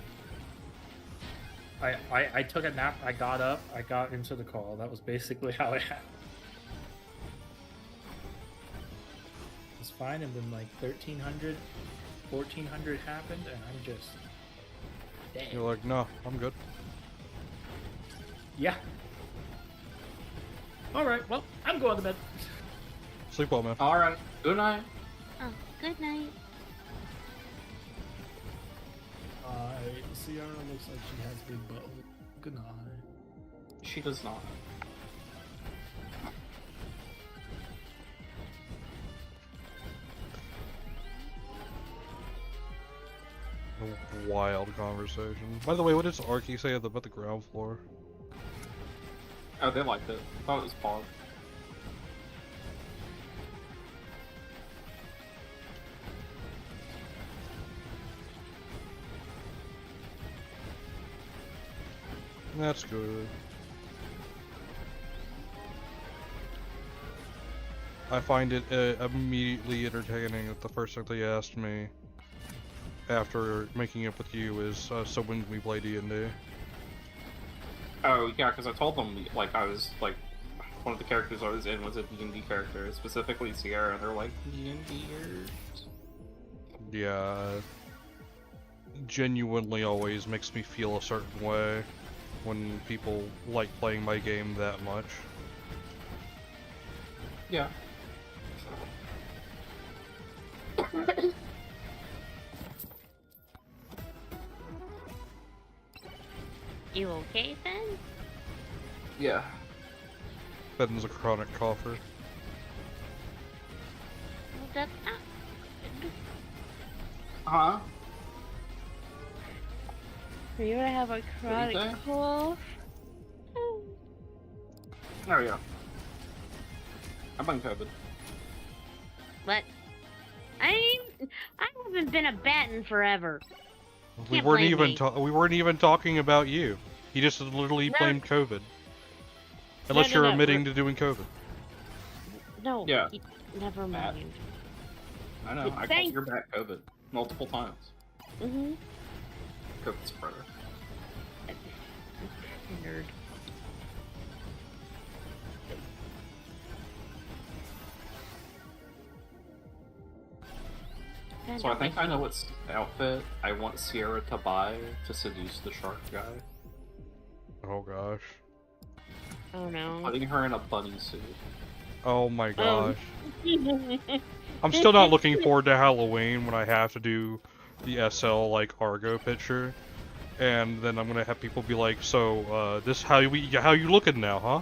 I took a nap, I got up, I got into the call. That was basically how it happened. It was fine, and then like 1300, 1400 happened, and I'm just... Damn. You're like, no, I'm good. Yeah. Alright, well, I'm going to bed. Sleep well, man. Alright, good night. Oh, good night. Sierra looks like she has big bow. Good night. She does not. A wild conversation. By the way, what does Arky say about the ground floor? Oh, they liked it. I thought it was Pog. That's good. I find it immediately entertaining that the first thing they asked me after making up with you is, so when can we play D&D? Oh, yeah, because I told them, like, I was, like, one of the characters I was in was a D&D character, specifically Sierra, and they're like, D&Ders? Yeah. Genuinely always makes me feel a certain way when people like playing my game that much. Yeah. You okay, Finn? Yeah. Ben's a chronic cougher. Well, that's not. Huh? Are you gonna have a chronic say? cough? Oh yeah. I'm on COVID. What? I haven't been a bat in forever. We Can't weren't blame even me. we weren't even talking about you. He just literally No. blamed COVID. Unless No, you're no, admitting to doing COVID. No. Yeah. Never mind. I know. I called Thank- your bat COVID multiple times. Mhm. COVID spreader. Nerd. So I think I know what outfit I want Sierra to buy to seduce the shark guy. Oh gosh. Oh no. Putting her in a bunny suit. Oh my gosh. I'm still not looking forward to Halloween when I have to do the SL like Argo picture, and then I'm gonna have people be like, "So, this how you looking now, huh?"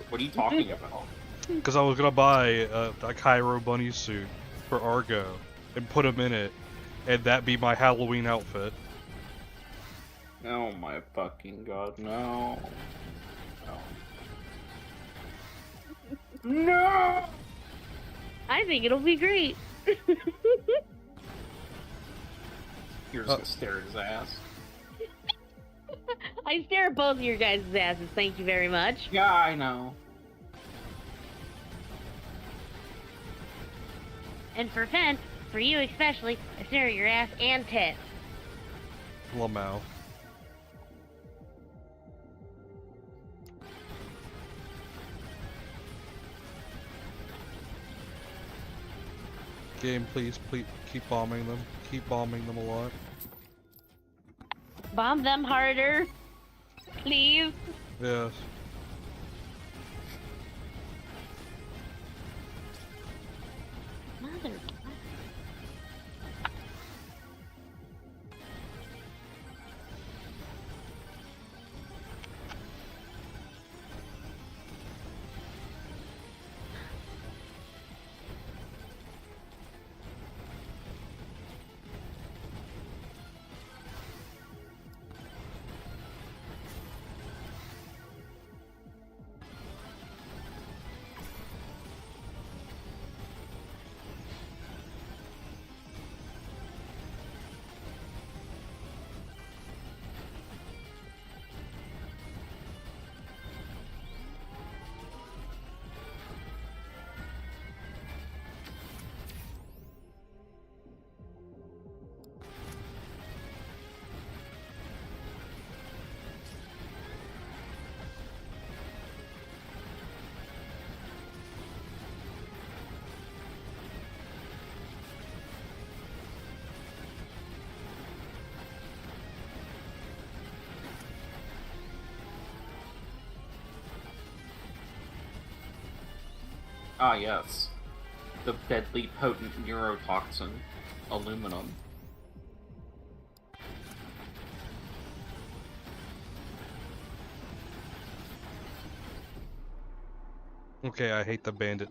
What are you talking about? Because I was gonna buy a Cairo bunny suit for Argo and put him in it, and that be my Halloween outfit. Oh my fucking god, no. No! I think it'll be great. You're just gonna stare at his ass. I stare at both of your guys' asses, thank you very much. Yeah, I know. And for Finn, for you especially, I stare at your ass and tits. Lamau. Game, please keep bombing them. Keep bombing them a lot. Bomb them harder, please. Yes. Mother. Ah, yes. The deadly potent neurotoxin, aluminum. Okay, I hate the bandit.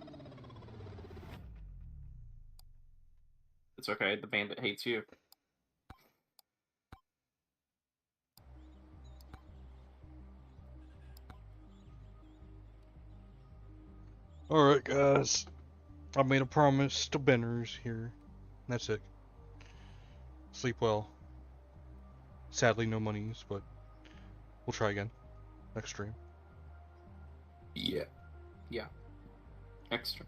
It's okay, the bandit hates you. Alright, guys. I made a promise to Benners here. That's it. Sleep well. Sadly, no monies, but we'll try again. Next stream. Yeah. Yeah. Extra.